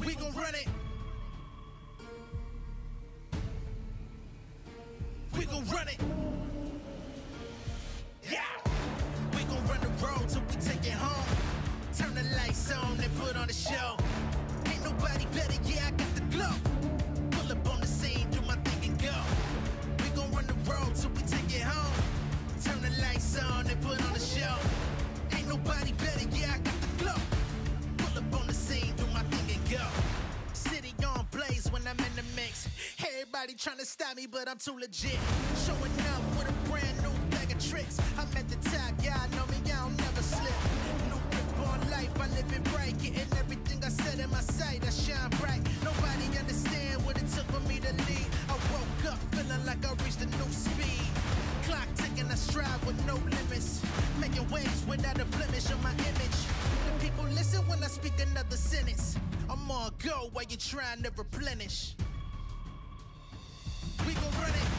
We gon' run it. We gon' run it. Yeah. We gon' run the road till we take it home. Turn the lights on and put on the show. Ain't nobody better, yeah, I got the glow. Pull up on the scene, do my thing and go. We gon' run the road till we take it home. Turn the lights on and put on the show. Ain't nobody better, yeah, I got the glow. Pull up on the scene, do my thing and go. City on blaze when I'm in the mix. Everybody tryna stop me, but I'm too legit. Showing up with a brand new bag of tricks. I'm at the top, yeah, I know me, I'll never slip. No grip on life, I live it bright. Getting everything I said in my sight, I shine bright. Nobody understand what it took for me to lead. I woke up feeling like I reached a new speed. Clock ticking, I strive with no limits. Making waves without a blemish on my image. The people listen when I speak another sentence. I'm on go while you're trying to replenish. We gon' run it.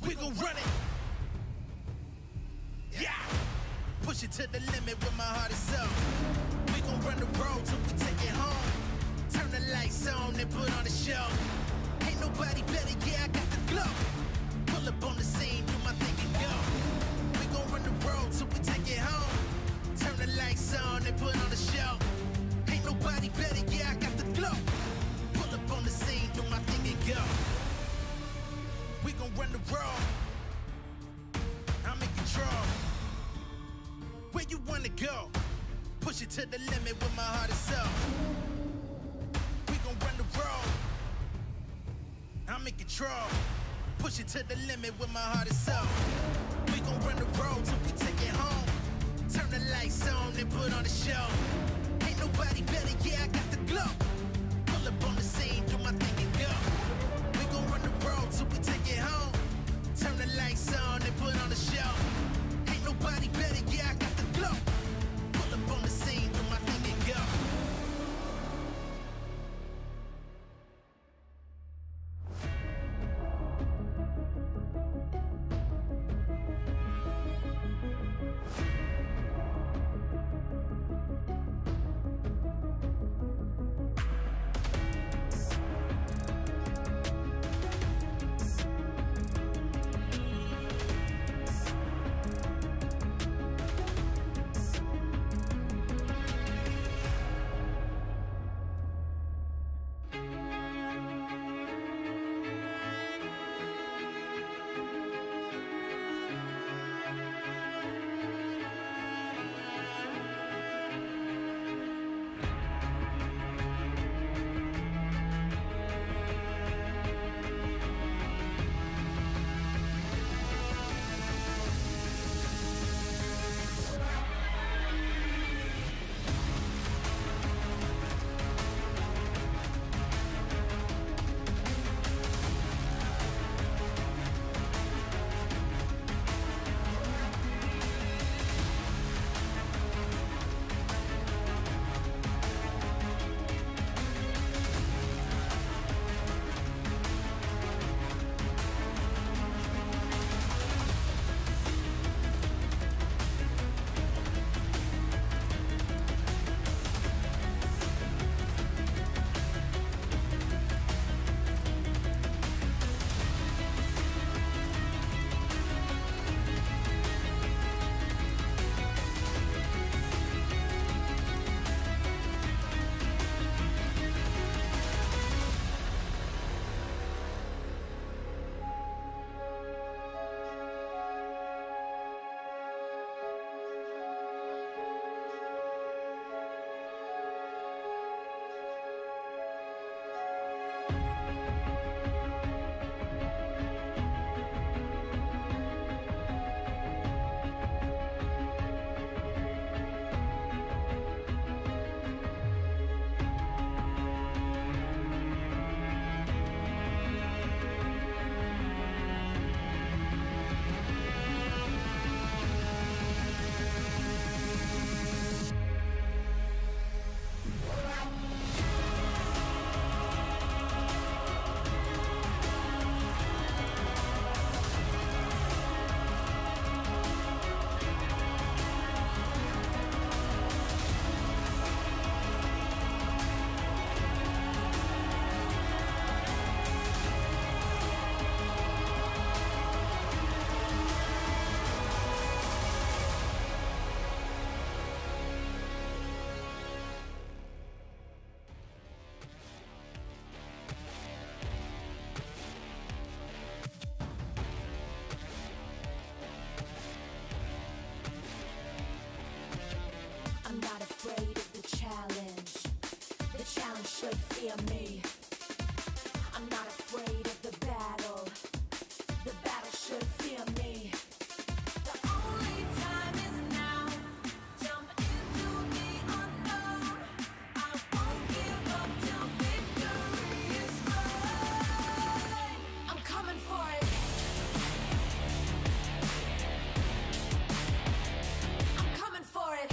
We gon' run it. Yeah. Push it to the limit with my heart and soul. We gon' run the road till we take it home. Turn the lights on and put on the show. Ain't nobody better, yeah, I got the glow. Pull up on the scene, do my thing and go. We gon' run the road till we take it home. Turn the lights on and put on the show. Ain't nobody better, yeah, I got the glow. Pull up on the scene, do my thing and go. We gon' run the road. I'm in control. Where you wanna go? Push it to the limit with my heart and soul. We gon' run the road. I'm in control. Push it to the limit with my heart and soul. We gon' run the road till we take it home. Turn the lights on and put on the show. Ain't nobody better, yeah, I got the glow. Pull up on the scene, do my thing and go. We gon' run the road till we take it home. Turn the lights on and put on the show. Ain't nobody better, yeah, I got the glow. Pull up on the scene, do my thing and go. should fear me. I'm not afraid of the battle. The battle should fear me. The only time is now. Jump into the unknown. I won't give up till victory is mine. I'm coming for it. I'm coming for it.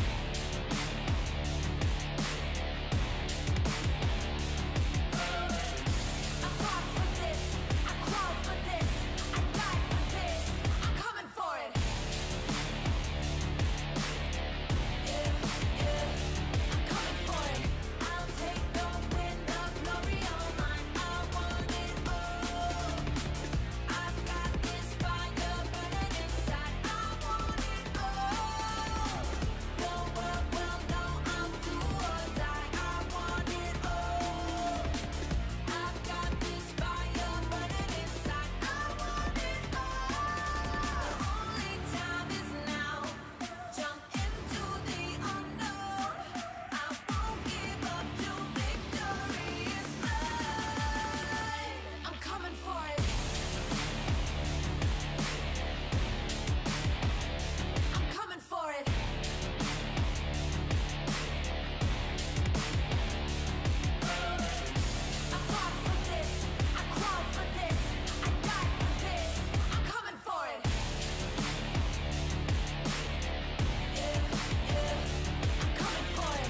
I fought for this. I crawled for this. I died for this. I'm coming for it. Yeah, yeah. I'm coming for it. I'll take the wind, the glory all mine. I want it all. I've got this fire burning inside. I want it all. The world will know I'm do or die. I want it all. I've got this fire burning inside. I want it all. Only time is now. Jump into the unknown. I won't give up till victory is mine. I'm coming for it. I'm coming for it. I fought for this. I crawled for this. I died for this. I'm coming for it. Yeah, yeah. I'm coming for it.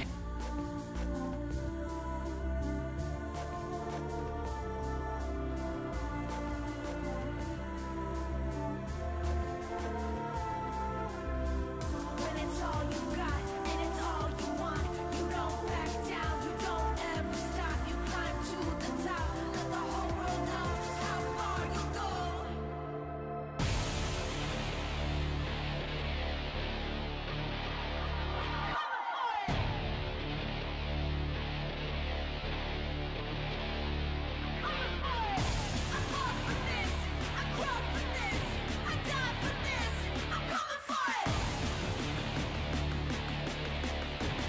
When it's all you got and it's all you want, you don't back down, you don't ever stop. You climb to the top, let the whole world know just how far you'll go. I fought for this, I crawled for this, I died for this. I'm coming for it.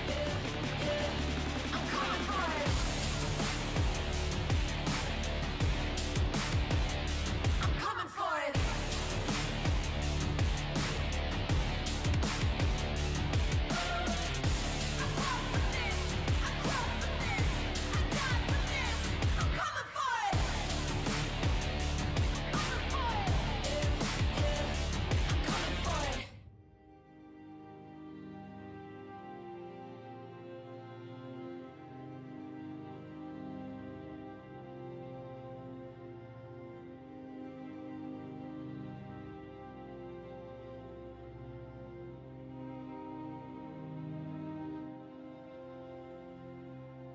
Yeah, yeah. I'm coming for it. I'm coming for it. I fought for this, I crawled for this, I died for this. I'm coming for it. I'm coming for it. Yeah, yeah. I'm coming for it.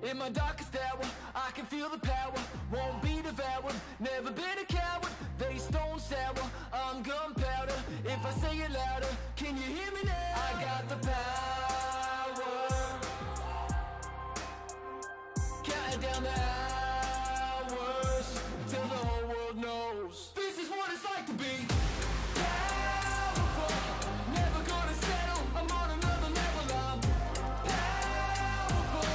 In my darkest hour, I can feel the power. Won't be devoured, never been a coward. They stone sour, I'm gunpowder. If I say it louder, can you hear me now? I got the power. Counting down the hours till the whole world knows this is what it's like to be powerful. Never gonna settle, I'm on another level. I'm powerful.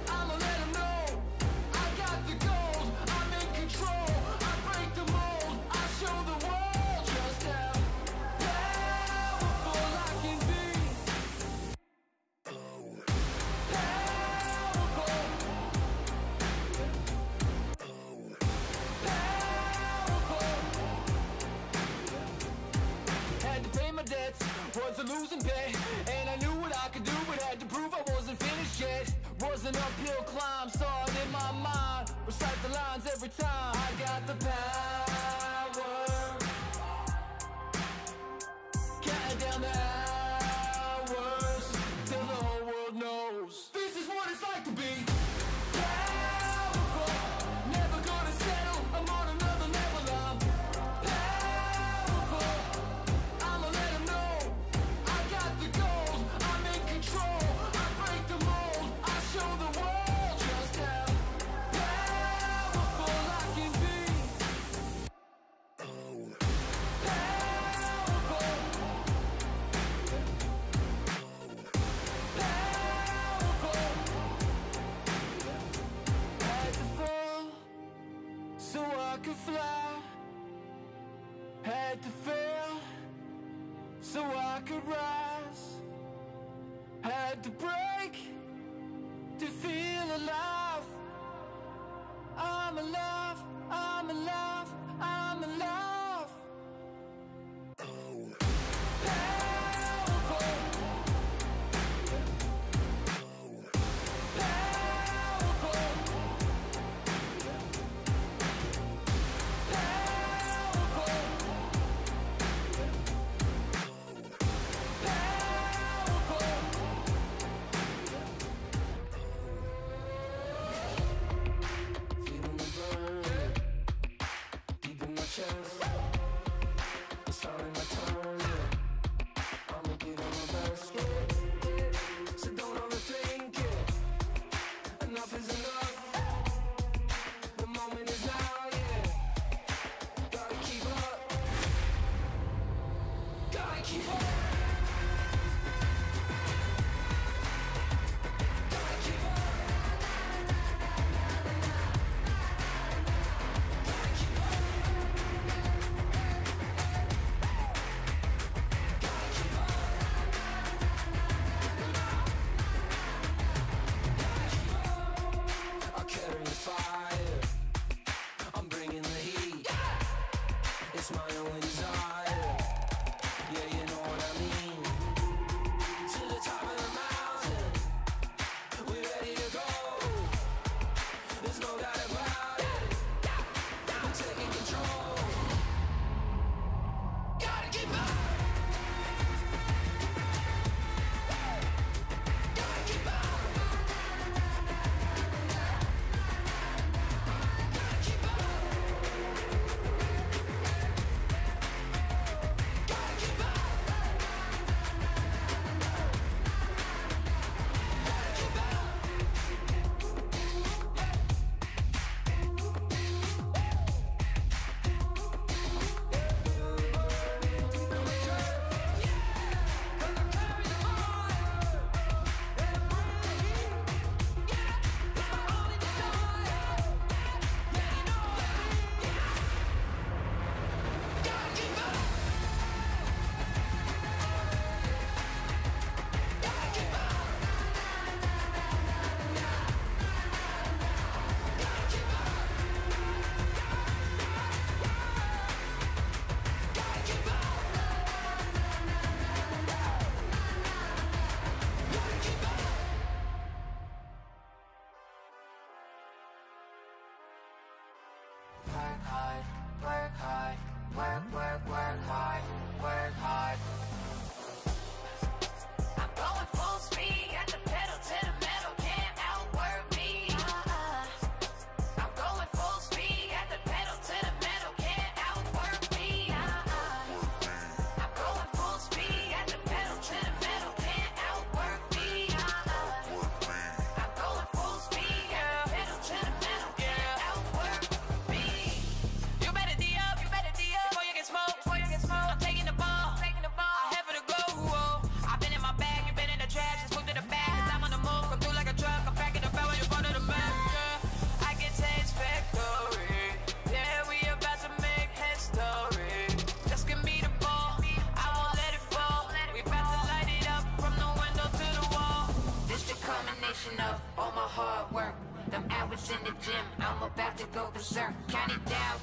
I'ma let 'em know I got the gold. I'm in control. I break the mold. I show the world just how powerful I can be. Had to pay my debts, was a losing bet, and I knew what I could do, but had to prove I wasn't finished yet. Was an uphill climb, saw it in my mind, recite the lines every time. I got the power, counting down the hours till the whole world knows this is what it's like to be powerful. Never gonna settle, I'm on another level. I'm powerful. I'ma let 'em know I got the gold. I'm in control. I break the mold. I show the world just how powerful I can be. had to break to feel alive. I'm alive, I'm alive, I'm alive. Powerful. It's all in my tongue, yeah. I'ma get on my best, yeah. So don't overthink it. Enough is enough. The moment is now, yeah. Gotta keep up. Gotta keep up. Gotta keep up. It's my only desire. Yeah, you know what I mean. To the top of the mountain, we're ready to go. There's no doubt about it. I'm taking control. Gotta keep up. Gotta keep up. Gotta keep up. Work hard, work hard, work hard. I'm going full speed, got the pedal to the metal, can't outwork me. I'm going full speed, got the pedal to the metal, can't outwork me. I'm going full speed, got the pedal to the metal, can't outwork me. I'm going full speed, got the pedal to the metal, can't outwork me. You better D up before you get smoked. I'm taking the ball, I have it to go. I've been in my bag, you been in the trash, just moved to the back. 'Cause I'm on the move, come through like a truck. I'm packing the bell when you're front of the map. Yeah, I can taste victory. Yeah, we about to make history. Just give me the ball, I won't let it fall. We about to light it up from the window to the wall. This the combination of all my hard work. Them hours in the gym, I'm about to go berserk. Count it down,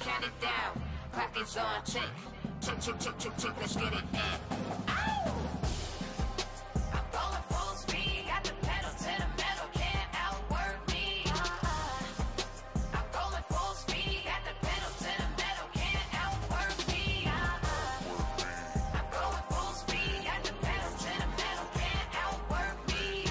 clock is on tick. Tick, tick, tick, tick, tick, let's get it in. Ow! I'm going full speed, got the pedal to the metal, can't outwork me. I'm going full speed, got the pedal to the metal, can't outwork me. I'm going full speed, got the pedal to the metal, can't outwork me.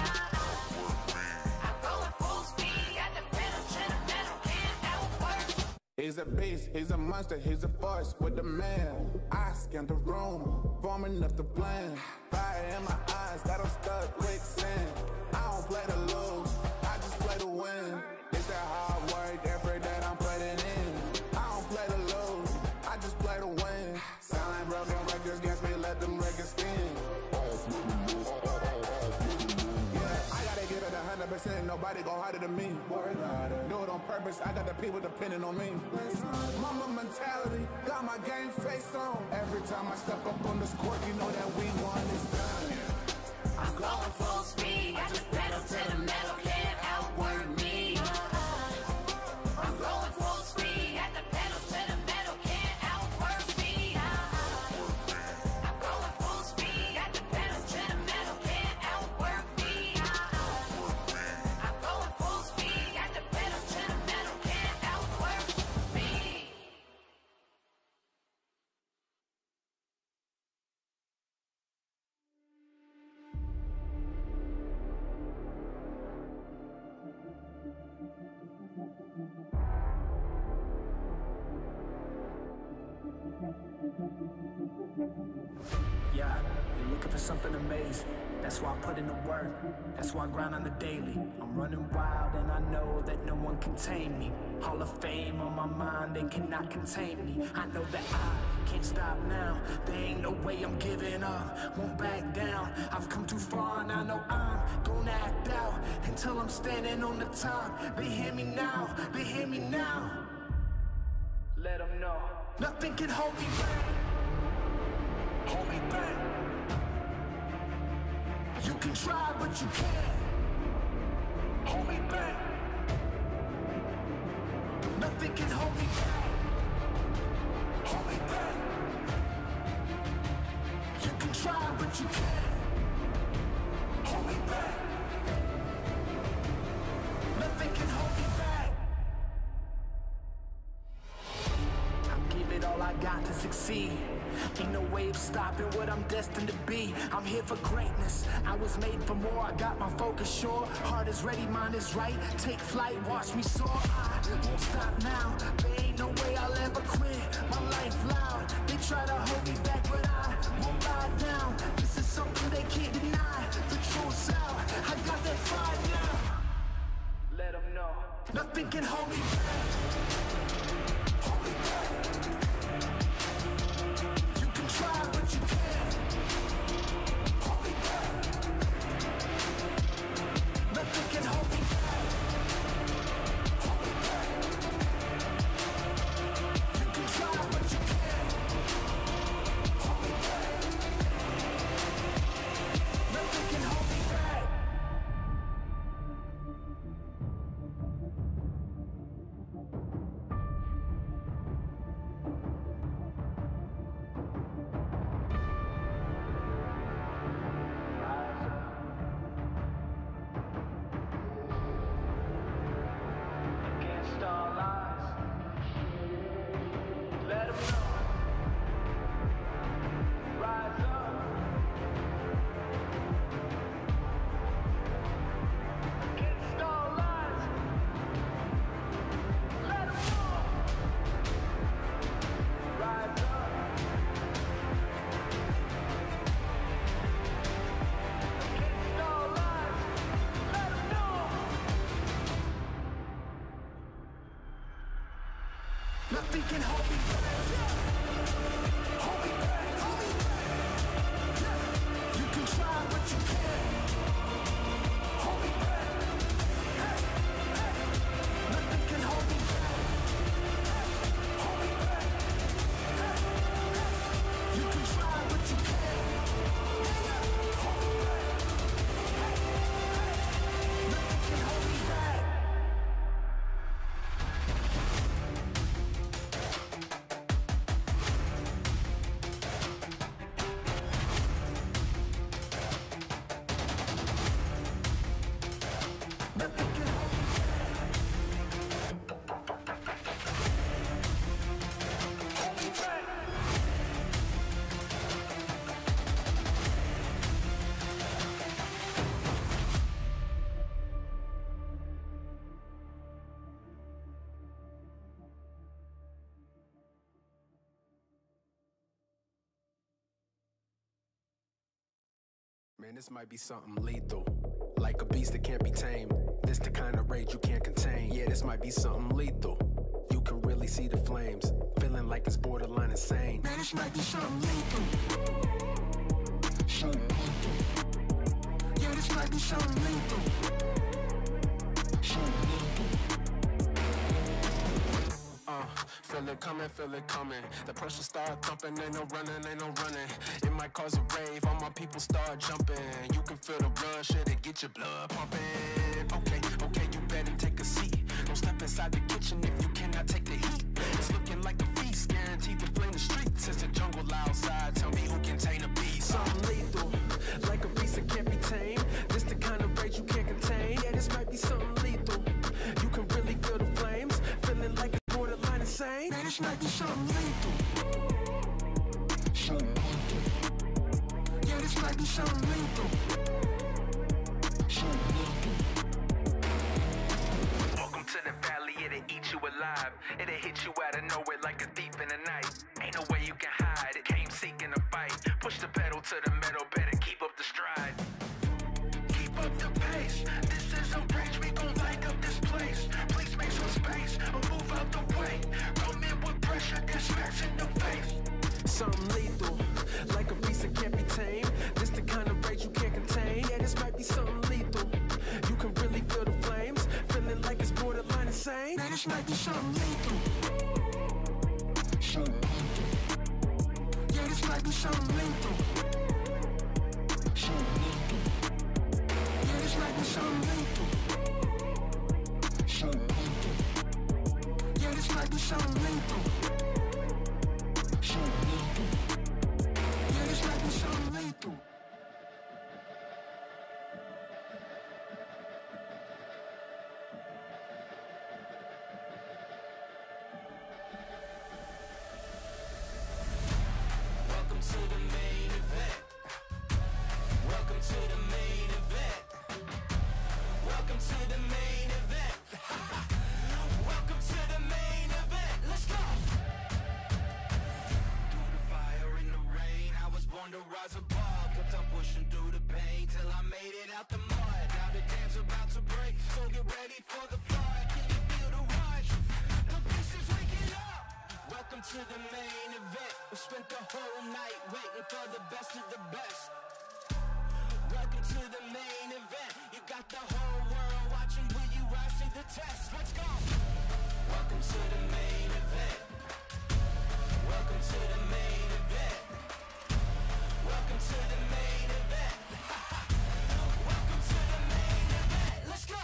I'm going full speed, got the pedal to the metal, can't outwork me. He's a beast, he's a monster, he's a force with the man. I scanned the room, forming up the plan. Fire in my eyes, got him stuck quicksand. I don't play to lose, I just play to win. It's that hard work, effort that I'm putting in. I don't play to lose, I just play to win. Sound like broken records against me, let them records spin. Yeah, I gotta give it 100%, nobody go harder than me. Do it on purpose, I got the people depending on me. Mama mentality, got my game face on. Every time I step up on this court, you know that we won, it's done. I'm going full speed. Yeah, you're looking for something amazing. That's why I put in the work. That's why I grind on the daily. I'm running wild and I know that no one can tame me. Hall of Fame on my mind, they cannot contain me. I know that I can't stop now. There ain't no way I'm giving up. Won't back down. I've come too far and I know I'm gonna act out until I'm standing on the top. They hear me now. They hear me now. Let them know. Nothing can hold me back. Hold me back. You can try, but you can't hold me back. Nothing can hold me back. Hold me back. You can try, but you can't hold me back. Nothing can hold me back. I'll give it all I got to succeed. Ain't no way of stopping what I'm destined to be. I'm here for greatness. I was made for more. I got my focus sure. Heart is ready, mind is right. Take flight, watch me soar. I won't stop now. There ain't no way I'll ever quit. My life loud. They try to hold me back, but I won't lie down. This is something they can't deny. The truth's out. I got that fire now. Let them know. Nothing can hold me back. Hold me back. Try, but you can't hold me back. Nothing can hold me back. Hold me back. You can try, but you can't hold me back. Nothing can hold me back. Nothing can hold me back. Hold me back. Hold me back. You can try, but you can't hold me back. Hey, hey. Nothing can hold me back. Hold me back. Hey, hey. You can try, but you can't hold me back. Hey, hey. Nothing can hold me back. Man, this might be something lethal. Like a beast that can't be tamed. This the kind of rage you can't contain. Yeah, this might be something lethal. You can really see the flames. Feeling like it's borderline insane. Man, this might be something lethal. Something lethal. Yeah, this might be something lethal. Something lethal. Feel it coming. The pressure start thumping, ain't no running. It might cause a rave, all my people start jumping. You can feel the rush, it'll get your blood pumping. Okay, you better take a seat. Don't step inside the kitchen if you cannot take the heat. It's looking like a feast, guaranteed to flame the streets. It's a jungle outside, tell me who can tame a beast. Something lethal, like a beast that can't be tamed. This the kind of rage you can't contain. Yeah, this might be something lethal. You can really feel the flames, feeling like it's borderline insane. Man, this might be something lethal. Something lethal. Yeah, this might be something lethal. Something lethal. Welcome to the valley, it'll eat you alive. It'll hit you out of nowhere like a thief in the night. Ain't no way you can hide, it came seeking a up the pace. This is a rage, we gon' light up this place. Please make some space, or move out the way. Come in with pressure and smacks in the face. Something lethal, like a beast that can't be tamed. This the kind of rage you can't contain. Yeah, this might be something lethal. You can really feel the flames, feeling like it's borderline insane. Man, this might be something lethal. Yeah, this might be something lethal. Yeah, this might be something lethal. Yeah, this might be something lethal. Yeah, this might be something lethal. Welcome to the main event. Welcome to the main event. Welcome to the main event. Welcome to the main event. Let's go. Through the fire in the rain, I was born to rise above. Kept on pushing through the pain till I made it out the mud. Now the dam's about to break, so get ready for the flood. Can you feel the rush? The beast is waking up. Welcome to the main event. We spent the whole night waiting for the best of the best. Welcome to the main event. You got the whole world watching. Will you rise to the test? Let's go. Welcome to the main event. Welcome to the main event. Welcome to the main event. Welcome to the main event. Let's go.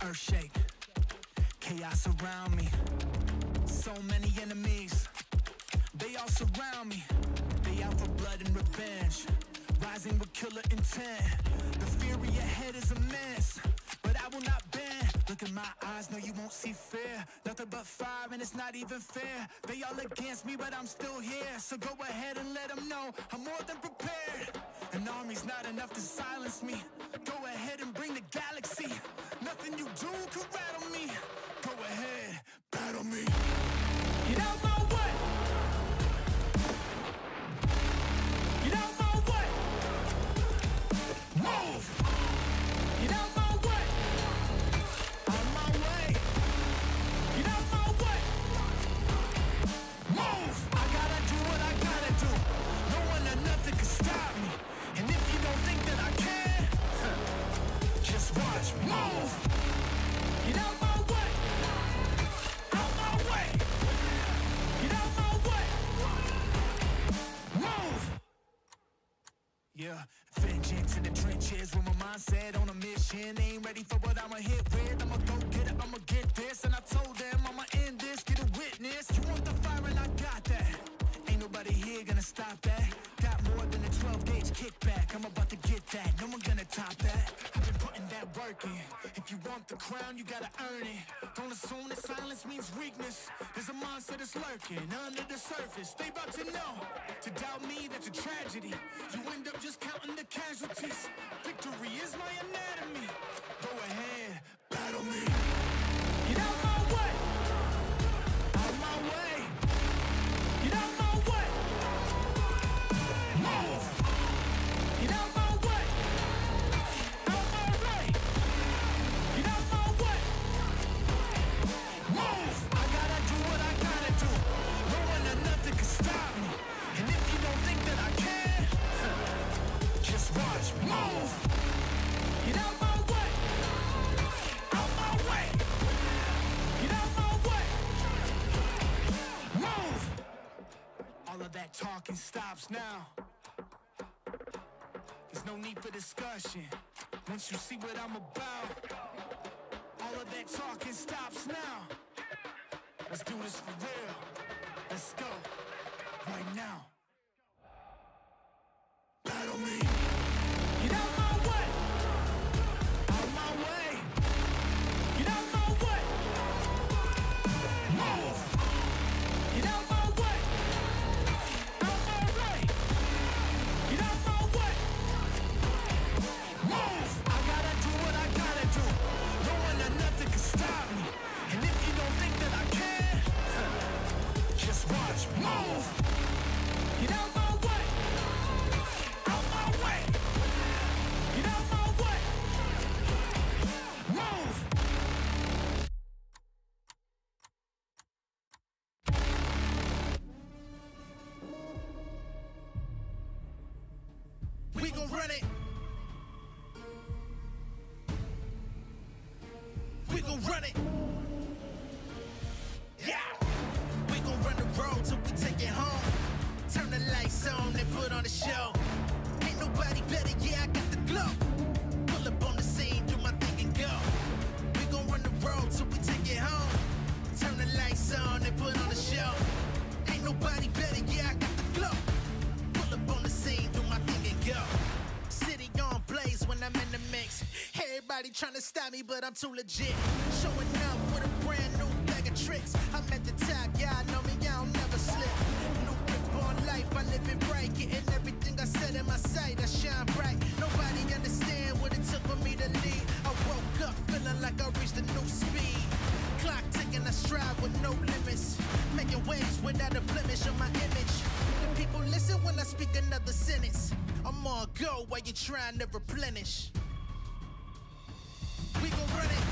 Earth shake, chaos around me. So many enemies, they all surround me. They out for blood and revenge, rising with killer intent. The fury ahead is immense, but I will not bend. Look in my eyes, no you won't see fear. Nothing but fire and it's not even fair. They all against me, but I'm still here. So go ahead and let them know I'm more than prepared. An army's not enough to silence me. Go ahead and bring the galaxy. Nothing you do can rattle me. Go ahead, battle me. Get out my way. Get out my way. Move. Get out my way. On my way. Get out my way. Move. I gotta do what I gotta do. No one or nothing can stop me. And if you don't think that I can, just watch me. Move. Get out my way. Out my way. Yeah, vengeance in the trenches with my mindset on a mission. Ain't ready for what I'ma hit with. I'ma go get it, I'ma get this. And I told them I'ma end this, get a witness. You want the fire and I got that. Ain't nobody here gonna stop that. Got more than a 12-gauge kickback. I'm about to get that, no one gonna top that. I've been putting that work in. If you want the crown, you gotta earn it. Don't assume that silence means weakness. There's a monster that's lurking under the surface. They about to know. To doubt me, that's a tragedy. You end up just counting the casualties. Victory is my anatomy. Go ahead, battle me. Get out my way. Out my way. Get out my way. Move. Get out my way. Out my way. Get out my way. Move. I gotta do what I gotta do. No one or nothing can stop me. And if you don't think that I can, just watch me. Move. Get out my way. Out my way. Get out my way. Move. All of that talking stops now. There's no need for discussion. Once you see what I'm about, all of that talking stops now. Let's do this for real. Let's go. Right now. Battle me. Get out my way. Out my way. Get out my way. Move. Get out my way. Out my way. Get out my way. Move. I gotta do what I gotta do. No one or nothing can stop me. And if you don't think that I can, just watch me. Move. Get out my way. Out my way. Get out my way. Move. We gon' run it. We gon' run it. Yeah. We gon' run the road till we take it home. Turn the lights on and put on the show. Ain't nobody better, yeah, I got the glow. Pull up on the scene, do my thing and go. We gon' run the road till we take it home. Turn the lights on and put on the show. Ain't nobody better, yeah, I got the glow. Pull up on the scene, do my thing and go. City on blaze when I'm in the mix. Everybody tryna stop me, but I'm too legit. Showing up with a brand new bag of tricks. I'm at the top, y'all know me, y'all never slip. No grip on life, I live it right. Getting everything I said in my sight, I shine bright. Nobody understand what it took for me to lead. I woke up feeling like I reached a new speed. Clock ticking, I strive with no limits. Making waves without a blemish on my image. The people listen when I speak another sentence. I'm on go while you're trying to replenish. We gon' run it.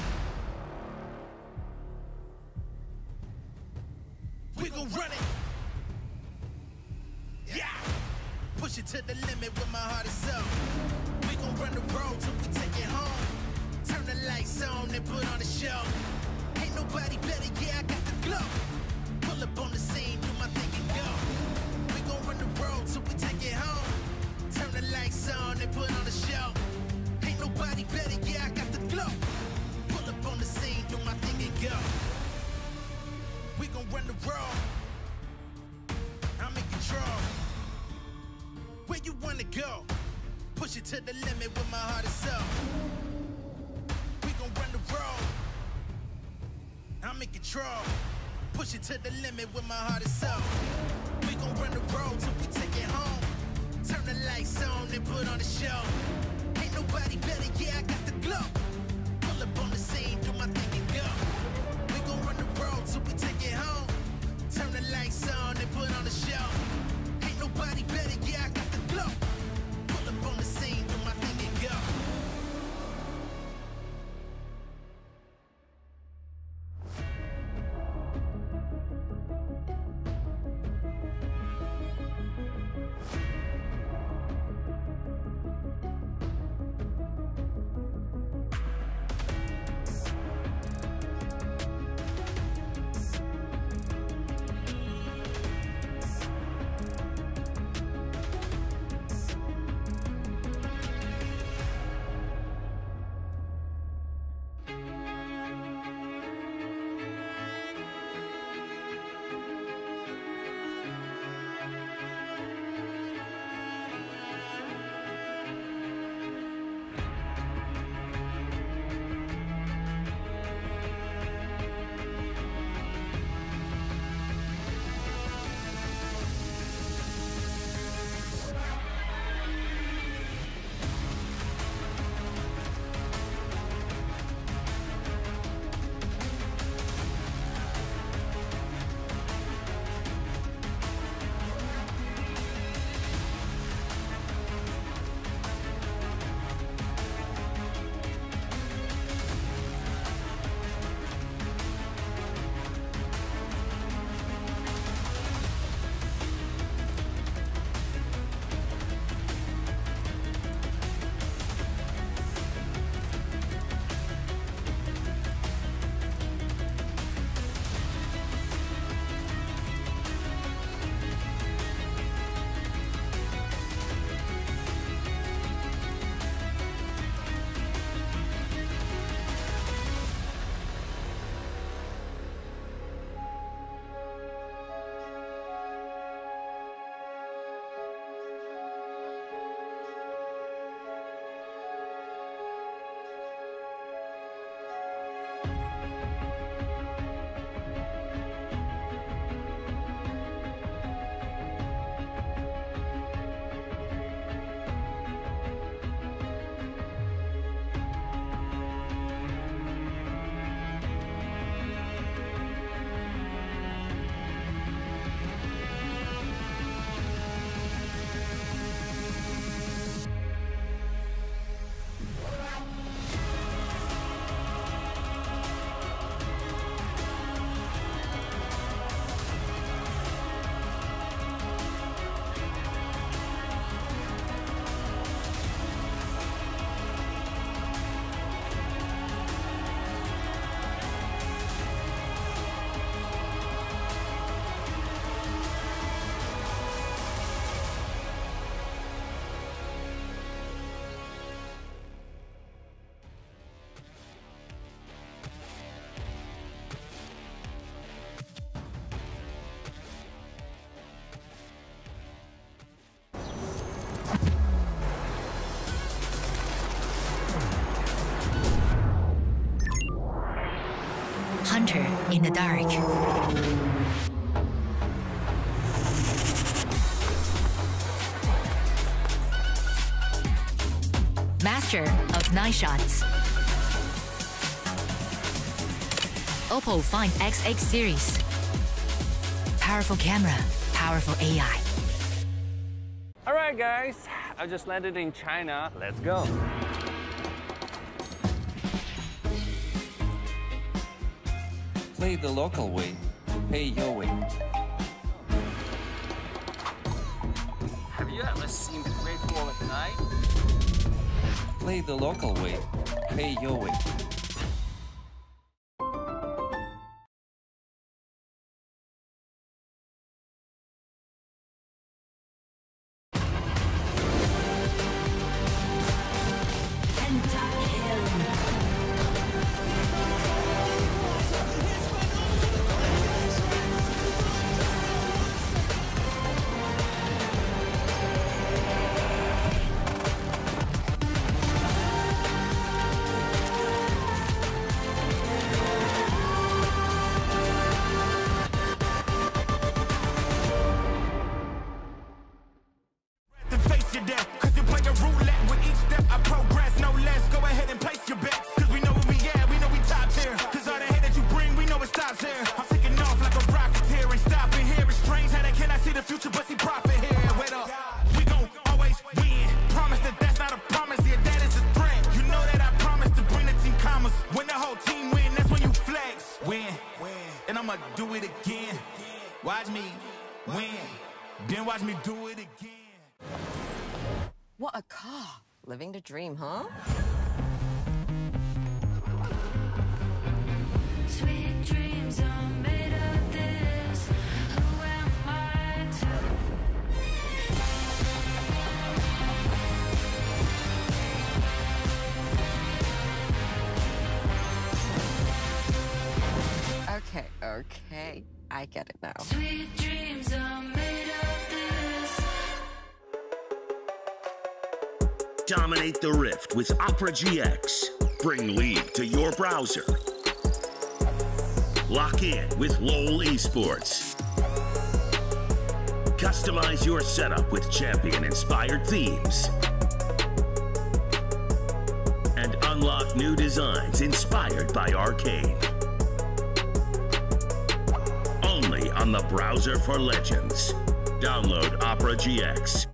We gon' run it. Yeah. Push it to the limit with my heart and soul. We gon' run the road till we take it home. Turn the lights on and put on the show. Ain't nobody better, yeah, I got the glow. Pull up on the scene, do my thing and go. We gon' run the road till we take it home. Turn the lights on and put on the show. Ain't nobody better, yeah, I got the glow. Pull up on the scene, do my thing and go. We gon' run the road. I'm in control. Where you wanna go? Push it to the limit with my heart and soul. We gon' run the road. I'm in control. Push it to the limit with my heart and soul. We gon' run the road till we take it home. Turn the lights on and put on the show. Ain't nobody better, yeah, I got the glow. Pull up on the scene, do my thing and go. We gon' run the road till we take it home. Turn the lights on and put on the show. Ain't nobody better, yeah, I got the glow. Pull up on the scene, do my thing and go. the dark. Master of night shots. Oppo Find XX series. Powerful camera, powerful AI. Alright guys, I just landed in China. Let's go. Play the local way, pay your way. Have you ever seen the Great Wall at night? Play the local way, pay your way. Watch me win, then watch me do it again. What a car. Living the dream, huh? Sweet dreams are made of this. Who am I Okay. I get it now. Sweet dreams are made of this. Dominate the Rift with Opera GX. Bring League to your browser. Lock in with LoL Esports. Customize your setup with champion-inspired themes. And unlock new designs inspired by Arcane. Only on the browser for legends. Download Opera GX.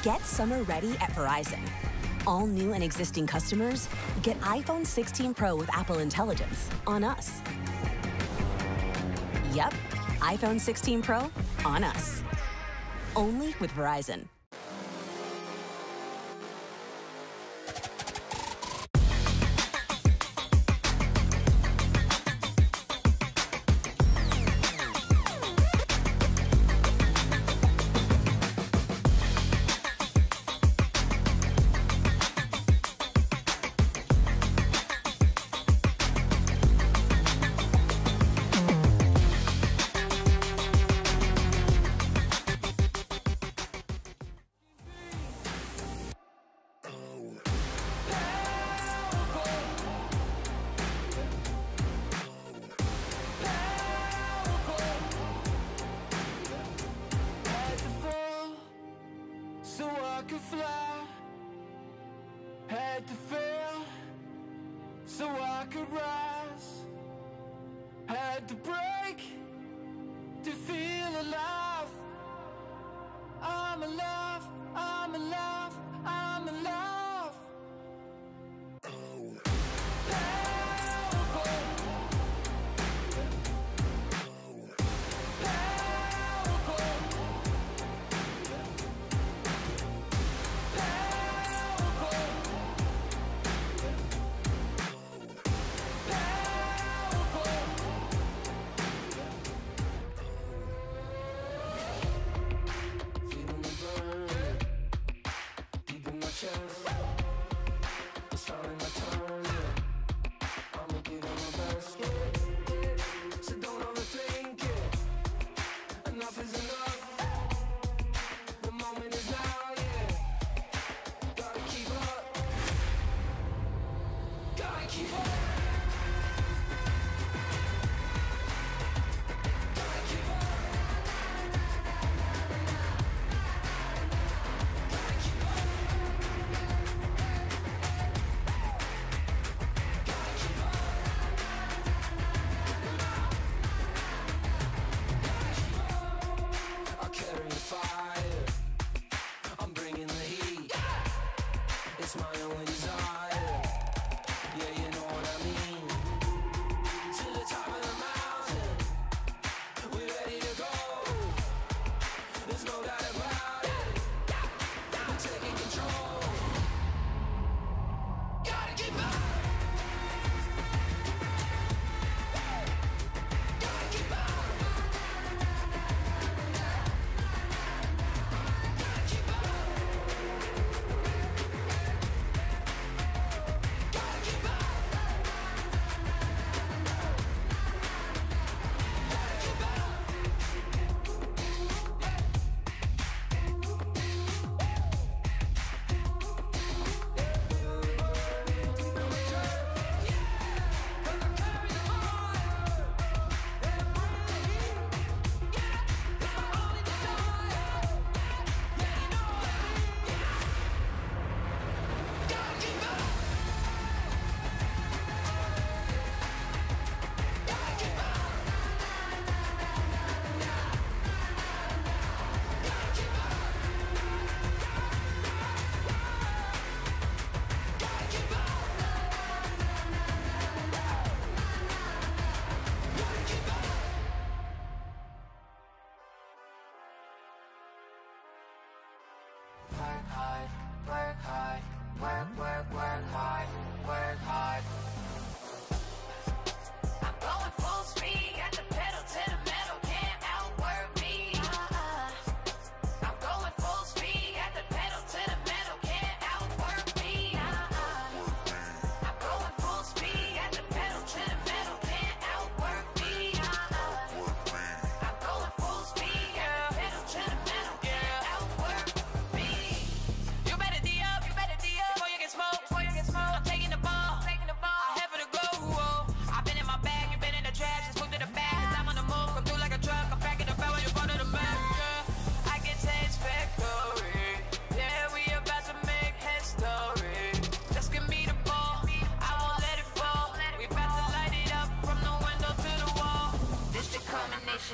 Get summer ready at Verizon. All new and existing customers get iPhone 16 Pro with Apple Intelligence on us. Yep, iPhone 16 Pro on us. Only with Verizon. I could rise. Had to break to feel alive. I'm alive, I'm alive, I'm alive. It's finally my turn, yeah. I'ma give it my best, yeah. So don't overthink it. Enough is enough. The moment is now, yeah. Gotta keep up. Gotta keep up.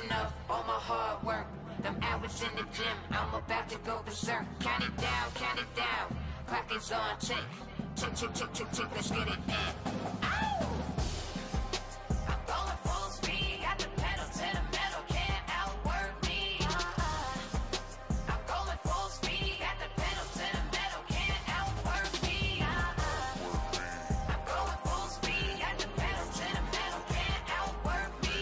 Of all my hard work, them hours in the gym, I'm about to go berserk. Count it down, clock is on, tick, tick, tick, tick, tick, tick, let's get it in. Ow! I'm going full speed, got the pedal to the metal, can't outwork me. I'm going full speed, got the pedal to the metal, can't outwork me. I'm going full speed, got the pedal to the metal, can't outwork me.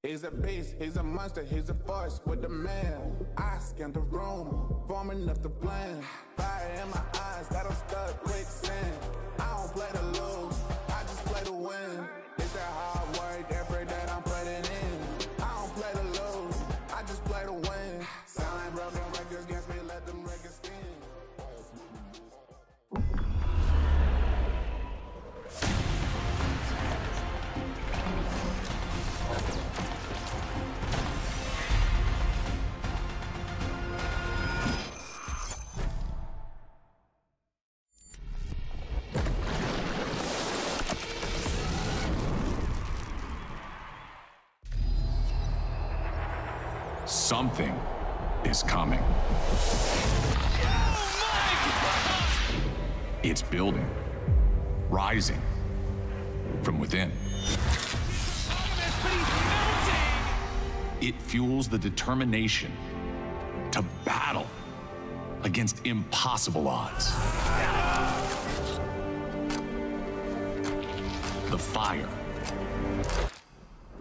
He's a beast, he's a monster, he's a force with the man. I scanned the room, forming up the plan. Fire in my eyes, got him stuck quicksand. I don't play to lose, I just play to win. It's that hard work, effort that I'm putting in. I don't play to lose, I just play to win. Sound like broken records against me, let them records spin. Something is coming. It's building, rising from within. It fuels the determination to battle against impossible odds. The fire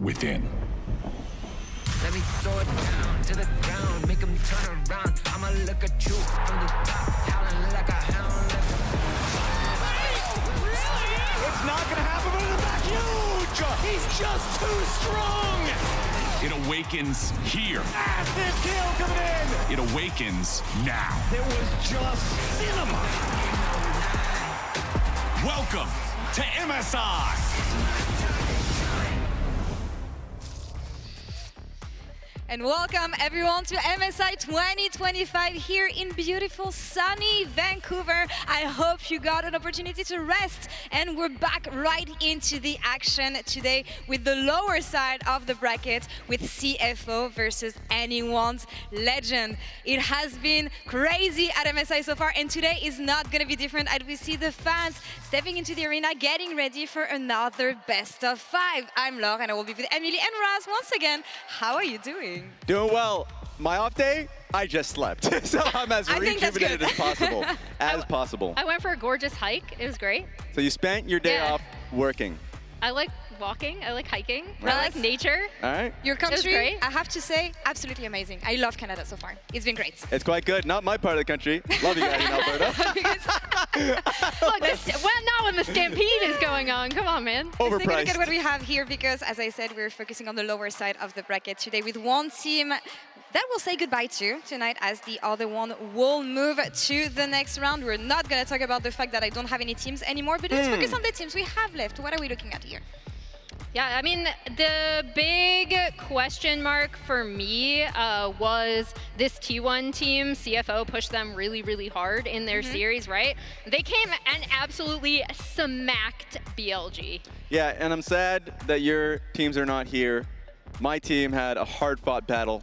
within. Let me throw it down to the ground, make them turn around. I'ma look at you from the top, howling like a hound. It's not gonna happen, but in the back, huge! He's just too strong! It awakens here. Massive kill coming in! It awakens now. It was just cinema! Welcome to MSI. And welcome everyone to MSI 2025 here in beautiful sunny Vancouver. I hope you got an opportunity to rest, and we're back right into the action today with the lower side of the bracket with CFO versus anyone's legend. It has been crazy at MSI so far, and today is not going to be different as we see the fans stepping into the arena getting ready for another best of 5. I'm Laure and I will be with Emily and Raz once again. How are you doing? Doing well. My off day, I just slept. So I'm as rejuvenated as possible. I went for a gorgeous hike. It was great. So you spent your day off working. I like walking. I like hiking. Right. I like nature. All right. Your country, great. I have to say, absolutely amazing. I love Canada so far. It's been great. It's quite good. Not my part of the country. Love you guys in Alberta. Look, well, not when the stampede is going on. Come on, man. Let's take a look at what we have here because, as I said, we're focusing on the lower side of the bracket today with one team that we'll say goodbye to tonight as the other one will move to the next round. We're not going to talk about the fact that I don't have any teams anymore, but let's focus on the teams we have left. What are we looking at here? Yeah, I mean, the big question mark for me was this T1 team. CFO pushed them really, really hard in their series, right? They came and absolutely smacked BLG. Yeah, and I'm sad that your teams are not here. My team had a hard-fought battle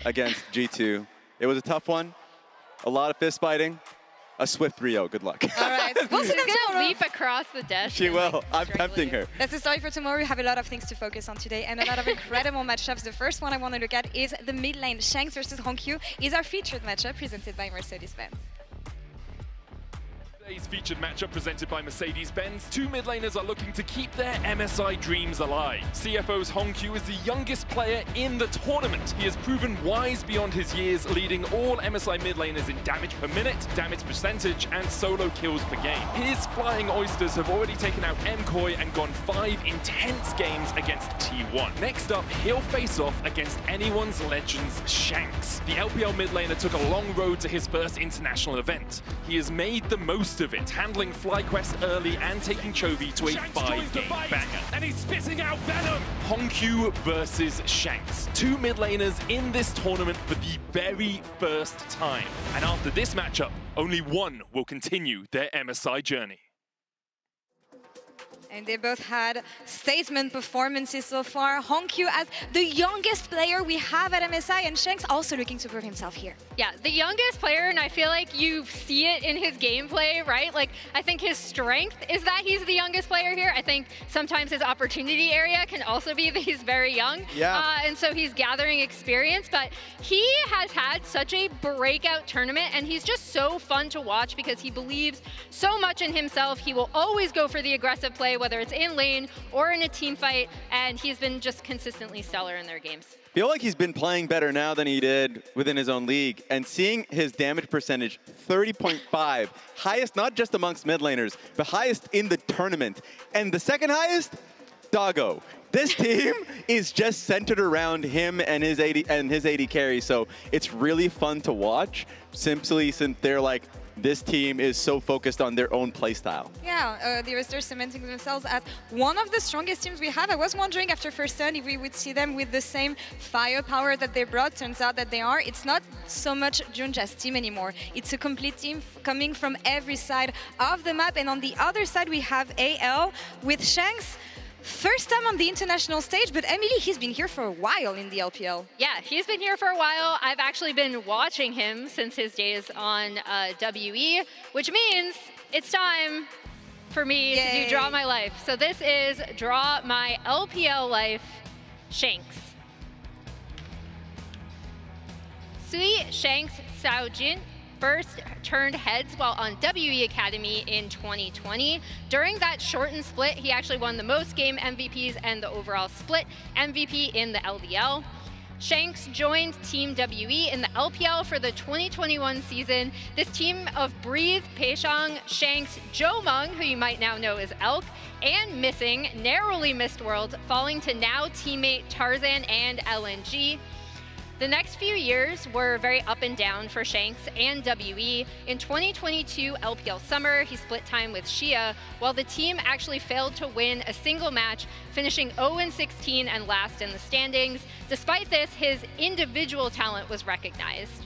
against G2. It was a tough one, a lot of fist fighting. A swift 3-0. Good luck. All right. She's gonna leap across the desk. She will. I'm tempting her. That's the story for tomorrow. We have a lot of things to focus on today and a lot of incredible matchups. The first one I want to look at is the mid lane. Shanks versus Honkyu is our featured matchup presented by Mercedes-Benz. Today's featured matchup presented by Mercedes-Benz. Two mid laners are looking to keep their MSI dreams alive. CFO's Honkyu is the youngest player in the tournament. He has proven wise beyond his years, leading all MSI mid laners in damage per minute, damage percentage, and solo kills per game. His Flying Oysters have already taken out MKOI and gone 5 intense games against T1. Next up, he'll face off against anyone's legends, Shanks. The LPL mid laner took a long road to his first international event. He has made the most of it, handling FlyQuest early and taking Chovy to a 5-game banger. And he's spitting out Venom! Honkyu versus Shanks. Two mid laners in this tournament for the very first time. And after this matchup, only one will continue their MSI journey. And they both had statement performances so far. Honkyu as the youngest player we have at MSI, and Shanks also looking to prove himself here. Yeah, the youngest player, and I feel like you see it in his gameplay, right? Like, I think his strength is that he's the youngest player here. I think sometimes his opportunity area can also be that he's very young. Yeah. And so he's gathering experience, but he has had such a breakout tournament, and he's just so fun to watch because he believes so much in himself. He will always go for the aggressive play, whether it's in lane or in a team fight, and he's been just consistently stellar in their games. I feel like he's been playing better now than he did within his own league, and seeing his damage percentage, 30.5, highest not just amongst mid laners, but highest in the tournament. And the second highest, Doggo. This team is just centered around him and his AD carry, so it's really fun to watch, simply since they're like, this team is so focused on their own playstyle. Yeah, the Roosters cementing themselves as one of the strongest teams we have. I was wondering after first turn if we would see them with the same firepower that they brought. Turns out that they are. It's not so much Junja's team anymore. It's a complete team coming from every side of the map. And on the other side, we have AL with Shanks. First time on the international stage, but Emily, he's been here for a while in the LPL. Yeah, he's been here for a while. I've actually been watching him since his days on WE, which means it's time for me to do Draw My Life. So this is Draw My LPL Life Shanks. Sui Shanks Saojin first turned heads while on WE Academy in 2020. During that shortened split, he actually won the most game MVPs and the overall split MVP in the LDL. Shanks joined Team WE in the LPL for the 2021 season. This team of Breathe, Peishang, Shanks, Jomung, who you might now know as Elk, and Missing, narrowly missed Worlds, falling to now teammate Tarzan and LNG. The next few years were very up and down for Shanks and WE. In 2022 LPL Summer, he split time with Shia, while the team actually failed to win a single match, finishing 0-16 and last in the standings. Despite this, his individual talent was recognized.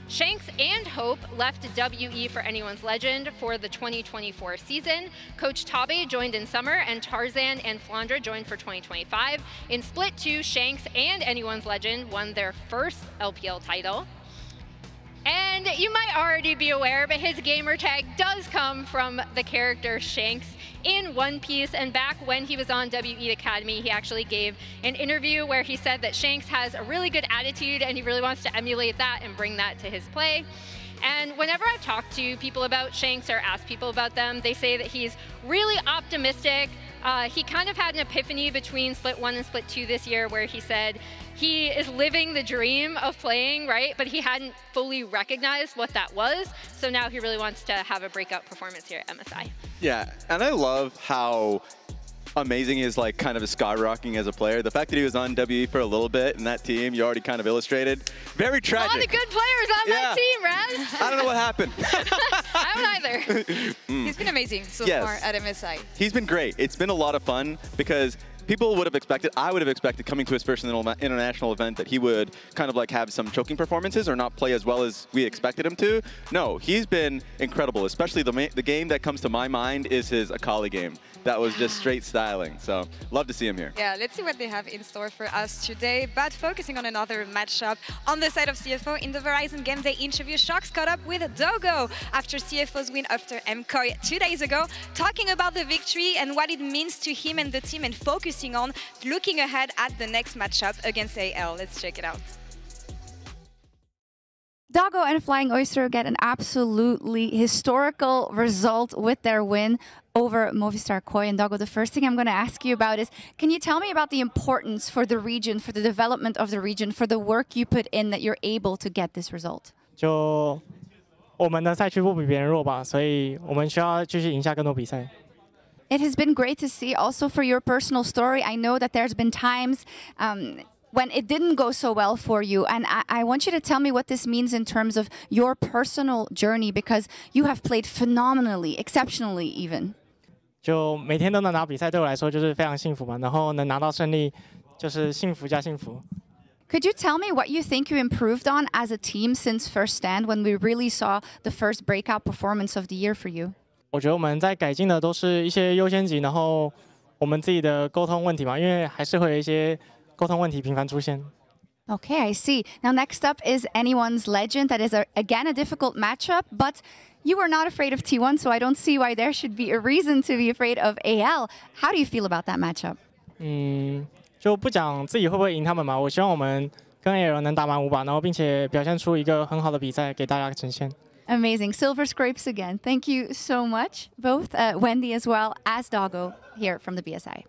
Shanks and Hope left WE for Anyone's Legend for the 2024 season. Coach Tabe joined in summer, and Tarzan and Flandra joined for 2025. In Split 2, Shanks and Anyone's Legend won their first LPL title. And you might already be aware, but his gamer tag does come from the character Shanks in One Piece. And back when he was on WE Academy, he actually gave an interview where he said that Shanks has a really good attitude and he really wants to emulate that and bring that to his play. And whenever I've talked to people about Shanks or asked people about them, they say that he's really optimistic. He kind of had an epiphany between Split 1 and Split 2 this year where he said he is living the dream of playing, right? But he hadn't fully recognized what that was. So now he really wants to have a breakout performance here at MSI. Yeah, and I love how amazing he is, like, kind of skyrocketing as a player. The fact that he was on WE for a little bit in that team, you already kind of illustrated. Very tragic. A lot of good players on my team, Raz. I don't know what happened. I don't either. He's been amazing so far at MSI. He's been great. It's been a lot of fun because people would have expected, I would have expected coming to his first international event that he would kind of like have some choking performances or not play as well as we expected him to. No, he's been incredible, especially the game that comes to my mind is his Akali game. That was just straight styling, so love to see him here. Yeah, let's see what they have in store for us today. But focusing on another matchup on the side of CFO in the Verizon Game Day interview, Sharks caught up with Dogo after CFO's win after MCOY 2 days ago, talking about the victory and what it means to him and the team and focusing on looking ahead at the next matchup against AL. Let's check it out. Dogo and Flying Oyster get an absolutely historical result with their win over Movistar Koi. And Dogo, the first thing I'm going to ask you about is, can you tell me about the importance for the region, for the development of the region, for the work you put in that you're able to get this result? 就我们的赛区不比别人弱吧，所以我们需要继续赢下更多比赛。 It has been great to see also for your personal story. I know that there's been times when it didn't go so well for you. And I want you to tell me what this means in terms of your personal journey, because you have played phenomenally, exceptionally even. 就每天都能拿比赛，对我来说就是非常幸福嘛。然后能拿到胜利，就是幸福加幸福。 Could you tell me what you think you improved on as a team since first stand, when we really saw the first breakout performance of the year for you? 我觉得我们在改进的都是一些优先级，然后我们自己的沟通问题嘛，因为还是会有一些沟通问题频繁出现。 Okay, I see. Now next up is Anyone's Legend. That is, again, a difficult matchup, but you were not afraid of T1, so I don't see why there should be a reason to be afraid of AL. How do you feel about that matchup? 就不讲自己会不会赢他们嘛，我希望我们跟 AL 能打满5把，然后并且表现出一个很好的比赛给大家呈现。 Amazing. Silver scrapes again. Thank you so much, both Wendy as well as Dogo here from the BSI.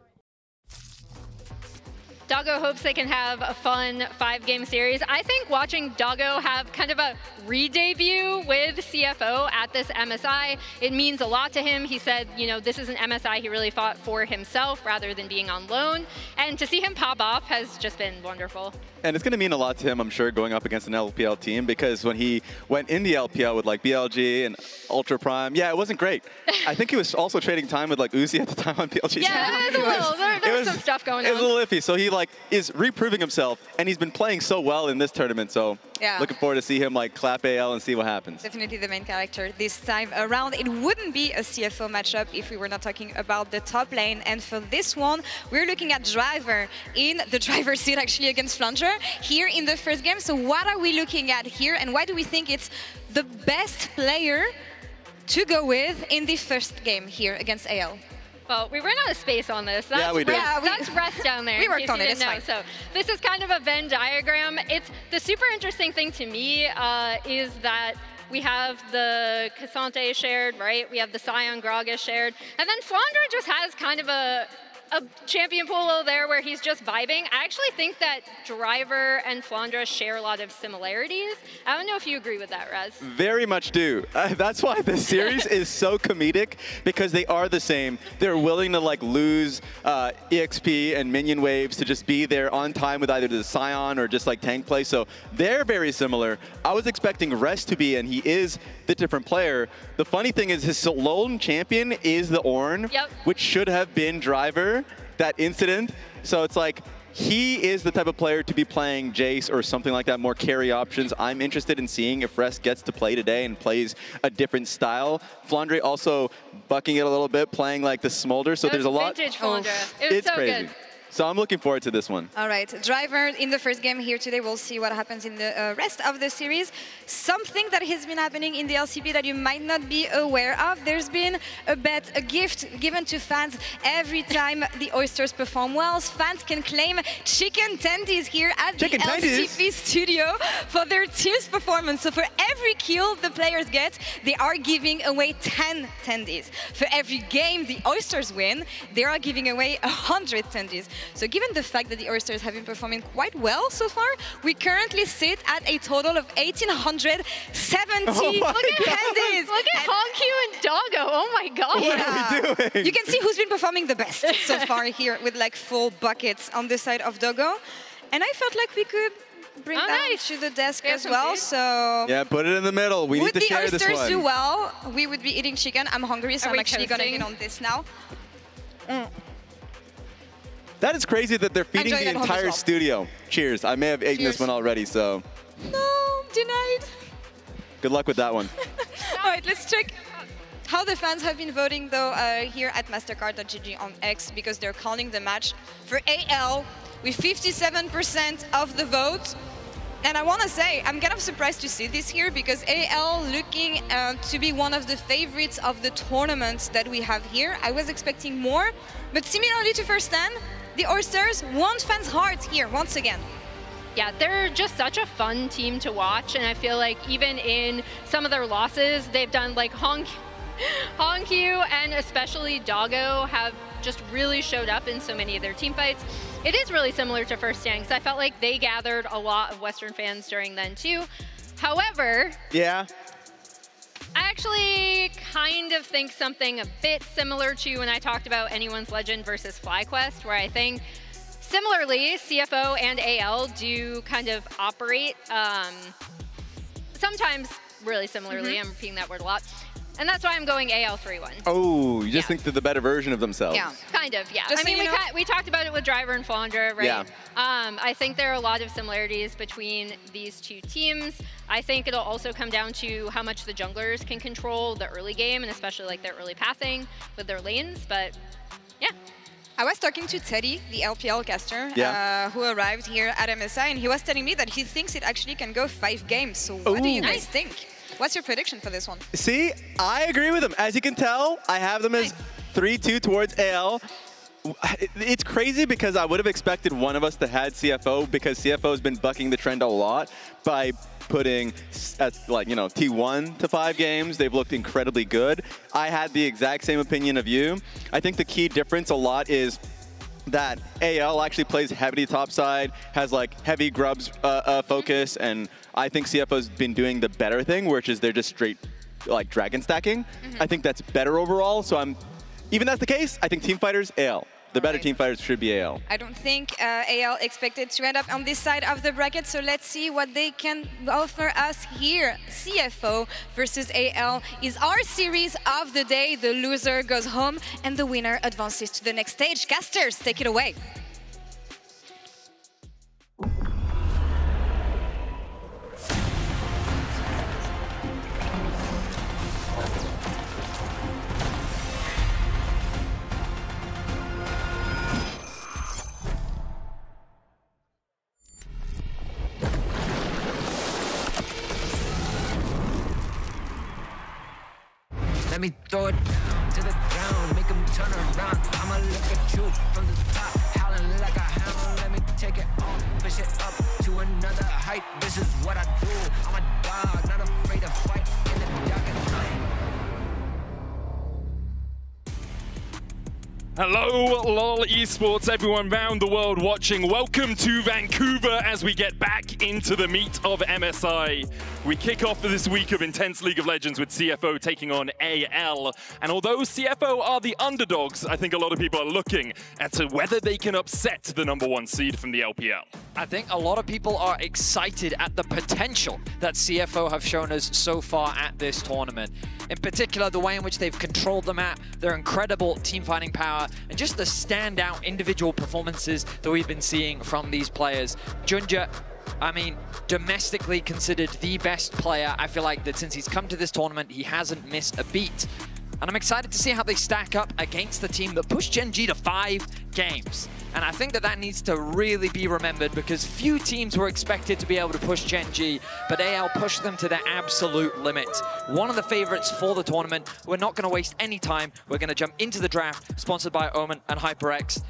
Dogo hopes they can have a fun 5-game series. I think watching Dogo have kind of a re-debut with CFO at this MSI, it means a lot to him. He said, you know, this is an MSI he really fought for himself rather than being on loan. And to see him pop off has just been wonderful. And it's going to mean a lot to him, I'm sure, going up against an LPL team, because when he went in the LPL with like BLG and Ultra Prime, yeah, it wasn't great. I think he was also trading time with like Uzi at the time on BLG. Yeah, it was a little. There got some stuff going It's on. a little iffy. So he like is reproving himself, and he's been playing so well in this tournament. So Yeah. looking forward to see him like clap AL and see what happens. Definitely the main character this time around. It wouldn't be a CFO matchup if we were not talking about the top lane. And for this one, we're looking at Driver in the driver's seat actually against Flanger here in the first game. So what are we looking at here, and why do we think it's the best player to go with in the first game here against AL? Well, we ran out of space on this. That's Yeah, we did. That's rest down there. We in worked case on you it, didn't it's know. fine. So this is kind of a Venn diagram. It's the super interesting thing to me is that we have the Cassante shared, right? We have the Sion Gragas shared. And then Flandre just has kind of a champion pool there where he's just vibing. I actually think that Driver and Flandre share a lot of similarities. I don't know if you agree with that, Raz. Very much do. That's why this series is so comedic, because they are the same. They're willing to like lose EXP and minion waves to just be there on time with either the Sion or just like tank play. So they're very similar. I was expecting Rest to be, and he is the different player. The funny thing is his lone champion is the Ornn, which should have been Driver, that incident. So it's like, he is the type of player to be playing Jace or something like that, more carry options. I'm interested in seeing if Rest gets to play today and plays a different style. Flandre also bucking it a little bit, playing like the Smolder. So there's a lot. Vintage Flandre. It was It's so crazy. good. So I'm looking forward to this one. All right, Driver in the first game here today. We'll see what happens in the rest of the series. Something that has been happening in the LCP that you might not be aware of. There's been a bet, a gift given to fans every time the Oysters perform well. Fans can claim chicken tendies here at the LCP studio for their team's performance. So for every kill the players get, they are giving away 10 tendies. For every game the Oysters win, they are giving away 100 tendies. So given the fact that the Oysters have been performing quite well so far, we currently sit at a total of 1,870 tendies. Look at Honkyu and Doggo. Oh my god. What are we doing? You can see who's been performing the best so far here with like full buckets on the side of Doggo. And I felt like we could bring that to the desk as well. So Yeah, put it in the middle. We need to share this would the one. Oysters do well, we would be eating chicken. I'm hungry, so Are I'm we actually going to toasting? hit on this now. That is crazy that they're feeding Enjoy the that home as entire well. studio. Cheers. I may have eaten this one already, so No, denied. good luck with that one. All right, let's check how the fans have been voting though here at Mastercard.gg on X, because they're calling the match for AL with 57% of the vote. And I want to say, I'm kind of surprised to see this here, because AL looking to be one of the favorites of the tournaments that we have here. I was expecting more, but similarly to first stand, the Oysters won fans' hearts here once again. Yeah, they're just such a fun team to watch, and I feel like even in some of their losses, they've done like Honkyu and especially Doggo have just really showed up in so many of their team fights. It is really similar to First Stand, because I felt like they gathered a lot of Western fans during then too. However, Yeah. I actually kind of think something a bit similar to when I talked about Anyone's Legend versus FlyQuest, where I think similarly, CFO and AL do kind of operate sometimes really similarly. I'm repeating that word a lot. And that's why I'm going AL 3-1. Oh, you just think they're the better version of themselves. Yeah, kind of, yeah. Just I mean, so you know- we talked about it with Driver and Flandre, right? Yeah. I think there are a lot of similarities between these two teams. I think it'll also come down to how much the junglers can control the early game, and especially like their early pathing with their lanes, but yeah. I was talking to Teddy, the LPL caster, who arrived here at MSI, and he was telling me that he thinks it actually can go 5 games. So what do you guys think? What's your prediction for this one? See, I agree with them. As you can tell, I have them as 3-2 towards AL. It's crazy because I would have expected one of us to had CFO, because CFO has been bucking the trend a lot by putting like, you know, T1 to 5 games. They've looked incredibly good. I had the exact same opinion of you. I think the key difference a lot is that AL actually plays heavy topside, has like heavy grubs focus, and I think CFO's been doing the better thing, which is they're just straight like dragon stacking. I think that's better overall. So even that's the case, I think Team Fighters AL. The better team fighters should be AL. I don't think AL expected to end up on this side of the bracket, so let's see what they can offer us here. CFO versus AL is our series of the day. The loser goes home and the winner advances to the next stage. Casters, take it away. Let me throw it down to the ground, make them turn around. I'ma look at you from the top, howling like a hammer. Let me take it off, push it up to another height. This is what I do. I'm a dog, not afraid to fight in the dark at night. Hello, LoL Esports, everyone around the world watching. Welcome to Vancouver as we get back into the meat of MSI. We kick off this week of intense League of Legends with CFO taking on AL. And although CFO are the underdogs, I think a lot of people are looking at whether they can upset the #1 seed from the LPL. I think a lot of people are excited at the potential that CFO have shown us so far at this tournament. In particular, the way in which they've controlled the map, their incredible team fighting power, and just the standout individual performances that we've been seeing from these players. Junja, I mean, domestically considered the best player. I feel like that since he's come to this tournament, he hasn't missed a beat. And I'm excited to see how they stack up against the team that pushed Gen G to 5 games. And I think that that needs to really be remembered because few teams were expected to be able to push Gen G, but AL pushed them to their absolute limit. One of the favorites for the tournament. We're not going to waste any time. We're going to jump into the draft, sponsored by Omen and HyperX.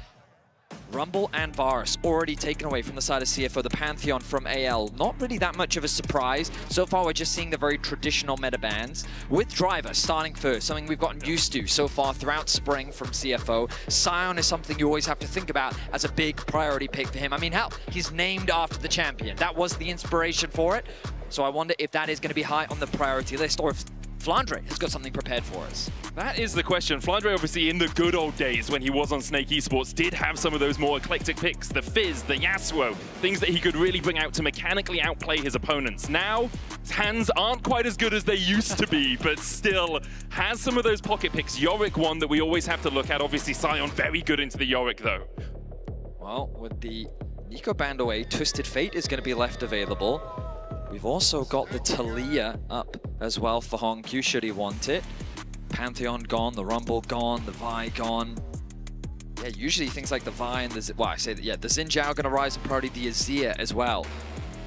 Rumble and Varus already taken away from the side of CFO, the Pantheon from AL. Not really that much of a surprise. So far, we're just seeing the very traditional meta bans. With Driver starting first, something we've gotten used to so far throughout spring from CFO. Sion is something you always have to think about as a big priority pick for him. I mean, hell, he's named after the champion. That was the inspiration for it. So I wonder if that is going to be high on the priority list or if Flandre has got something prepared for us. That is the question. Flandre, obviously, in the good old days when he was on Snake Esports, did have some of those more eclectic picks, the Fizz, the Yasuo, things that he could really bring out to mechanically outplay his opponents. Now, his hands aren't quite as good as they used to be, but still has some of those pocket picks. Yorick one that we always have to look at. Obviously, Sion very good into the Yorick, though. Well, with the Nico banned away, Twisted Fate is going to be left available. We've also got the Talia up as well for Hongq, should he want it. Pantheon gone, the Rumble gone, the Vi gone. Yeah, usually things like the Vi and the, well, I say that, yeah, the Xin Zhao going to rise in priority, the Azir as well.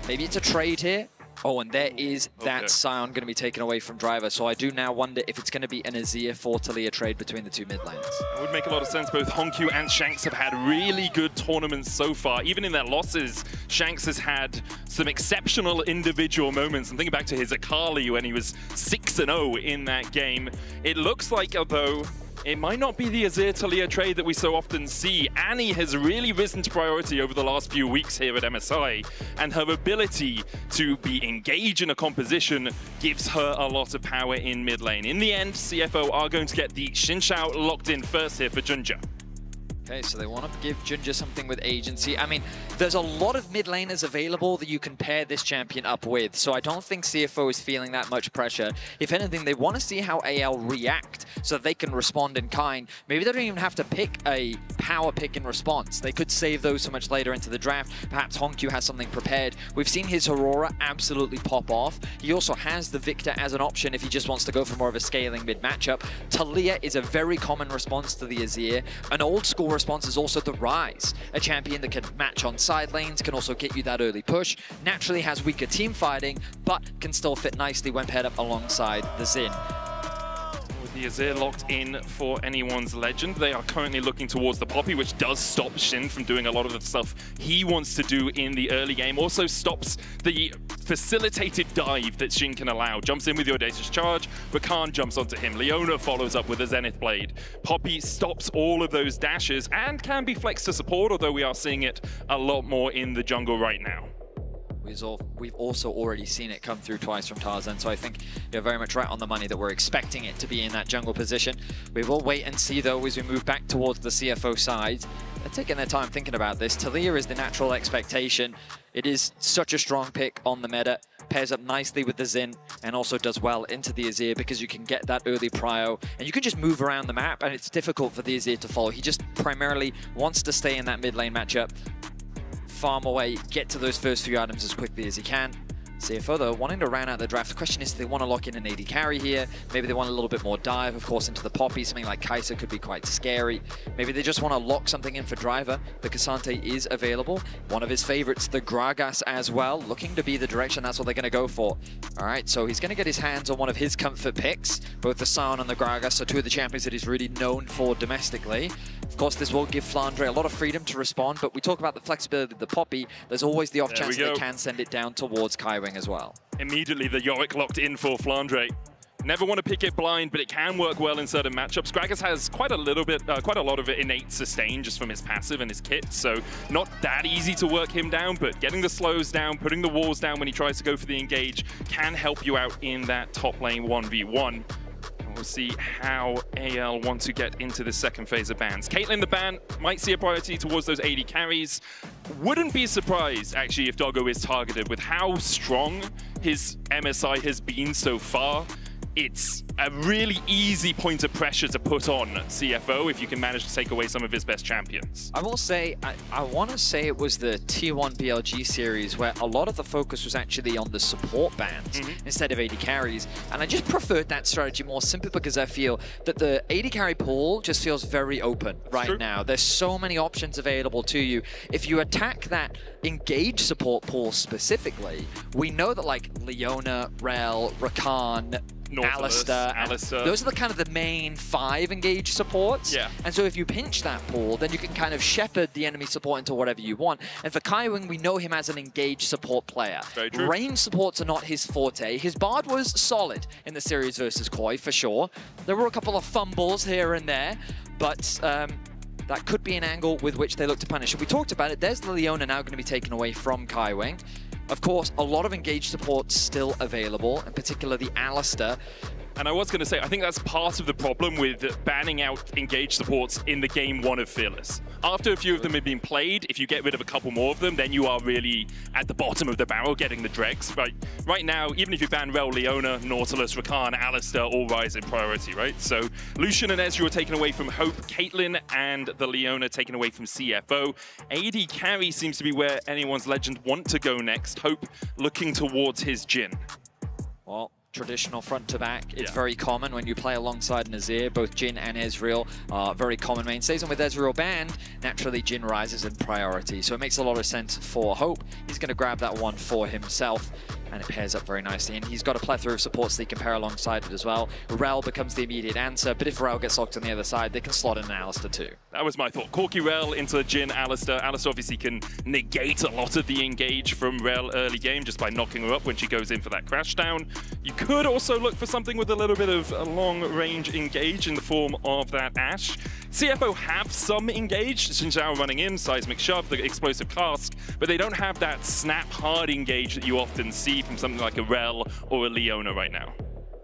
Maybe it's a trade here. Oh, and there is that Sion going to be taken away from Driver. So I do now wonder if it's going to be an Azir for Talia trade between the two mid lanes. It would make a lot of sense. Both Hongq and Shanks have had really good tournaments so far. Even in their losses, Shanks has had some exceptional individual moments. I'm thinking back to his Akali when he was 6-0 in that game. It looks like, although it might not be the Azir Talia trade that we so often see. Annie has really risen to priority over the last few weeks here at MSI, and her ability to be engaged in a composition gives her a lot of power in mid lane. In the end, CFO are going to get the Xin Zhao locked in first here for Junja. Okay, so they want to give Junja something with agency. I mean, there's a lot of mid laners available that you can pair this champion up with, so I don't think CFO is feeling that much pressure. If anything, they want to see how AL react so they can respond in kind. Maybe they don't even have to pick a power pick in response. They could save those so much later into the draft. Perhaps Hongq has something prepared. We've seen his Aurora absolutely pop off. He also has the Victor as an option if he just wants to go for more of a scaling mid matchup. Talia is a very common response to the Azir. An old school response is also the Rise, a champion that can match on side lanes, can also get you that early push, naturally has weaker team fighting, but can still fit nicely when paired up alongside the Xin. With the Azir locked in for anyone's legend, they are currently looking towards the Poppy, which does stop Xin from doing a lot of the stuff he wants to do in the early game. Also stops the facilitated dive that Xin can allow. Jumps in with your Audacious Charge, Rakan jumps onto him. Leona follows up with a Zenith Blade. Poppy stops all of those dashes and can be flexed to support, although we are seeing it a lot more in the jungle right now. We've also already seen it come through twice from Tarzan, so I think you're very much right on the money that we're expecting it to be in that jungle position. We will wait and see, though, as we move back towards the CFO side. They're taking their time thinking about this. Talia is the natural expectation. It is such a strong pick on the meta. Pairs up nicely with the Xin and also does well into the Azir because you can get that early prio and you can just move around the map and it's difficult for the Azir to follow. He just primarily wants to stay in that mid lane matchup, farm away, get to those first few items as quickly as he can. CFO, though, wanting to round out the draft. The question is, do they want to lock in an AD carry here? Maybe they want a little bit more dive, of course, into the Poppy. Something like Kai'Sa could be quite scary. Maybe they just want to lock something in for driver. The Cassante is available. One of his favorites, the Gragas as well, looking to be the direction that's what they're going to go for. All right, so he's going to get his hands on one of his comfort picks. Both the Sion and the Gragas are two of the champions that he's really known for domestically. Of course, this will give Flandre a lot of freedom to respond, but we talk about the flexibility of the Poppy. There's always the off chance that they can send it down towards Kaiwing as well. Immediately, the Yorick locked in for Flandre. Never want to pick it blind, but it can work well in certain matchups. Gragas has quite a lot of innate sustain just from his passive and his kit, so not that easy to work him down, but getting the slows down, putting the walls down when he tries to go for the engage can help you out in that top lane 1v1. We'll see how AL want to get into the second phase of bans. Caitlyn the ban might see a priority towards those AD carries. Wouldn't be surprised, actually, if Doggo is targeted with how strong his MSI has been so far. It's a really easy point of pressure to put on CFO if you can manage to take away some of his best champions. I will say, I want to say it was the T1 BLG series where a lot of the focus was actually on the support bans instead of AD carries. And I just preferred that strategy more simply because I feel that the AD carry pool just feels very open right now. There's so many options available to you. If you attack that engage support pool specifically, we know that like Leona, Rel, Rakan, Alistar, those are the kind of the main 5 engage supports. Yeah. And so if you pinch that pool, then you can kind of shepherd the enemy support into whatever you want. And for Kaiwing, we know him as an engage support player. Very true. Range supports are not his forte. His Bard was solid in the series versus Koi, for sure. There were a couple of fumbles here and there, but that could be an angle with which they look to punish. If we talked about it, there's the Leona now going to be taken away from Kaiwing. Of course, a lot of engaged support still available, in particular the Alistar. And I was going to say, I think that's part of the problem with banning out engaged supports in the game 1 of Fearless. After a few of them have been played, if you get rid of a couple more of them, then you are really at the bottom of the barrel getting the dregs. Right now, even if you ban Rel, Leona, Nautilus, Rakan, Alistar, all rise in priority, right? So Lucian and Ezreal are taken away from Hope, Caitlyn and the Leona taken away from CFO. AD carry seems to be where anyone's legend want to go next. Hope looking towards his Jhin. Well, traditional front to back. It's very common when you play alongside an Azir. Both Jhin and Ezreal are very common mainstays, and with Ezreal banned, naturally Jhin rises in priority. So it makes a lot of sense for Hope. He's going to grab that one for himself, and it pairs up very nicely. And he's got a plethora of supports that he can pair alongside it as well. Rel becomes the immediate answer, but if Rel gets locked on the other side, they can slot in an Alistar too. That was my thought. Corki Rel into Jhin, Alistar. Alistar obviously can negate a lot of the engage from Rel early game just by knocking her up when she goes in for that crash down. You could also look for something with a little bit of a long-range engage in the form of that Ashe. CFO have some engage, Xinjiao running in, Seismic Shove, the explosive cask, but they don't have that snap hard engage that you often see from something like a Rel or a Leona right now.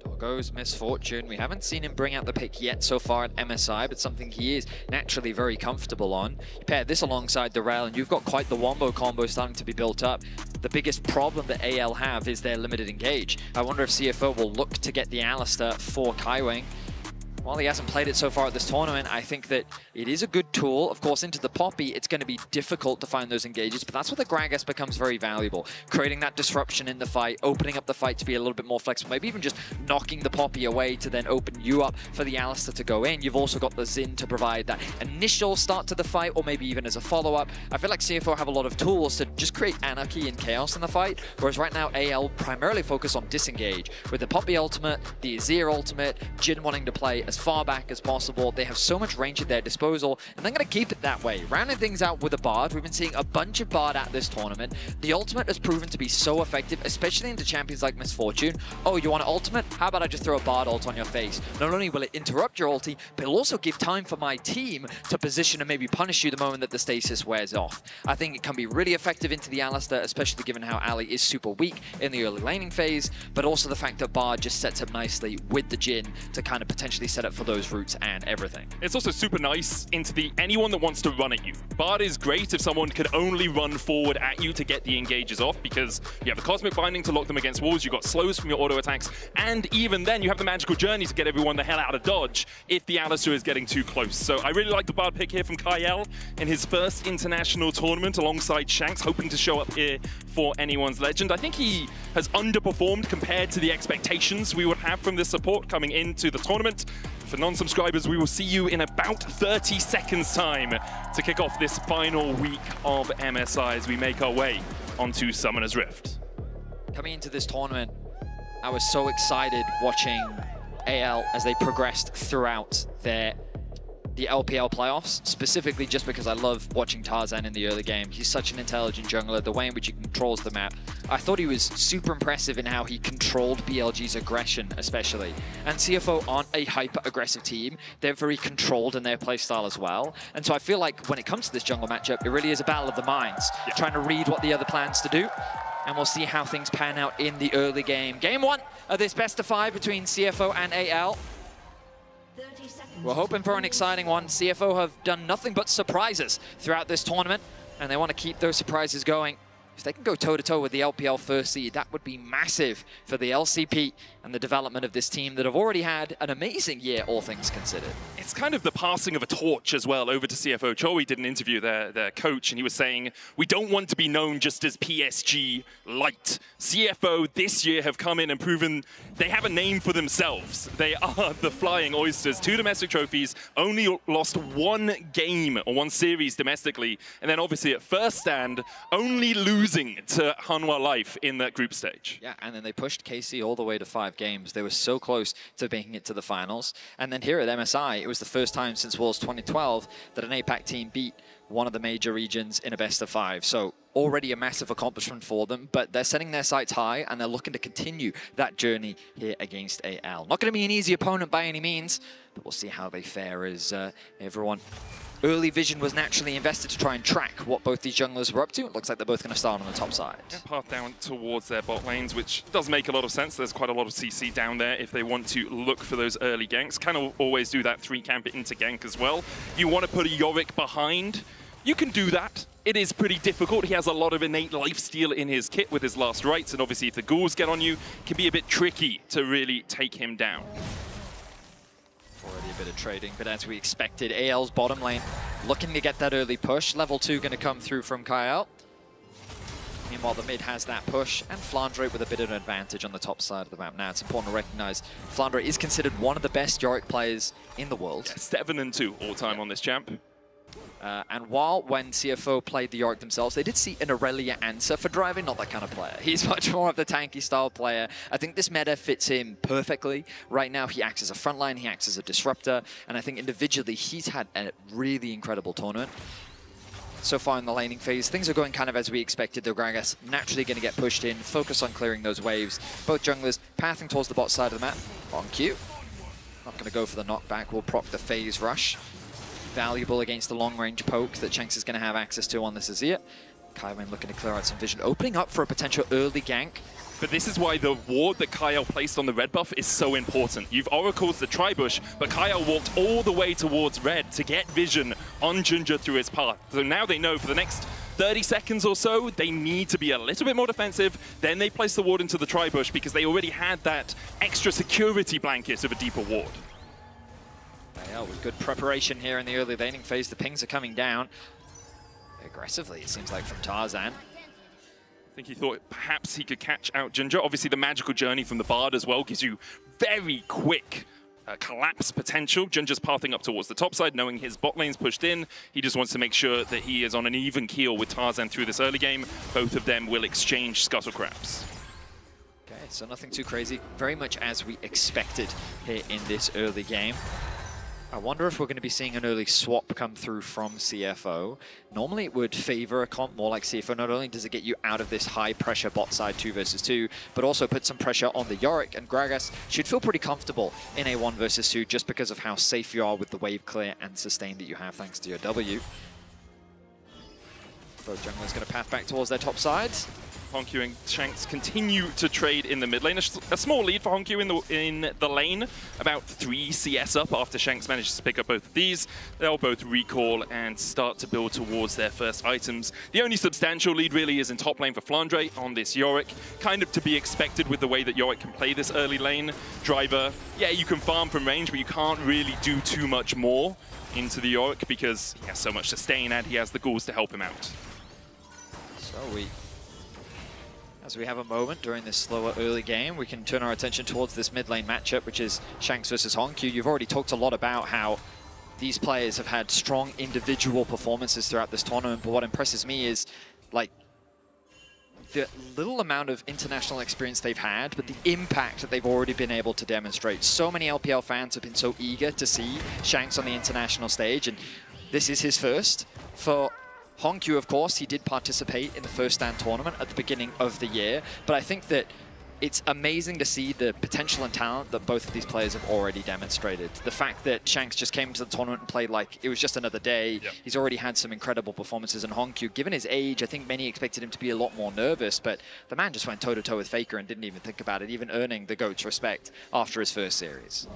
Doggo's misfortune. We haven't seen him bring out the pick yet so far at MSI, but something he is naturally very comfortable on. You pair this alongside the Rel, and you've got quite the wombo combo starting to be built up. The biggest problem that AL have is their limited engage. I wonder if CFO will look to get the Alistar for Kaiwing. While he hasn't played it so far at this tournament, I think that it is a good tool. Of course, into the Poppy, it's going to be difficult to find those engages, but that's where the Gragas becomes very valuable. Creating that disruption in the fight, opening up the fight to be a little bit more flexible, maybe even just knocking the Poppy away to then open you up for the Alistar to go in. You've also got the Xin to provide that initial start to the fight, or maybe even as a follow-up. I feel like CFO have a lot of tools to just create anarchy and chaos in the fight, whereas right now AL primarily focus on disengage. With the Poppy ultimate, the Azir ultimate, Jhin wanting to play a as far back as possible. They have so much range at their disposal, and they're going to keep it that way. Rounding things out with a Bard. We've been seeing a bunch of Bard at this tournament. The ultimate has proven to be so effective, especially into champions like Misfortune. Oh, you want an ultimate? How about I just throw a Bard ult on your face? Not only will it interrupt your ulti, but it'll also give time for my team to position and maybe punish you the moment that the stasis wears off. I think it can be really effective into the Alistar, especially given how Ali is super weak in the early laning phase, but also the fact that Bard just sets up nicely with the Jhin to kind of potentially set up for those roots and everything. It's also super nice into the anyone that wants to run at you. Bard is great if someone can only run forward at you to get the engages off, because you have the Cosmic Binding to lock them against walls, you've got slows from your auto attacks, and even then you have the Magical Journey to get everyone the hell out of dodge if the Alistar is getting too close. So I really like the Bard pick here from Kyle in his first international tournament alongside Shanks, hoping to show up here for anyone's legend. I think he has underperformed compared to the expectations we would have from this support coming into the tournament. For non-subscribers, we will see you in about 30 seconds time to kick off this final week of MSI as we make our way onto Summoner's Rift. Coming into this tournament, I was so excited watching AL as they progressed throughout the LPL playoffs, specifically just because I love watching Tarzan in the early game. He's such an intelligent jungler, the way in which he controls the map. I thought he was super impressive in how he controlled BLG's aggression, especially. And CFO aren't a hyper-aggressive team. They're very controlled in their playstyle as well. And so I feel like when it comes to this jungle matchup, it really is a battle of the minds, trying to read what the other plans to do. And we'll see how things pan out in the early game. Game 1 of this best of 5 between CFO and AL. We're hoping for an exciting one. CFO have done nothing but surprises throughout this tournament, and they want to keep those surprises going. If they can go toe-to-toe with the LPL first seed, that would be massive for the LCP and the development of this team that have already had an amazing year, all things considered. It's kind of the passing of a torch as well over to CFO. Choi did an interview, their coach, and he was saying, we don't want to be known just as PSG Light. CFO this year have come in and proven they have a name for themselves. They are the Flying Oysters. 2 domestic trophies, only lost 1 game or 1 series domestically, and then obviously at first stand, only losing to Hanwha Life in that group stage. Yeah, and then they pushed KC all the way to 5 games. They were so close to making it to the finals. And then here at MSI, it was the first time since Worlds 2012 that an APAC team beat one of the major regions in a best of 5. So already a massive accomplishment for them, but they're setting their sights high and they're looking to continue that journey here against AL. Not going to be an easy opponent by any means, but we'll see how they fare as everyone. Early vision was naturally invested to try and track what both these junglers were up to. It looks like they're both going to start on the top side. Yeah, path down towards their bot lanes, which does make a lot of sense. There's quite a lot of CC down there if they want to look for those early ganks. Can always do that 3 camp into gank as well. If you want to put a Yorick behind, you can do that. It is pretty difficult. He has a lot of innate lifesteal in his kit with his last rites, and obviously if the ghouls get on you, it can be a bit tricky to really take him down. Already a bit of trading, but as we expected, AL's bottom lane looking to get that early push. Level 2 going to come through from Kyle. Meanwhile, the mid has that push, and Flandre with a bit of an advantage on the top side of the map. Now, it's important to recognize Flandre is considered one of the best Yorick players in the world. Yeah, 7-2 all-time on this champ. And when CFO played the Yorick themselves, they did see an Aurelia answer for driving, not that kind of player. He's much more of the tanky style player. I think this meta fits him perfectly. Right now, he acts as a frontline, he acts as a disruptor, and I think individually, he's had a really incredible tournament. So far in the laning phase, things are going kind of as we expected. The Gragas naturally going to get pushed in, focus on clearing those waves. Both junglers pathing towards the bot side of the map. On cue. Not going to go for the knockback, we'll proc the phase rush. Valuable against the long-range poke that Shanks is going to have access to on this Azir. Kaiwen looking to clear out some vision, opening up for a potential early gank. But this is why the ward that Kyle placed on the red buff is so important. You've Oracles the Tribush, but Kyle walked all the way towards red to get vision on Ginger through his path. So now they know for the next 30 seconds or so, they need to be a little bit more defensive. Then they place the ward into the Tribush because they already had that extra security blanket of a deeper ward. Yeah, with good preparation here in the early laning phase, the pings are coming down aggressively, it seems like, from Tarzan. I think he thought perhaps he could catch out Ginger. Obviously, the magical journey from the Bard as well gives you very quick collapse potential. Ginger's pathing up towards the top side, knowing his bot lane's pushed in. He just wants to make sure that he is on an even keel with Tarzan through this early game. Both of them will exchange scuttlecraps. Okay, So nothing too crazy, very much as we expected here in this early game. I wonder if we're going to be seeing an early swap come through from CFO. Normally it would favor a comp more like CFO. Not only does it get you out of this high pressure bot side 2 versus 2, but also put some pressure on the Yorick, and Gragas should feel pretty comfortable in a 1 versus 2 just because of how safe you are with the wave clear and sustain that you have thanks to your W. Both junglers going to path back towards their top sides. Honkyu and Shanks continue to trade in the mid lane. A small lead for Honkyu in the lane, about 3 CS up after Shanks manages to pick up both of these. They'll both recall and start to build towards their first items. The only substantial lead really is in top lane for Flandre on this Yorick. Kind of to be expected with the way that Yorick can play this early lane. Driver, yeah, you can farm from range, but you can't really do too much more into the Yorick because he has so much sustain and he has the ghouls to help him out. So as we have a moment during this slower early game, we can turn our attention towards this mid lane matchup, which is Shanks versus Honkyu. You've already talked a lot about how these players have had strong individual performances throughout this tournament, but what impresses me is like the little amount of international experience they've had, but the impact that they've already been able to demonstrate. So many LPL fans have been so eager to see Shanks on the international stage, and this is his first. For Honkyu, of course, he did participate in the first stand tournament at the beginning of the year, but I think that it's amazing to see the potential and talent that both of these players have already demonstrated. The fact that Shanks just came to the tournament and played like it was just another day, he's already had some incredible performances, and Honkyu, given his age, I think many expected him to be a lot more nervous, but the man just went toe-to-toe with Faker and didn't even think about it, even earning the GOAT's respect after his first series.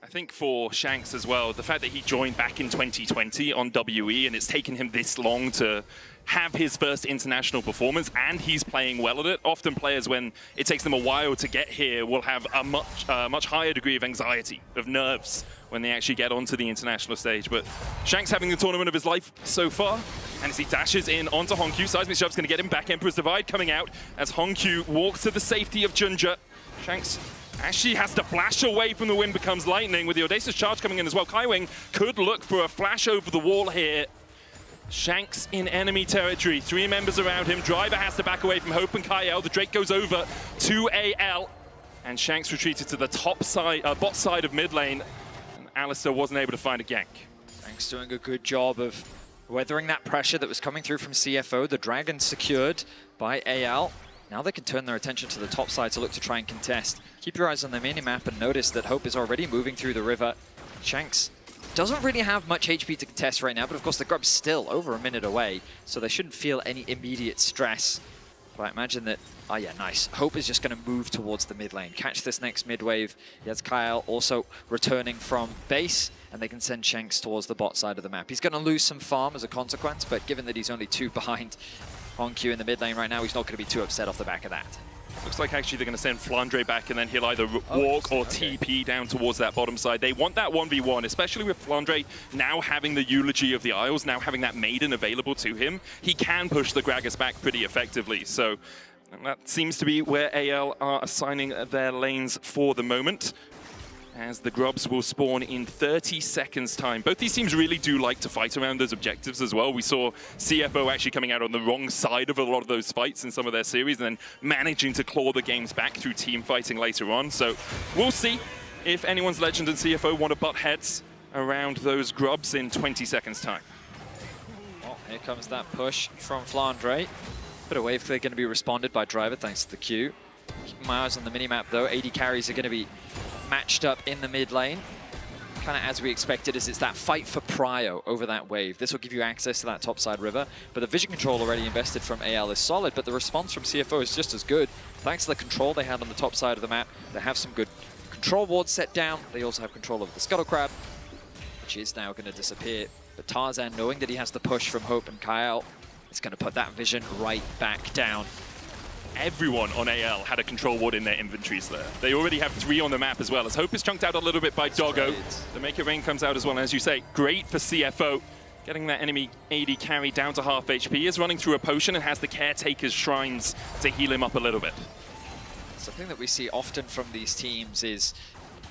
I think for Shanks as well, the fact that he joined back in 2020 on WE and it's taken him this long to have his first international performance and he's playing well at it. Often players, when it takes them a while to get here, will have a much higher degree of anxiety, of nerves when they actually get onto the international stage. But Shanks having the tournament of his life so far, and as he dashes in onto Honkyu, Seismic Shov's going to get him back. Emperor's Divide coming out as Honkyu walks to the safety of Junja. Shanks actually has to flash away from the wind, becomes lightning with the Audacious Charge coming in as well. Kaiwing could look for a flash over the wall here. Shanks in enemy territory, 3 members around him. Driver has to back away from Hope and Kyle. The Drake goes over to AL, and Shanks retreated to the top side, bot side of mid lane, and Alistair wasn't able to find a gank. Shanks doing a good job of weathering that pressure that was coming through from CFO. The Dragon secured by AL. Now they can turn their attention to the top side to look to try and contest. Keep your eyes on the minimap and notice that Hope is already moving through the river. Shanks doesn't really have much HP to contest right now, but of course the grub's still over a minute away, so they shouldn't feel any immediate stress. But I imagine that, oh yeah, nice. Hope is just going to move towards the mid lane, catch this next mid wave. He has Kyle also returning from base, and they can send Shanks towards the bot side of the map. He's going to lose some farm as a consequence, but given that he's only 2 behind Honkyu in the mid lane right now, he's not going to be too upset off the back of that. Looks like actually they're going to send Flandre back and then he'll either walk or TP down towards that bottom side. They want that 1v1, especially with Flandre now having the eulogy of the Isles, now having that maiden available to him. He can push the Gragas back pretty effectively. So that seems to be where AL are assigning their lanes for the moment, as the grubs will spawn in 30 seconds time. Both these teams really do like to fight around those objectives as well. We saw CFO actually coming out on the wrong side of a lot of those fights in some of their series and then managing to claw the games back through team fighting later on. So we'll see if anyone's Legend and CFO want to butt heads around those grubs in 20 seconds time. Well, here comes that push from Flandre. Bit of wave clear going to be responded by Driver thanks to the Q. Keep my eyes on the minimap though. AD carries are going to be matched up in the mid lane, kind of as we expected, as it's that fight for prio over that wave. This will give you access to that topside river, but the vision control already invested from AL is solid, but the response from CFO is just as good. Thanks to the control they had on the top side of the map, they have some good control wards set down. They also have control over the Scuttle Crab, which is now going to disappear. But Tarzan, knowing that he has the push from Hope and Kyle, is going to put that vision right back down. Everyone on AL had a control ward in their inventories there. They already have 3 on the map as well, as Hope is chunked out a little bit by Doggo. The Make It Rain comes out as well, and as you say, great for CFO. Getting that enemy AD carry down to half HP, is running through a potion and has the Caretaker's Shrines to heal him up a little bit. Something that we see often from these teams is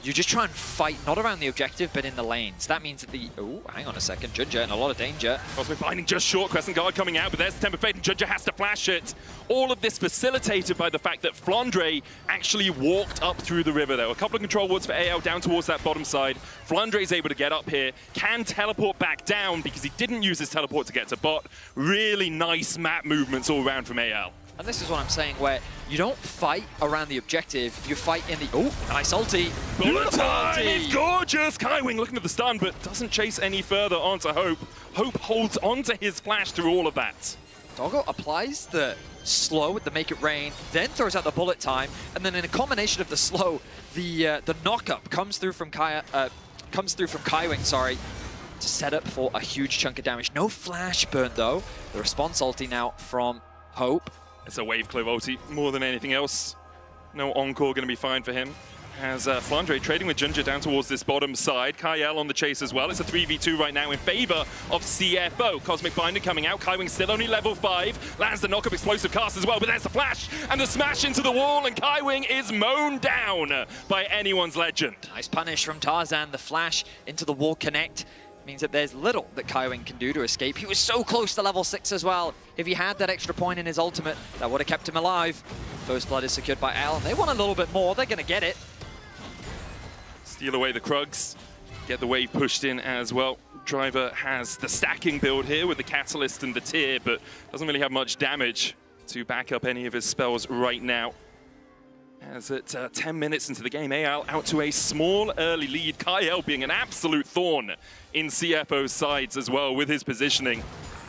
you just try and fight, not around the objective, but in the lanes. That means that the... Oh, hang on a second. Junja in a lot of danger. Cosmic Binding just short. Crescent Guard coming out, but there's the Temper Fate, and Junja has to flash it. All of this facilitated by the fact that Flandre actually walked up through the river. There were a couple of control wards for AL down towards that bottom side. Flandre is able to get up here, can teleport back down because he didn't use his teleport to get to bot. Really nice map movements all around from AL. And this is what I'm saying, where you don't fight around the objective, you fight in the... Oh, nice ulti. Bullet time! It's gorgeous! Kaiwing looking at the stun, but doesn't chase any further onto Hope. Hope holds onto his flash through all of that. Doggo applies the slow with the Make It Rain, then throws out the bullet time, and then in a combination of the slow, the knock-up comes through from Kaiwing, sorry, to set up for a huge chunk of damage. No flash burn, though. The response ulti now from Hope. It's a wave clove ulti more than anything else. No encore going to be fine for him. As Flandre trading with Junja down towards this bottom side. Kyle on the chase as well. It's a 3v2 right now in favor of CFO. Cosmic Binder coming out. Kaiwing still only level 5. Lands the knock-up explosive cast as well, but there's the flash and the smash into the wall, and Kaiwing is mown down by anyone's legend. Nice punish from Tarzan. The flash into the wall connect means that there's little that Kaiwing can do to escape. He was so close to level 6 as well. If he had that extra point in his ultimate, that would have kept him alive. First blood is secured by Al, and they want a little bit more. They're going to get it. Steal away the Krugs. Get the wave pushed in as well. Driver has the stacking build here with the Catalyst and the Tear, but doesn't really have much damage to back up any of his spells right now. As at 10 minutes into the game, AL out to a small early lead. Kyle being an absolute thorn in CFO's sides as well with his positioning.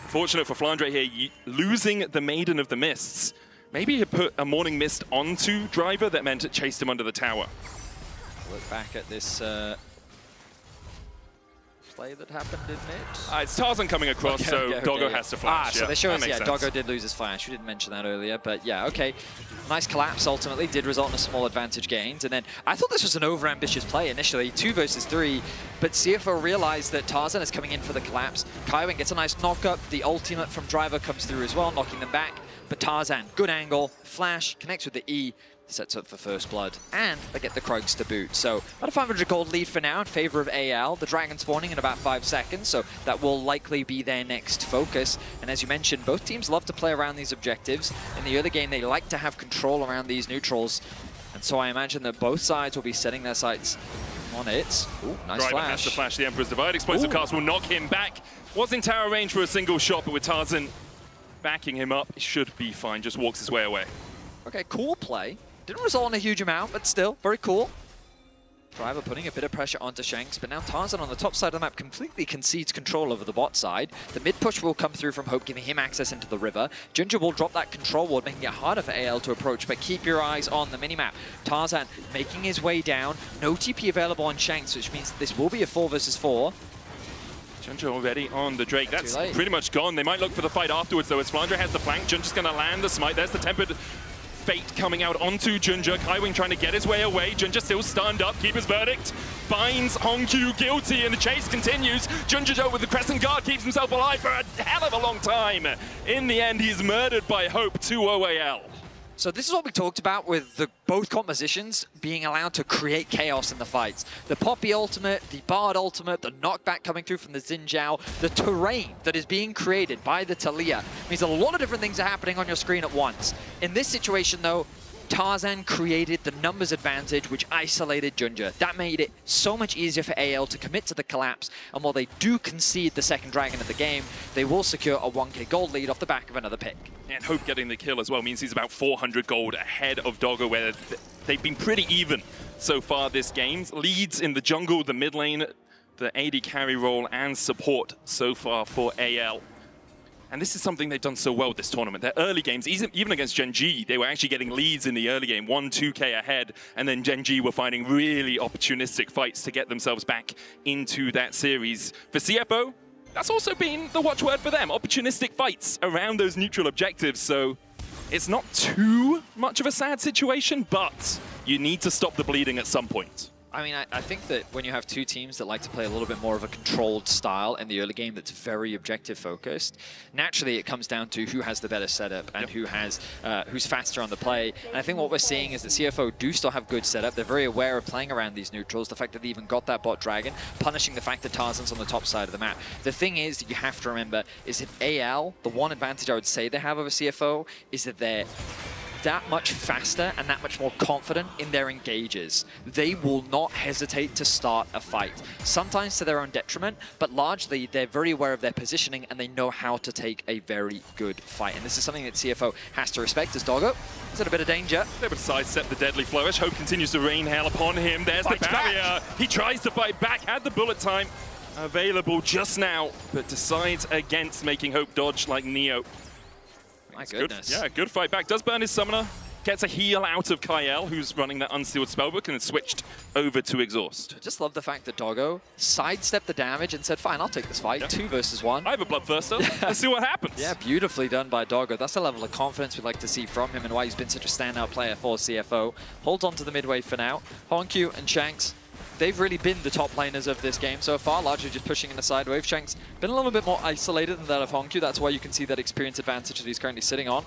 Fortunate for Flandre here, losing the Maiden of the Mists. Maybe he put a Morning Mist onto Driver that meant it chased him under the tower. Look back at this play that happened in mid. It's Tarzan coming across, so Doggo has to flash. So they show us, Doggo did lose his flash. We didn't mention that earlier, but yeah, okay. Nice collapse ultimately, did result in a small advantage gained. And then I thought this was an over-ambitious play initially, 2 versus 3, but CFO realized that Tarzan is coming in for the collapse. Kaiwing gets a nice knock-up, the ultimate from Driver comes through as well, knocking them back. But Tarzan, good angle, flash, connects with the E, sets up for first blood, and they get the Krugs to boot. So about a 500 gold lead for now in favor of AL. The Dragon spawning in about 5 seconds, so that will likely be their next focus. And as you mentioned, both teams love to play around these objectives. In the early game, they like to have control around these neutrals. And so I imagine that both sides will be setting their sights on it. Ooh, nice Driver flash. has to flash the Emperor's Divide. Explosive cast will knock him back. Was in tower range for a single shot, but with Tarzan backing him up, he should be fine. Just walks his way away. Okay, cool play. Didn't result in a huge amount, but still, very cool. Driver putting a bit of pressure onto Shanks, but now Tarzan on the top side of the map completely concedes control over the bot side. The mid push will come through from Hope, giving him access into the river. Junja will drop that control ward, making it harder for AL to approach, but keep your eyes on the minimap. Tarzan making his way down. No TP available on Shanks, which means this will be a 4 versus 4. Junja already on the Drake. That's pretty much gone. They might look for the fight afterwards, though, as Flandre has the flank. Junja's going to land the smite. There's the Tempered Fate coming out onto Junja. Kaiwing trying to get his way away. Junja still stunned up. Keeper's Verdict finds Hongkyu guilty, and the chase continues. Junja with the Crescent Guard keeps himself alive for a hell of a long time. In the end, he's murdered by Hope 2-0 AL. So this is what we talked about with the both compositions being allowed to create chaos in the fights. The Poppy ultimate, the Bard ultimate, the knockback coming through from the Xin Zhao, the terrain that is being created by the Talia means a lot of different things are happening on your screen at once. In this situation though, Tarzan created the numbers advantage, which isolated Junja. That made it so much easier for AL to commit to the collapse, and while they do concede the second Dragon of the game, they will secure a 1k gold lead off the back of another pick. And Hope getting the kill as well means he's about 400 gold ahead of Doggo, where they've been pretty even so far this game. Leads in the jungle, the mid lane, the AD carry role, and support so far for AL. And this is something they've done so well this tournament. Their early games, even against Gen G, they were actually getting leads in the early game, 1-2k ahead, and then Gen G were finding really opportunistic fights to get themselves back into that series. For CFO, that's also been the watchword for them, opportunistic fights around those neutral objectives. So it's not too much of a sad situation, but you need to stop the bleeding at some point. I mean, I think that when you have two teams that like to play a little bit more of a controlled style in the early game that's very objective focused, naturally it comes down to who has the better setup and who's faster on the play. And I think what we're seeing is that CFO do still have good setup. They're very aware of playing around these neutrals, the fact that they even got that bot dragon, punishing the fact that Tarzan's on the top side of the map. The thing is that you have to remember is that AL, the one advantage I would say they have over CFO is that they're that much faster and that much more confident in their engages. They will not hesitate to start a fight. Sometimes to their own detriment, but largely they're very aware of their positioning and they know how to take a very good fight. And this is something that CFO has to respect as Doggo is in a bit of danger. Able to sidestep the deadly flourish. Hope continues to rain hell upon him. There's the barrier. He tries to fight back, had the bullet time available just now, but decides against making Hope dodge like Neo. My goodness. Good, yeah, good fight back. Does burn his summoner. Gets a heal out of Kyle, who's running that unsealed spellbook, and then switched over to Exhaust. I just love the fact that Doggo sidestepped the damage and said, fine, I'll take this fight. 2 versus 1. I have a Bloodthirster. Let's see what happens. Yeah, beautifully done by Doggo. That's the level of confidence we'd like to see from him and why he's been such a standout player for CFO. Holds on to the midway for now. Honkyu and Shanks, they've really been the top laners of this game so far, largely just pushing in the side wave. Shanks been a little bit more isolated than that of Honkyu. That's why you can see that experience advantage that he's currently sitting on.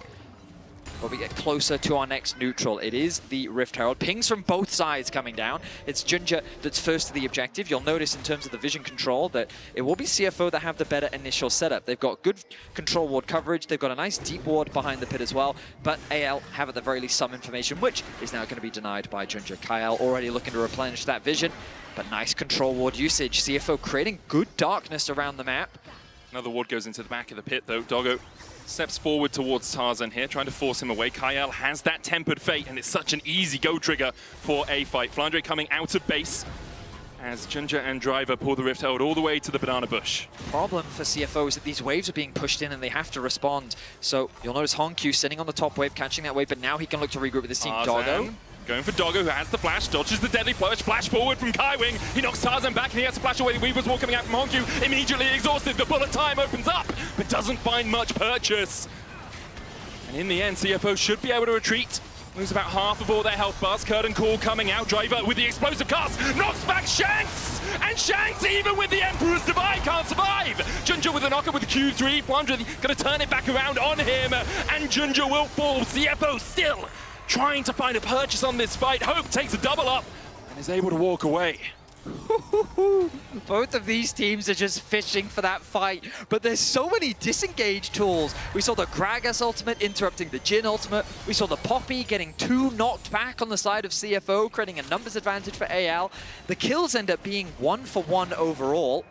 But we get closer to our next neutral. It is the Rift Herald. Pings from both sides coming down. It's Ginger that's first to the objective. You'll notice in terms of the vision control that it will be CFO that have the better initial setup. They've got good control ward coverage. They've got a nice deep ward behind the pit as well. But AL have at the very least some information, which is now going to be denied by Ginger. Kyle already looking to replenish that vision. But nice control ward usage. CFO creating good darkness around the map. Another ward goes into the back of the pit, though. Doggo steps forward towards Tarzan here, trying to force him away. Kyle has that Tempered Fate, and it's such an easy go trigger for a fight. Flandre coming out of base as Ginger and Driver pull the Rift Herald all the way to the banana bush. Problem for CFO is that these waves are being pushed in and they have to respond. So you'll notice Honkyu sitting on the top wave, catching that wave, but now he can look to regroup with his team. Doggo going for Doggo, who has the flash, dodges the deadly flourish, flash forward from Kaiwing. He knocks Tarzan back and he has to flash away. Weaver's Wall coming out from Honkyu, immediately exhausted. The bullet time opens up, but doesn't find much purchase. And in the end, CFO should be able to retreat. Lose about half of all their health bars. Curtain Call coming out. Driver with the explosive cast knocks back Shanks! And Shanks, even with the Emperor's Divide, can't survive! Ginger with a knocker with the Q3. Flandre gonna turn it back around on him, and Ginger will fall. CFO still trying to find a purchase on this fight. Hope takes a double up and is able to walk away. Both of these teams are just fishing for that fight, but there's so many disengage tools. We saw the Gragas ultimate interrupting the Jhin ultimate. We saw the Poppy getting 2 knocked back on the side of CFO, creating a numbers advantage for AL. The kills end up being 1-for-1 overall.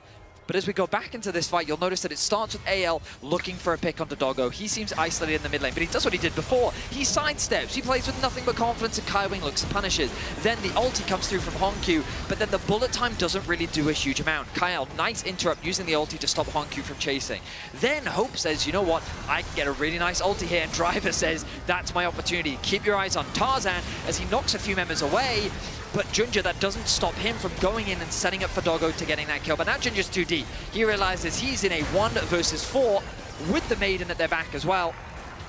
But as we go back into this fight, you'll notice that it starts with AL looking for a pick onto Doggo. He seems isolated in the mid lane, but he does what he did before. He sidesteps, he plays with nothing but confidence, and Kaiwing looks and punishes. Then the ulti comes through from Honkyu, but then the bullet time doesn't really do a huge amount. Kyle, nice interrupt using the ulti to stop Honkyu from chasing. Then Hope says, you know what, I can get a really nice ulti here, and Driver says, that's my opportunity. Keep your eyes on Tarzan as he knocks a few members away. But Ginger, that doesn't stop him from going in and setting up for Doggo to getting that kill. But now Ginger's too deep. He realizes he's in a 1 versus 4 with the Maiden at their back as well.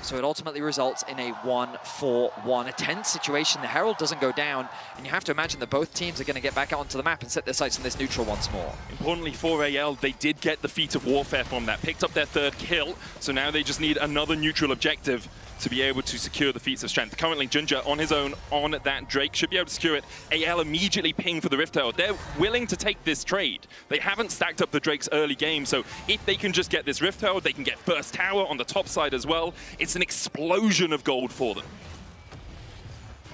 So it ultimately results in a 1-4-1. A tense situation. The Herald doesn't go down. And you have to imagine that both teams are going to get back onto the map and set their sights on this neutral once more. Importantly for AL, they did get the Feat of Warfare from that. Picked up their 3rd kill. So now they just need another neutral objective to be able to secure the Feats of Strength. Currently, Ginger on his own on that Drake should be able to secure it. AL immediately ping for the Rift Herald. They're willing to take this trade. They haven't stacked up the Drake's early game, so if they can just get this Rift Herald, they can get first tower on the top side as well. It's an explosion of gold for them.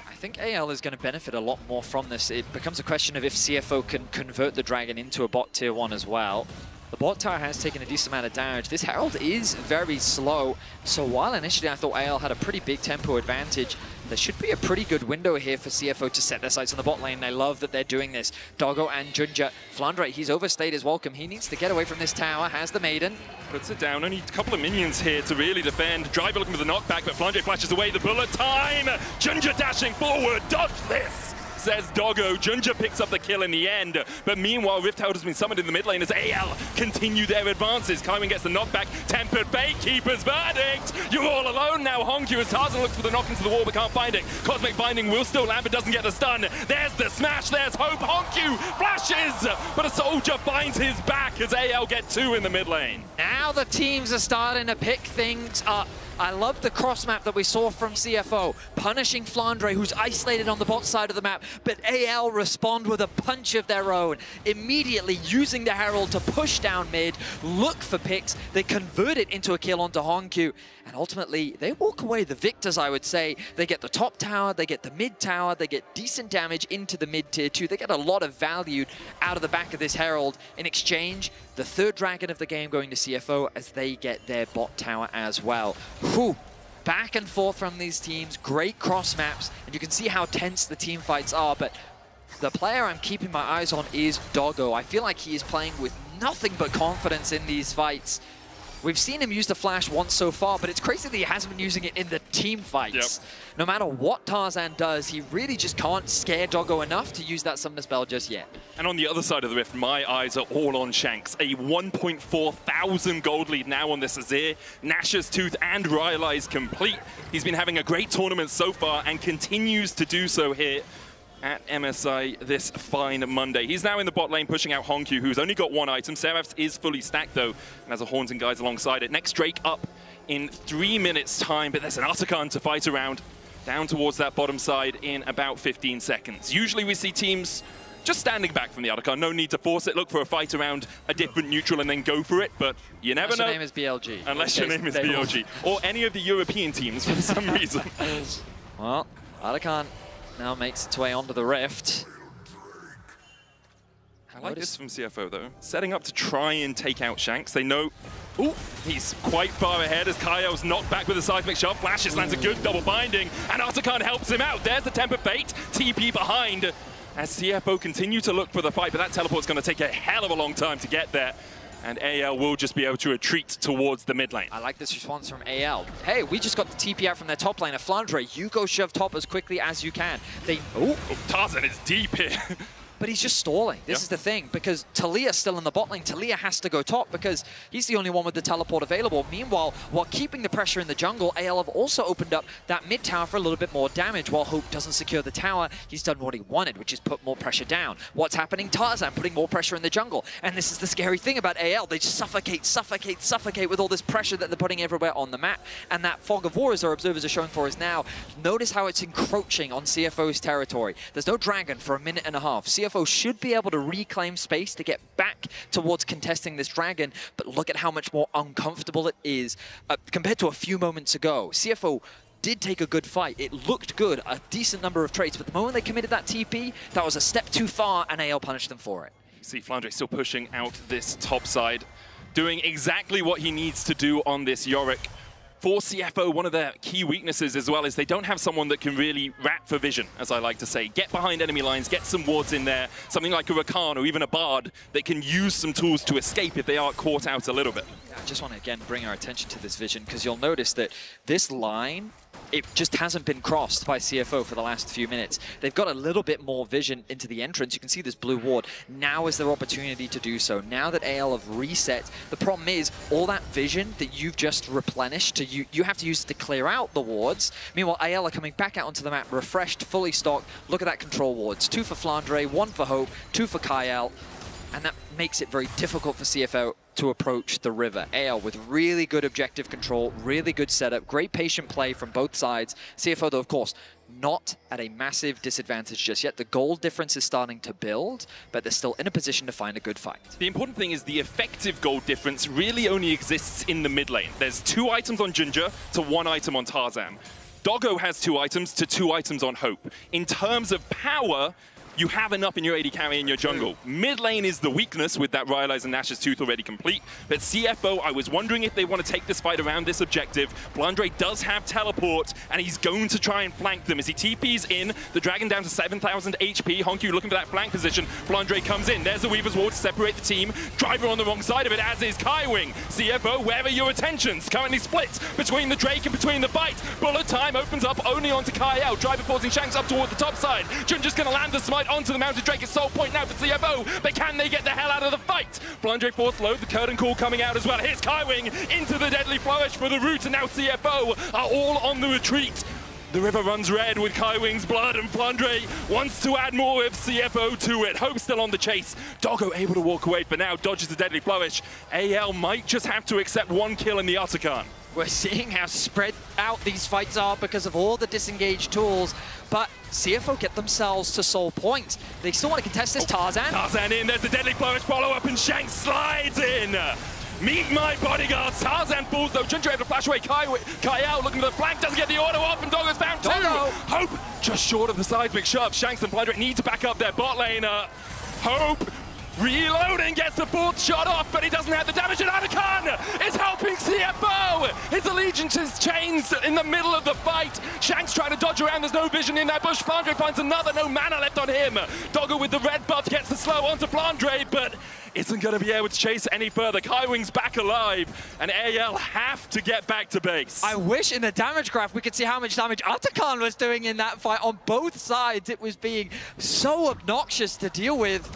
I think AL is going to benefit a lot more from this. It becomes a question of if CFO can convert the Dragon into a bot tier 1 as well. The bot tower has taken a decent amount of damage. This Herald is very slow, so while initially I thought AL had a pretty big tempo advantage, there should be a pretty good window here for CFO to set their sights on the bot lane. I love that they're doing this. Doggo and Ginger. Flandre, he's overstayed his welcome. He needs to get away from this tower, has the Maiden. Puts it down, only a couple of minions here to really defend. Driver looking for the knockback, but Flandre flashes away the bullet time. Ginger dashing forward, dodge this. says Doggo. Junja picks up the kill in the end, but meanwhile, Rift Herald has been summoned in the mid lane as AL continue their advances. Kaiman gets the knockback, tempered fate, Keeper's verdict. You're all alone now, Hongyu, as Tarzan looks for the knock into the wall but can't find it. Cosmic Binding will still land but doesn't get the stun. There's the smash, there's hope, Hongyu flashes, but a soldier finds his back as AL get 2 in the mid lane. Now the teams are starting to pick things up. I love the cross map that we saw from CFO, punishing Flandre, who's isolated on the bot side of the map, but AL respond with a punch of their own, immediately using the Herald to push down mid, look for picks, they convert it into a kill onto Hongyu, and ultimately they walk away the victors, I would say. They get the top tower, they get the mid tower, they get decent damage into the mid tier 2, they get a lot of value out of the back of this Herald. In exchange, the third dragon of the game going to CFO as they get their bot tower as well. Whew. Back and forth from these teams, great cross maps, and you can see how tense the team fights are, but the player I'm keeping my eyes on is Doggo. I feel like he is playing with nothing but confidence in these fights. We've seen him use the flash once so far, but it's crazy that he hasn't been using it in the team fights. Yep. No matter what Tarzan does, he really just can't scare Doggo enough to use that summoner spell just yet. And on the other side of the rift, my eyes are all on Shanks. A 1.4 thousand gold lead now on this Azir. Nash's Tooth and Rylai is complete. He's been having a great tournament so far and continues to do so here at MSI this fine Monday. He's now in the bot lane pushing out Hongyu, who's only got 1 item. Seraph's is fully stacked though, and has a Horns and guys alongside it. Next Drake up in 3 minutes time, but there's an Atakan to fight around down towards that bottom side in about 15 seconds. Usually we see teams just standing back from the Atakan. No need to force it. Look for a fight around a different neutral and then go for it, but you never know. Unless your name is BLG. Unless your name is BLG. Or any of the European teams for some reason. Well, Atakan now makes its way onto the rift. I like this from CFO though. Setting up to try and take out Shanks. They know, ooh, he's quite far ahead as Kaio's knocked back with a seismic shot. Flashes lands a good double binding, and Atakan helps him out. There's the Temper Fate, TP behind. As CFO continue to look for the fight, but that teleport's going to take a hell of a long time to get there. And AL will just be able to retreat towards the mid lane. I like this response from AL. Hey, we just got the TP out from their top lane. Flandre, you go shove top as quickly as you can. Oh, Tarzan is deep here. But he's just stalling. This is the thing, because Talia's still in the bot lane. Talia has to go top because he's the only one with the teleport available. Meanwhile, while keeping the pressure in the jungle, AL have also opened up that mid tower for a little bit more damage. While Hope doesn't secure the tower, he's done what he wanted, which is put more pressure down. What's happening? Tarzan putting more pressure in the jungle. And this is the scary thing about AL. They just suffocate with all this pressure that they're putting everywhere on the map. And that fog of war, as our observers are showing for us now, notice how it's encroaching on CFO's territory. There's no dragon for 1.5 minutes. CFO should be able to reclaim space to get back towards contesting this dragon, but look at how much more uncomfortable it is compared to a few moments ago. CFO did take a good fight. It looked good, a decent number of trades, but the moment they committed that TP, that was a step too far, and AL punished them for it. You see Flandre still pushing out this top side, doing exactly what he needs to do on this Yorick. For CFO, one of their key weaknesses as well is they don't have someone that can really rat for vision, as I like to say. Get behind enemy lines, get some wards in there, something like a Rakan or even a Bard that can use some tools to escape if they are caught out a little bit. I just want to, again, bring our attention to this vision, because you'll notice that this line, it just hasn't been crossed by CFO for the last few minutes. They've got a little bit more vision into the entrance. You can see this blue ward. Now is their opportunity to do so. Now that AL have reset, the problem is all that vision that you've just replenished, you have to use it to clear out the wards. Meanwhile, AL are coming back out onto the map, refreshed, fully stocked. Look at that control wards. 2 for Flandre, 1 for Hope, 2 for Kyle. And that makes it very difficult for CFO to approach the river. AL with really good objective control, really good setup, great patient play from both sides. CFO, though, of course, not at a massive disadvantage just yet. The gold difference is starting to build, but they're still in a position to find a good fight. The important thing is the effective gold difference really only exists in the mid lane. There's 2 items on Ginger to 1 item on Tarzan. Doggo has 2 items to 2 items on Hope. In terms of power, you have enough in your AD carry in your jungle. Mid lane is the weakness with that Rylai's and Nash's Tooth already complete. But CFO, I was wondering if they want to take this fight around this objective. Blandre does have teleport, and he's going to try and flank them as he TPs in. The Dragon down to 7,000 HP. Honku looking for that flank position. Blandre comes in. There's the Weaver's Wall to separate the team. Driver on the wrong side of it, as is Kaiwing. CFO, where are your attentions? Currently split between the Drake and between the fight. Bullet time opens up only onto Kyle. Driver forcing Shanks up towards the top side. Junja's going to land the smite onto the Mounted Drake. It's sole point now for CFO, but can they get the hell out of the fight? Blandre forced low, the curtain call coming out as well. Here's Kaiwing into the deadly flourish for the root, and now CFO are all on the retreat. The river runs red with Kaiwing's blood, and Blandre wants to add more of CFO to it. Hope still on the chase. Doggo able to walk away for now, dodges the deadly flourish. AL might just have to accept one kill in the Otacon. We're seeing how spread out these fights are because of all the disengaged tools, but CFO get themselves to Soul Point. They still want to contest this. Tarzan. Tarzan in, there's the deadly flourish follow-up, and Shanks slides in. Meet my bodyguards. Tarzan falls though. Junja able to flash away. Kyle looking for the flank, doesn't get the auto off, and Doggo's found two. Hope just short of the seismic shove. Shanks and Blandre need to back up their bot lane. Hope reloading, gets the fourth shot off, but he doesn't have the damage, and Anakan is helping CFO! His allegiances changed in the middle of the fight. Shanks trying to dodge around, there's no vision in that bush. Blandre finds another, no mana left on him. Doggo with the red buff gets the slow onto Blandre, but isn't going to be able to chase any further. Kaiwing's back alive, and AL have to get back to base. I wish in the damage graph we could see how much damage Atakan was doing in that fight on both sides. It was being so obnoxious to deal with.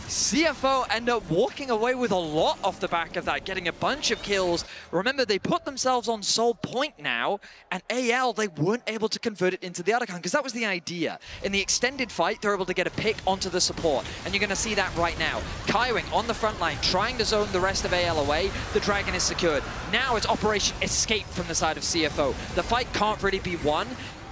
CFO end up walking away with a lot off the back of that, getting a bunch of kills. Remember, they put themselves on Soul Point now, and AL, they weren't able to convert it into the Otacon, because that was the idea. In the extended fight, they're able to get a pick onto the support, and you're going to see that right now. Kaiwing on the front line, trying to zone the rest of AL away. The Dragon is secured. Now it's Operation Escape from the side of CFO. The fight can't really be won.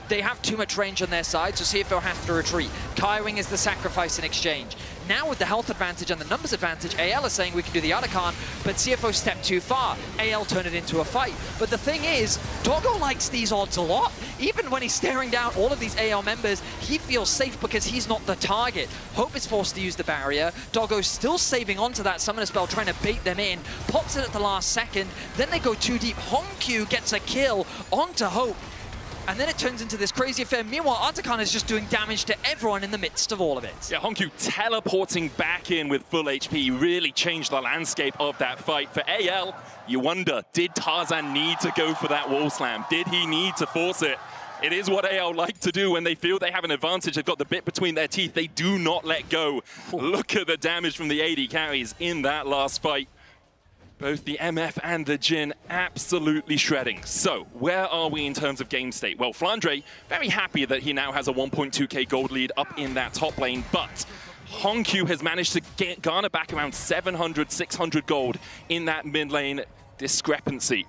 They have too much range on their side, so CFO have to retreat. Kaiwing is the sacrifice in exchange. Now with the health advantage and the numbers advantage, AL is saying we can do the Otacon, but CFO stepped too far. AL turned it into a fight. But the thing is, Doggo likes these odds a lot. Even when he's staring down all of these AL members, he feels safe because he's not the target. Hope is forced to use the barrier. Doggo's still saving onto that summoner spell, trying to bait them in. Pops it at the last second. Then they go too deep. Honkyu gets a kill onto Hope. And then it turns into this crazy affair. Meanwhile, Atakan is just doing damage to everyone in the midst of all of it. Yeah, Honkyu teleporting back in with full HP really changed the landscape of that fight. For AL, you wonder, did Tarzan need to go for that wall slam? Did he need to force it? It is what AL like to do when they feel they have an advantage. They've got the bit between their teeth. They do not let go. Look at the damage from the AD carries in that last fight. Both the MF and the Jin absolutely shredding. So, where are we in terms of game state? Well, Flandre, very happy that he now has a 1.2k gold lead up in that top lane, but Honkyu has managed to garner back around 700, 600 gold in that mid lane discrepancy.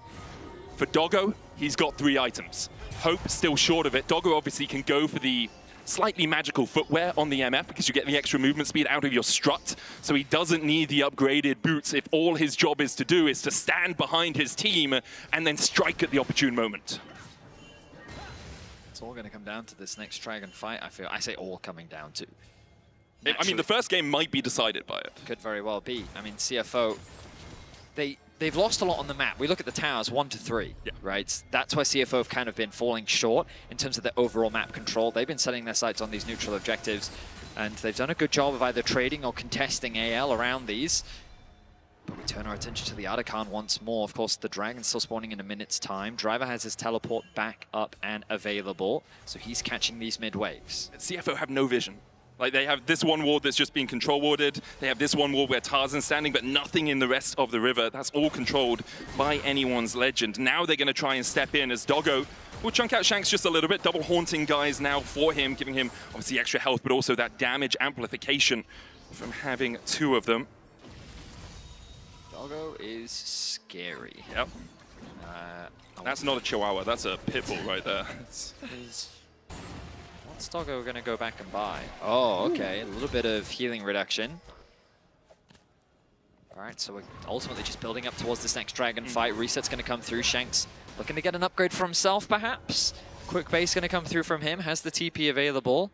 For Doggo, he's got 3 items. Hope still short of it. Doggo obviously can go for the slightly magical footwear on the MF because you get the extra movement speed out of your strut, so he doesn't need the upgraded boots if all his job is to do is to stand behind his team and then strike at the opportune moment. It's all going to come down to this next Dragon fight, I feel. I say all coming down to. I mean, the first game might be decided by it. Could very well be. I mean, CFO, they've lost a lot on the map. We look at the towers, 1 to 3, right? That's why CFO have kind of been falling short in terms of their overall map control. They've been setting their sights on these neutral objectives, and they've done a good job of either trading or contesting AL around these. But we turn our attention to the Otacon once more. Of course, the Dragon's still spawning in a minute's time. Driver has his teleport back up and available, so he's catching these mid waves. CFO have no vision. Like, they have this one ward that's just being control warded. They have this one ward where Tarzan's standing, but nothing in the rest of the river. That's all controlled by anyone's legend. Now they're going to try and step in as Doggo will chunk out Shanks just a little bit. Double haunting guys now for him, giving him obviously extra health, but also that damage amplification from having 2 of them. Doggo is scary. Yep. That's not a Chihuahua. That's a Pitbull right there. What's Doggo going to go back and buy? Oh, okay. A little bit of healing reduction. All right, so we're ultimately just building up towards this next Dragon fight. Reset's going to come through. Shanks looking to get an upgrade for himself, perhaps. Quick base going to come through from him. Has the TP available.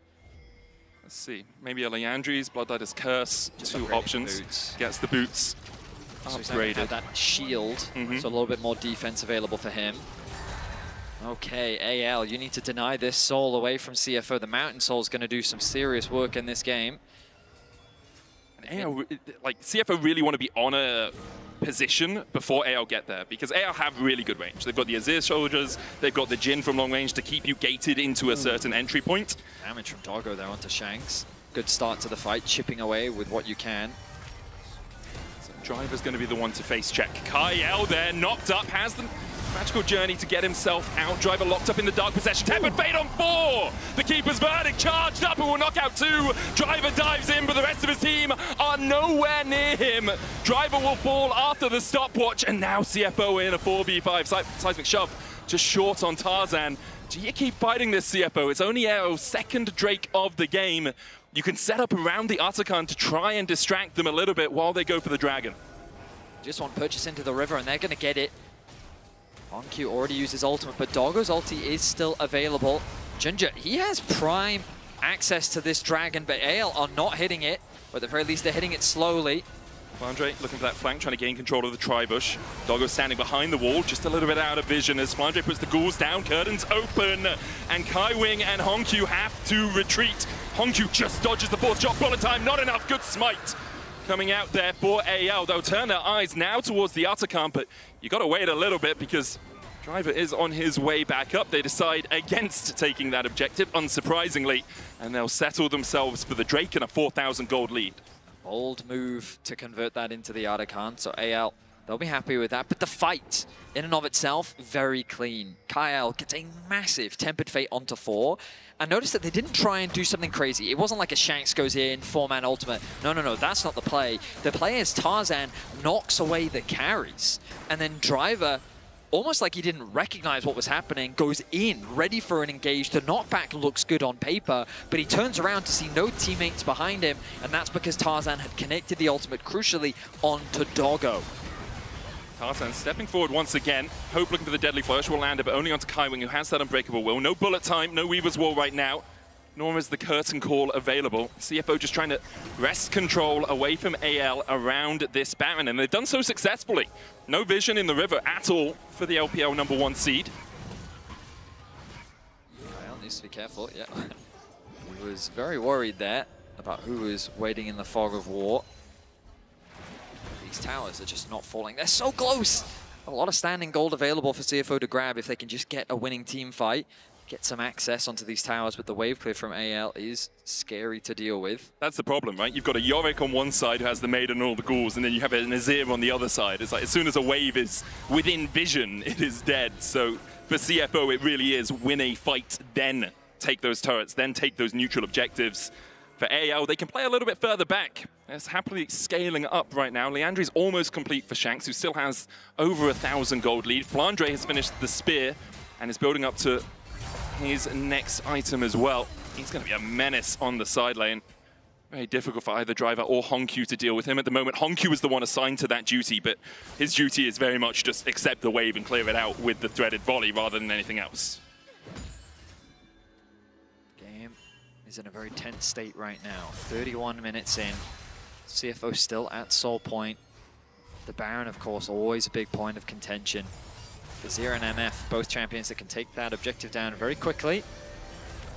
Let's see. Maybe a Leandri's, Bloodlighter's Curse, two options. Gets the boots So he's not gonna have upgraded. that shield, so a little bit more defense available for him. Okay, AL, you need to deny this soul away from CFO. The Mountain Soul's going to do some serious work in this game. And AL, like, CFO really want to be on a position before AL get there, because AL have really good range. They've got the Azir soldiers, they've got the Jhin from long range to keep you gated into a certain entry point. Damage from Doggo there onto Shanks. Good start to the fight, chipping away with what you can. So Driver's going to be the one to face check. Kyle there, knocked up, has the magical journey to get himself out. Driver locked up in the dark possession. Tempered Fate on 4. The keeper's verdict charged up and will knock out 2. Driver dives in, but the rest of his team are nowhere near him. Driver will fall after the stopwatch, and now CFO in a 4v5. Seismic shove just short on Tarzan. Do you keep fighting this, CFO? It's only AO's second Drake of the game. You can set up around the Atakan to try and distract them a little bit while they go for the Dragon. Just want purchase into the river, and they're going to get it. Q already used his ultimate, but Doggo's ulti is still available. Ginger, he has prime access to this dragon, but AL are not hitting it, or at the very least they're hitting it slowly. Flandre looking for that flank, trying to gain control of the Tribush. Doggo standing behind the wall, just a little bit out of vision as Flandre puts the ghouls down, curtains open, and Kai Wing and Hongq have to retreat. Hongq just dodges the fourth shot, bullet time, not enough, good smite. Coming out there for AL. They'll turn their eyes now towards the Atakan, but you got to wait a little bit because Driver is on his way back up. They decide against taking that objective, unsurprisingly, and they'll settle themselves for the Drake and a 4,000 gold lead. Bold move to convert that into the Atakan, so AL, they'll be happy with that. But the fight, in and of itself, very clean. Kyle gets a massive Tempered Fate onto 4. And notice that they didn't try and do something crazy. It wasn't like a Shanks goes in, 4-man ultimate. No, that's not the play. The play is Tarzan knocks away the carries. And then Driver, almost like he didn't recognize what was happening, goes in, ready for an engage. The knockback looks good on paper, but he turns around to see no teammates behind him, and that's because Tarzan had connected the ultimate, crucially, onto Doggo. Tarzan stepping forward once again. Hope looking for the deadly flush will land it, but only onto Kai Wing, who has that unbreakable will. No bullet time, no Weaver's Wall right now, nor is the curtain call available. CFO just trying to wrest control away from AL around this Baron, and they've done so successfully. No vision in the river at all for the LPL #1 seed. Kyle needs to be careful, yeah. He was very worried there about who was waiting in the fog of war. These towers are just not falling. They're so close! A lot of standing gold available for CFO to grab if they can just get a winning team fight. Get some access onto these towers, but the wave clear from AL is scary to deal with. That's the problem, right? You've got a Yorick on one side who has the Maiden and all the ghouls, and then you have an Azir on the other side. It's like as soon as a wave is within vision, it is dead. So for CFO, it really is win a fight, then take those turrets, then take those neutral objectives. For AL, they can play a little bit further back. It's happily scaling up right now. Leandri's almost complete for Shanks, who still has over 1,000 gold lead. Flandre has finished the spear and is building up to his next item as well. He's going to be a menace on the side lane. Very difficult for either Driver or Hongq to deal with him at the moment. Hongq is the one assigned to that duty, but his duty is very much just accept the wave and clear it out with the threaded volley rather than anything else. Game is in a very tense state right now. 31 minutes in. CFO still at Soul Point. The Baron, of course, always a big point of contention. Azir and MF, both champions that can take that objective down very quickly.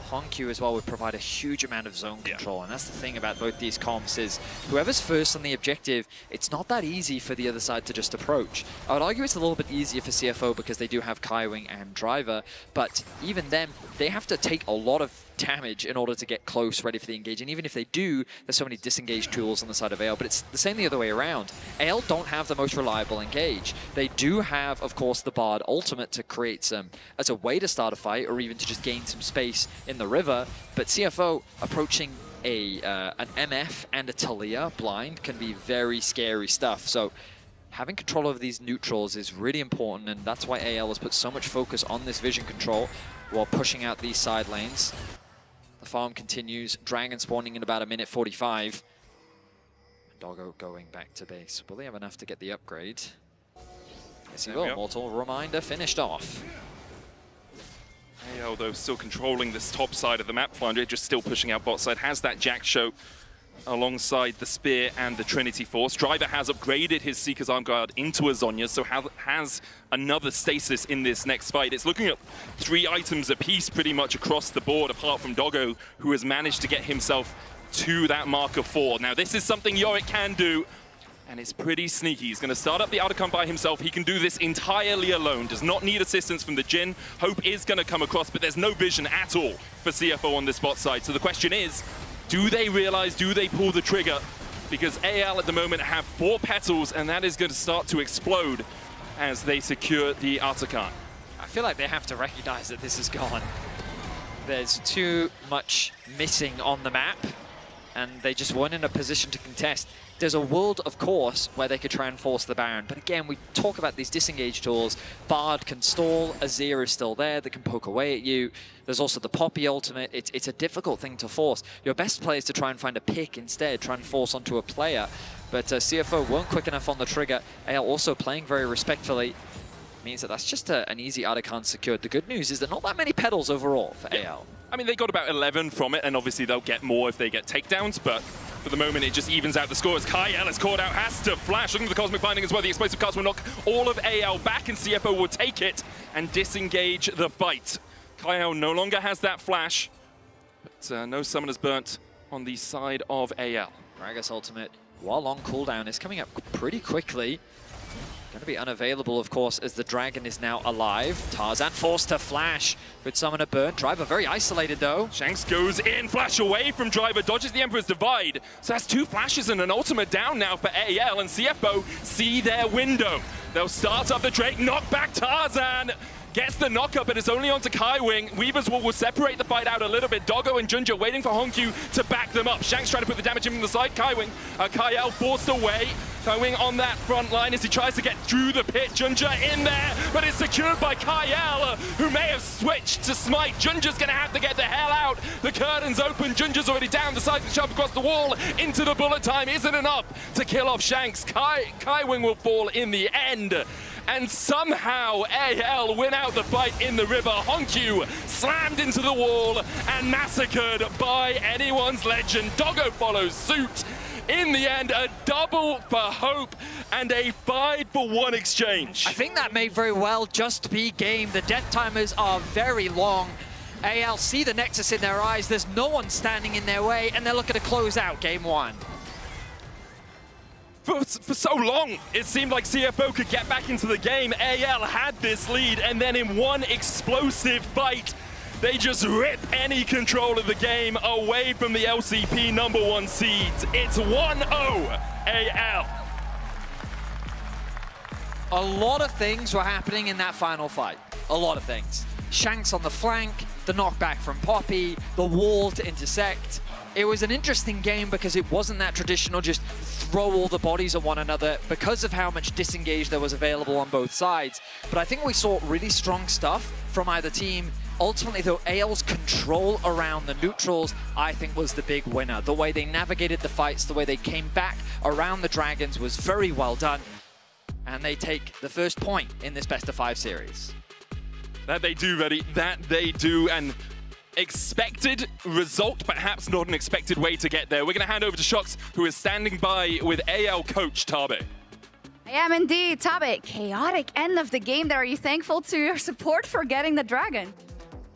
Hongq as well would provide a huge amount of zone control, and that's the thing about both these comps is whoever's first on the objective, it's not that easy for the other side to just approach. I would argue it's a little bit easier for CFO because they do have Kai Wing and Driver, but even then, they have to take a lot of damage in order to get close, ready for the engage. And even if they do, there's so many disengage tools on the side of AL, but it's the same the other way around. AL don't have the most reliable engage. They do have, of course, the Bard ultimate to create some, as a way to start a fight, or even to just gain some space in the river. But CFO approaching an MF and a Talia blind can be very scary stuff. So having control over these neutrals is really important, and that's why AL has put so much focus on this vision control while pushing out these side lanes. The farm continues, Dragon spawning in about 1:45. Doggo going back to base. Will they have enough to get the upgrade? Yes, he will. Mortal Reminder finished off. AL, though, still controlling this top side of the map. Flandre just still pushing out bot side, has that Jack Show alongside the Spear and the Trinity Force. Driver has upgraded his Seeker's Arm Guard into a Zhonya, so has another Stasis in this next fight. It's looking at 3 items apiece pretty much across the board, apart from Doggo, who has managed to get himself to that mark of 4. Now, this is something Yorick can do, and it's pretty sneaky. He's going to start up the Otacon by himself. He can do this entirely alone, does not need assistance from the Jhin. Hope is going to come across, but there's no vision at all for CFO on this bot side. So the question is, do they realize, do they pull the trigger? Because AL at the moment have 4 petals, and that is going to start to explode as they secure the Otacon. I feel like they have to recognize that this is gone. There's too much missing on the map, and they just weren't in a position to contest. There's a world, of course, where they could try and force the Baron. But again, we talk about these disengage tools. Bard can stall, Azir is still there, that can poke away at you. There's also the Poppy ultimate. It's a difficult thing to force. Your best play is to try and find a pick instead, try and force onto a player. But CFO weren't quick enough on the trigger. AL also playing very respectfully. Means that that's just an easy Otacon secured. The good news is that not that many petals overall for AL. I mean, they got about 11 from it, and obviously they'll get more if they get takedowns, but for the moment it just evens out the scores. Kyle is caught out, has to flash, looking for the Cosmic Binding as well. The explosive cast will knock all of AL back, and CFO will take it and disengage the fight. Kyle no longer has that flash, but no Summoner's Burnt on the side of AL. Gragas ultimate, while on cooldown, is coming up pretty quickly. Going to be unavailable, of course, as the Dragon is now alive. Tarzan forced to flash. Good Summoner Burn. Driver very isolated, though. Shanks goes in, flash away from Driver, dodges the Emperor's Divide. So that's 2 flashes and an ultimate down now for AL, and CFO see their window. They'll start up the Drake, knock back Tarzan. Gets the knock-up, but it's only onto Kaiwing. Weaver's Wall will separate the fight out a little bit. Doggo and Junja waiting for Honkyu to back them up. Shanks trying to put the damage in from the side. Kaiwing, Kyle forced away. Kaiwing on that front line as he tries to get through the pit. Junja in there, but it's secured by Kyle, who may have switched to Smite. Junja's going to have to get the hell out. The curtain's open. Junja's already down. Decides to shove across the wall into the bullet time. Isn't enough to kill off Shanks. Kaiwing will fall in the end. And somehow AL win out the fight in the river. Honkyu slammed into the wall and massacred by anyone's legend. Doggo follows suit. In the end, a double for Hope and a 5-for-1 exchange. I think that may very well just be game. The death timers are very long. AL see the Nexus in their eyes. There's no one standing in their way, and they're looking to close out game 1. For so long, it seemed like CFO could get back into the game. AL had this lead, and then in one explosive fight, they just rip any control of the game away from the LCP #1 seeds. It's 1-0 AL. A lot of things were happening in that final fight. A lot of things. Shanks on the flank, the knockback from Poppy, the wall to intersect. It was an interesting game because it wasn't that traditional just throw all the bodies at one another because of how much disengage there was available on both sides. But I think we saw really strong stuff from either team. Ultimately, though, AL's control around the neutrals, I think, was the big winner. The way they navigated the fights, the way they came back around the Dragons was very well done. And they take the first point in this best-of-5 series. That they do, Reddy. That they do. And expected result, perhaps not an expected way to get there. We're going to hand over to Shox, who is standing by with AL coach Tabe. I am indeed. Tabe, chaotic end of the game there. Are you thankful to your support for getting the Dragon?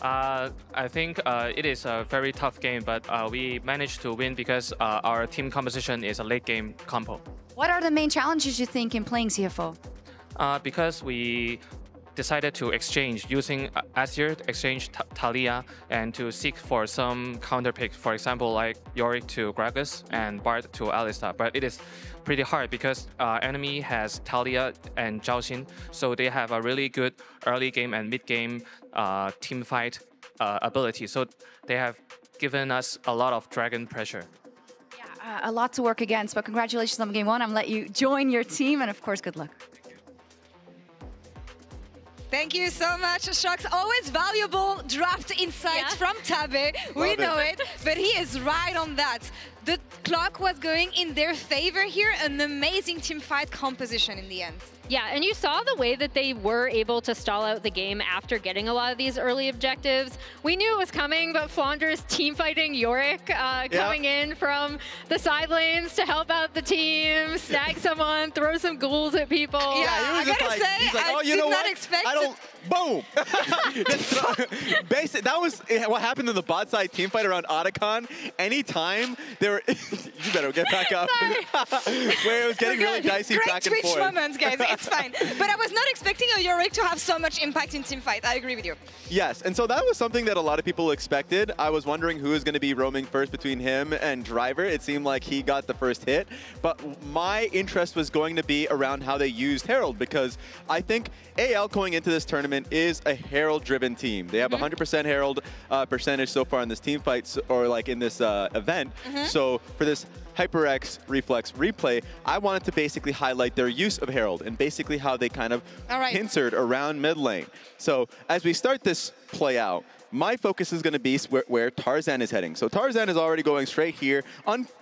I think it is a very tough game, but we managed to win because our team composition is a late game compo. What are the main challenges you think in playing CFO? Because we decided to exchange using Azir, exchange Talia, and to seek for some counter pick. For example, like Yorick to Gragas and Bard to Alistar. But it is pretty hard because enemy has Talia and Zhao Xin, so they have a really good early game and mid game team fight ability. So they have given us a lot of Dragon pressure. Yeah, a lot to work against, but congratulations on game 1. I'm let you join your team, and of course, good luck. Thank you so much, Shox. Always valuable draft insights from Tabe. We know it, but he is right on that. The clock was going in their favor here. An amazing team fight composition in the end. Yeah, and you saw the way that they were able to stall out the game after getting a lot of these early objectives. We knew it was coming, but Flaunder's team fighting Yorick coming in from the side lanes to help out the team, snag someone, throw some ghouls at people. Yeah, I gotta say, he's like, oh, you know what? I don't. Boom! Basic. That was what happened in the bot side team fight around Otacon. Anytime there were, you better get back up. Where it was getting really dicey back and forth. Great Twitch moments, guys. It's fine. But I was not expecting a Yorick to have so much impact in team fight. I agree with you. Yes, and so that was something that a lot of people expected. I was wondering who was going to be roaming first between him and Driver. It seemed like he got the first hit, but my interest was going to be around how they used Herald, because I think AL going into this tournament is a Herald-driven team. They have 100% Herald percentage so far in this team fight, or like in this event. So for this HyperX Reflex replay, I wanted to basically highlight their use of Herald and basically how they kind of pincered around mid lane. So as we start this play out, my focus is going to be where Tarzan is heading. So Tarzan is already going straight here.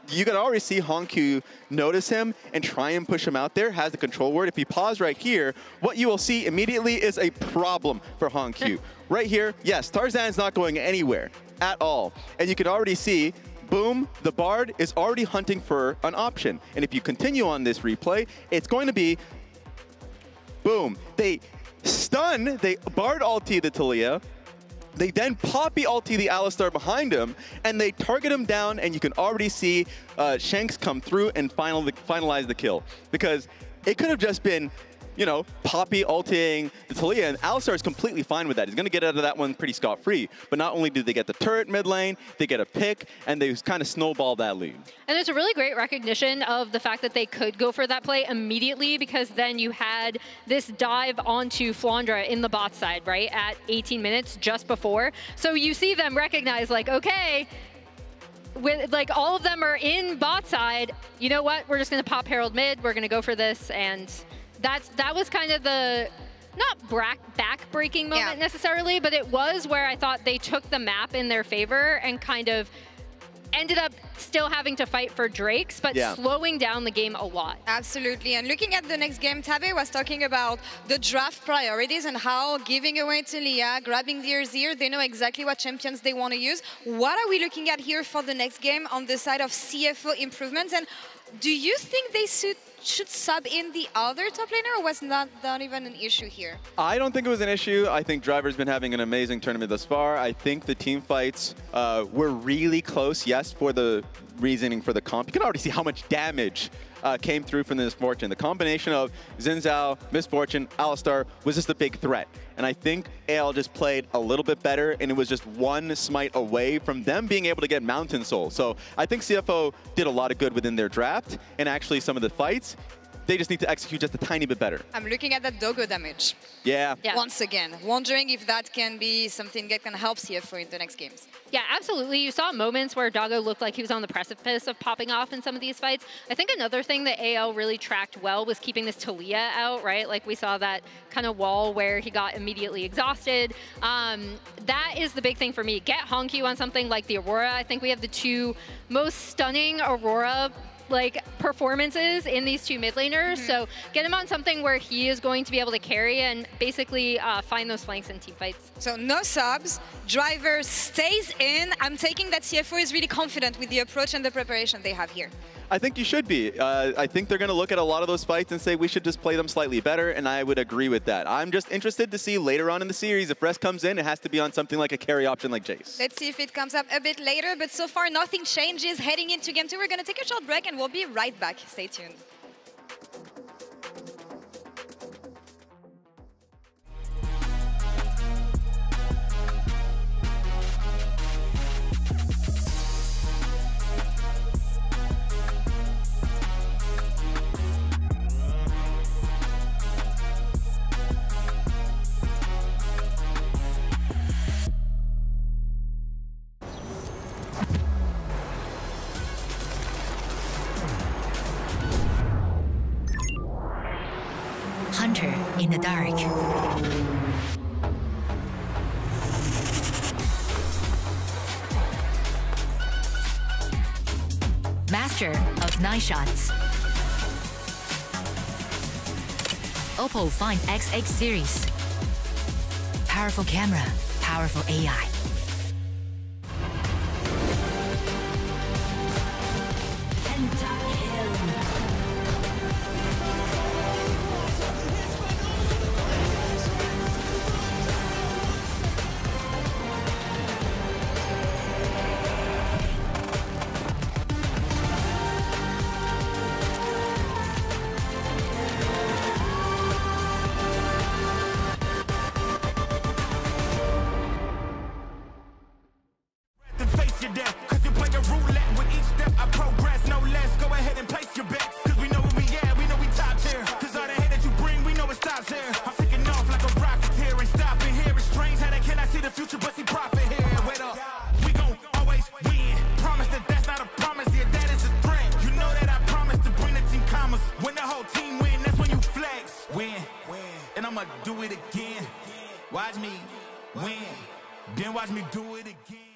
You can already see Honkyu notice him and try and push him out there, has the control word. If you pause right here, what you will see immediately is a problem for Honkyu. Right here, yes, Tarzan's not going anywhere at all. And you can already see, boom, the Bard is already hunting for an option. And if you continue on this replay, it's going to be, boom, they stun, they Bard ulti the Taliyah, they then poppy ulti the Alistar behind him, and they target him down, and you can already see Shanks come through and finalize the kill. Because it could have just been, you know, poppy ulting the Taliyah, and Alistar is completely fine with that. He's going to get out of that one pretty scot-free. But not only did they get the turret mid lane, they get a pick, and they kind of snowball that lead. And there's a really great recognition of the fact that they could go for that play immediately, because then you had this dive onto Flandra in the bot side, right, at 18 minutes just before. So you see them recognize, like, okay, with like all of them are in bot side, you know what, we're just going to pop Herald mid, we're going to go for this, and that was kind of the, not back-breaking moment necessarily, but it was where I thought they took the map in their favor and kind of ended up still having to fight for Drakes, but slowing down the game a lot. Absolutely. And looking at the next game, Tabe was talking about the draft priorities and how giving away to Leah, grabbing the Azir, they know exactly what champions they want to use. What are we looking at here for the next game on the side of CFO improvements? And do you think they should sub in the other top laner, or was not even an issue here? I don't think it was an issue. I think Driver's been having an amazing tournament thus far. I think the team fights were really close, yes, for the reasoning for the comp. You can already see how much damage came through from the Misfortune. The combination of Xin Zhao, Misfortune, Alistar was just a big threat. And I think AL just played a little bit better, and it was just one smite away from them being able to get Mountain Soul. So I think CFO did a lot of good within their draft, and actually some of the fights, they just need to execute just a tiny bit better. I'm looking at that Doggo damage. Yeah. Once again, wondering if that can be something that can help CFO in the next games. Yeah, absolutely. You saw moments where Doggo looked like he was on the precipice of popping off in some of these fights. I think another thing that AL really tracked well was keeping this Taliyah out, right? Like we saw that kind of wall where he got immediately exhausted. That is the big thing for me. Get Honkyu on something like the Aurora. I think we have the two most stunning Aurora performances in these two mid laners. So get him on something where he is going to be able to carry and basically find those flanks in team fights. So no subs, Driver stays in. I'm taking that CFO is really confident with the approach and the preparation they have here. I think you should be. I think they're going to look at a lot of those fights and say we should just play them slightly better, and I would agree with that. I'm just interested to see later on in the series, if Rest comes in, it has to be on something like a carry option like Jace. Let's see if it comes up a bit later, but so far nothing changes heading into Game 2. We're going to take a short break and we'll be right back. Stay tuned. Hunter in the dark. Master of knife shots. Oppo Find X8 series. Powerful camera, powerful AI. Face your death, cause you play a roulette with each step I progress, no less. Go ahead and place your bets, cause we know where we at, we know we top tier. Cause all the hate that you bring, we know it stops here. I'm taking off like a rocket here, ain't stopping here. It's strange how they cannot see the future, but see profit here. Wait up, we gon' always win. Promise that that's not a promise, yeah, that is a threat. You know that I promise to bring the team commas. When the whole team win, that's when you flex. Win, and I'ma do it again. Watch me win, then watch me do it again.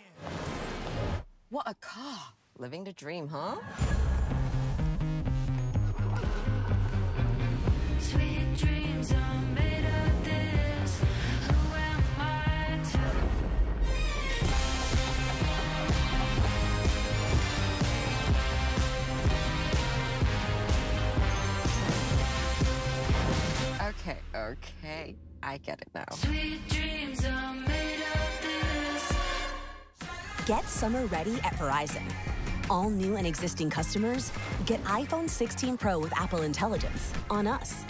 What a car. Living the dream, huh? Sweet dreams are made of this. Who am I Okay. I get it now. Sweet dreams are made of this. Get summer ready at Verizon. All new and existing customers get iPhone 16 Pro with Apple Intelligence on us.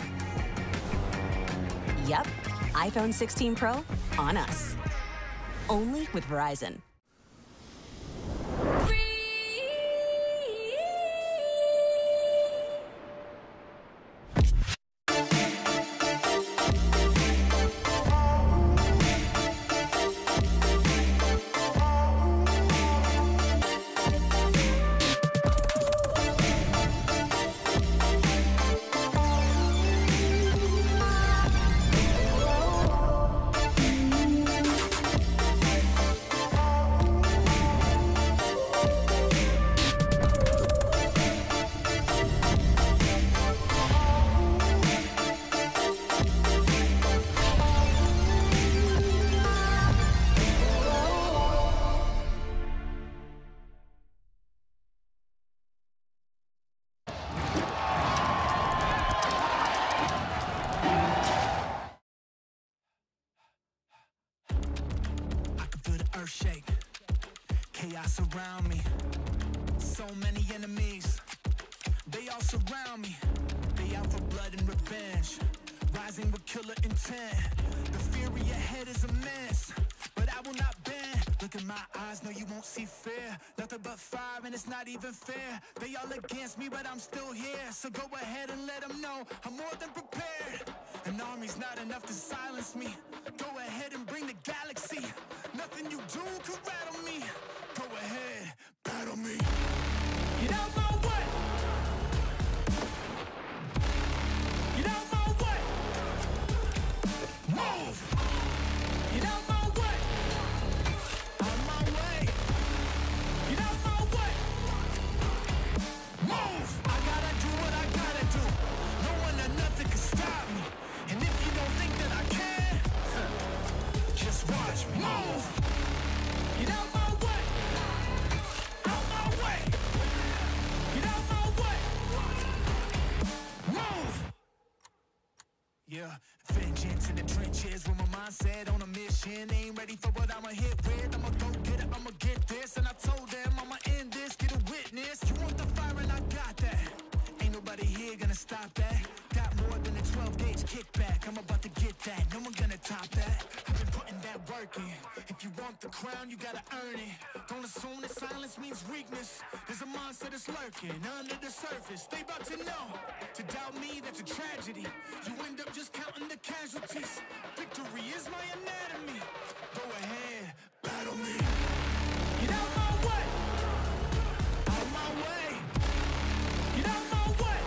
Yep, iPhone 16 Pro on us. Only with Verizon. Shake, chaos around me. So many enemies, they all surround me. They out for blood and revenge, rising with killer intent. The fury ahead is immense, but I will not bend. Look in my eyes, no, you won't see fear. Nothing but fire, and it's not even fair. They all against me, but I'm still here. So go ahead and let them know I'm more than prepared. An army's not enough to silence me. Go ahead and bring the galaxy. Nothing you do could rattle me. Go ahead, battle me. Get out my way. Get out my way. Move. Get out my way. Out my way. Get out my way. Move. I gotta do what I gotta do. No one or nothing can stop me. And if you don't think that I can, just watch me. Move. Get out my way. Out my way. Get out my way. Move. Yeah, vengeance in the trenches with my mindset on a mission. Ain't ready for what I'ma hit with. I'ma go get it, I'ma get this. And I told them I'ma end this, get a witness. You want the fire and I got that. Ain't nobody here gonna stop that. Got more than a 12-gauge kickback. I'm about to get that, no one gonna top that. I've been putting that work in. If you want the crown, you gotta earn it. Don't assume that silence means weakness. There's a monster that's lurking under the surface. They about to know. To doubt me, that's a tragedy. You end up just counting the casualties. Victory is my anatomy. Go ahead, battle me. Get out my way. Out my way. Get out my way.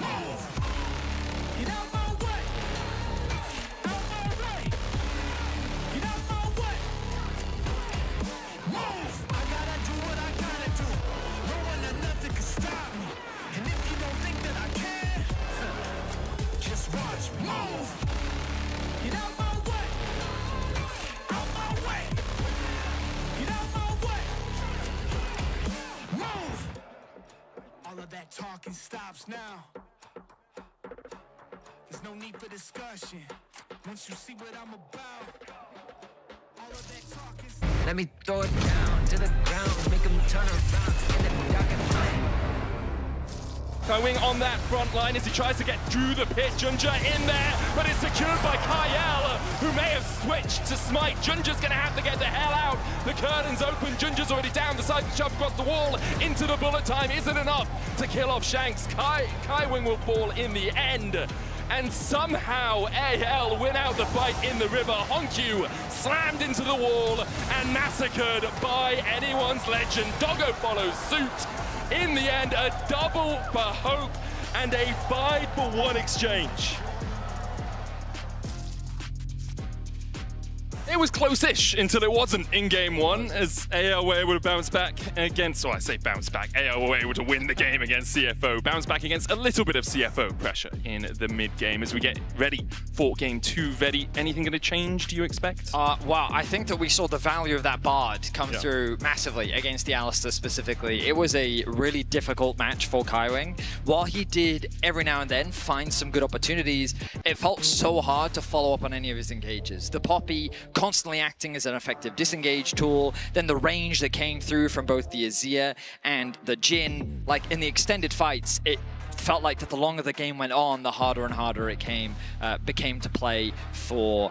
Move. Get out my way. Out my way. Get out my way. Move. I gotta do what I gotta do. No one or nothing can stop me. And if you don't think that I can, of that talking stops now. There's no need for discussion. Once you see what I'm about, all of that talking. Let me throw it down to the ground, make them turn around, and then dark and blind. Going on that front line as he tries to get through the pit. Junja in there, but it's secured by Kyle, who may have switched to Smite. Junja's going to have to get the hell out. The curtain's open. Junja's already down. Decides to shove across the wall into the bullet time. Isn't enough to kill off Shanks. Kaiwing will fall in the end. And somehow AL win out the fight in the river. Honkyu slammed into the wall and massacred by anyone's legend. Doggo follows suit. In the end, a double for Hope and a 5-for-1 exchange. It was close-ish until it wasn't in game one, as AL were able to bounce back against, well, I say bounce back, AL were able to win the game against CFO, bounce back against a little bit of CFO pressure in the mid-game as we get ready for game two. Vedi, anything going to change, do you expect? Well, I think that we saw the value of that Bard come through massively against the Alistar specifically. It was a really difficult match for Kaiwing. While he did every now and then find some good opportunities, it felt so hard to follow up on any of his engages. The Poppy constantly acting as an effective disengage tool, then the range that came through from both the Azir and the Jhin. Like in the extended fights, it felt like that the longer the game went on, the harder and harder it became to play for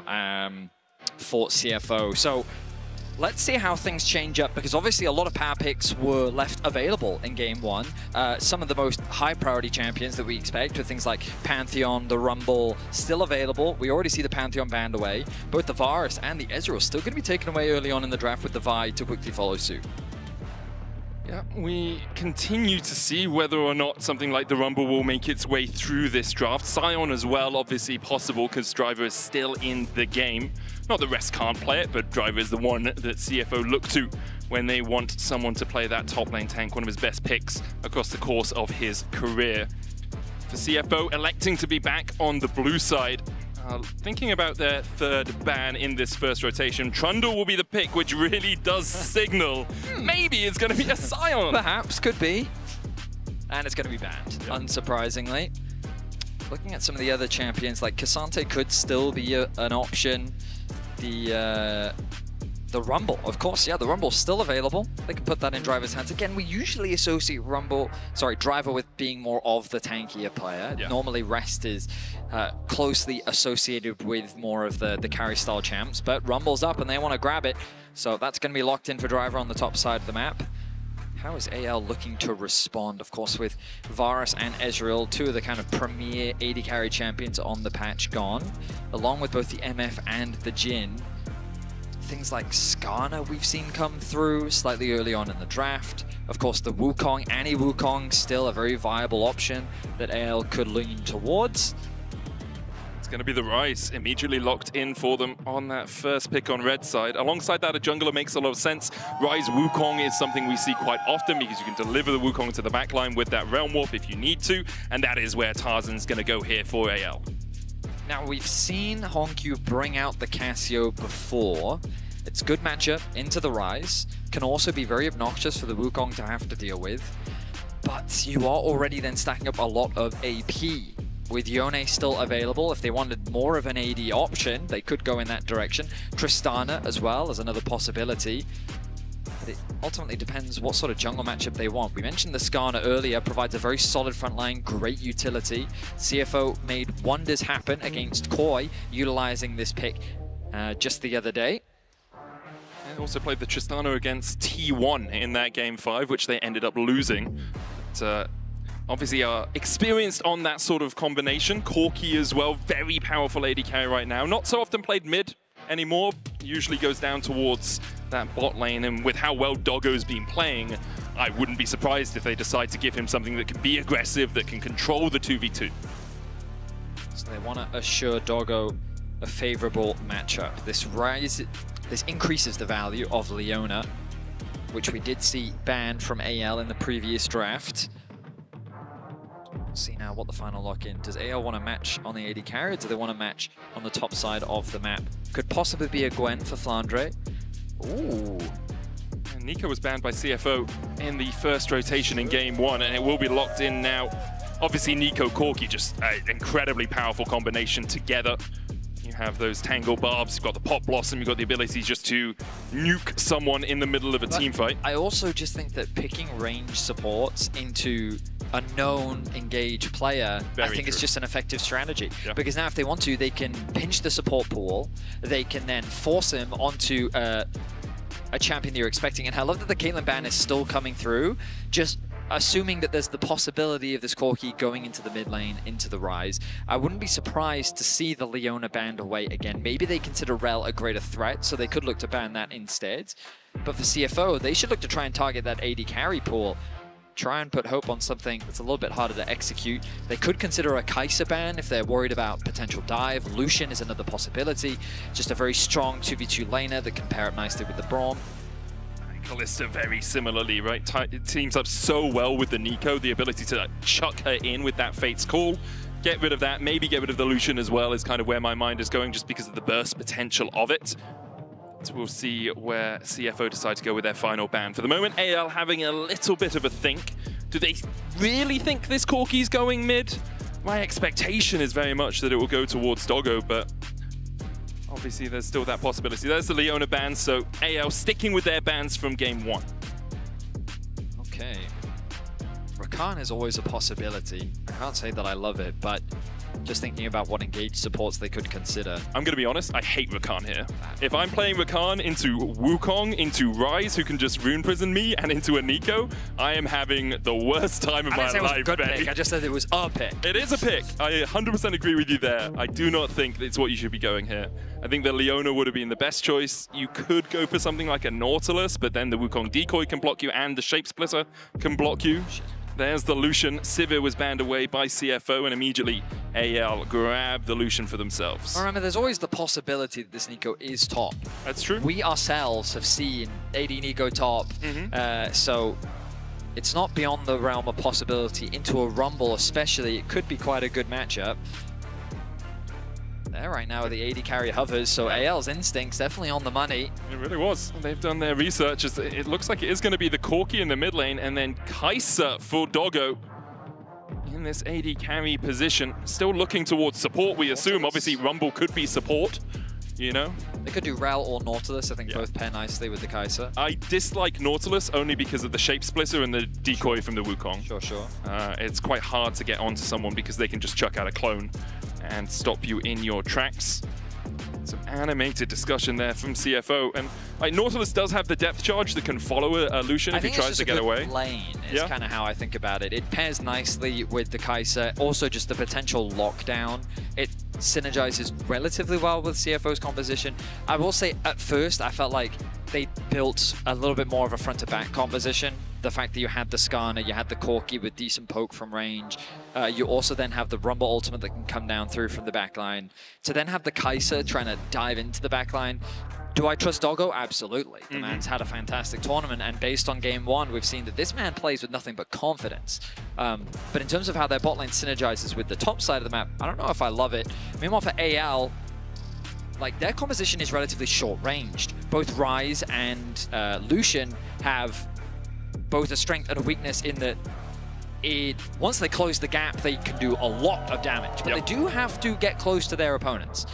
CFO. So let's see how things change up, because obviously a lot of power picks were left available in game one. Some of the most high priority champions that we expect, with things like Pantheon, the Rumble, still available. We already see the Pantheon banned away. Both the Varus and the Ezreal still going to be taken away early on in the draft, with the Vi to quickly follow suit. Yeah, we continue to see whether or not something like the Rumble will make its way through this draft. Sion as well, obviously possible, because Driver is still in the game. Not the rest can't play it, but Driver is the one that CFO look to when they want someone to play that top lane tank, one of his best picks across the course of his career. For CFO, electing to be back on the blue side. Thinking about their third ban in this first rotation, Trundle will be the pick, which really does signal maybe it's going to be a Sion. Perhaps, could be. And it's going to be banned, unsurprisingly. Looking at some of the other champions, like Cassante could still be an option. The Rumble, of course, yeah, the Rumble's still available. They can put that in Driver's hands. Again, we usually associate Driver with being more of the tankier player. Yeah. Normally, Rest is closely associated with more of the carry style champs, but Rumble's up and they want to grab it. So that's going to be locked in for Driver on the top side of the map. How is AL looking to respond? Of course, with Varus and Ezreal, two of the kind of premier AD carry champions on the patch gone, along with both the MF and the Jhin. Things like Skarner we've seen come through slightly early on in the draft. Of course, the Wukong, Annie Wukong, still a very viable option that AL could lean towards. It's going to be the Ryze immediately locked in for them on that first pick on red side. Alongside that, a jungler makes a lot of sense. Ryze Wukong is something we see quite often because you can deliver the Wukong to the backline with that Realm Warp if you need to, and that is where Tarzan's going to go here for AL. Now, we've seen Honkyu bring out the Cassio before. It's good matchup into the Ryze. Can also be very obnoxious for the Wukong to have to deal with. But you are already then stacking up a lot of AP. With Yone still available, if they wanted more of an AD option, they could go in that direction. Tristana as well as another possibility. But it ultimately depends what sort of jungle matchup they want. We mentioned the Skarner earlier, provides a very solid front line, great utility. CFO made wonders happen against Koi, utilizing this pick just the other day. And also played the Tristana against T1 in that game 5, which they ended up losing. But, obviously are experienced on that sort of combination. Corki as well, very powerful AD carry right now. Not so often played mid anymore, usually goes down towards that bot lane, and with how well Doggo's been playing, I wouldn't be surprised if they decide to give him something that can be aggressive, that can control the 2v2. So they want to assure Doggo a favorable matchup. This increases the value of Leona, which we did see banned from AL in the previous draft. See now what the final lock-in. Does AL want to match on the AD carry, or do they want to match on the top side of the map? Could possibly be a Gwen for Flandre. Ooh. And Nico was banned by CFO in the first rotation in game 1, and it will be locked in now. Obviously, Nico Corki, just an incredibly powerful combination together. You have those Tangle Barbs, you've got the Pop Blossom, you've got the ability just to nuke someone in the middle of a team fight. I also just think that picking range supports into a known engaged player, I think it's just an effective strategy. Yeah. Because now if they want to, they can pinch the support pool, they can then force him onto a champion that you're expecting. And I love that the Caitlyn ban is still coming through, just assuming that there's the possibility of this Corki going into the mid lane, into the Rise. I wouldn't be surprised to see the Leona banned away again. Maybe they consider Rel a greater threat, so they could look to ban that instead. But for CFO, they should look to try and target that AD carry pool. Try and put hope on something that's a little bit harder to execute. They could consider a Kai'Sa ban if they're worried about potential dive. Lucian is another possibility. Just a very strong 2v2 laner that can pair up nicely with the Braum. Kalista very similarly, right? It teams up so well with the Nico, the ability to chuck her in with that Fate's Call. Get rid of that, maybe get rid of the Lucian as well is kind of where my mind is going just because of the burst potential of it. So we'll see where CFO decide to go with their final ban. For the moment, AL having a little bit of a think. Do they really think this Corki's going mid? My expectation is very much that it will go towards Doggo, but obviously there's still that possibility. There's the Leona ban, so AL sticking with their bans from game 1. Okay. Rakan is always a possibility. I can't say that I love it, but just thinking about what engaged supports they could consider. I'm going to be honest, I hate Rakan here. If I'm playing Rakan into Wukong, into Rise, who can just rune prison me, and into a Nico, I am having the worst time of my life. It was a good pick. I just said it was a pick. It is a pick. I 100% agree with you there. I do not think it's what you should be going here. I think the Leona would have been the best choice. You could go for something like a Nautilus, but then the Wukong decoy can block you and the Shape Splitter can block you. There's the Lucian. Sivir was banned away by CFO, and immediately AL grabbed the Lucian for themselves. Remember, there's always the possibility that this Nico is top. That's true. We ourselves have seen AD Nico top, so it's not beyond the realm of possibility. Into a Rumble especially, it could be quite a good matchup. There right now the AD carry hovers, so AL's instincts definitely on the money. It really was. They've done their research. It looks like it is going to be the Corki in the mid lane, and then Kai'Sa for Doggo in this AD carry position. Still looking towards support, we assume. Obviously, Rumble could be support, you know? They could do Rel or Nautilus. I think both pair nicely with the Kai'Sa. I dislike Nautilus only because of the Shape Splitter and the decoy from the Wukong. Sure. It's quite hard to get onto someone because they can just chuck out a clone and stop you in your tracks. Some animated discussion there from CFO. And like, Nautilus does have the depth charge that can follow a Lucian if he tries to get away. Lane is kind of how I think about it. It pairs nicely with the Kai'Sa. Also just the potential lockdown. It synergizes relatively well with CFO's composition. I will say at first I felt like they built a little bit more of a front to back composition. The fact that you had the Skarner, you had the Corki with decent poke from range. You also then have the Rumble ultimate that can come down through from the backline. To then have the Kai'Sa trying to dive into the backline. Do I trust Doggo? Absolutely. The man's had a fantastic tournament, and based on game 1, we've seen that this man plays with nothing but confidence. But in terms of how their bot lane synergizes with the top side of the map, I don't know if I love it. Meanwhile, for AL, like, their composition is relatively short-ranged. Both Rise and Lucian have both a strength and a weakness in that once they close the gap, they can do a lot of damage, but they do have to get close to their opponents.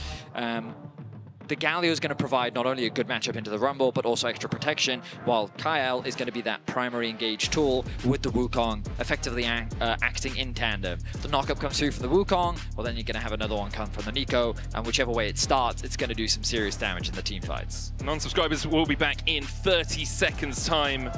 The Galio is going to provide not only a good matchup into the Rumble, but also extra protection, while Kyle is going to be that primary engage tool with the Wukong, effectively acting in tandem. The knockup comes through from the Wukong, well then you're going to have another one come from the Nico, and whichever way it starts, it's going to do some serious damage in the team fights. Non-subscribers will be back in 30 seconds time.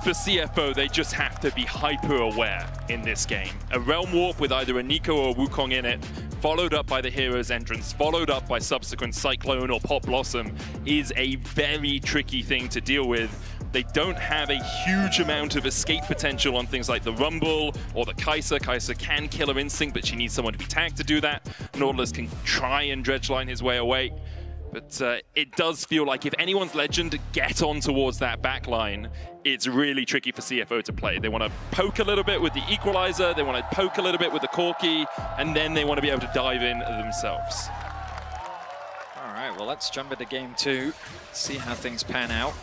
For CFO, they just have to be hyper aware in this game. A Realm Warp with either a Nico or a Wukong in it, followed up by the hero's entrance, followed up by subsequent Cyclone or Pop Blossom, is a very tricky thing to deal with. They don't have a huge amount of escape potential on things like the Rumble or the Kai'Sa. Kai'Sa can kill her instinct, but she needs someone to be tagged to do that. Nautilus can try and dredgeline his way away. But it does feel like if anyone's Legend get on towards that backline, it's really tricky for CFO to play. They want to poke a little bit with the Equalizer, they want to poke a little bit with the Corki, and then they want to be able to dive in themselves. All right, well, let's jump into game 2, see how things pan out.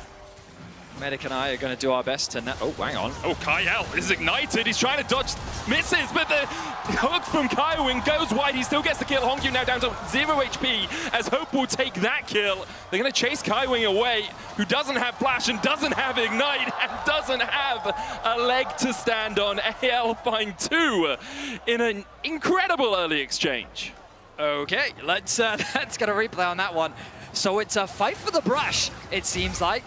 Medic and I are going to do our best to... Oh, hang on. Oh, Kyle is ignited. He's trying to dodge, misses, but the hook from Kaiwing goes wide. He still gets the kill. Hongyu now down to 0 HP as Hope will take that kill. They're going to chase Kaiwing away, who doesn't have flash and doesn't have ignite and doesn't have a leg to stand on. AL find 2 in an incredible early exchange. Okay, let's get a replay on that one. So it's a fight for the brush, it seems like.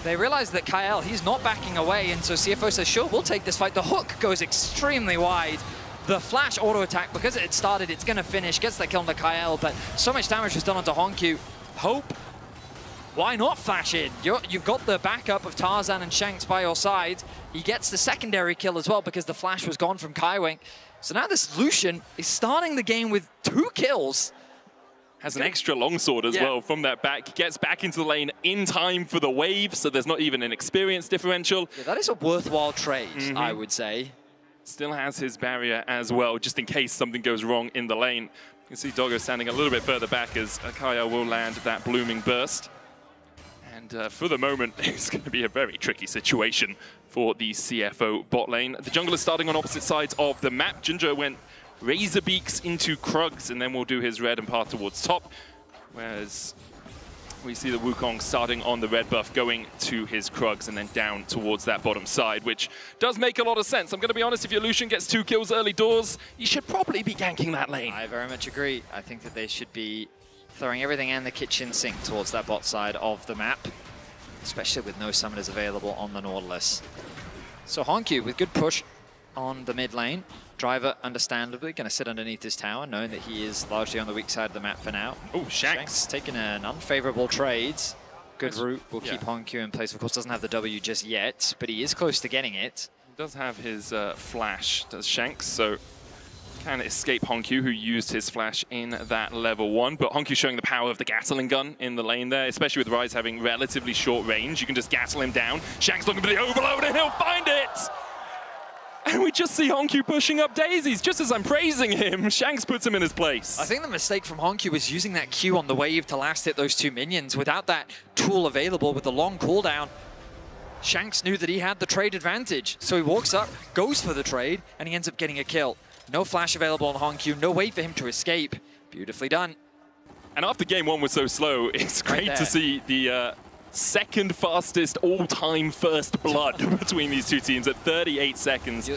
They realize that Kyle, he's not backing away, and so CFO says, sure, we'll take this fight. The hook goes extremely wide. The flash auto attack, because it started, it's going to finish, gets that kill on the Kyle, but so much damage was done onto Hongyu. Hope, why not flash in? You've got the backup of Tarzan and Shanks by your side. He gets the secondary kill as well because the flash was gone from Kaiwing. So now this Lucian is starting the game with 2 kills. Has an extra longsword as well from that back. Gets back into the lane in time for the wave, so there's not even an experience differential. Yeah, that is a worthwhile trade, I would say. Still has his barrier as well, just in case something goes wrong in the lane. You can see Doggo standing a little bit further back as Akaya will land that blooming burst. And for the moment, it's going to be a very tricky situation for the CFO bot lane. The jungle is starting on opposite sides of the map. Ginger went Razor Beaks into Krugs, and then we'll do his red and path towards top. Whereas we see the Wukong starting on the red buff, going to his Krugs, and then down towards that bottom side, which does make a lot of sense. I'm going to be honest, if your Lucian gets 2 kills early doors, you should probably be ganking that lane. I very much agree. I think that they should be throwing everything in the kitchen sink towards that bot side of the map, especially with no summoners available on the Nautilus. So Hongyu with good push on the mid lane. Driver, understandably, going to sit underneath his tower, knowing that he is largely on the weak side of the map for now. Oh, Shanks taking an unfavorable trade. Good route will keep Hongyu in place. Of course, doesn't have the W just yet, but he is close to getting it. He does have his flash, does Shanks, so can escape Hongyu, who used his flash in that level 1. But Hongyu showing the power of the Gatling gun in the lane there, especially with Ryze having relatively short range. You can just Gattle him down. Shanks looking for the overload, and he'll find it! And we just see Hongyu pushing up daisies. Just as I'm praising him, Shanks puts him in his place. I think the mistake from Hongyu was using that Q on the wave to last hit those 2 minions. Without that tool available with the long cooldown, Shanks knew that he had the trade advantage. So he walks up, goes for the trade, and he ends up getting a kill. No flash available on Hongyu, no way for him to escape. Beautifully done. And after game 1 was so slow, it's great to see the second fastest all-time first blood between these 2 teams at 38 seconds.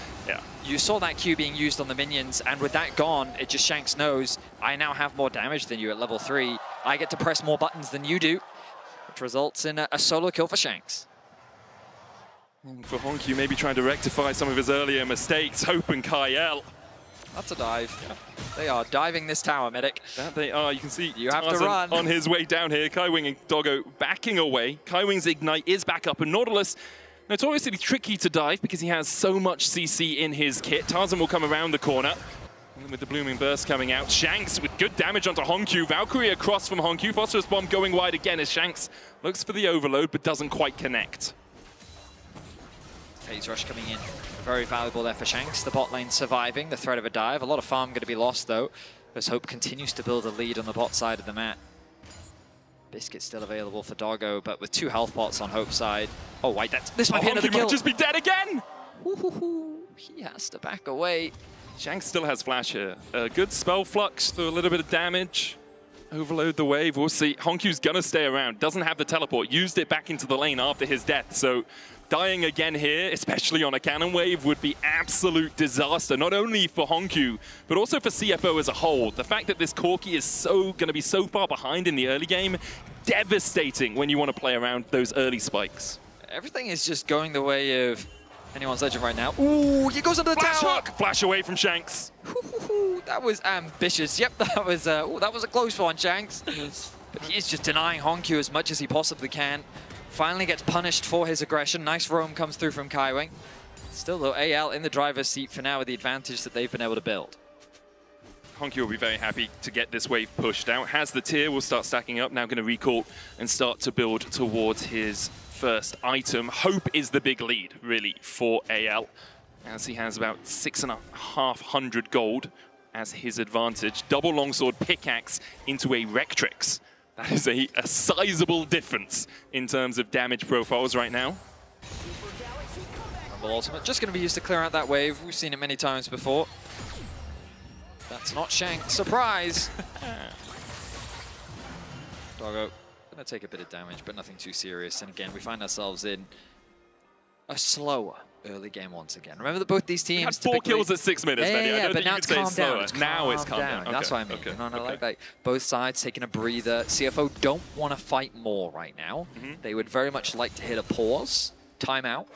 You saw that Q being used on the minions, and with that gone, it just Shanks knows, I now have more damage than you at level 3. I get to press more buttons than you do, which results in a solo kill for Shanks. And for Hongyu, maybe trying to rectify some of his earlier mistakes. Hope and Kyle. That's a dive. They are diving this tower, Medic. That they are. You can see you have to run on his way down here. Kaiwing and Doggo backing away. Kaiwing's Ignite is back up, and Nautilus, notoriously tricky to dive because he has so much CC in his kit. Tarzan will come around the corner. And with the blooming burst coming out, Shanks with good damage onto Hongyu. Valkyrie across from Hongyu. Phosphorus bomb going wide again as Shanks looks for the overload but doesn't quite connect. Phase rush coming in. Very valuable there for Shanks. The bot lane surviving the threat of a dive. A lot of farm going to be lost though, as Hope continues to build a lead on the bot side of the map. Biscuit still available for Doggo, but with 2 health pots on Hope's side. Oh wait, this might be another kill. Might just be dead again. He has to back away. Shanks still has flash here. A good spell flux through a little bit of damage. Overload the wave. We'll see. Honkyu's gonna stay around. Doesn't have the teleport. Used it back into the lane after his death. So dying again here, especially on a cannon wave, would be absolute disaster. Not only for Hongyu, but also for CFO as a whole. The fact that this Corki is gonna be so far behind in the early game, devastating when you want to play around those early spikes. Everything is just going the way of anyone's legend right now. Ooh, he goes under the flash tower. Hook. Flash away from Shanks. That was ambitious. Yep, that was a close one, Shanks. But he is just denying Hongyu as much as he possibly can. Finally gets punished for his aggression. Nice roam comes through from Kaiwing. Still though, AL in the driver's seat for now with the advantage that they've been able to build. Hongyu will be very happy to get this wave pushed out. Has the tier, will start stacking up. Now going to recall and start to build towards his first item. Hope is the big lead, really, for AL, as he has about 6,500 gold as his advantage. Double longsword pickaxe into a Rectrix. That is a sizable difference in terms of damage profiles right now. Rumble ultimate just going to be used to clear out that wave. We've seen it many times before. That's not Shank. Surprise! Doggo going to take a bit of damage, but nothing too serious. And again, we find ourselves in a slower early game once again. Remember that both these teams had 4 kills at 6 minutes. Yeah, but now it's calmed down. Now it's calmed down. That's what I mean. I like that. Both sides taking a breather. CFO don't want to fight more right now. They would very much like to hit a pause, timeout.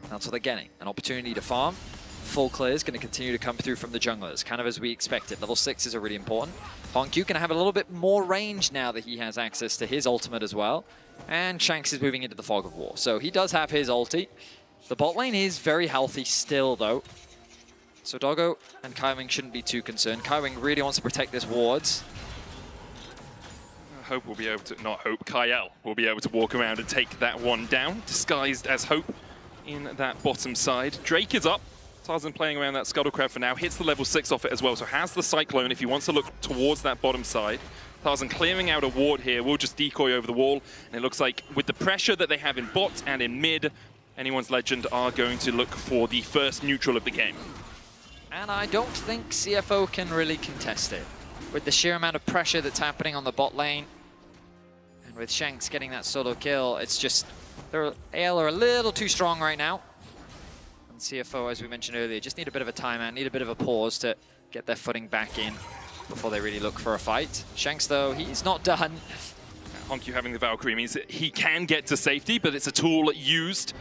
That's what they're getting. An opportunity to farm. Full clear is going to continue to come through from the junglers, kind of as we expected. Level 6s are really important. Hongkyu going to have a little bit more range now that he has access to his ultimate as well. And Shanks is moving into the fog of war. So he does have his ulti. The bot lane is very healthy still, though. So Doggo and Kaiwing shouldn't be too concerned. Kaiwing really wants to protect this wards. Hope will be able to, not Hope, Kyle will be able to walk around and take that one down, disguised as Hope in that bottom side. Drake is up. Tarzan playing around that Scuttlecrab for now, hits the level 6 off it as well, so has the Cyclone if he wants to look towards that bottom side. Tarzan clearing out a ward here, will just decoy over the wall, and it looks like with the pressure that they have in bot and in mid, anyone's Legend are going to look for the first neutral of the game. And I don't think CFO can really contest it. With the sheer amount of pressure that's happening on the bot lane, and with Shanks getting that solo kill, it's just, AL are a little too strong right now. And CFO, as we mentioned earlier, just need a bit of a timeout, need a bit of a pause to get their footing back in before they really look for a fight. Shanks, though, he's not done. Hongkyu having the Valkyrie means that he can get to safety, but it's a tool used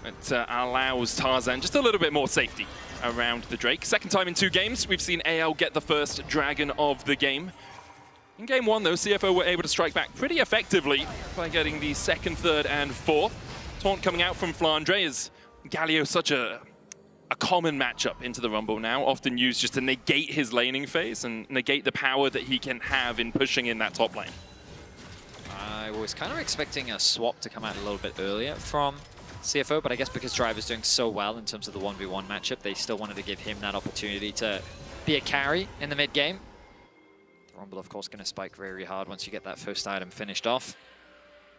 that allows Tarzan just a little bit more safety around the Drake. Second time in 2 games, we've seen AL get the first Dragon of the game. In game 1, though, CFO were able to strike back pretty effectively by getting the 2nd, 3rd, and 4th. Taunt coming out from Flandre is Galio such a common matchup into the Rumble now, often used just to negate his laning phase and negate the power that he can have in pushing in that top lane. I was kind of expecting a swap to come out a little bit earlier from CFO, but I guess because Driver's doing so well in terms of the 1v1 matchup, they still wanted to give him that opportunity to be a carry in the mid game. The Rumble, of course, going to spike very hard once you get that first item finished off.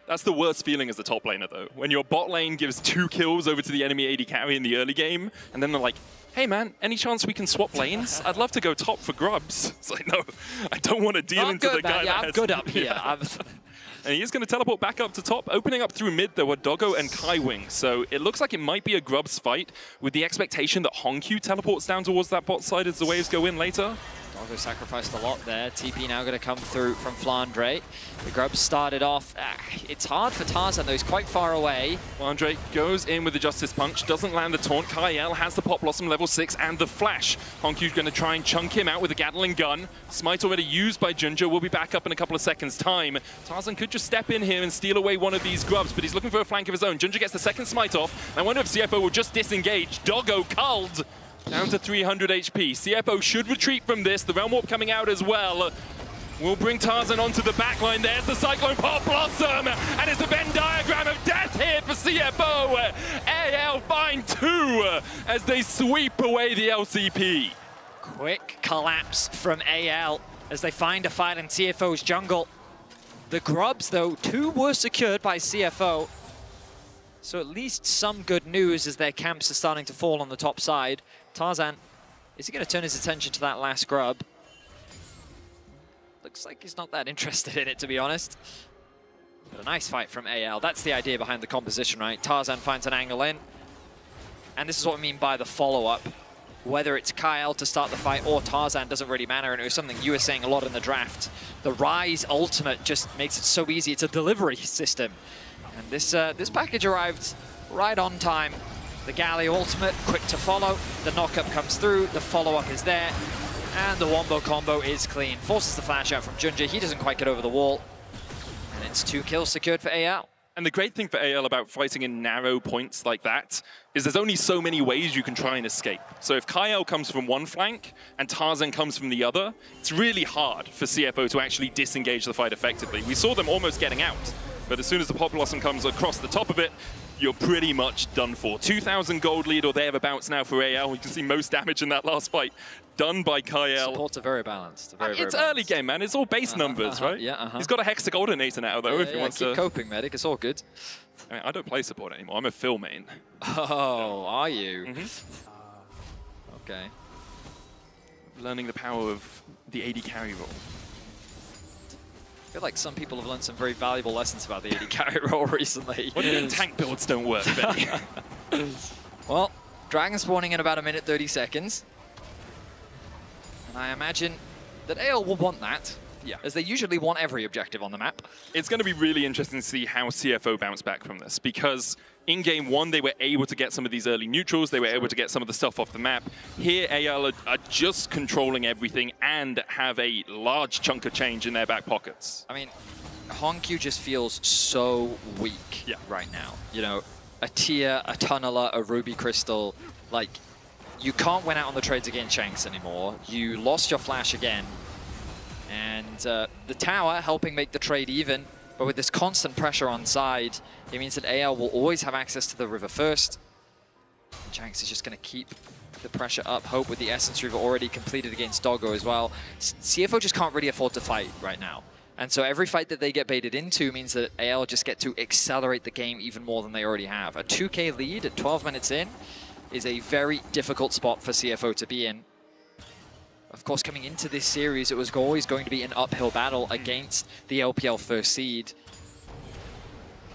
That's the worst feeling as a top laner, though. When your bot lane gives 2 kills over to the enemy AD carry in the early game, and then they're like, hey man, any chance we can swap lanes? I'd love to go top for grubs. It's like, no, I don't want to deal into the guy that I'm has... good up here. Yeah. And he is going to teleport back up to top. Opening up through mid, there were Doggo and Kaiwing. So it looks like it might be a grubs fight with the expectation that Hongkyu teleports down towards that bot side as the waves go in later. Doggo sacrificed a lot there. TP now going to come through from Flandre. The grubs started off. It's hard for Tarzan, though. He's quite far away. Flandre goes in with the Justice Punch. Doesn't land the taunt. Kyle has the Pop Blossom level 6 and the Flash. Honkyu's going to try and chunk him out with a Gatling gun. Smite already used by Junja. Will be back up in a couple of seconds' time. Tarzan could just step in here and steal away one of these grubs, but he's looking for a flank of his own. Junja gets the second Smite off. I wonder if CFO will just disengage. Doggo culled. Down to 300 HP. CFO should retreat from this. The Realm Warp coming out as well. Will bring Tarzan onto the backline. There's the Cyclone Pop Blossom. And it's a Venn diagram of death here for CFO. AL find 2 as they sweep away the LCP. Quick collapse from AL as they find a fight in CFO's jungle. The grubs, though, 2 were secured by CFO. So at least some good news as their camps are starting to fall on the top side. Tarzan, is he going to turn his attention to that last grub? Looks like he's not that interested in it, to be honest. But a nice fight from AL. That's the idea behind the composition, right? Tarzan finds an angle in. And this is what I mean by the follow-up. Whether it's Kyle to start the fight or Tarzan doesn't really matter, and it was something you were saying a lot in the draft. The Rise ultimate just makes it so easy. It's a delivery system. And this package arrived right on time. The Galio ultimate, quick to follow. The knockup comes through, the follow-up is there. And the wombo combo is clean. Forces the flash out from Junja. He doesn't quite get over the wall. And it's 2 kills secured for AL. And the great thing for AL about fighting in narrow points like that is there's only so many ways you can try and escape. So if Kyle comes from one flank and Tarzan comes from the other, it's really hard for CFO to actually disengage the fight effectively. We saw them almost getting out, but as soon as the Pop Blossom comes across the top of it, you're pretty much done for. 2,000 gold lead or thereabouts now for AL. You can see most damage in that last fight. done by Kyle. Supports are very balanced. It's early game, man. It's all base numbers, right? Yeah, He's got a Hexagoldinator now, though, if he wants keep to. coping, Medic. It's all good. I mean, I don't play support anymore. I'm a Phil main. Oh, are you? Okay. Learning the power of the AD carry role. I feel like some people have learned some very valuable lessons about the AD carry role recently. What do you mean tank builds don't work, Benny? Well, Dragon spawning in about 1:30 seconds. And I imagine that AL will want that. Yeah. As they usually want every objective on the map. It's going to be really interesting to see how CFO bounce back from this, because in game one, they were able to get some of these early neutrals, they were able to get some of the stuff off the map. Here, AL are just controlling everything and have a large chunk of change in their back pockets. I mean, Hongq just feels so weak right now. You know, a Tia, a Tunneler, a Ruby Crystal, like, you can't win out on the trades against Shanks anymore. You lost your flash again. And the tower helping make the trade even, but with this constant pressure on side, it means that AL will always have access to the river first. And Shanks is just going to keep the pressure up. Hope with the Essence River already completed against Doggo as well. CFO just can't really afford to fight right now. And so every fight that they get baited into means that AL just get to accelerate the game even more than they already have. A 2K lead at 12 minutes in is a very difficult spot for CFO to be in. Of course, coming into this series, it was always going to be an uphill battle against the LPL first seed.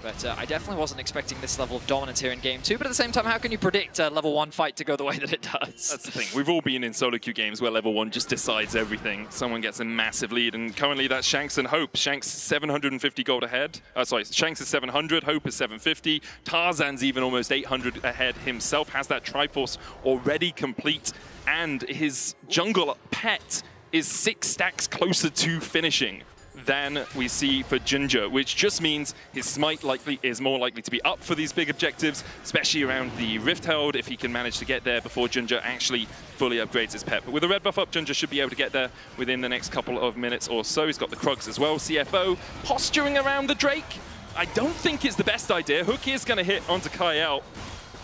But I definitely wasn't expecting this level of dominance here in game 2. But at the same time, how can you predict a level 1 fight to go the way that it does? That's the thing. We've all been in solo queue games where level 1 just decides everything. Someone gets a massive lead, and currently that's Shanks and Hope. Shanks 750 gold ahead. Sorry, Shanks is 700, Hope is 750. Tarzan's even almost 800 ahead himself, has that Triforce already complete, and his jungle pet is 6 stacks closer to finishing than we see for Ginger, which just means his smite is more likely to be up for these big objectives, especially around the Rift Herald, if he can manage to get there before Ginger actually fully upgrades his pet. But with the red buff up, Ginger should be able to get there within the next couple of minutes or so. He's got the Krugs as well. CFO posturing around the Drake. I don't think it's the best idea. Hook is going to hit onto Kyle.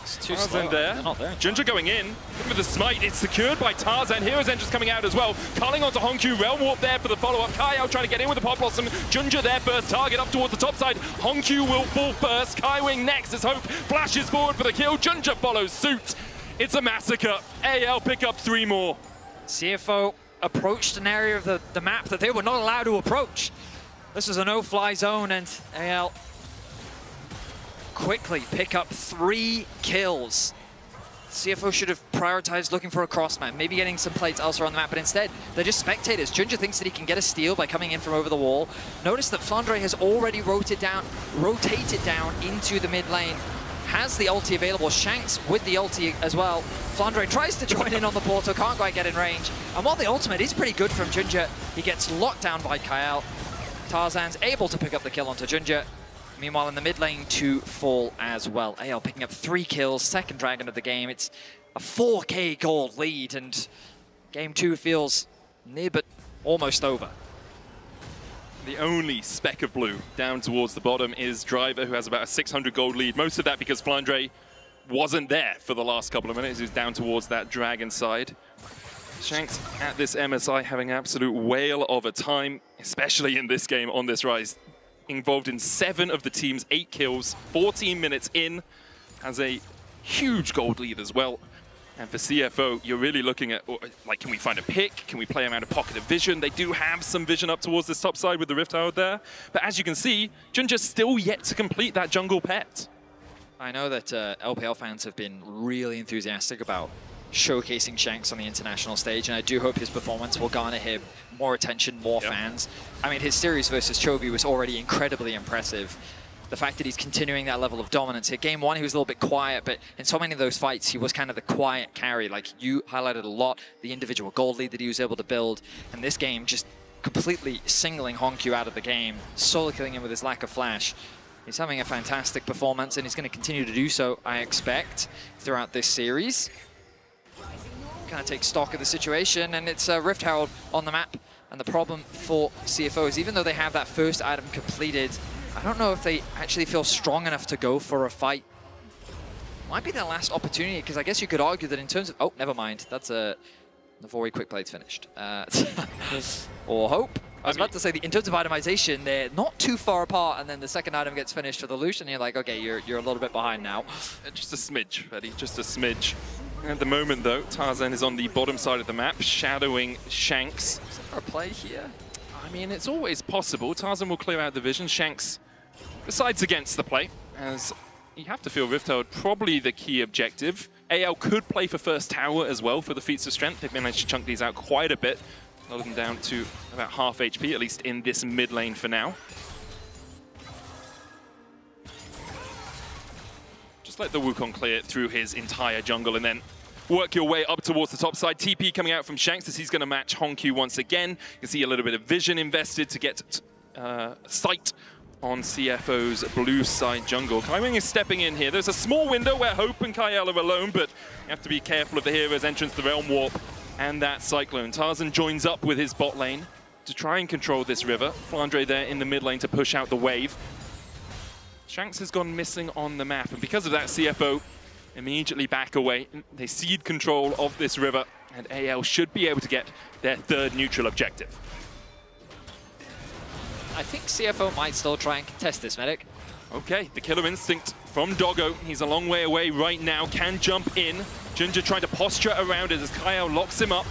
It's too slow. There. They're not there. Ginger going in. With the smite, it's secured by Tarzan. Hero's Entrance coming out as well. Culling onto Hongq. Realm Warp there for the follow-up. Kyle trying to get in with the Pop Blossom. Ginger there first. Target up towards the top side. Hongq will fall first. Kaiwing next as Hope flashes forward for the kill. Ginger follows suit. It's a massacre. AL pick up 3 more. CFO approached an area of the map that they were not allowed to approach. This was a no-fly zone, and AL quickly pick up 3 kills. CFO should have prioritized looking for a cross map, maybe getting some plates elsewhere on the map, but instead, they're just spectators. Ginger thinks that he can get a steal by coming in from over the wall. Notice that Flandre has already rotated down into the mid lane. Has the ulti available. Shanks with the ulti as well. Flandre tries to join in on the portal, can't quite get in range. And while the ultimate is pretty good from Ginger, he gets locked down by Kyle. Tarzan's able to pick up the kill onto Ginger. Meanwhile, in the mid lane, 2 fall as well. AL picking up 3 kills, second dragon of the game. It's a 4K gold lead, and game 2 feels near but almost over. The only speck of blue down towards the bottom is Driver, who has about a 600 gold lead. Most of that because Flandre wasn't there for the last couple of minutes. He's down towards that dragon side. Shanks at this MSI having an absolute whale of a time, especially in this game on this rise. Involved in 7 of the team's 8 kills, 14 minutes in, has a huge gold lead as well. And for CFO, you're really looking at, like, can we find a pick? Can we play around a pocket of vision? They do have some vision up towards this top side with the Rift Herald there. But as you can see, Ginger's still yet to complete that jungle pet. I know that LPL fans have been really enthusiastic about showcasing Shanks on the international stage, and I do hope his performance will garner him more attention, more fans. I mean, his series versus Chovy was already incredibly impressive. The fact that he's continuing that level of dominance. Here, game 1, he was a little bit quiet, but in so many of those fights, he was kind of the quiet carry. Like, you highlighted a lot, the individual gold lead that he was able to build, and this game just completely singling Hongq out of the game, solo killing him with his lack of flash. He's having a fantastic performance, and he's going to continue to do so, I expect, throughout this series. Kind of take stock of the situation, and it's Rift Herald on the map. And the problem for CFO is, even though they have that first item completed, I don't know if they actually feel strong enough to go for a fight. Might be their last opportunity, because I guess you could argue that in terms of... Oh, never mind. That's a before he quick play's finished. Or hope. I was about to say, in terms of itemization, they're not too far apart, and then the second item gets finished for the Lucian, and you're like, okay, you're a little bit behind now. Just a smidge, Eddie, just a smidge. At the moment, though, Tarzan is on the bottom side of the map, shadowing Shanks. Is there a play here? I mean, it's always possible. Tarzan will clear out the vision. Shanks decides against the play, as you have to feel Rifthold probably the key objective. AL could play for first tower as well for the feats of strength. They've managed to chunk these out quite a bit. Load them down to about half HP, at least in this mid lane for now. Just let the Wukong clear through his entire jungle and then work your way up towards the top side. TP coming out from Shanks as he's going to match Honkyu once again. You can see a little bit of vision invested to get sight on CFO's blue side jungle. Kaiwing is stepping in here. There's a small window where Hope and Kael are alone, but you have to be careful of the hero's entrance, the Realm Warp, and that Cyclone. Tarzan joins up with his bot lane to try and control this river. Flandre there in the mid lane to push out the wave. Shanks has gone missing on the map, and because of that, CFO immediately back away. They cede control of this river, and AL should be able to get their third neutral objective. I think CFO might still try and contest this, Medic. Okay, the killer instinct from Doggo. He's a long way away right now, can jump in. Ginger trying to posture around it as Kael locks him up.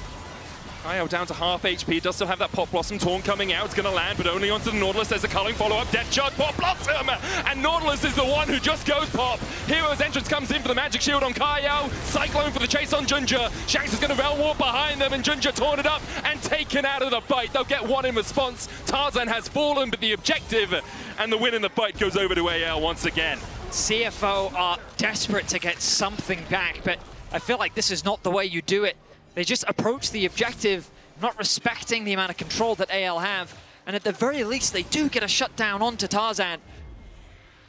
Kael down to half HP, does still have that Pop Blossom Taunt coming out. It's going to land, but only onto the Nautilus. There's a culling follow-up, Death Charge, Pop Blossom! And Nautilus is the one who just goes pop. Hero's entrance comes in for the Magic Shield on Kael. Cyclone for the chase on Ginger. Shanks is going to Realm Warp behind them, and Ginger taunted up and taken out of the fight. They'll get one in response. Tarzan has fallen, but the objective and the win in the fight goes over to AL once again. CFO are desperate to get something back, but I feel like this is not the way you do it. They just approach the objective, not respecting the amount of control that AL have, and at the very least they do get a shutdown onto Tarzan.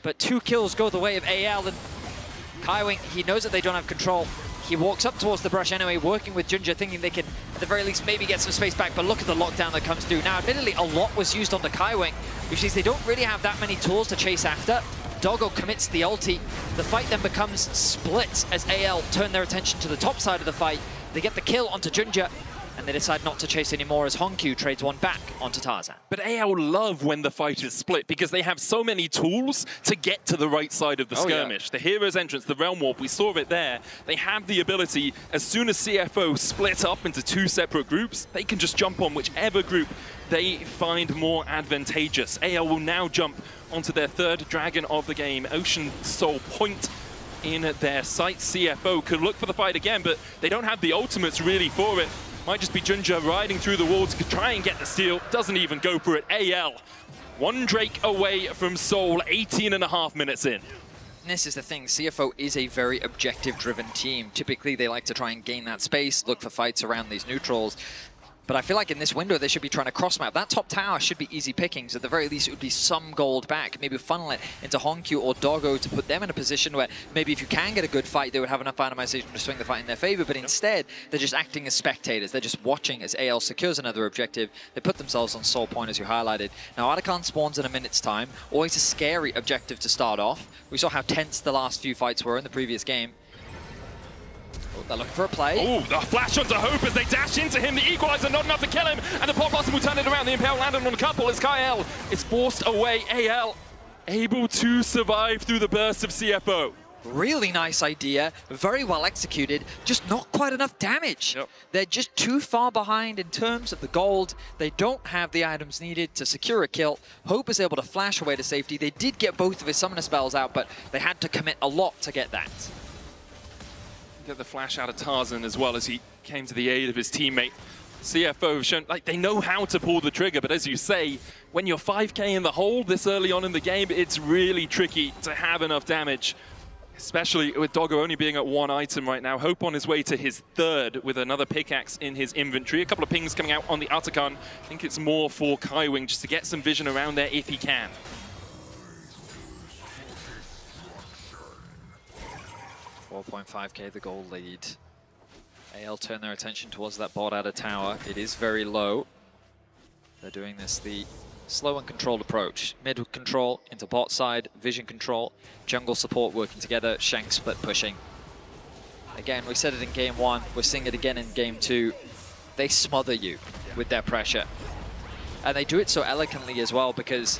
But 2 kills go the way of AL, and Kaiwing, he knows that they don't have control. He walks up towards the brush anyway, working with Ginger, thinking they can, at the very least, maybe get some space back, but look at the lockdown that comes through. Now, admittedly, a lot was used onto Kaiwing, which means they don't really have that many tools to chase after. Doggo commits the ulti. The fight then becomes split as AL turn their attention to the top side of the fight. They get the kill onto Ginger, and they decide not to chase anymore as Honkyu trades one back onto Tarzan. But AL love when the fight is split because they have so many tools to get to the right side of the skirmish. The hero's entrance, the Realm Warp, we saw it there. They have the ability, as soon as CFO split up into 2 separate groups, they can just jump on whichever group they find more advantageous. AL will now jump onto their third dragon of the game, Ocean Soul Point, in their sights. CFO could look for the fight again, but they don't have the ultimates really for it. Might just be Ginger riding through the walls to try and get the steal. Doesn't even go for it. AL, 1 Drake away from Soul, 18.5 minutes in. This is the thing, CFO is a very objective-driven team. Typically, they like to try and gain that space, look for fights around these neutrals. But I feel like in this window, they should be trying to cross-map. That top tower should be easy pickings. At the very least, it would be some gold back. Maybe funnel it into Honkyu or Doggo to put them in a position where maybe if you can get a good fight, they would have enough itemization to swing the fight in their favor. But instead, they're just acting as spectators. They're just watching as AL secures another objective. They put themselves on Soul Point, as you highlighted. Now, Artican spawns in a minute's time. Always a scary objective to start off. We saw how tense the last few fights were in the previous game. Oh, they're looking for a play. Oh, the flash onto Hope as they dash into him. The equalizer not enough to kill him. And the Pop Blossom will turn it around. The Impale landed on a couple as Kael is forced away. AL able to survive through the burst of CFO. Really nice idea, very well executed, just not quite enough damage. They're just too far behind in terms of the gold. They don't have the items needed to secure a kill. Hope is able to flash away to safety. They did get both of his summoner spells out, but they had to commit a lot to get that. Get the flash out of Tarzan as well as he came to the aid of his teammate. CFO have shown, like, they know how to pull the trigger, but as you say, when you're 5k in the hole this early on in the game, it's really tricky to have enough damage, especially with Doggo only being at 1 item right now. Hope on his way to his 3rd with another pickaxe in his inventory. A couple of pings coming out on the Artican. I think it's more for Kaiwing just to get some vision around there if he can. 4.5k the gold lead. AL turn their attention towards that bot out of tower. It is very low. They're doing this the slow and controlled approach. Mid control into bot side, vision control, jungle support working together, Shanks split pushing. Again, we said it in game 1, we're seeing it again in game 2. they smother you with their pressure. And they do it so elegantly as well, because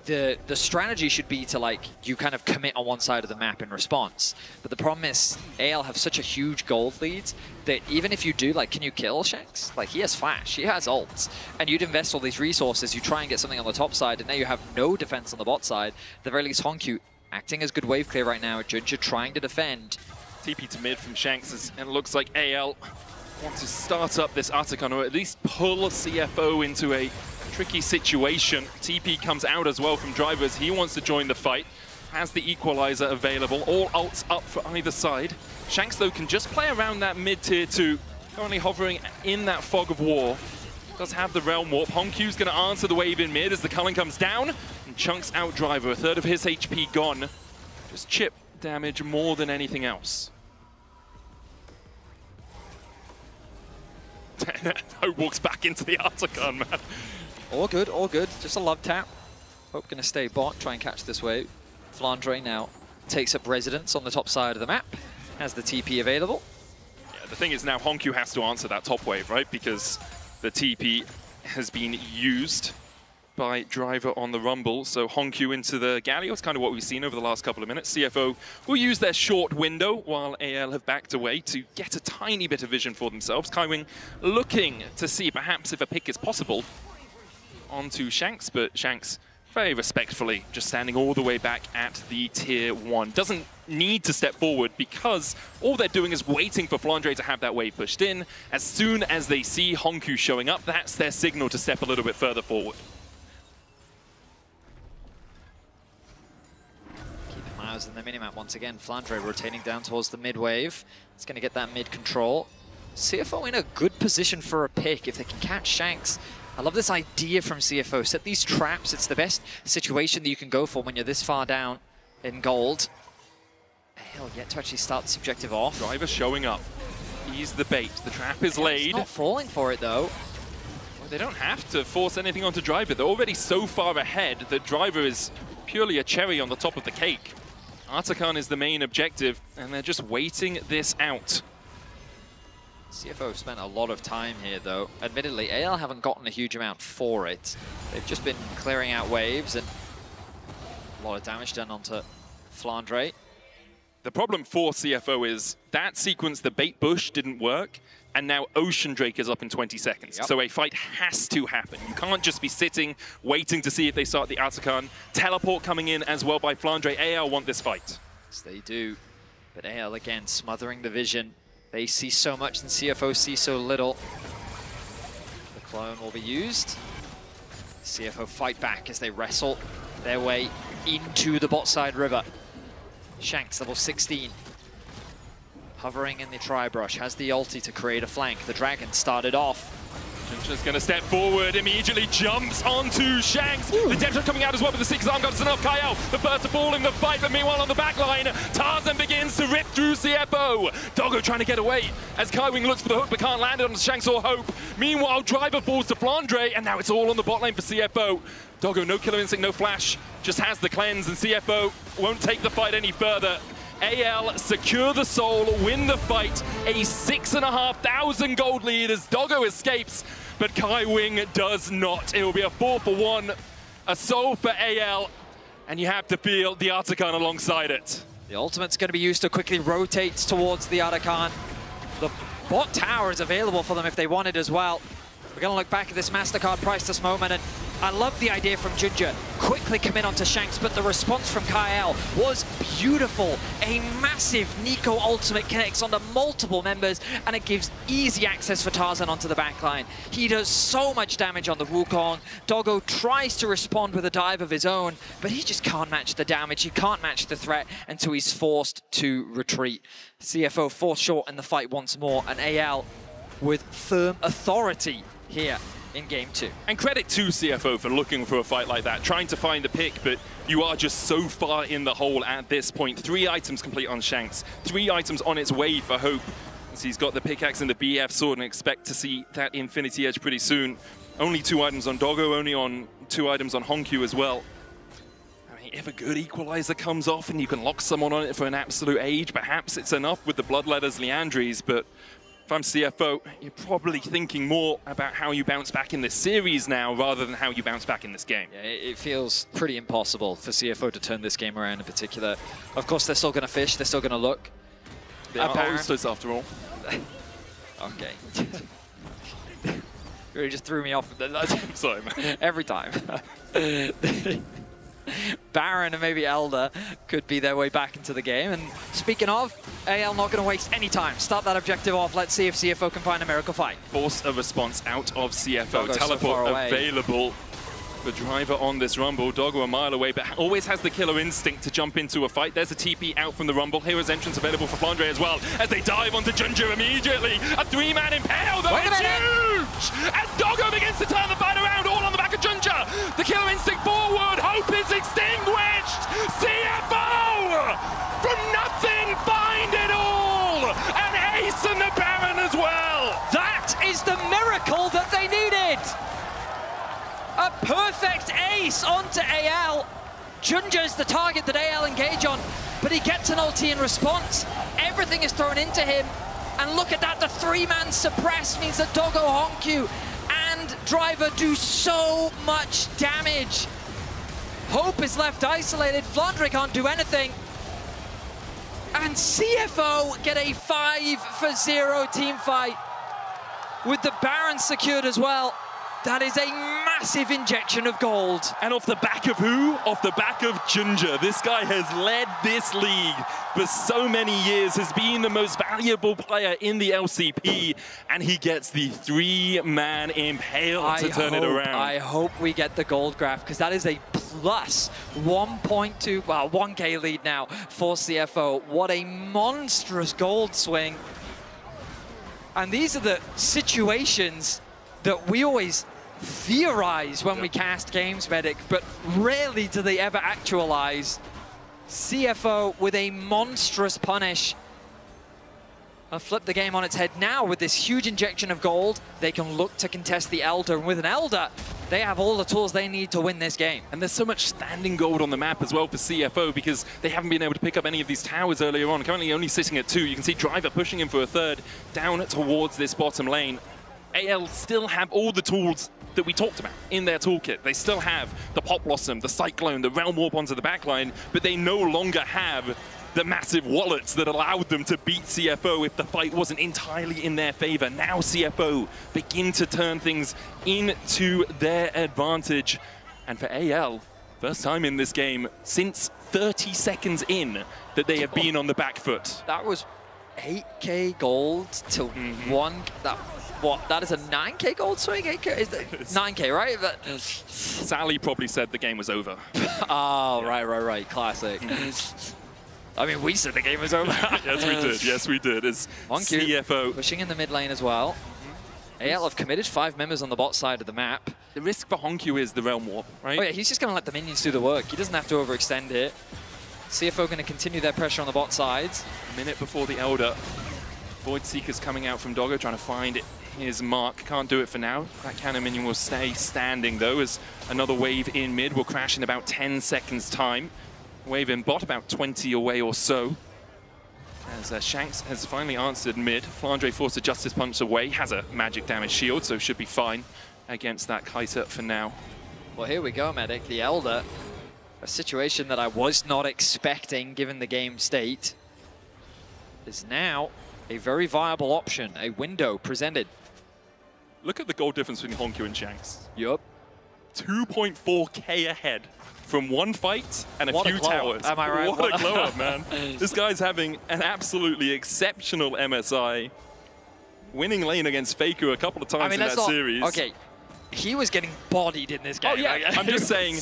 the strategy should be to, like, you kind of commit on one side of the map in response. But the problem is AL have such a huge gold lead that even if you do, like, can you kill Shanks? Like, he has flash, he has ults, and you'd invest all these resources, you try and get something on the top side, and now you have no defense on the bot side. At the very least, Honku acting as good wave clear right now, Ginger trying to defend. TP to mid from Shanks, and it looks like AL want to start up this Atakan, or at least pull CFO into a tricky situation. TP comes out as well from Drivers. He wants to join the fight. Has the equalizer available. All ults up for either side. Shanks, though, can just play around that mid-tier 2. Currently hovering in that fog of war. Does have the Realm Warp. Honkyu's going to answer the wave in mid as the Cullen comes down and chunks out Driver. A third of his HP gone. Just chip damage more than anything else. Hope walks back into the Atakan, man. All good, all good. Just a love tap. Hope going to stay bot, try and catch this wave. Flandre now takes up residence on the top side of the map. Has the TP available. Yeah, the thing is now Honku has to answer that top wave, right? Because the TP has been used by Driver on the Rumble. So Honku into the Galio. It's kind of what we've seen over the last couple of minutes. CFO will use their short window while AL have backed away to get a tiny bit of vision for themselves. Kaiwing looking to see perhaps if a pick is possible onto Shanks, but Shanks very respectfully just standing all the way back at the tier 1. Doesn't need to step forward because all they're doing is waiting for Flandre to have that wave pushed in. As soon as they see Honku showing up, that's their signal to step a little bit further forward. In the minimap once again. Flandre rotating down towards the mid wave. It's going to get that mid control. CFO in a good position for a pick if they can catch Shanks. I love this idea from CFO. Set these traps. It's the best situation that you can go for when you're this far down in gold. Hell, yet to actually start this objective off. Driver showing up. He's the bait. The trap is laid. Not falling for it though. Well, they don't have to force anything onto Driver. They're already so far ahead that Driver is purely a cherry on the top of the cake. Atakan is the main objective, and they're just waiting this out. CFO spent a lot of time here, though. Admittedly, AL haven't gotten a huge amount for it. They've just been clearing out waves, and a lot of damage done onto Flandre. The problem for CFO is that sequence, the bait bush, didn't work, and now Ocean Drake is up in 20 seconds. Yep. So a fight has to happen. You can't just be sitting, waiting to see if they start the Atakan. Teleport coming in as well by Flandre. AL want this fight. Yes, they do. But AL, again, smothering the vision. They see so much and CFO see so little. The clone will be used. CFO fight back as they wrestle their way into the bot side river. Shanks, level 16. Hovering in the tri-brush, has the ulti to create a flank. The dragon started off. Ginger's going to step forward, immediately jumps onto Shanks. Ooh. The Depth coming out as well with the 6 arm guns enough. Kyle, the first to fall in the fight, but meanwhile on the back line, Tarzan begins to rip through CFO. Doggo trying to get away as Kaiwing looks for the hook but can't land it on Shanks or Hope. Meanwhile, Driver falls to Flandre, and now it's all on the bot lane for CFO. Doggo, no killer instinct, no flash, just has the cleanse, and CFO won't take the fight any further. AL secure the soul, win the fight, a 6,500 gold lead as Doggo escapes, but Kaiwing does not. It will be a 4-for-1, a soul for AL, and you have to feel the Atakan alongside it. The ultimate's going to be used to quickly rotate towards the Atakan. The bot tower is available for them if they want it as well. We're going to look back at this MasterCard priceless moment, and I love the idea from Ginger. Quickly come in onto Shanks, but the response from Kyle was beautiful. A massive Nico ultimate connects onto multiple members, and it gives easy access for Tarzan onto the backline. He does so much damage on the Wukong. Doggo tries to respond with a dive of his own, but he just can't match the damage. He can't match the threat until he's forced to retreat. CFO forced short in the fight once more, and AL with firm authority here in game 2. And credit to CFO for looking for a fight like that, trying to find the pick, but you are just so far in the hole at this point. 3 items complete on Shanks, 3 items on its way for Hope, as he's got the pickaxe and the BF sword, and expect to see that Infinity Edge pretty soon. Only 2 items on Doggo, only on 2 items on Honku as well. I mean, if a good equalizer comes off and you can lock someone on it for an absolute age, perhaps it's enough with the Bloodletters Liandry's, but If I'm CFO, you're probably thinking more about how you bounce back in this series now rather than how you bounce back in this game. Yeah, it feels pretty impossible for CFO to turn this game around in particular. Of course, they're still going to fish. They're still going to look. They are Oysters after all. Okay. You really just threw me off. Sorry, man. Every time. Baron and maybe Elder could be their way back into the game. And speaking of, AL not going to waste any time. Start that objective off. Let's see if CFO can find a miracle fight. Force a response out of CFO. Doggo's Teleport so available. The driver on this Rumble. Doggo a mile away, but always has the killer instinct to jump into a fight. There's a TP out from the Rumble. Hero's entrance available for Flandre as well, as they dive onto Junja immediately. A 3-man impale, though. It's huge! As Doggo begins to turn the fight around, all on the back of Junja. The killer instinct forward. Hope is extinguished. CFO! From nothing, find it all! An ace and the Baron as well! That is the miracle that they needed! A perfect ace onto AL. Junja's the target that AL engage on, but he gets an ulti in response. Everything is thrown into him. And look at that, the 3-man suppress means that Doggo, Honkyu, and Driver do so much damage. Hope is left isolated. Flandre can't do anything. And CFO get a 5-for-0 team fight with the Baron secured as well. That is a massive injection of gold. And off the back of who? Off the back of Junja. This guy has led this league for so many years, has been the most valuable player in the LCP, and he gets the 3-man impale to turn it around. I hope we get the gold graph, because that is a plus 1.2, well, 1K lead now for CFO. What a monstrous gold swing. And these are the situations that we always theorize when we cast games, Medic, but rarely do they ever actualize. CFO with a monstrous punish. I'll flip the game on its head now with this huge injection of gold. They can look to contest the Elder, and with an Elder, they have all the tools they need to win this game. And there's so much standing gold on the map as well for CFO, because they haven't been able to pick up any of these towers earlier on. Currently only sitting at 2. You can see Driver pushing him for a 3rd down towards this bottom lane. AL still have all the tools that we talked about in their toolkit. They still have the Pop Blossom, the Cyclone, the Realm Warp onto the backline, but they no longer have the massive wallets that allowed them to beat CFO if the fight wasn't entirely in their favor. Now CFO begin to turn things into their advantage. And for AL, first time in this game since 30 seconds in that they have been on the back foot. That was 8K gold to 1. What? That is a 9K gold swing? 8K? Is that 9K, right? Sally probably said the game was over. Oh, right. Classic. I mean, we said the game was over. Yes, we did. Yes, we did. As CFO pushing in the mid lane as well. AL have committed 5 members on the bot side of the map. The risk for Honkyu is the Realm Warp, right? Oh yeah, he's just going to let the minions do the work. He doesn't have to overextend it. CFO going to continue their pressure on the bot sides. A minute before the Elder. Void Seeker's coming out from Doggo, trying to find his mark. Can't do it for now. That cannon minion will stay standing, though, as another wave in mid will crash in about 10 seconds' time. Wave in bot, about 20 away or so. As Shanks has finally answered mid. Flandre forced a Justice Punch away, has a magic damage shield, so should be fine against that Kaiser for now. Well, here we go, Medic. The Elder, a situation that I was not expecting given the game state, is now a very viable option, a window presented. Look at the gold difference between Honkyu and Shanks. Yup. 2.4K ahead from one fight and a few towers. Am I right? What a glow up, man. This guy's having an absolutely exceptional MSI. Winning lane against Faker a couple of times in that series. Okay, he was getting bodied in this game. Oh, yeah. I'm just saying,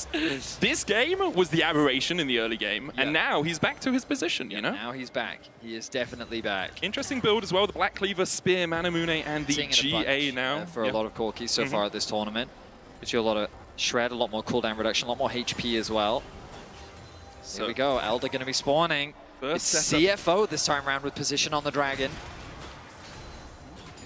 this game was the aberration in the early game, and now he's back to his position, you know? Now he's back. He is definitely back. Interesting build as well, the Black Cleaver, Spear, Manamune, and the GA now. For a lot of Corkis so far at this tournament. Gives you a lot of shred, a lot more cooldown reduction, a lot more HP as well. So here we go, Elder going to be spawning. It's CFO this time around with position on the Dragon.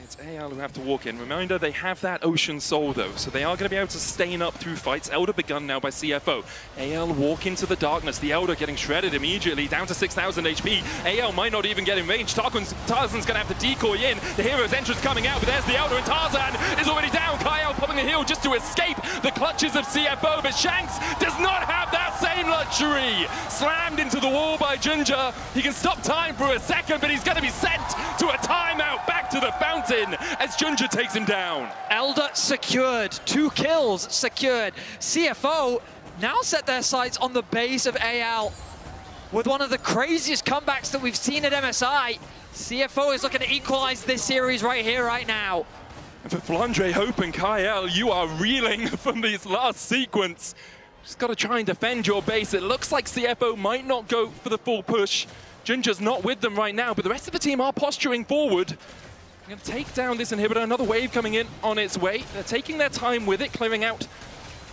It's AL who have to walk in. Reminder, they have that Ocean Soul though, so they are going to be able to stain up through fights. Elder begun now by CFO. AL walk into the darkness. The Elder getting shredded immediately, down to 6,000 HP. AL might not even get in range. Tarzan's going to have to decoy in. The hero's entrance coming out, but there's the Elder, and Tarzan is already down. Kyle popping the heal just to escape the clutches of CFO, but Shanks does not have that same luxury. Slammed into the wall by Ginger. He can stop time for a second, but he's going to be sent to a timeout back to the fountain as Ginger takes him down. Elder secured, 2 kills secured. CFO now set their sights on the base of AL with one of the craziest comebacks that we've seen at MSI. CFO is looking to equalize this series right here, right now. And for Flandre, Hope, and Kyle, you are reeling from this last sequence. Just got to try and defend your base. It looks like CFO might not go for the full push. Ginger's not with them right now, but the rest of the team are posturing forward. They're going to take down this inhibitor. Another wave coming in on its way. They're taking their time with it, clearing out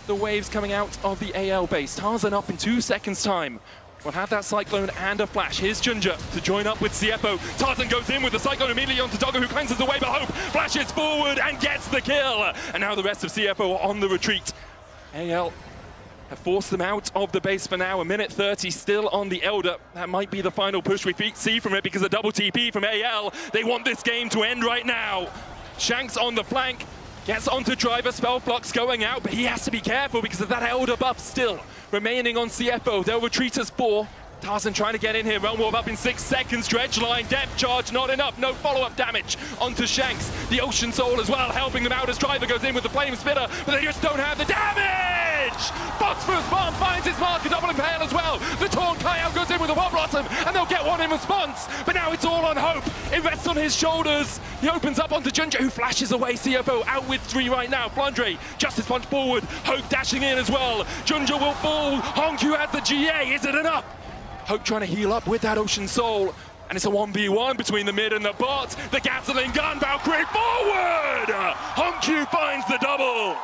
the waves coming out of the AL base. Tarzan up in 2 seconds' time. We'll have that Cyclone and a flash. Here's Ginger to join up with CFO. Tarzan goes in with the Cyclone immediately onto Doggo, who cleanses the way, but Hope flashes forward and gets the kill. And now the rest of CFO are on the retreat. AL have forced them out of the base for now. 1:30 still on the Elder. That might be the final push we see from it because of double TP from AL. They want this game to end right now. Shanks on the flank. Gets onto Driver, spell blocks going out, but he has to be careful because of that Elder buff still remaining on CFO. They'll retreat as 4. Tarzan trying to get in here, Realm Warp up in 6 seconds, Dredge line, depth charge, not enough, no follow-up damage onto Shanks. The Ocean Soul as well, helping them out as Driver goes in with the Flame Spitter, but they just don't have the damage! Phosphorus Bomb finds its mark, a double impale as well. The Torn Coyote goes in with a Wall Blossom, and they'll get one in response, but now it's all on Hope. It rests on his shoulders. He opens up onto Ginger, who flashes away. CFO out with 3 right now. Flandre, Justice Punch forward, Hope dashing in as well. Ginger will fall, Hongkyu has the GA, is it enough? Hope trying to heal up with that Ocean Soul. And it's a 1v1 between the mid and the bot. The Gatling gun, Valkyrie forward! Hongkyu finds the double.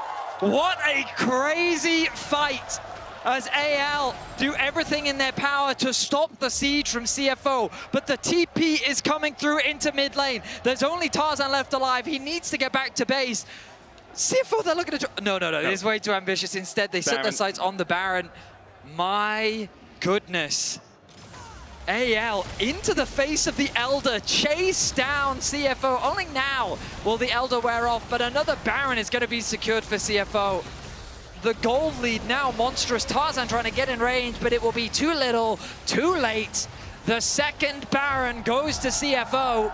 What a crazy fight as AL do everything in their power to stop the siege from CFO. But the TP is coming through into mid lane. There's only Tarzan left alive. He needs to get back to base. CFO, they're looking at... No. It is way too ambitious. Instead, they set their sights on the Baron. My goodness. AL into the face of the Elder, chase down CFO. Only now will the Elder wear off, but another Baron is going to be secured for CFO. The gold lead now monstrous. Tarzan trying to get in range, but it will be too little, too late. The second Baron goes to CFO.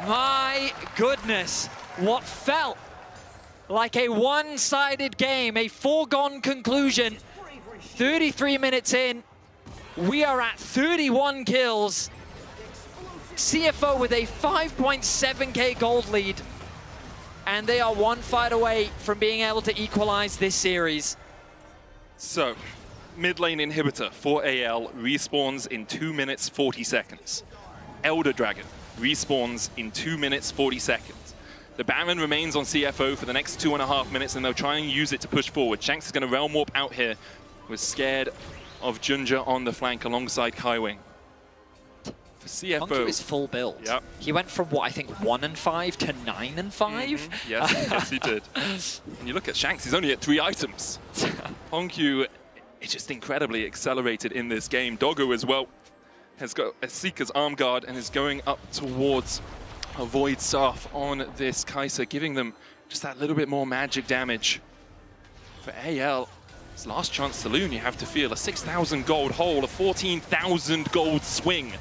My goodness, what felt like a one-sided game, a foregone conclusion. 33 minutes in. We are at 31 kills. CFO with a 5.7k gold lead. And they are 1 fight away from being able to equalize this series. So, mid lane inhibitor for AL respawns in 2 minutes 40 seconds. Elder Dragon respawns in 2 minutes 40 seconds. The Baron remains on CFO for the next 2.5 minutes, and they'll try and use it to push forward. Shanks is going to Realm Warp out here. Was scared of Ginger on the flank alongside Kaiwing. For CFO, Hongkyu is full build. Yep. He went from what I think 1 and 5 to 9 and 5. Yes, he did. And you look at Shanks, he's only at 3 items. Hongkyu is just incredibly accelerated in this game. Doggo as well has got a Seeker's Arm Guard and is going up towards a Void Staff on this Kai'Sa, giving them just that little bit more magic damage. For AL, it's last chance saloon, you have to feel. A 6,000 gold hole, a 14,000 gold swing.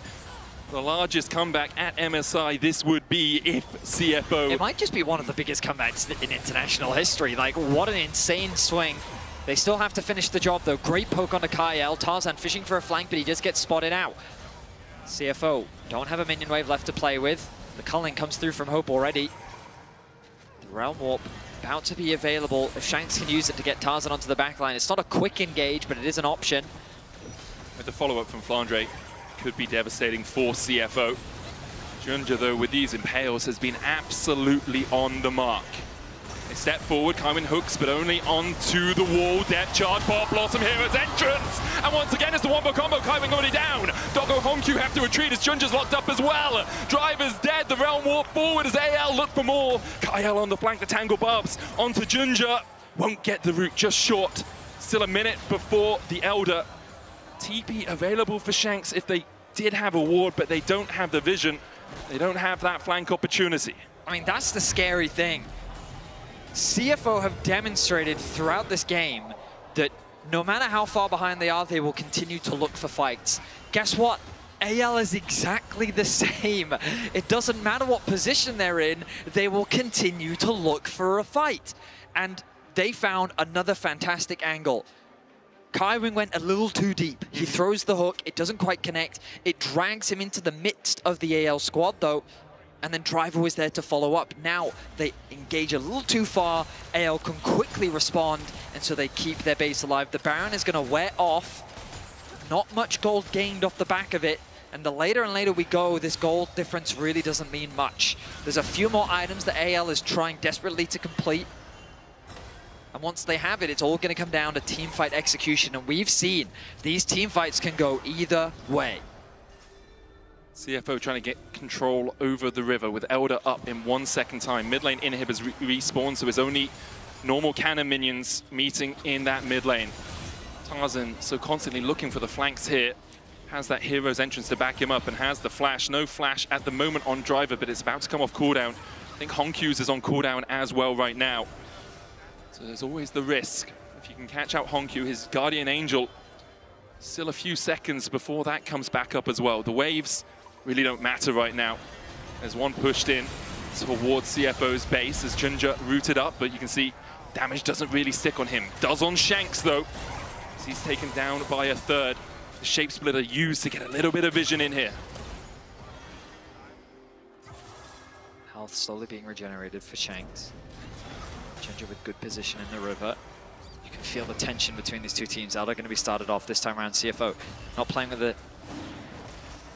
The largest comeback at MSI this would be if CFO... It might just be one of the biggest comebacks in international history. Like, what an insane swing. They still have to finish the job, though. Great poke onto Kyle. Tarzan fishing for a flank, but he just gets spotted out. CFO don't have a minion wave left to play with. The culling comes through from Hope already. The Realm Warp about to be available if Shanks can use it to get Tarzan onto the backline. It's not a quick engage, but it is an option. With the follow-up from Flandre, could be devastating for CFO. Ginger, though, with these impales, has been absolutely on the mark. They step forward, Kaiwing hooks, but only onto the wall. Depth charge, Bob Blossom Hero's entrance. And once again, it's the wombo combo. Kaiwing already down. Doggo Hongkyu have to retreat as Junja's locked up as well. Driver's dead. The Realm Warp forward as AL look for more. Kyle on the flank, the Tangle Bubs. Onto Junja. Won't get the route, just short. Still a minute before the Elder. TP available for Shanks if they did have a ward, but they don't have the vision. They don't have that flank opportunity. I mean, that's the scary thing. CFO have demonstrated throughout this game that no matter how far behind they are, they will continue to look for fights. Guess what? AL is exactly the same. It doesn't matter what position they're in, they will continue to look for a fight. And they found another fantastic angle. Kaiwing went a little too deep. He throws the hook, it doesn't quite connect. It drags him into the midst of the AL squad though, and then Driver was there to follow up. Now they engage a little too far. AL can quickly respond, and so they keep their base alive. The Baron is going to wear off. Not much gold gained off the back of it. And the later and later we go, this gold difference really doesn't mean much. There's a few more items that AL is trying desperately to complete. And once they have it, it's all going to come down to teamfight execution. And we've seen these teamfights can go either way. CFO trying to get control over the river with Elder up in 1 second time. Mid lane inhibitors respawn, so it's only normal cannon minions meeting in that mid lane. Tarzan so constantly looking for the flanks here. Has that hero's entrance to back him up and has the flash. No flash at the moment on Driver, but it's about to come off cooldown. I think Hongkyu's is on cooldown as well right now. So there's always the risk. If you can catch out Hongkyu, his Guardian Angel, still a few seconds before that comes back up as well. The waves really don't matter right now. There's one pushed in towards CFO's base as Junja rooted up, but you can see damage doesn't really stick on him. Does on Shanks though, as he's taken down by a third. The Shape Splitter used to get a little bit of vision in here. Health slowly being regenerated for Shanks. Junja with good position in the river. You can feel the tension between these two teams. Elder going to be started off this time around. CFO not playing with the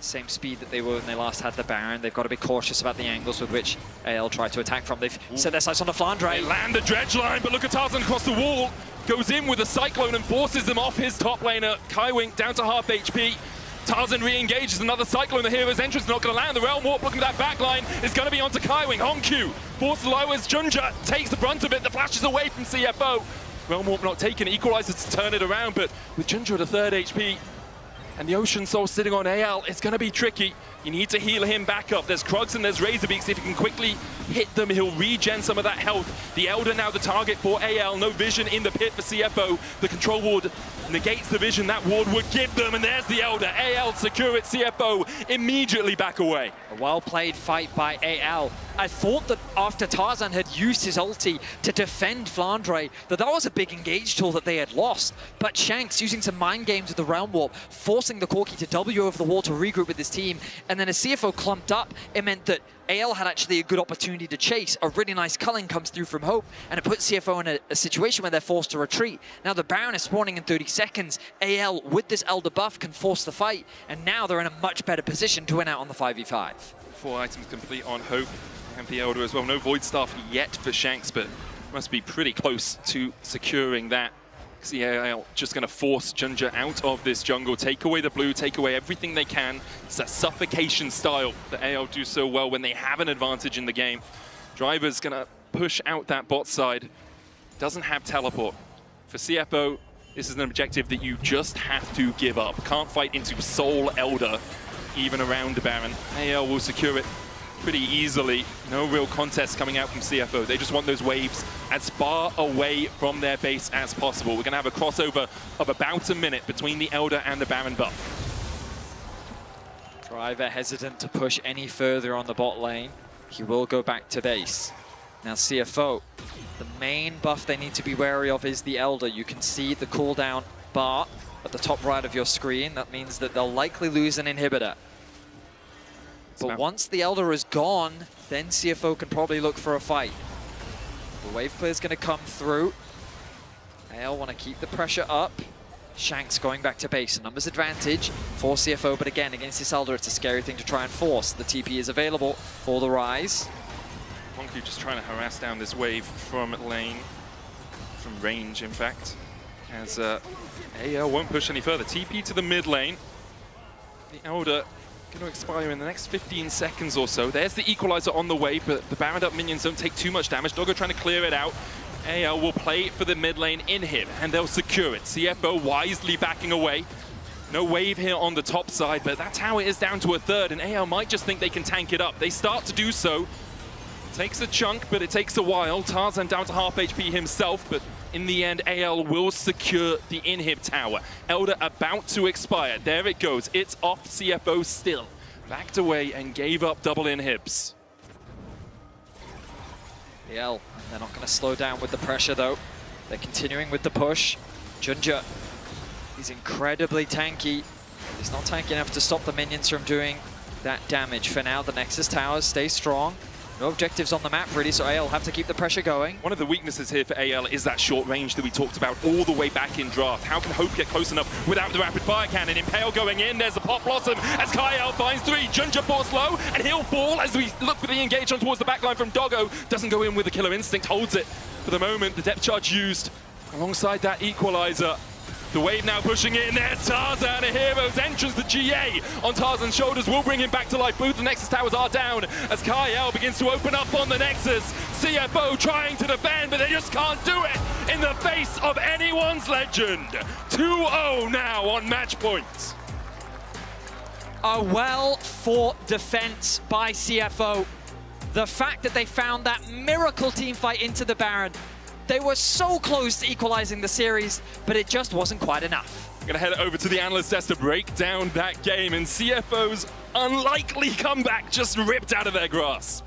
same speed that they were when they last had the Baron. They've got to be cautious about the angles with which AL try to attack from. They've set their sights on the Flandre. They land the dredge line, but look at Tarzan across the wall. Goes in with a Cyclone and forces them off his top laner. Kaiwing down to half HP. Tarzan re-engages another Cyclone. The hero's entrance not going to land. The Realm Warp looking at that back line is going to be onto Kaiwing. Hongkyu forced lowers. Junja takes the brunt of it. The flash is away from CFO. Realm Warp not taken. Equalizes to turn it around, but with Junja at a third HP, and the Ocean Soul sitting on AL, it's going to be tricky. You need to heal him back up. There's Krugs and there's Razorbeaks. If you can quickly hit them, he'll regen some of that health. The Elder now the target for AL. No vision in the pit for CFO. The control ward negates the vision that ward would give them, and there's the Elder. AL secure it. CFO immediately back away. A well-played fight by AL. I thought that after Tarzan had used his ulti to defend Flandre, that was a big engage tool that they had lost. But Shanks using some mind games with the Realm Warp, forcing the Corki to W over the wall to regroup with his team. And then as CFO clumped up, it meant that AL had actually a good opportunity to chase. A really nice culling comes through from Hope, and it puts CFO in a situation where they're forced to retreat. Now the Baron is spawning in 30 seconds. AL, with this Elder buff, can force the fight, and now they're in a much better position to win out on the 5v5. 4 items complete on Hope and the Elder as well. No Void Staff yet for Shanks, but must be pretty close to securing that. CAL just going to force Junja out of this jungle, take away the blue, take away everything they can. It's that suffocation style that AL do so well when they have an advantage in the game. Driver's going to push out that bot side. Doesn't have teleport. For CFO, this is an objective that you just have to give up. Can't fight into Soul Elder, even around the Baron. AL will secure it pretty easily. No real contest coming out from CFO. They just want those waves as far away from their base as possible. We're going to have a crossover of about a minute between the Elder and the Baron buff. Driver hesitant to push any further on the bot lane. He will go back to base. Now CFO, the main buff they need to be wary of is the Elder. You can see the cooldown bar at the top right of your screen. That means that they'll likely lose an inhibitor. But once the Elder is gone, then CFO can probably look for a fight. The wave clear is going to come through. AL want to keep the pressure up. Shanks going back to base. A numbers advantage for CFO, but again, against this Elder, it's a scary thing to try and force. The TP is available for the Rise. Honku just trying to harass down this wave from lane, from range, in fact, as AL won't push any further. TP to the mid lane. The Elder going to expire in the next 15 seconds or so. There's the equalizer on the way, but the Baroned up minions don't take too much damage. Doggo trying to clear it out. AL will play for the mid lane inhib, and they'll secure it. CFO wisely backing away. No wave here on the top side, but that tower is down to a third, and AL might just think they can tank it up. They start to do so. It takes a chunk, but it takes a while. Tarzan down to half HP himself, but in the end, AL will secure the inhib tower. Elder about to expire. There it goes. It's off CFO still. Backed away and gave up double inhibs. AL, they're not going to slow down with the pressure, though. They're continuing with the push. Junja, he's incredibly tanky. He's not tanky enough to stop the minions from doing that damage. For now, the Nexus towers stay strong. No objectives on the map, really, so AL have to keep the pressure going. One of the weaknesses here for AL is that short range that we talked about all the way back in draft. How can Hope get close enough without the rapid fire cannon? Impale going in, there's a Pop Blossom as Kyle finds 3. Junja force low, and he'll fall as we look for the engage on towards the backline from Doggo. Doesn't go in with the Killer Instinct, holds it for the moment. The depth charge used alongside that equalizer. The wave now pushing in. There's Tarzan, a hero's entrance. The GA on Tarzan's shoulders will bring him back to life. Both the Nexus towers are down as Kyle begins to open up on the Nexus. CFO trying to defend, but they just can't do it in the face of anyone's legend. 2-0 now on match point. A well-fought defense by CFO. The fact that they found that miracle team fight into the Baron. They were so close to equalizing the series, but it just wasn't quite enough. We're gonna head over to the analyst desk to break down that game, and CFO's unlikely comeback just ripped out of their grasp.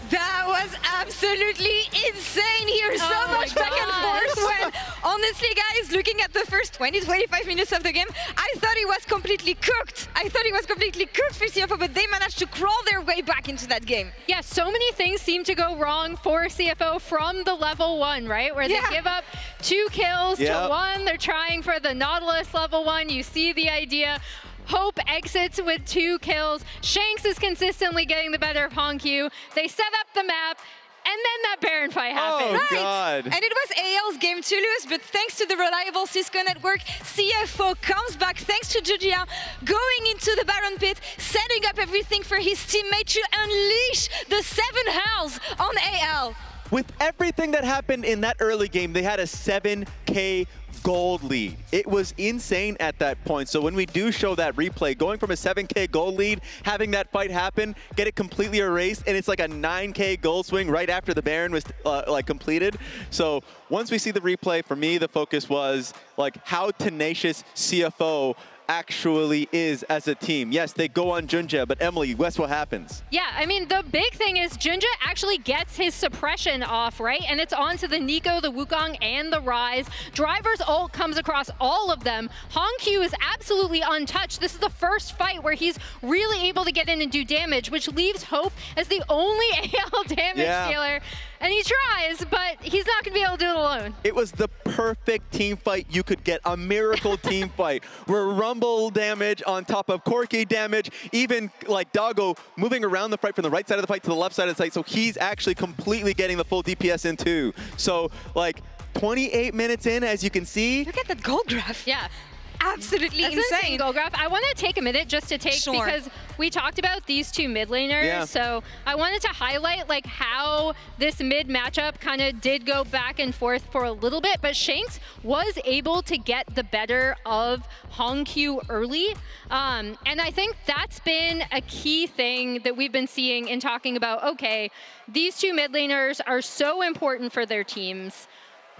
That was absolutely insane here. So much back and forth when, honestly, guys, looking at the first 20-25 minutes of the game, I thought it was completely cooked. I thought it was completely cooked for CFO, but they managed to crawl their way back into that game. Yeah, so many things seem to go wrong for CFO from the level 1, right? Where they give up 2 kills to 1. They're trying for the Nautilus level 1. You see the idea. Hope exits with 2 kills. Shanks is consistently getting the better of Honku. They set up the map, and then that Baron fight happened. Oh, God. And it was AL's game to lose, but thanks to the reliable Cisco network, CFO comes back thanks to Jujia, going into the Baron pit, setting up everything for his teammate to unleash the 7 hells on AL. With everything that happened in that early game, they had a 7K gold lead. It was insane at that point. So when we do show that replay, going from a 7K gold lead, having that fight happen, get it completely erased, and it's like a 9K gold swing right after the Baron was like completed. So once we see the replay, for me, the focus was like how tenacious CFO actually is as a team. Yes, they go on Junja, but Emily, guess what happens? Yeah, I mean, the big thing is Junja actually gets his suppression off, right? And it's onto the Nico, the Wukong, and the Rise. Driver's ult comes across all of them. Honku is absolutely untouched. This is the first fight where he's really able to get in and do damage, which leaves Hope as the only AL damage dealer. And he tries, but he's not going to be able to do it alone. It was the perfect team fight you could get, a miracle team fight, where Rumble damage on top of Corki damage, even like Doggo moving around the fight from the right side of the fight to the left side of the fight, so he's actually completely getting the full DPS in too. So like 28 minutes in, as you can see. Look at that gold graph. Yeah. Absolutely insane goal graph. I want to take a minute just to take because we talked about these 2 mid laners. So I wanted to highlight like how this mid matchup kind of did go back and forth for a little bit, but Shanks was able to get the better of Honku early. And I think that's been a key thing that we've been seeing in talking about, okay, these 2 mid laners are so important for their teams.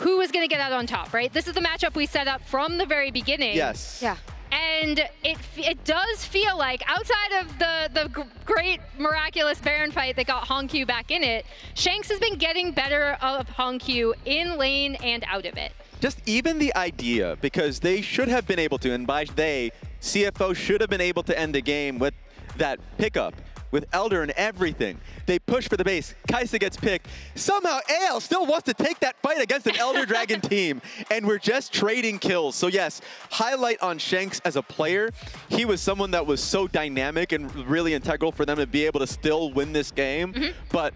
Who is going to get out on top, right? This is the matchup we set up from the very beginning. Yes. Yeah. And it does feel like, outside of the great, miraculous Baron fight that got Honku back in it, Shanks has been getting better of Honku in lane and out of it. Just even the idea, because they should have been able to, and by they, CFO should have been able to end the game with that pickup. With Elder and everything. They push for the base. Kaisa gets picked. Somehow AL still wants to take that fight against an Elder Dragon team. And we're just trading kills. So yes, highlight on Shanks as a player. He was someone that was so dynamic and really integral for them to be able to still win this game. But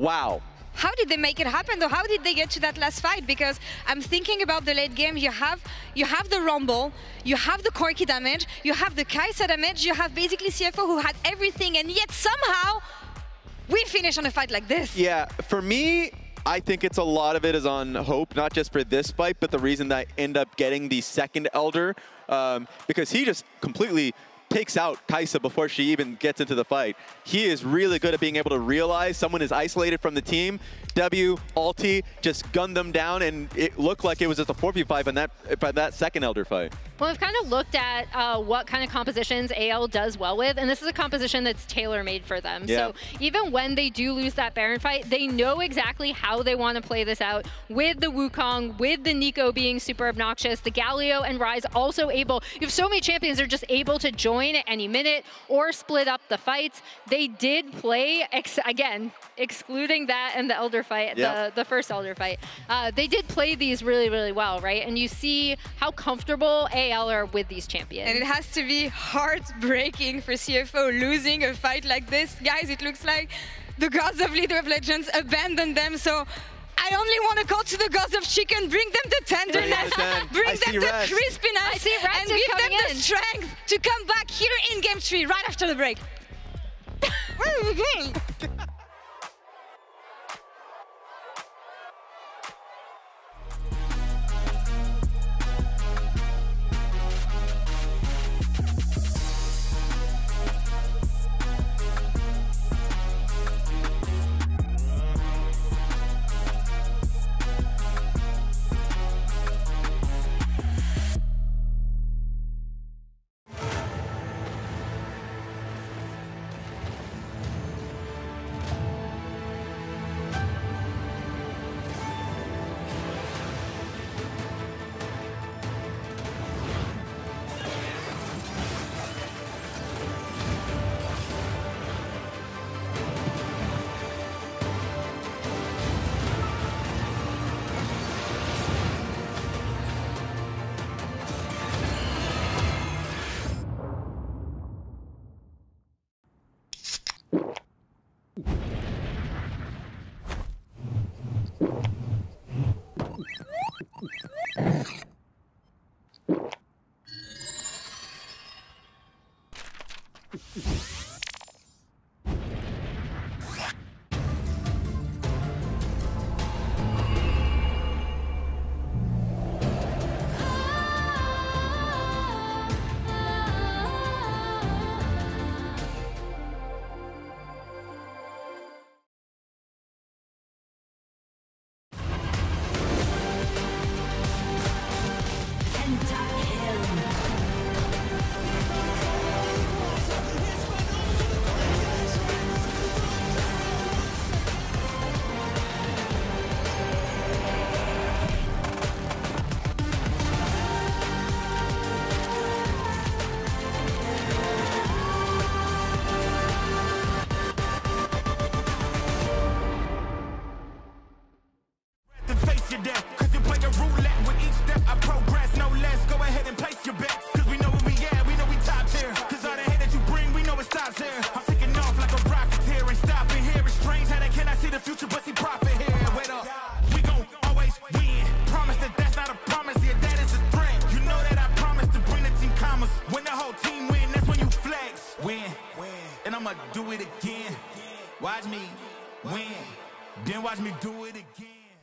wow. How did they make it happen though? How did they get to that last fight? Because I'm thinking about the late game. You have the Rumble, you have the Corki damage, you have the Kai'Sa damage, you have basically CFO who had everything, and yet somehow we finish on a fight like this. Yeah, for me, I think it's a lot of it is on hope, not just for this fight, but the reason that I end up getting the second Elder, because he just completely takes out Kai'Sa before she even gets into the fight. He is really good at being able to realize someone is isolated from the team. W, ulti, just gunned them down, and it looked like it was just a 4v5 in that second Elder fight. Well, we've kind of looked at what kind of compositions AL does well with, and this is a composition that's tailor-made for them. Yeah. So even when they do lose that Baron fight, they know exactly how they want to play this out with the Wukong, with the Nico being super obnoxious, the Galio and Ryze also able, you have so many champions that are just able to join at any minute or split up the fights. They did play, again, excluding that and the Elder fight, the first Elder fight, they did play these really, really well, right? And you see how comfortable AL are with these champions. And it has to be heartbreaking for CFO losing a fight like this. Guys, it looks like the gods of League of Legends abandoned them, so I only want to call to the gods of chicken, bring them the tenderness, bring them the crispiness, and give them the strength to come back here in Game 3 right after the break. Where are we going?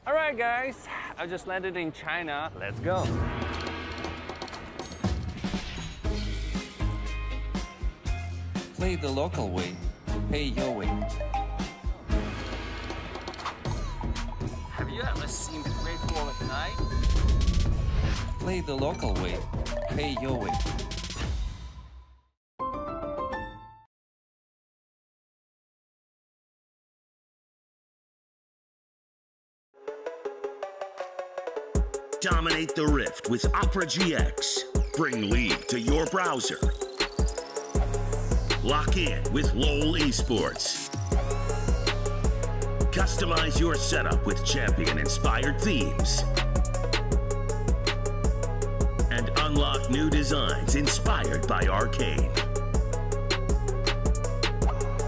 Alright guys, I just landed in China. Let's go. Play the local way, pay your way. Have you ever seen the Great Wall at night? Play the local way, pay your way. Dominate the Rift with Opera GX. Bring League to your browser. Lock in with LoL Esports. Customize your setup with champion-inspired themes. And unlock new designs inspired by Arcane.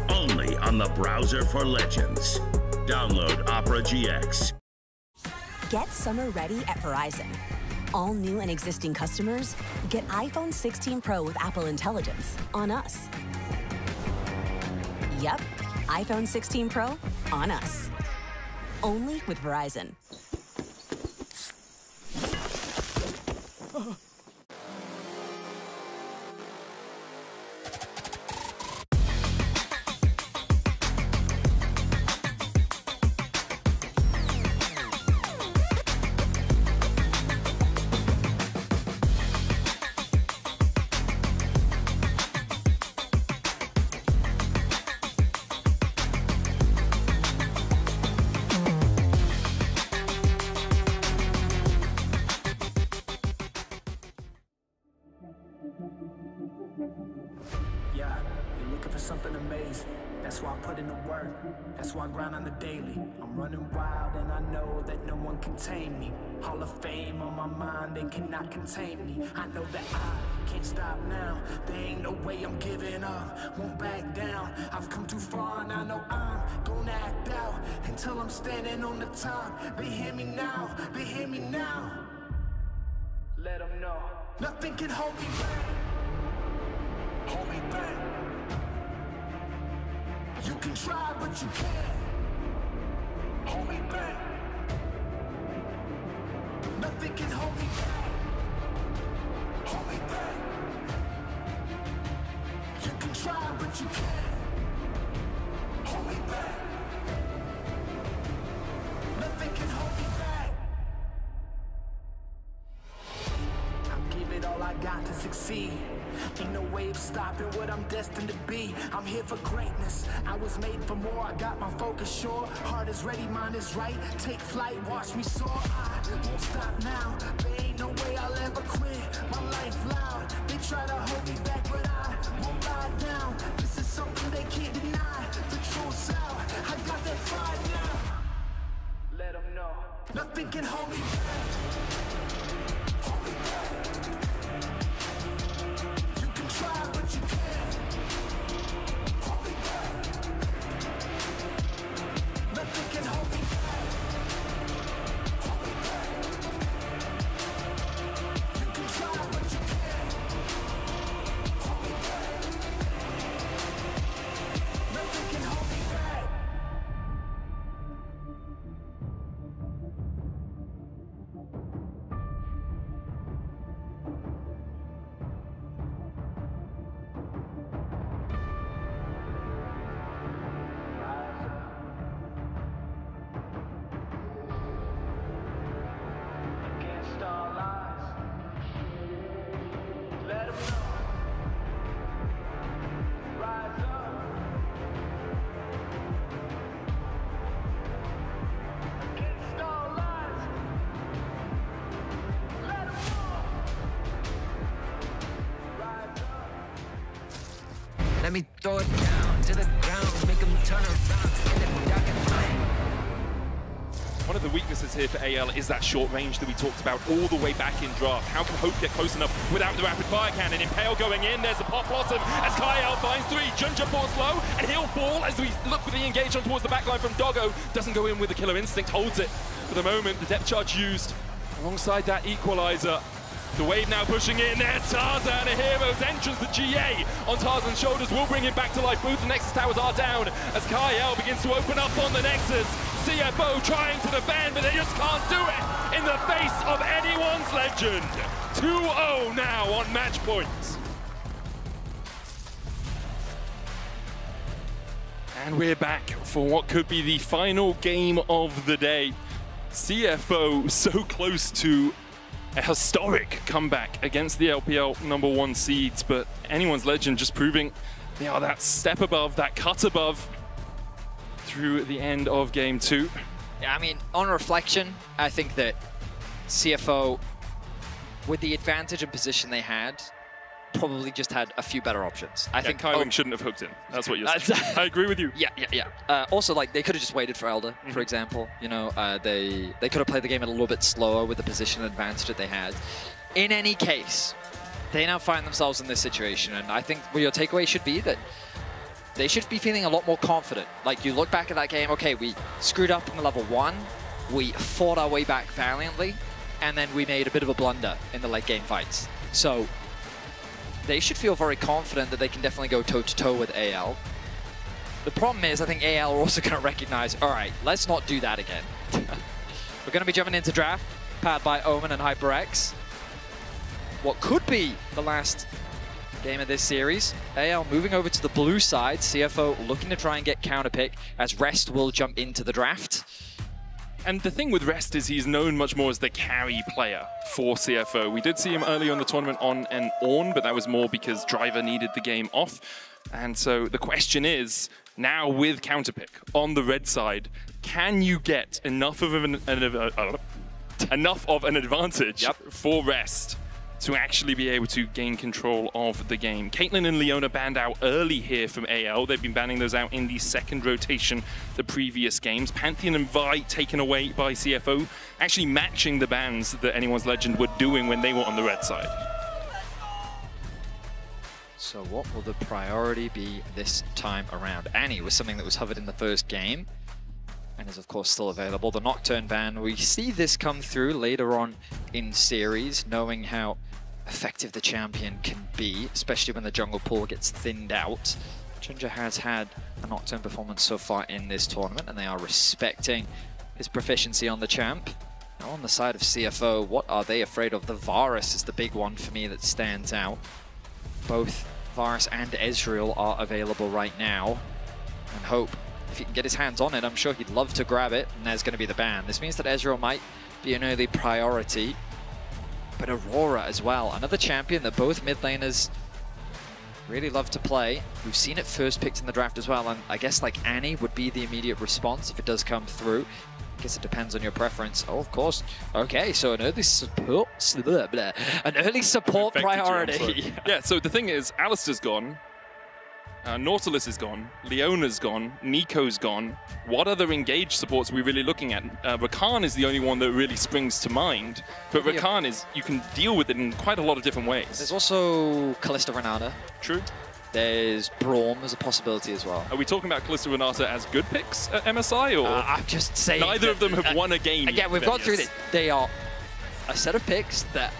Only on the browser for legends. Download Opera GX. Get summer ready at Verizon. All new and existing customers get iPhone 16 Pro with Apple Intelligence on us. Yep, iPhone 16 Pro on us. Only with Verizon. Yeah, you're looking for something amazing. That's why I put in the work. That's why I grind on the daily. I'm running wild and I know that no one can tame me. Hall of Fame on my mind, they cannot contain me. I know that I can't stop now. There ain't no way I'm giving up. Won't back down. I've come too far and I know I'm gonna act out until I'm standing on the top. They hear me now. They hear me now. Let them know. Nothing can hold me back. Hold me back. You can try, but you can't hold me back. Nothing can hold me back. Hold me back. You can try, but you can't hold me back. Nothing can hold me back. I'll give it all I got to succeed. Ain't no way of stopping what I'm destined to be. I'm here for greatness. I was made for more. I got my focus sure. Heart is ready, mind is right. Take flight, watch me soar. I won't stop now. There ain't no way I'll ever quit. My life loud. They try to hold me back, but I won't lie down. This is something they can't deny. The truth's out. I got that fire now. Let them know. Nothing can hold me back. Hold me back. Try, but you can't hold me back. Nothing can hold me back. Hold me back. You can try, but you can't hold me back. Nothing can hold me back. Let me throw it down to the ground, make them turn around in the dark and light. One of the weaknesses here for AL is that short range that we talked about all the way back in draft. How can Hope get close enough without the rapid fire cannon? Impale going in, there's a pop blossom as Kyle finds three. Junja falls low and he'll fall as we look for the engagement towards the backline from Doggo. Doesn't go in with the killer instinct, holds it for the moment. The depth charge used alongside that equalizer. The wave now pushing in, there's Tarzan, a hero's entrance. The GA on Tarzan's shoulders will bring him back to life. Both the Nexus towers are down as Kyle begins to open up on the Nexus. CFO trying to defend, but they just can't do it in the face of anyone's legend. 2-0 now on match points. And we're back for what could be the final game of the day. CFO so close to a historic comeback against the LPL #1 seeds, but anyone's legend just proving they are that step above, that cut above through the end of game 2. Yeah, I mean, on reflection, I think that CFO, with the advantage and position they had, probably just had a few better options. I think Kyle shouldn't have hooked in. That's what you're saying. I agree with you. Yeah. Also, like, they could have just waited for Elder, for example. You know, they could have played the game a little bit slower with the position advantage that they had. In any case, they now find themselves in this situation, and I think your takeaway should be that they should be feeling a lot more confident. Like, you look back at that game, okay, we screwed up in the level 1, we fought our way back valiantly, and then we made a bit of a blunder in the late game fights. So they should feel very confident that they can definitely go toe-to-toe with AL. The problem is, I think AL are also going to recognize, all right, let's not do that again. We're going to be jumping into draft, powered by Omen and HyperX. What could be the last game of this series. AL moving over to the blue side. CFO looking to try and get counterpick as Rest will jump into the draft. And the thing with Rest is he's known much more as the carry player for CFO. We did see him earlier in the tournament on an Ornn, but that was more because Driver needed the game off. And so the question is, now with counterpick on the red side, can you get enough of an advantage for Rest to actually be able to gain control of the game? Caitlyn and Leona banned out early here from AL. They've been banning those out in the second rotation the previous games. Pantheon and Vi taken away by CFO, actually matching the bans that Anyone's Legend were doing when they were on the red side. So what will the priority be this time around? Annie was something that was hovered in the first game and is of course still available. The Nocturne ban, we see this come through later on in series, knowing how effective the champion can be, especially when the jungle pool gets thinned out. Ginger has had a Nocturne performance so far in this tournament, and they are respecting his proficiency on the champ. Now on the side of CFO, what are they afraid of? The Varus is the big one for me that stands out. Both Varus and Ezreal are available right now, and Hope, if he can get his hands on it, I'm sure he'd love to grab it, and there's going to be the ban. This means that Ezreal might be an early priority, but Aurora as well, another champion that both mid laners really love to play. We've seen it first picked in the draft as well, and I guess like Annie would be the immediate response if it does come through. I guess it depends on your preference. Oh, of course. Okay, so an early support, priority. Yeah, so the thing is, Alistair's gone, Nautilus is gone, Leona's gone, Nico's gone. What other engaged supports are we really looking at? Rakan is the only one that really springs to mind, but Rakan is, you can deal with it in quite a lot of different ways. There's also Kalista Renata. True. There's Braum as a possibility as well. Are we talking about Kalista Renata as good picks at MSI, or I'm just saying neither of them have won a game? Again, we've gone through this. They are a set of picks that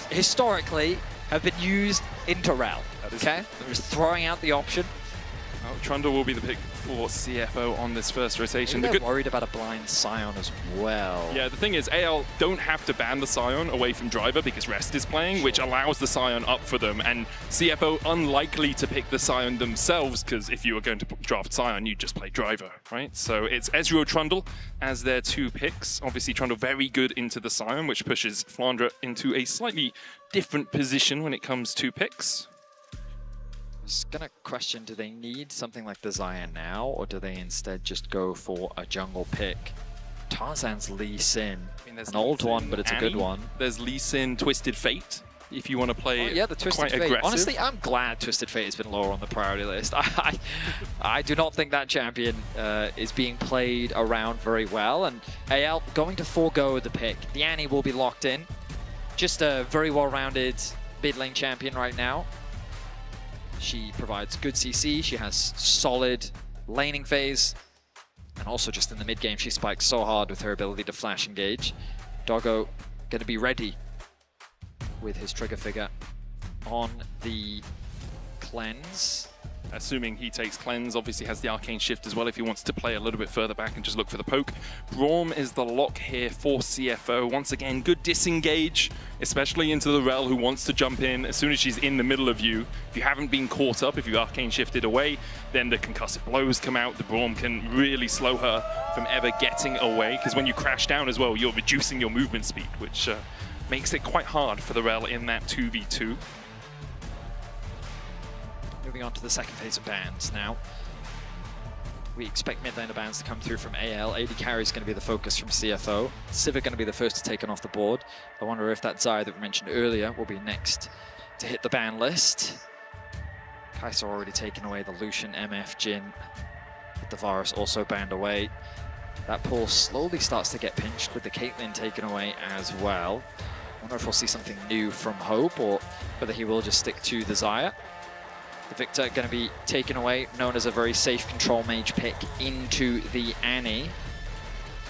historically have been used into RAL. Okay, I'm just throwing out the option. Oh, Trundle will be the pick for CFO on this first rotation. They're worried about a blind Scion as well. Yeah, the thing is, AL don't have to ban the Scion away from Driver because Rest is playing, which allows the Scion up for them. And CFO unlikely to pick the Scion themselves, because if you were going to draft Scion, you'd just play Driver, right? So it's Ezreal Trundle as their two picks. Obviously, Trundle very good into the Scion, which pushes Flandre into a slightly different position when it comes to picks. I was gonna question, do they need something like the Zion now, or do they instead just go for a jungle pick? Tarzan's Lee Sin, an old one, but it's a good one. There's Lee Sin, Twisted Fate, if you want to play the Twisted Fate. Aggressive. Honestly, I'm glad Twisted Fate has been lower on the priority list. I do not think that champion is being played around very well, and AL going to forego the pick. The Annie will be locked in. Just a very well-rounded mid lane champion right now. She provides good CC, she has solid laning phase, and also just in the mid game she spikes so hard with her ability to flash engage. Doggo going to be ready with his trigger figure on the cleanse. Assuming he takes cleanse, obviously has the arcane shift as well if he wants to play a little bit further back and just look for the poke. Braum is the lock here for CFO. Once again, good disengage, especially into the Rel who wants to jump in as soon as she's in the middle of you. If you haven't been caught up, if you arcane shifted away, then the concussive blows come out. The Braum can really slow her from ever getting away, because when you crash down as well, you're reducing your movement speed, which makes it quite hard for the Rel in that 2v2. Moving on to the second phase of bans now. We expect mid laner bans to come through from AL. AD carry is going to be the focus from CFO. Sivir going to be the first to take off the board. I wonder if that Xayah that we mentioned earlier will be next to hit the ban list. Kai'Sa already taken away the Lucian, MF, Jhin. With the Varus also banned away. That pool slowly starts to get pinched with the Caitlyn taken away as well. I wonder if we'll see something new from Hope, or whether he will just stick to the Xayah. The Victor going to be taken away, known as a very safe control mage pick into the Annie.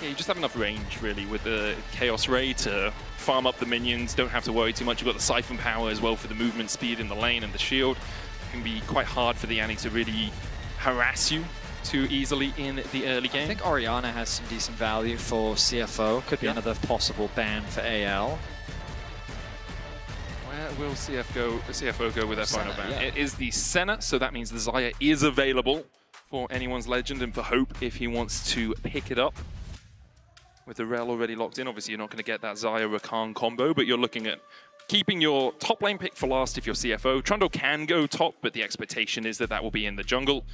Yeah, you just have enough range, really, with the Chaos Ray to farm up the minions. Don't have to worry too much. You've got the Siphon power as well for the movement speed in the lane, and the shield. It can be quite hard for the Annie to really harass you too easily in the early game. I think Orianna has some decent value for CFO. Could be another possible ban for AL. Where will CFO go with their final ban? Yeah. It is the Senna, so that means the Xayah is available for anyone's Legend and for Hope if he wants to pick it up. With the Rel already locked in, obviously you're not going to get that Xayah-Rakan combo, but you're looking at keeping your top lane pick for last if you're CFO. Trundle can go top, but the expectation is that that will be in the jungle.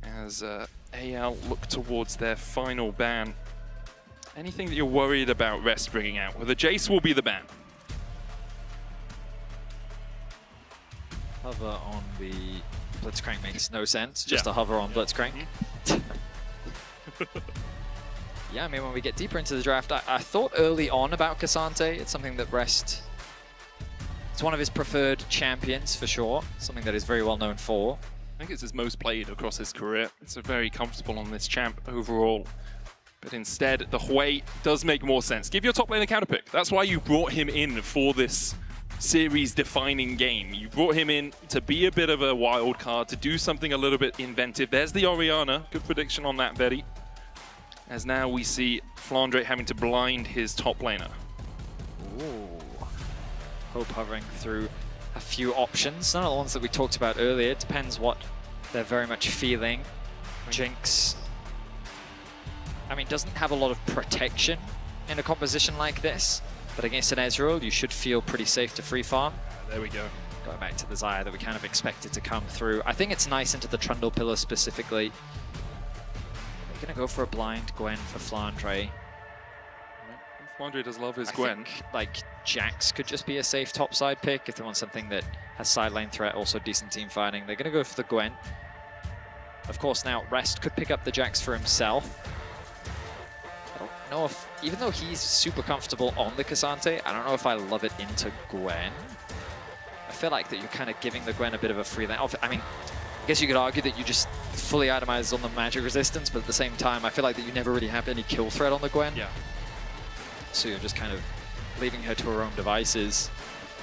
As AL look towards their final ban. Anything that you're worried about Rest bringing out? Well, the Jace will be the ban. Hover on the Blitzcrank makes no sense, just a hover on Blitzcrank. Yeah, I mean, when we get deeper into the draft, I thought early on about Cassante. It's something that Rest... It's one of his preferred champions, for sure. Something that is very well known for. I think it's his most played across his career. It's a very comfortable on this champ overall. But instead, the Hui does make more sense. Give your top lane a counter pick. That's why you brought him in for this series-defining game. You brought him in to be a bit of a wild card, to do something a little bit inventive. There's the Orianna. Good prediction on that, Betty. As now we see Flandre having to blind his top laner. Ooh. Hope hovering through a few options. None of the ones that we talked about earlier. It depends what they're very much feeling. Jinx, I mean, doesn't have a lot of protection in a composition like this, but against an Ezreal, you should feel pretty safe to free farm. There we go. Going back to the Xayah that we kind of expected to come through. I think it's nice into the Trundle pillar specifically. We're going to go for a blind Gwen for Flandre. Flandre does love his Gwen. Think, like, Jax could just be a safe topside pick if they want something that has side lane threat, also decent team fighting. They're going to go for the Gwen. Of course, now Rest could pick up the Jax for himself. I don't know if, even though he's super comfortable on the Cassante, I don't know if I love it into Gwen. I feel like that you're kind of giving the Gwen a bit of a free lane. I mean, I guess you could argue that you just fully itemize on the magic resistance, but at the same time, I feel like that you never really have any kill threat on the Gwen. Yeah. So you're just kind of leaving her to her own devices.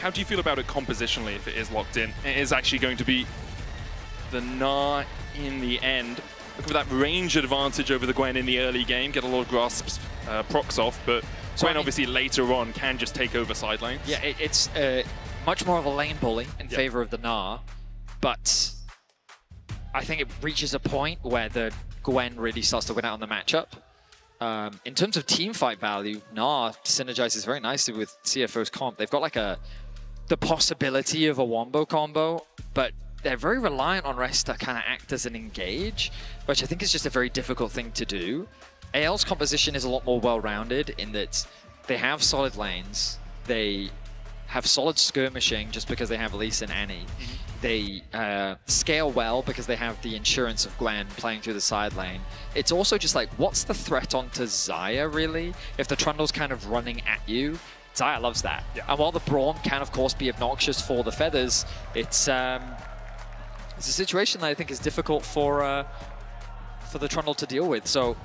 How do you feel about it compositionally if it is locked in? It is actually going to be the Gnar in the end. Looking for that range advantage over the Gwen in the early game, get a lot of grasps, procs off, but Gwen obviously later on can just take over side lanes. Yeah, it's much more of a lane bully in favor of the Gnar, but I think it reaches a point where the Gwen really starts to win out on the matchup. In terms of team fight value, Gnar synergizes very nicely with CFO's comp. They've got like the possibility of a wombo combo, but they're very reliant on Rest to kind of act as an engage, which I think is just a very difficult thing to do. AL's composition is a lot more well-rounded in that they have solid lanes, they have solid skirmishing just because they have Elise and Annie. They scale well because they have the insurance of Gwen playing through the side lane. It's also just like, what's the threat onto Xayah, really? If the Trundle's kind of running at you, Xayah loves that. Yeah. And while the Brawn can, of course, be obnoxious for the feathers, it's a situation that I think is difficult for the Trundle to deal with. So,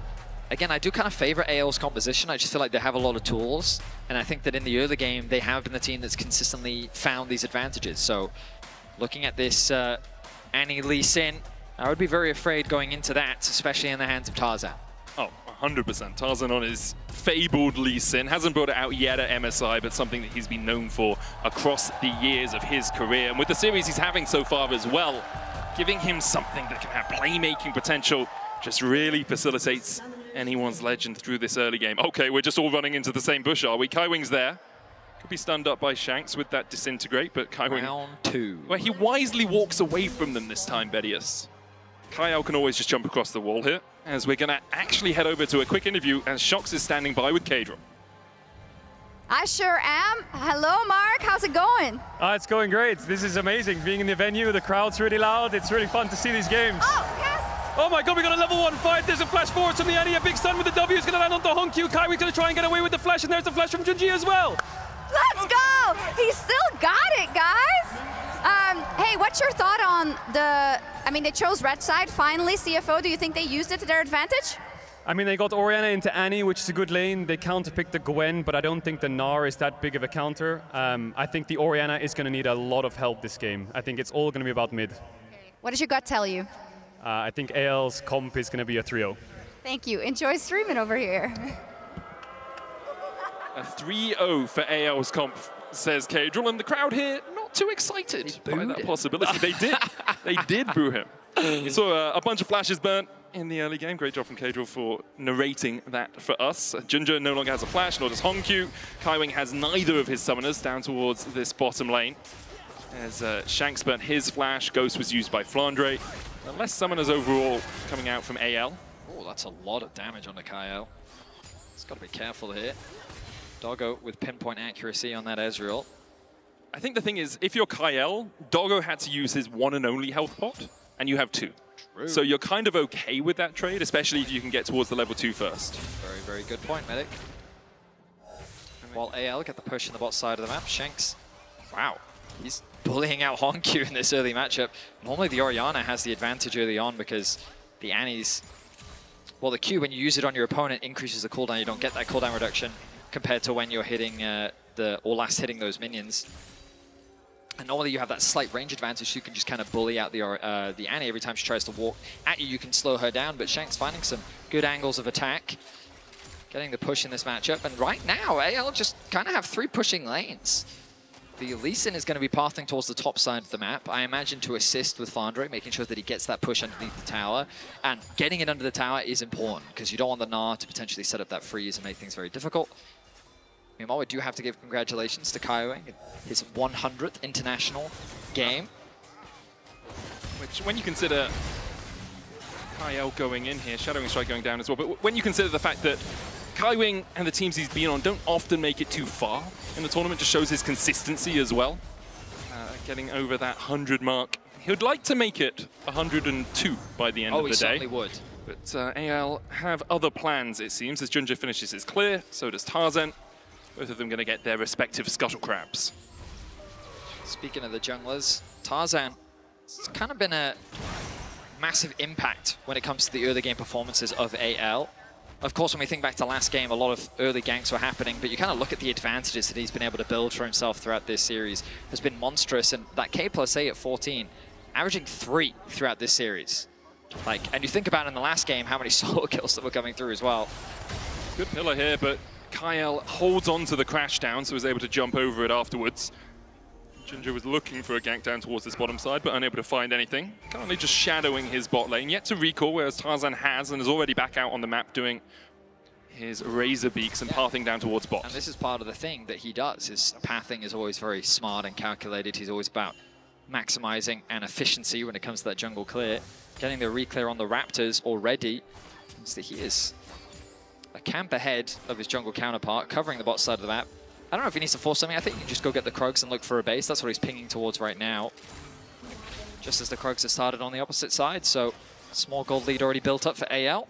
again, I do kind of favor AL's composition. I just feel like they have a lot of tools. And I think that in the early game, they have been the team that's consistently found these advantages. So, looking at this Annie Lee Sin, I would be very afraid going into that, especially in the hands of Tarzan. Oh, 100%. Tarzan on his fabled Lee Sin. Hasn't brought it out yet at MSI, but something that he's been known for across the years of his career. And with the series he's having so far as well, giving him something that can have playmaking potential just really facilitates anyone's Legend through this early game. Okay, we're just all running into the same bush, are we? Kaiwing's there. Could be stunned up by Shanks with that disintegrate, but Kaiwing... Round 2. Where he wisely walks away from them this time, Bedius. Kyle can always just jump across the wall here, as we're going to actually head over to a quick interview, as Shox is standing by with Kadra. I sure am. Hello, Mark. How's it going? It's going great. This is amazing. Being in the venue, the crowd's really loud. It's really fun to see these games. Oh, yes. Oh my god, we got a level 1 fight. There's a flash forward from the Annie. A big stun with the W is going to land onto Hongkyu. Kaiwi's going to try and get away with the flash, and there's the flash from Junji as well. Let's go! He still got it, guys! Hey, what's your thought on the, I mean, they chose red side finally, CFO. Do you think they used it to their advantage? I mean, they got Orianna into Annie, which is a good lane. They counterpicked the Gwen, but I don't think the Gnar is that big of a counter. I think the Orianna is going to need a lot of help this game. I think it's all going to be about mid. What does your gut tell you? I think AL's comp is going to be a 3-0. Thank you. Enjoy streaming over here. A 3-0 for AL's comp, says Cadril, and the crowd here not too excited by that possibility. They did. They did boo him. You saw a bunch of flashes burnt in the early game. Great job from Cadril for narrating that for us. Ginger no longer has a flash, nor does Hongq. Kaiwing has neither of his summoners down towards this bottom lane. As Shanks burnt his flash, Ghost was used by Flandre. Less summoners overall coming out from AL. Oh, that's a lot of damage on the Kyle. He's got to be careful here. Doggo with pinpoint accuracy on that Ezreal. I think the thing is, if you're Kyle, Doggo had to use his one and only health pot, and you have 2. True. So you're kind of okay with that trade, especially if you can get towards the level 2 first. Very, very good point, Medic. While AL get the push in the bot side of the map, Shanks, wow, he's bullying out Hongq in this early matchup. Normally the Orianna has the advantage early on because the Annie's, well, the Q, when you use it on your opponent, increases the cooldown. You don't get that cooldown reduction compared to when you're hitting or last hitting those minions. And normally you have that slight range advantage, so you can just kind of bully out the Annie every time she tries to walk at you. You can slow her down, but Shanks finding some good angles of attack, getting the push in this matchup. And right now, AL just kind of have 3 pushing lanes. The Lee Sin is going to be pathing towards the top side of the map, I imagine, to assist with Flandre, making sure that he gets that push underneath the tower. And getting it under the tower is important, because you don't want the Gnar to potentially set up that freeze and make things very difficult. Meanwhile, we do have to give congratulations to Kaiwing, his 100th international game. Which, when you consider Kyle going in here, Shadowing Strike going down as well, but when you consider the fact that Kaiwing and the teams he's been on don't often make it too far in the tournament, just shows his consistency as well. Getting over that 100 mark. He'd like to make it 102 by the end of the day. Oh, he certainly would. But AL have other plans, it seems, as Ginger finishes his clear, so does Tarzan. Both of them going to get their respective scuttle crabs. Speaking of the junglers, Tarzan, it's kind of been a massive impact when it comes to the early game performances of AL. Of course, when we think back to last game, a lot of early ganks were happening, but you kind of look at the advantages that he's been able to build for himself throughout this series has been monstrous, and that K+A at 14, averaging 3 throughout this series. And you think about in the last game how many solo kills that were coming through as well. Good pillar here, but Kyle holds on to the crash down, so was able to jump over it afterwards. Ginger was looking for a gank down towards this bottom side, but unable to find anything. Currently just shadowing his bot lane, yet to recall, whereas Tarzan has and is already back out on the map doing his razor beaks and pathing down towards bot. And this is part of the thing that he does. His pathing is always very smart and calculated. He's always about maximizing and efficiency when it comes to that jungle clear. Getting the re-clear on the Raptors already means that he is a camp ahead of his jungle counterpart, covering the bot side of the map. I don't know if he needs to force something. I think he can just go get the Krugs and look for a base. That's what he's pinging towards right now. Just as the Krugs have started on the opposite side, so small gold lead already built up for AL.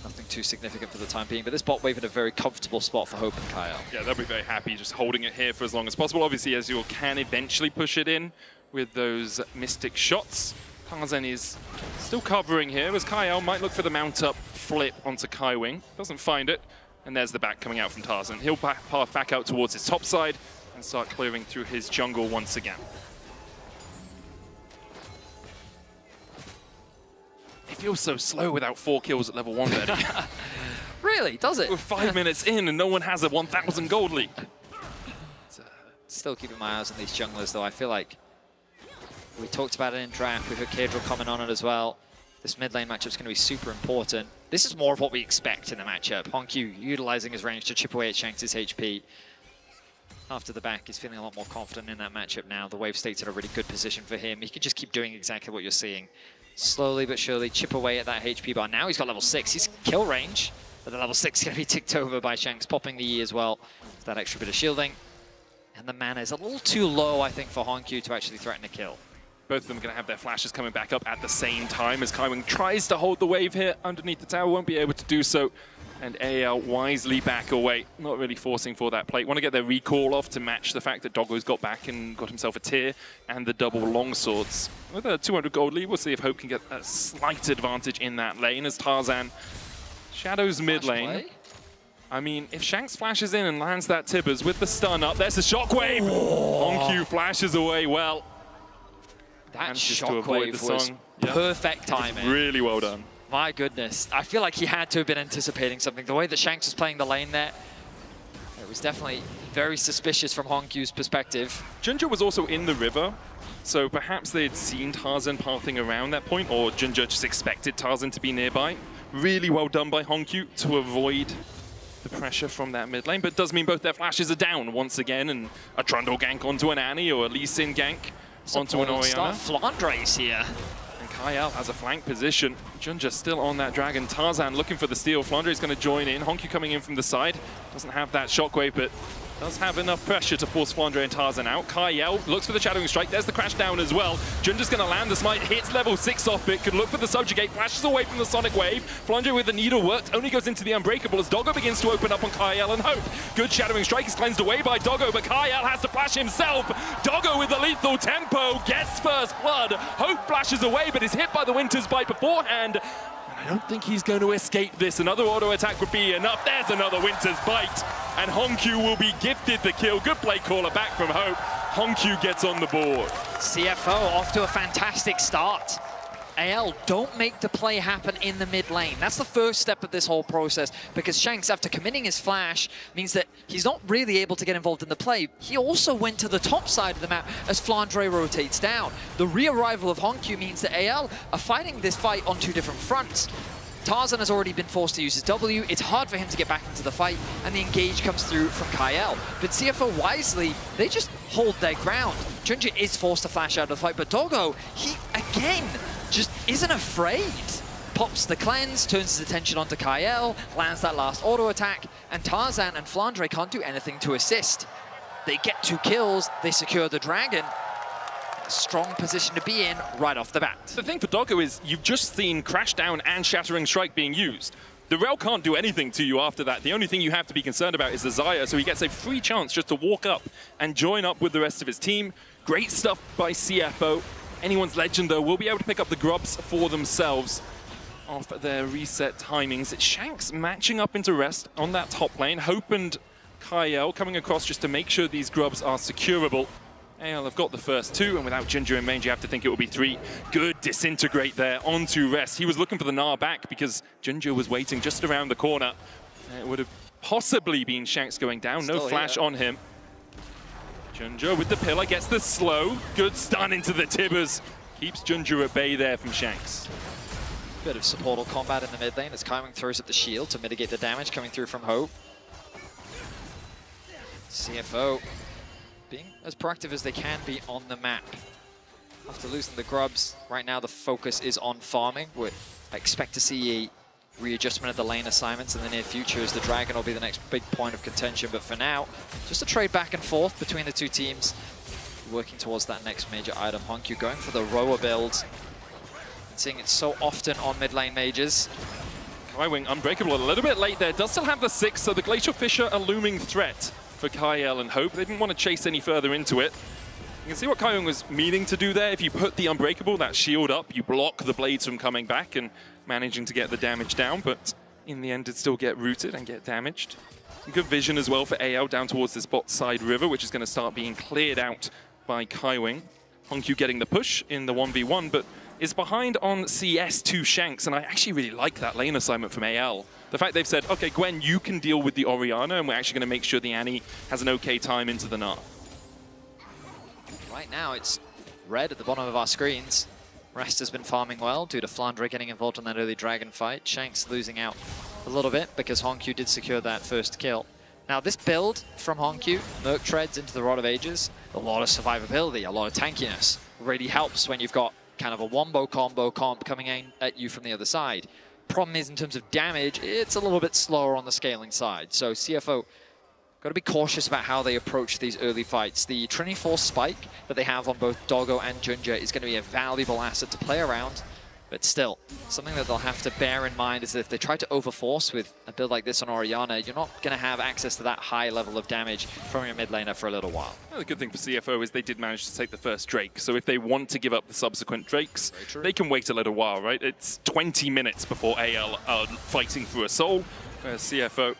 Nothing too significant for the time being, but this bot wave in a very comfortable spot for Hope and Kyle. Yeah, they'll be very happy just holding it here for as long as possible. Obviously, Ezreal can eventually push it in with those Mystic shots. Tarzan is still covering here, as Kyle might look for the mount up flip onto Kaiwing. Doesn't find it, and there's the back coming out from Tarzan. He'll path back out towards his top side and start clearing through his jungle once again. It feels so slow without 4 kills at level 1 already. Really? Does it? We're 5 minutes in and no one has a 1,000 gold lead. Still keeping my eyes on these junglers, though. I feel like we talked about it in draft. We've heard Cadril comment on it as well. This mid lane matchup is going to be super important. This is more of what we expect in the matchup. Hongq utilizing his range to chip away at Shanks' HP. After the back, he's feeling a lot more confident in that matchup now. The wave state's in a really good position for him. He can just keep doing exactly what you're seeing. Slowly but surely chip away at that HP bar. Now he's got level 6. He's kill range, but the level 6 is going to be ticked over by Shanks, popping the E as well. That extra bit of shielding. And the mana is a little too low, I think, for Hongq to actually threaten a kill. Both of them are going to have their flashes coming back up at the same time as Kaiwing tries to hold the wave here underneath the tower, won't be able to do so. And AL wisely back away, not really forcing for that plate. Want to get their recall off to match the fact that Doggo's got back and got himself a tier and the double longswords. With a 200 gold lead, we'll see if Hope can get a slight advantage in that lane as Tarzan shadows mid lane. I mean, if Shanks flashes in and lands that Tibbers with the stun up, there's the shockwave. Honku flashes away well. That shockwave was perfect timing. Really well done. My goodness. I feel like he had to have been anticipating something. The way that Shanks was playing the lane there, it was definitely very suspicious from Honkyu's perspective. Ginger was also in the river, so perhaps they had seen Tarzan pathing around that point, or Ginger just expected Tarzan to be nearby. Really well done by Honkyu to avoid the pressure from that mid lane, but it does mean both their flashes are down once again, and a Trundle gank onto an Annie or a Lee Sin gank onto an Orianna. Flandre's here. Kyle has a flank position. Ginger still on that dragon. Tarzan looking for the steal. Flandre is going to join in. Honku coming in from the side. Doesn't have that shockwave, but does have enough pressure to force Flandre and Tarzan out. Kyle looks for the Shadowing Strike. There's the crash down as well. Ginger's going to land the smite. Hits level 6 off it. Could look for the subjugate. Flashes away from the Sonic Wave. Flandre with the needle worked. Only goes into the Unbreakable as Doggo begins to open up on Kyle and Hope. Good Shadowing Strike is cleansed away by Doggo, but Kyle has to flash himself. Doggo with the lethal tempo gets first blood. Hope flashes away, but is hit by the Winter's Bite beforehand. I don't think he's going to escape this. Another auto attack would be enough. There's another Winter's Bite. And Honkyu will be gifted the kill. Good play caller back from Hope. Honkyu gets on the board. CFO off to a fantastic start. AL don't make the play happen in the mid lane. That's the first step of this whole process, because Shanks, after committing his flash, means that he's not really able to get involved in the play. He also went to the top side of the map as Flandre rotates down. The re-arrival of Honkyu means that AL are fighting this fight on two different fronts. Tarzan has already been forced to use his W. It's hard for him to get back into the fight, and the engage comes through from Kyle. But CFO wisely, they just hold their ground. Ginger is forced to flash out of the fight, but Doggo, he again just isn't afraid. Pops the cleanse, turns his attention onto Kyle, lands that last auto attack, and Tarzan and Flandre can't do anything to assist. They get 2 kills, they secure the dragon. A strong position to be in right off the bat. The thing for Doggo is you've just seen Crash Down and Shattering Strike being used. The Rel can't do anything to you after that. The only thing you have to be concerned about is the Xayah, so he gets a free chance just to walk up and join up with the rest of his team. Great stuff by CFO. Anyone's Legend, though, will be able to pick up the grubs for themselves off their reset timings. It's Shanks matching up into rest on that top lane. Hope and Kyle coming across just to make sure these grubs are securable. AL have got the first 2, and without Ginger in range, you have to think it will be 3. Good disintegrate there onto rest. He was looking for the Gnar back because Ginger was waiting just around the corner. It would have possibly been Shanks going down. No flash on him. Ginger with the pillar gets the slow. Good stun into the Tibbers. Keeps Ginger at bay there from Shanks. Bit of supportal combat in the mid lane as Kaiwing throws at the shield to mitigate the damage coming through from Hope. CFO being as proactive as they can be on the map. After losing the grubs, right now the focus is on farming. I expect to see a readjustment of the lane assignments in the near future as the dragon will be the next big point of contention. But for now, just a trade back and forth between the two teams, working towards that next major item. Honkyu going for the rower build. Seeing it so often on mid lane mages. Kaiwing Unbreakable a little bit late there. Does still have the 6, so the Glacial Fissure a looming threat for Kyle and Hope. They didn't want to chase any further into it. You can see what Kaiwing was meaning to do there. If you put the Unbreakable, that shield up, you block the blades from coming back and managing to get the damage down, but in the end, it'd still get rooted and get damaged. Some good vision as well for AL down towards this bot side river, which is going to start being cleared out by Kaiwing. Honkyu getting the push in the 1v1, but is behind on CS2 Shanks, and I actually really like that lane assignment from AL. The fact they've said, okay, Gwen, you can deal with the Orianna, and we're actually going to make sure the Annie has an okay time into the Gnar. Right now, it's red at the bottom of our screens. Rest has been farming well due to Flandre getting involved in that early dragon fight. Shanks losing out a little bit because Honkyu did secure that first kill. Now this build from Honkyu, Merc Treads into the Rod of Ages, a lot of survivability, a lot of tankiness. Really helps when you've got kind of a wombo combo comp coming in at you from the other side. Problem is, in terms of damage, it's a little bit slower on the scaling side. So CFO got to be cautious about how they approach these early fights. The Trinity Force spike that they have on both Doggo and Junja is going to be a valuable asset to play around. But still, something that they'll have to bear in mind is that if they try to overforce with a build like this on Orianna, you're not going to have access to that high level of damage from your mid laner for a little while. Well, the good thing for CFO is they did manage to take the first Drake, so if they want to give up the subsequent Drakes, they can wait a little while, right? It's 20 minutes before AL are fighting for a soul, whereas CFO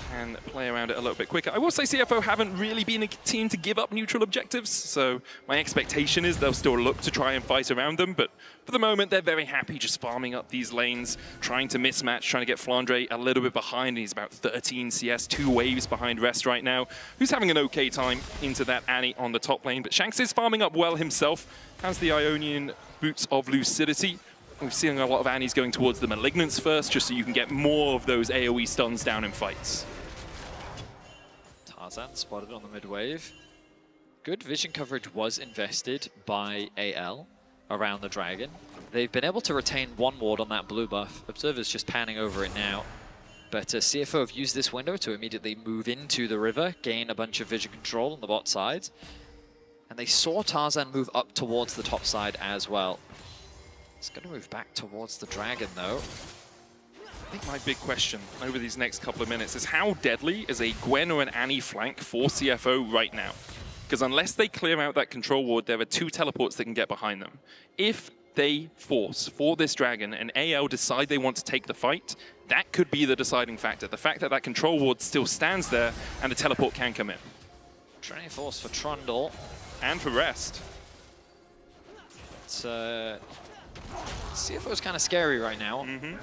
can play around it a little bit quicker. I will say CFO haven't really been a team to give up neutral objectives, so my expectation is they'll still look to try and fight around them, but for the moment they're very happy just farming up these lanes, trying to mismatch, trying to get Flandre a little bit behind. He's about 13 CS, 2 waves behind Rest right now, who's having an okay time into that Annie on the top lane, but Shanks is farming up well himself, has the Ionian Boots of Lucidity. We've seen a lot of Annies going towards the Malignants first, just so you can get more of those AoE stuns down in fights. Tarzan spotted on the mid wave. Good vision coverage was invested by AL around the dragon. They've been able to retain one ward on that blue buff. Observer's just panning over it now. But CFO have used this window to immediately move into the river, gain a bunch of vision control on the bot side. And they saw Tarzan move up towards the top side as well. It's going to move back towards the dragon though. I think my big question over these next couple of minutes is how deadly is a Gwen or an Annie flank for CFO right now? Because unless they clear out that control ward, there are 2 teleports that can get behind them. If they force for this dragon and AL decide they want to take the fight, that could be the deciding factor. The fact that that control ward still stands there and the teleport can come in. Training Force for Trundle. And for Rest. It's, CFO is kind of scary right now. And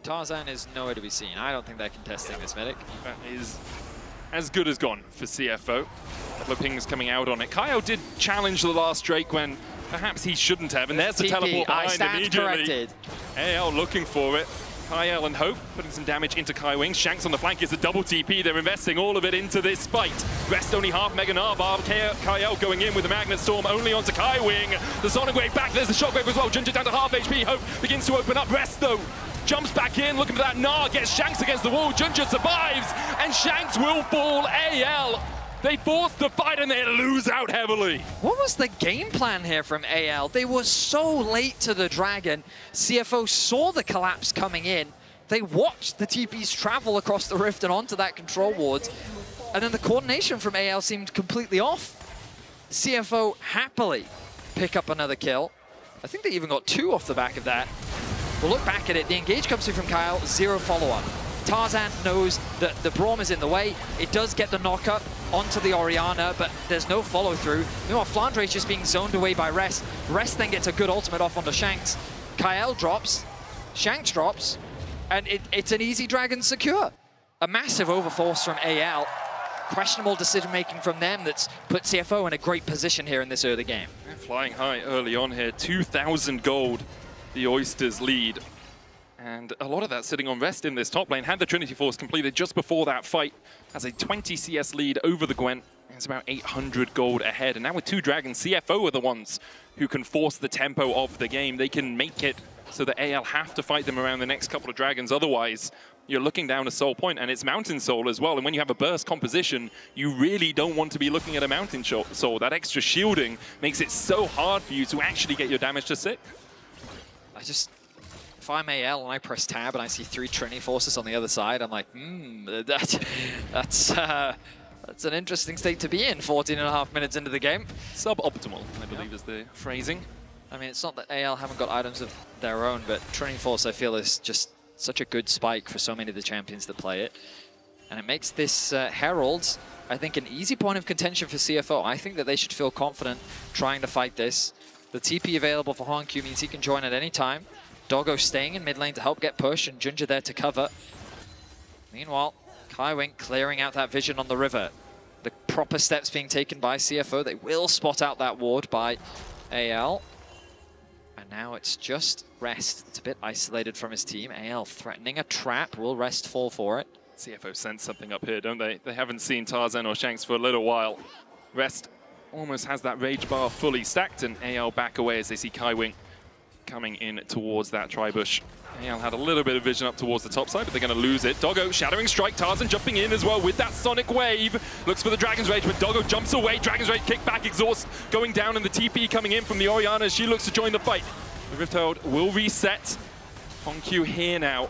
Tarzan is nowhere to be seen. I don't think they're contesting this medic. That is as good as gone for CFO. A couple of pings coming out on it. Kyle did challenge the last Drake when perhaps he shouldn't have, and there's the teleport behind immediately. AL looking for it. Kyle and Hope putting some damage into Kai Wing. Shanks on the flank is a double TP. They're investing all of it into this fight. Rest only half Mega Narvar. Kyle going in with the Magnet Storm only onto Kai Wing. The Sonic Wave back. There's the Shockwave as well. Ginger down to half HP. Hope begins to open up. Rest though jumps back in, looking for that Gnar. Gets Shanks against the wall. Ginger survives, and Shanks will fall. AL. They force the fight and they lose out heavily. What was the game plan here from AL? They were so late to the dragon. CFO saw the collapse coming in. They watched the TPs travel across the rift and onto that control ward. And then the coordination from AL seemed completely off. CFO happily pick up another kill. I think they even got 2 off the back of that. We'll look back at it. The engage comes through from Kyle, 0 follow-up. Tarzan knows that the Braum is in the way. It does get the knock-up onto the Orianna, but there's no follow-through. Meanwhile, Flandre is just being zoned away by Rest. Rest then gets a good ultimate off onto Shanks. Kyle drops, Shanks drops, and it's an easy dragon secure. A massive overforce from AL. Questionable decision-making from them that's put CFO in a great position here in this early game. They're flying high early on here. 2,000 gold, the Oysters lead. And a lot of that sitting on Rest in this top lane. Had the Trinity Force completed just before that fight. Has a 20 CS lead over the Gwen. It's about 800 gold ahead. And now with 2 dragons, CFO are the ones who can force the tempo of the game. They can make it so that AL have to fight them around the next couple of dragons. Otherwise, you're looking down a soul point, and it's Mountain Soul as well. And when you have a burst composition, you really don't want to be looking at a Mountain Soul. That extra shielding makes it so hard for you to actually get your damage to sit. If I'm AL and I press tab and I see 3 Trinity Forces on the other side, I'm like, that's an interesting state to be in 14.5 minutes into the game. Suboptimal, I believe is the phrasing. I mean, it's not that AL haven't got items of their own, but Trinity Force, I feel, is just such a good spike for so many of the champions that play it. And it makes this Herald, I think, an easy point of contention for CFO. I think that they should feel confident trying to fight this. The TP available for Hongq means he can join at any time. Doggo staying in mid lane to help get push, and Ginger there to cover. Meanwhile, Kai Wing clearing out that vision on the river. The proper steps being taken by CFO. They will spot out that ward by AL. And now it's just Rest. It's a bit isolated from his team. AL threatening a trap. Will Rest fall for it? CFO sense something up here, don't they? They haven't seen Tarzan or Shanks for a little while. Rest almost has that rage bar fully stacked, and AL back away as they see Kai Wing coming in towards that tri-bush. AL had a little bit of vision up towards the top side, but they're going to lose it. Doggo, Shattering Strike, Tarzan jumping in as well with that Sonic Wave. Looks for the Dragon's Rage, but Doggo jumps away. Dragon's Rage kick back, Exhaust going down, and the TP coming in from the Orianna as she looks to join the fight. The Rift Herald will reset. Hongq here now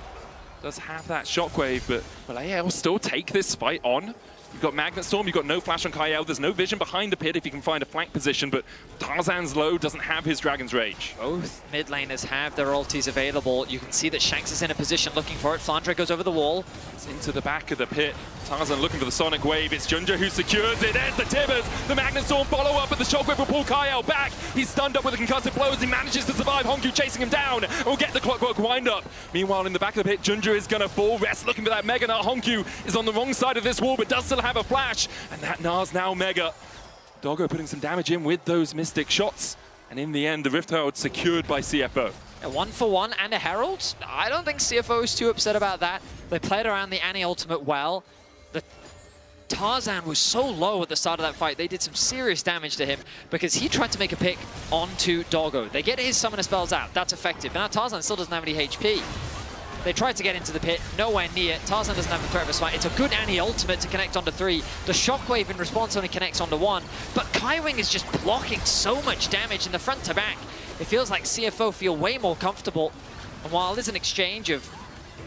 does have that Shockwave, but will AL still take this fight on? You've got Magnet Storm, you've got no flash on Kyle, there's no vision behind the pit if you can find a flank position, but Tarzan's low doesn't have his Dragon's Rage. Both mid laners have their ultis available. You can see that Shanks is in a position looking for it. Flandre goes over the wall. It's into the back of the pit. Tarzan looking for the Sonic Wave. It's Junja who secures it. There's the Tibbers. The Magnet Storm follow up, but the Shockwave will pull Kyle back. He's stunned up with the concussive blows. He manages to survive. Hongq chasing him down. And will get the Clockwork wind up. Meanwhile, in the back of the pit, Junja is going to fall. Rest looking for that Mega Gnar. Hongq is on the wrong side of this wall, but does still have a flash. And that Gnar's now Mega. Doggo putting some damage in with those Mystic shots. And in the end, the Rift Herald secured by CFO. A 1-for-1 and a Herald. I don't think CFO is too upset about that. They played around the Annie ultimate well. The Tarzan was so low at the start of that fight. They did some serious damage to him because he tried to make a pick onto Doggo. They get his summoner spells out. That's effective. But now Tarzan still doesn't have any HP. They tried to get into the pit, nowhere near. Tarzan doesn't have the threat of a smite. It's a good Annie ultimate to connect onto 3. The Shockwave in response only connects onto 1. But Kaiwing is just blocking so much damage in the front to back. It feels like CFO feel way more comfortable. And while there's an exchange of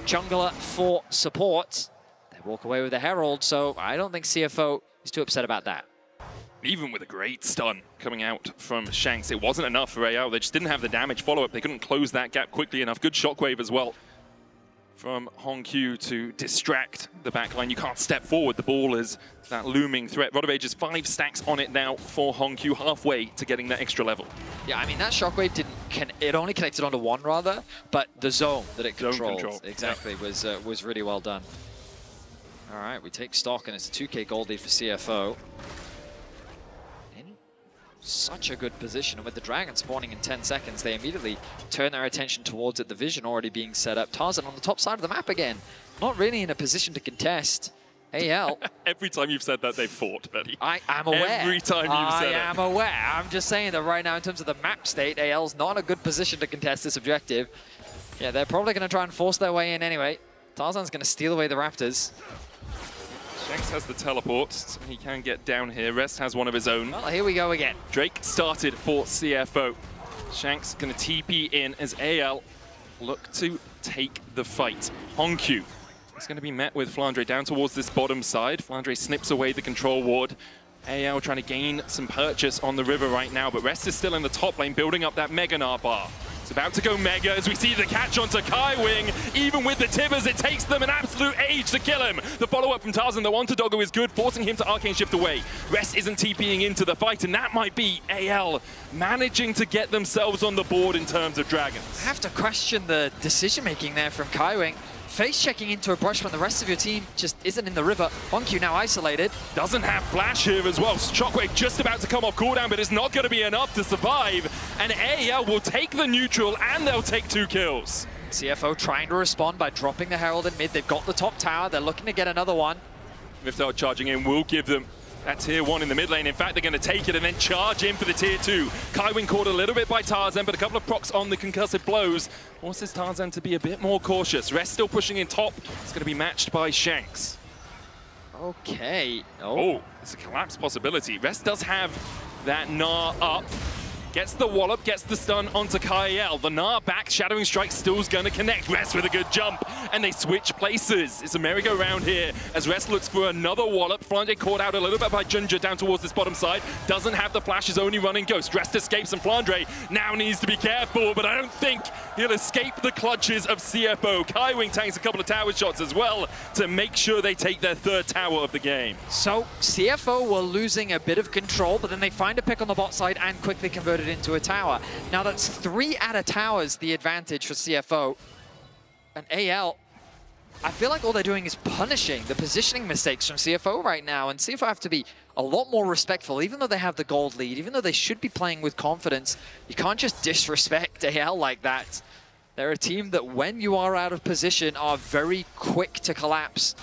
jungler for support, they walk away with the Herald, so I don't think CFO is too upset about that. Even with a great stun coming out from Shanks, it wasn't enough for AL. They just didn't have the damage follow-up. They couldn't close that gap quickly enough. Good Shockwave as well from Hongq to distract the backline. You can't step forward. The ball is that looming threat. Rod of Ages 5 stacks on it now for Hongq, halfway to getting that extra level. Yeah, I mean, that Shockwave it only connected onto 1 rather, but the zone that it controlled exactly was really well done. All right, we take stock, and it's a 2K gold lead for CFO. Such a good position, and with the Dragon spawning in 10 seconds, they immediately turn their attention towards it, the vision already being set up. Tarzan on the top side of the map again, not really in a position to contest. AL. Every time you've said that, they've fought, Betty. I'm aware. Every time you've said it. I am aware. I'm just saying that right now, in terms of the map state, AL's not in a good position to contest this objective. Yeah, they're probably going to try and force their way in anyway. Tarzan's going to steal away the Raptors. Shanks has the teleport, so he can get down here. Rest has one of his own. Well, here we go again. Drake started for CFO. Shanks going to TP in as AL look to take the fight. Hongq is going to be met with Flandre down towards this bottom side. Flandre snips away the control ward. AL trying to gain some purchase on the river right now, but Rest is still in the top lane, building up that Mega Gnar bar. It's about to go Mega as we see the catch onto Kaiwing. Even with the Tibbers, it takes them an absolute age to kill him. The follow-up from Tarzan, though, onto Doggo is good, forcing him to Arcane Shift away. Rest isn't TPing into the fight, and that might be AL managing to get themselves on the board in terms of Dragons. I have to question the decision-making there from Kaiwing. Face-checking into a brush when the rest of your team just isn't in the river. Hongq now isolated. Doesn't have flash here as well. Shockwave just about to come off cooldown, but it's not going to be enough to survive. And AL will take the neutral, and they'll take 2 kills. CFO trying to respond by dropping the Herald in mid. They've got the top tower. They're looking to get another one. Rift Herald charging in will give them that tier 1 in the mid lane. In fact, they're going to take it and then charge in for the tier 2. Kaiwing caught a little bit by Tarzan, but a couple of procs on the concussive blows forces Tarzan to be a bit more cautious. Rest still pushing in top. It's going to be matched by Shanks. Okay. Oh, it's a collapse possibility. Rest does have that Gnar up. Gets the wallop, gets the stun onto Kyle. The Gnar back, Shattering Strike still's going to connect. Rest with a good jump, and they switch places. It's a merry-go-round here as Rest looks for another wallop. Flandre caught out a little bit by Junja down towards this bottom side. Doesn't have the flash, is only running Ghost. Rest escapes, and Flandre now needs to be careful, but I don't think he'll escape the clutches of CFO. Kaiwing tanks a couple of tower shots as well to make sure they take their 3rd tower of the game. So CFO were losing a bit of control, but then they find a pick on the bot side and quickly convert it into a tower. Now that's 3 out of towers the advantage for CFO. And AL, I feel like all they're doing is punishing the positioning mistakes from CFO right now, and CFO have to be a lot more respectful. Even though they have the gold lead, even though they should be playing with confidence, you can't just disrespect AL like that. They're a team that when you are out of position are very quick to collapse.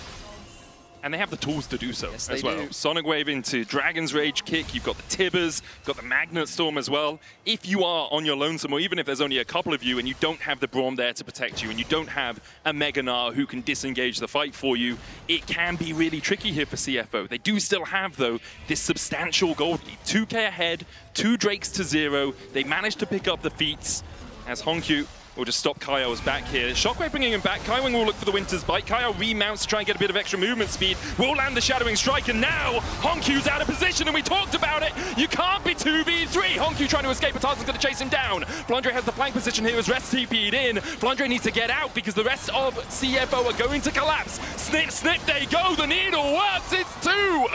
And they have the tools to do so Yes, as well. do. Sonic Wave into Dragon's Rage kick. You've got the Tibbers, you've got the Magnet Storm as well. If you are on your lonesome, or even if there's only a couple of you and you don't have the Braum there to protect you, and you don't have a Mega Gnar who can disengage the fight for you, it can be really tricky here for CFO. They do still have, though, this substantial gold lead. 2k ahead, 2 Drakes to 0. They managed to pick up the feats as Honkyu will just stop Kaio's back here. Shockwave bringing him back. Kaiwing will look for the Winter's Bite. Kaio remounts to try and get a bit of extra movement speed. Will land the Shadowing Strike, and now Honkyu's out of position, and we talked about it. You can't be 2v3. Honky trying to escape, but Tarzan's going to chase him down. Flandre has the flank position here as Rest TP'd in. Flandre needs to get out because the rest of CFO are going to collapse. Snip, snip, they go. The needle works. It's 2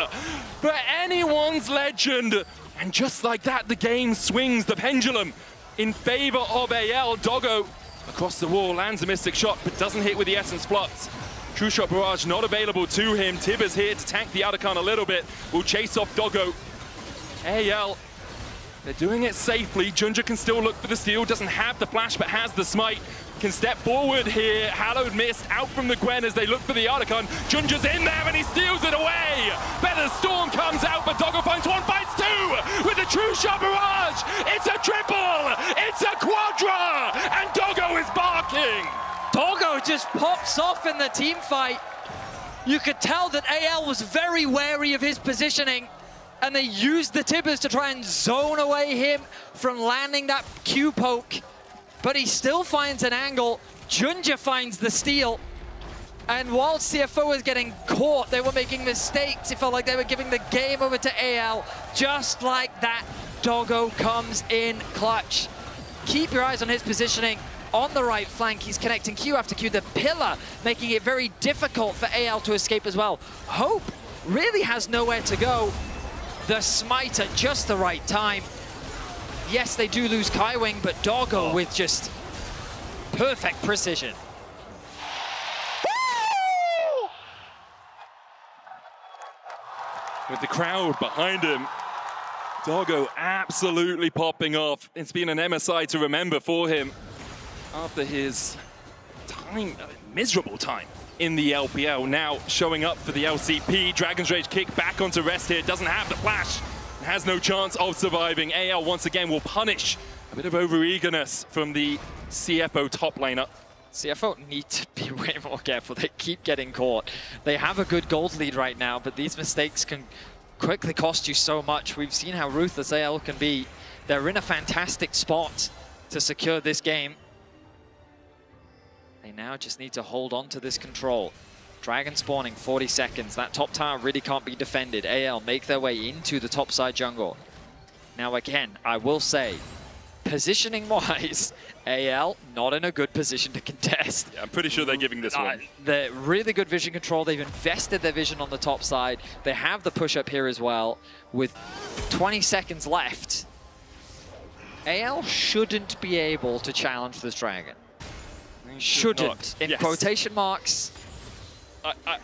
for anyone's legend. And just like that, the game swings the pendulum in favor of AL. Doggo across the wall lands a Mystic Shot, but doesn't hit with the Essence Flux. True Shot Barrage not available to him. Tibbers here to tank the Otacon a little bit. Will chase off Doggo. AL, they're doing it safely. Junja can still look for the steal. Doesn't have the flash, but has the smite. Can step forward here. Hallowed Mist out from the Gwen as they look for the Otacon. Junja's in there and he steals it away. Better Storm comes out, but Doggo finds 1, finds 2 with the True Shot Barrage. It's a triple. It's a quadra. And Doggo is barking. Doggo just pops off in the team fight. You could tell that AL was very wary of his positioning, and they used the Tibbers to try and zone away him from landing that Q poke. But he still finds an angle. Junja finds the steal. And while CFO was getting caught, they were making mistakes. It felt like they were giving the game over to AL. Just like that, Doggo comes in clutch. Keep your eyes on his positioning. On the right flank, he's connecting Q after Q. The pillar, making it very difficult for AL to escape as well. Hope really has nowhere to go. The smite at just the right time. Yes, they do lose Kaiwing, but Doggo with just perfect precision. With the crowd behind him, Doggo absolutely popping off. It's been an MSI to remember for him after his miserable time in the LPL. Now showing up for the LCP. Dragon's Rage kick back onto Rest here. Doesn't have the flash. Has no chance of surviving. AL once again will punish a bit of over-eagerness from the CFO top laner. CFO need to be way more careful. They keep getting caught. They have a good gold lead right now, but these mistakes can quickly cost you so much. We've seen how ruthless AL can be. They're in a fantastic spot to secure this game. They now just need to hold on to this control. Dragon spawning 40 seconds. That top tower really can't be defended. AL make their way into the top side jungle. Now again, I will say, positioning-wise, AL not in a good position to contest. Yeah, I'm pretty sure they're giving this one. They're really good vision control. They've invested their vision on the top side. They have the push-up here as well. With 20 seconds left, AL shouldn't be able to challenge this dragon. Shouldn't, in quotation marks.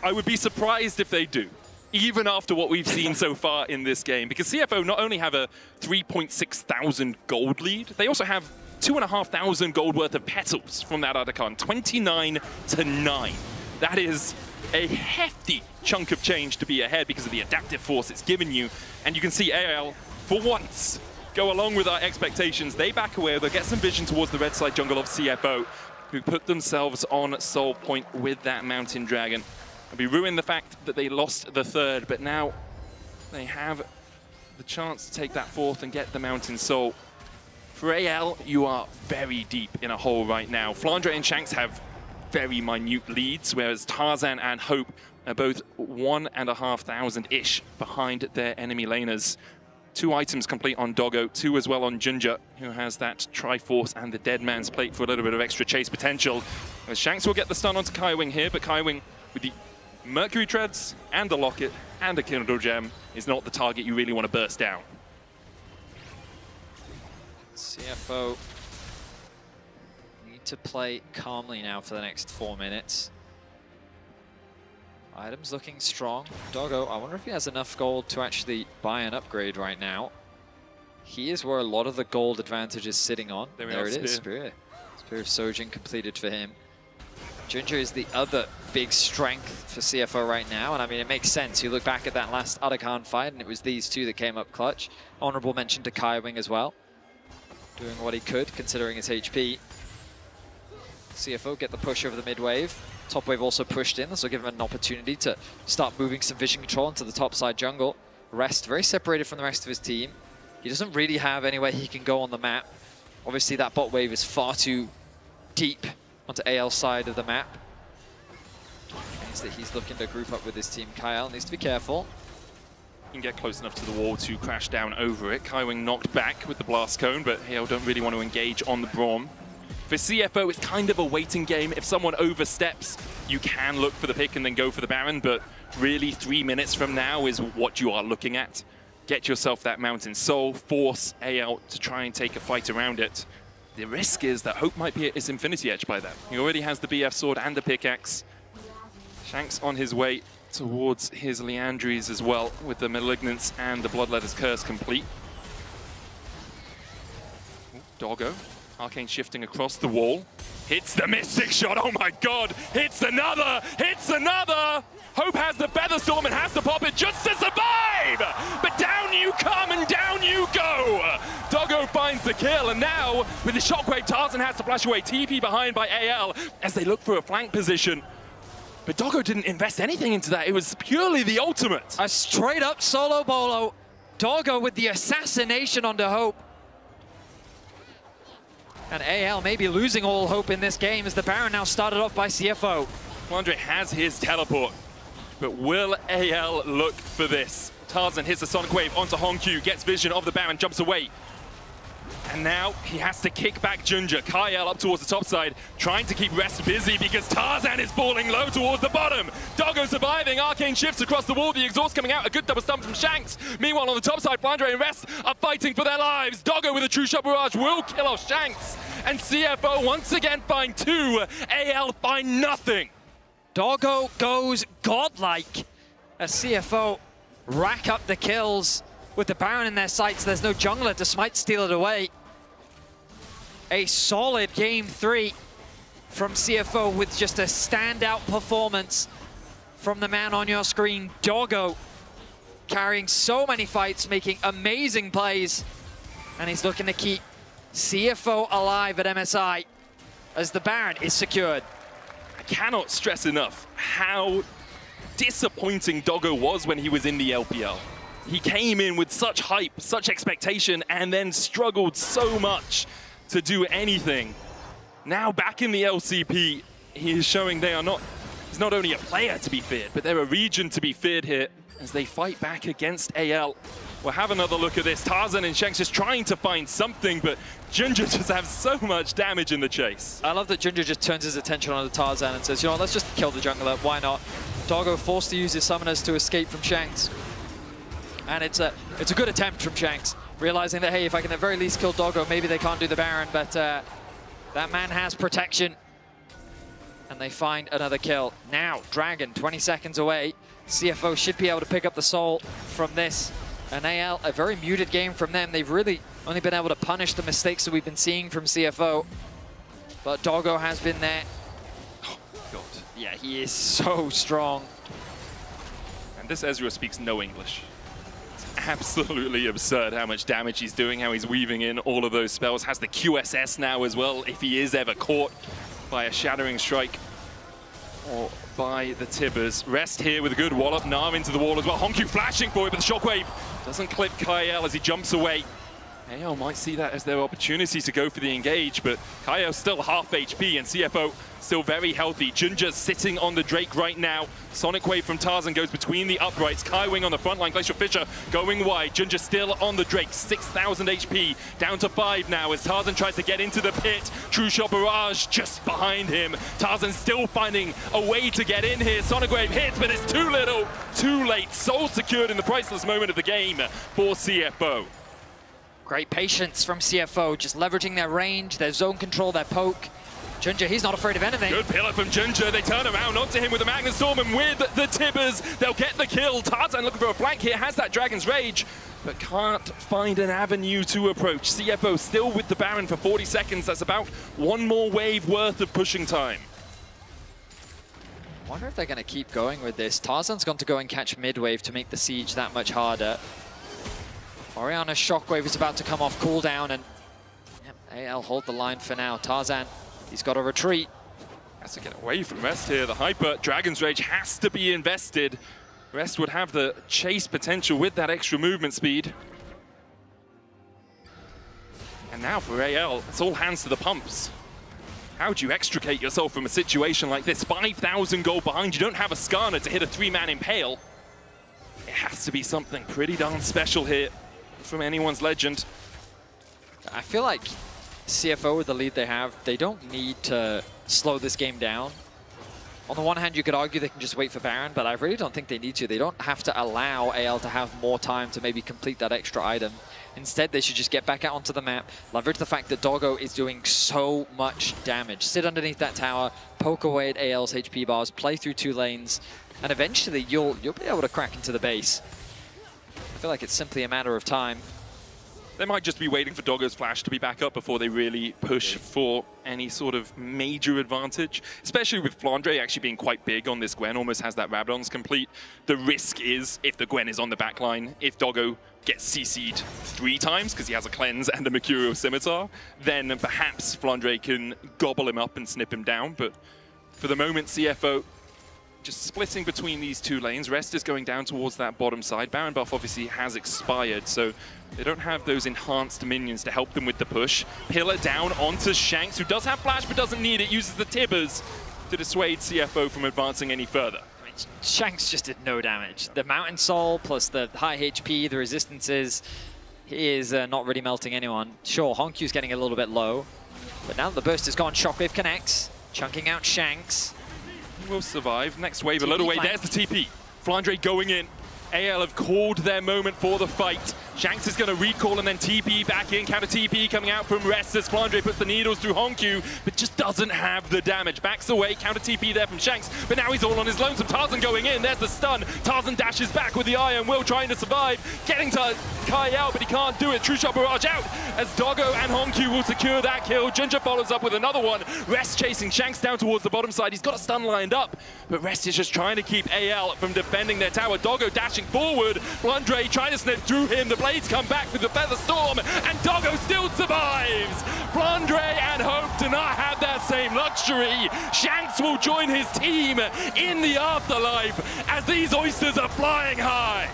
I would be surprised if they do, even after what we've seen so far in this game, because CFO not only have a 3.6 thousand gold lead, they also have 2,500 gold worth of petals from that Otacon, 29 to 9. That is a hefty chunk of change to be ahead because of the adaptive force it's given you. And you can see AL, for once, go along with our expectations. They back away, they'll get some vision towards the red side jungle of CFO, who put themselves on Soul Point with that Mountain Dragon. We ruined the fact that they lost the third, but now they have the chance to take that fourth and get the Mountain Soul. For AL, you are very deep in a hole right now. Flandre and Shanks have very minute leads, whereas Tarzan and Hope are both 1,500-ish behind their enemy laners. 2 items complete on Doggo, 2 as well on Junja, who has that Triforce and the Dead Man's Plate for a little bit of extra chase potential. Shanks will get the stun onto Kaiwing here, but Kaiwing with the Mercury Treads and the Locket and the Kindle Gem is not the target you really want to burst down. CFO need to play calmly now for the next 4 minutes. Items looking strong. Doggo, I wonder if he has enough gold to actually buy an upgrade right now. He is where a lot of the gold advantage is sitting on. There it is, Spear. Spear of Sojin completed for him. Ginger is the other big strength for CFO right now, and I mean, it makes sense. You look back at that last Otacon fight, and it was these two that came up clutch. Honorable mention to Kaiwing as well, doing what he could, considering his HP. CFO get the push over the mid wave. Top wave also pushed in, this will give him an opportunity to start moving some vision control into the top side jungle. Rest very separated from the rest of his team. He doesn't really have anywhere he can go on the map. Obviously, that bot wave is far too deep onto AL's side of the map. Means that he's looking to group up with his team. Kyle needs to be careful. You can get close enough to the wall to crash down over it. Kaiwing knocked back with the blast cone, but AL don't really want to engage on the Braum. For CFO, it's kind of a waiting game. If someone oversteps, you can look for the pick and then go for the Baron, but really 3 minutes from now is what you are looking at. Get yourself that Mountain Soul, force AL to try and take a fight around it. The risk is that Hope might be at his Infinity Edge by then. He already has the BF Sword and the pickaxe. Shanks on his way towards his Liandry's as well, with the Malignance and the Bloodletter's Curse complete. Ooh, Doggo. Arcane shifting across the wall. Hits the Mystic Shot, oh my god! Hits another! Hits another! Hope has the Featherstorm and has to pop it just to survive! But down you come and down you go! Doggo finds the kill, and now, with the Shockwave, Tarzan has to flash away. TP behind by AL as they look for a flank position. But Doggo didn't invest anything into that. It was purely the ultimate. A straight up solo bolo. Doggo with the assassination onto Hope. And AL may be losing all hope in this game as the Baron now started off by CFO. Andre has his teleport, but will AL look for this? Tarzan hits the Sonic Wave onto Hongq, gets vision of the Baron, jumps away. And now he has to kick back Ginger. Kyle up towards the top side, trying to keep Rest busy because Tarzan is falling low towards the bottom. Doggo surviving, Arcane shifts across the wall, the exhaust coming out, a good double stump from Shanks. Meanwhile on the top side, Flandre and Rest are fighting for their lives. Doggo with a true shot barrage will kill off Shanks. And CFO once again find 2, AL find nothing. Doggo goes godlike as CFO rack up the kills. With the Baron in their sights, there's no jungler to smite steal it away. A solid game 3 from CFO with just a standout performance from the man on your screen, Doggo, carrying so many fights, making amazing plays, and he's looking to keep CFO alive at MSI as the Baron is secured. I cannot stress enough how disappointing Doggo was when he was in the LPL. He came in with such hype, such expectation, and then struggled so much to do anything. Now back in the LCP, he is showing they are not, he's not only a player to be feared, but they're a region to be feared here as they fight back against AL. We'll have another look at this. Tarzan and Shanks just trying to find something, but Ginger just has so much damage in the chase. I love that Ginger just turns his attention on the Tarzan and says, you know what, let's just kill the jungler, why not? Doggo forced to use his summoners to escape from Shanks. And it's a good attempt from Shanks, realizing that, hey, if I can at very least kill Doggo, maybe they can't do the Baron, but that man has protection. And they find another kill. Now, Dragon, 20 seconds away. CFO should be able to pick up the soul from this. And AL, a very muted game from them. They've really only been able to punish the mistakes that we've been seeing from CFO. But Doggo has been there. Oh, God. Yeah, he is so strong. And this Ezreal speaks no English. Absolutely absurd how much damage he's doing, how he's weaving in all of those spells. Has the QSS now as well, if he is ever caught by a Shattering Strike or by the Tibbers. Rest here with a good wallop. Nav into the wall as well. Hongq flashing for it, but the Shockwave doesn't clip Kyle as he jumps away. AL might see that as their opportunity to go for the engage, but Kyle's still half HP and CFO still very healthy. Ginger sitting on the Drake right now. Sonic Wave from Tarzan goes between the uprights. Kaiwing on the front line. Glacial Fisher going wide. Ginger still on the Drake. 6,000 HP. Down to 5 now as Tarzan tries to get into the pit. True Shot Barrage just behind him. Tarzan still finding a way to get in here. Sonic Wave hits, but it's too little, too late. Soul secured in the priceless moment of the game for CFO. Great patience from CFO, just leveraging their range, their zone control, their poke. Ginger, he's not afraid of anything. Good pillar from Ginger. They turn around onto him with the Magnus Storm, and with the Tibbers, they'll get the kill. Tarzan looking for a flank here, has that Dragon's Rage, but can't find an avenue to approach. CFO still with the Baron for 40 seconds. That's about one more wave worth of pushing time. I wonder if they're going to keep going with this. Tarzan's gone to go and catch mid-wave to make the siege that much harder. Orianna's shockwave is about to come off cooldown, and AL hold the line for now. Tarzan, he's got to retreat. Has to get away from Rest here. The Hyper Dragon's Rage has to be invested. Rest would have the chase potential with that extra movement speed. And now for AL, it's all hands to the pumps. How do you extricate yourself from a situation like this? 5,000 gold behind, you don't have a Skarner to hit a 3-man impale. It has to be something pretty darn special here from anyone's legend. I feel like CFO with the lead they have, they don't need to slow this game down. On the one hand, you could argue they can just wait for Baron, but I really don't think they need to. They don't have to allow AL to have more time to maybe complete that extra item. Instead, they should just get back out onto the map, leverage the fact that Doggo is doing so much damage. Sit underneath that tower, poke away at AL's HP bars, play through 2 lanes, and eventually you'll be able to crack into the base. I feel like it's simply a matter of time. They might just be waiting for Doggo's flash to be back up before they really push for any sort of major advantage. Especially with Flandre actually being quite big on this Gwen, almost has that Rabadon's complete. The risk is, if the Gwen is on the backline, if Doggo gets CC'd 3 times, because he has a Cleanse and a Mercurial Scimitar, then perhaps Flandre can gobble him up and snip him down. But for the moment, CFO just splitting between these 2 lanes. Rest is going down towards that bottom side. Baron buff obviously has expired, so they don't have those enhanced minions to help them with the push. Pillar down onto Shanks, who does have flash but doesn't need it, uses the Tibbers to dissuade CFO from advancing any further. Shanks just did no damage. The Mountain Soul plus the high HP, the resistances, he is not really melting anyone. Sure, Honkyu's getting a little bit low, but now the burst is gone, Shockwave connects, chunking out Shanks. Will survive. Next wave a little way. There's the TP. Flandre going in. AL have called their moment for the fight. Shanks is going to recall and then TP back in. Counter TP coming out from Rest as Flandre puts the needles through Honkyu, but just doesn't have the damage. Backs away, counter TP there from Shanks, but now he's all on his lonesome. Tarzan going in, there's the stun. Tarzan dashes back with the Iron Will trying to survive. Getting to Kai out, but he can't do it. True Shot Barrage out as Doggo and Honkyu will secure that kill. Ginger follows up with another one. Rest chasing Shanks down towards the bottom side. He's got a stun lined up, but Rest is just trying to keep AL from defending their tower. Doggo dashing forward. Flandre trying to snip through him. The blades come back through the Feather Storm, and Doggo still survives. Flandre and Hope do not have that same luxury. Shanks will join his team in the afterlife as these oysters are flying high.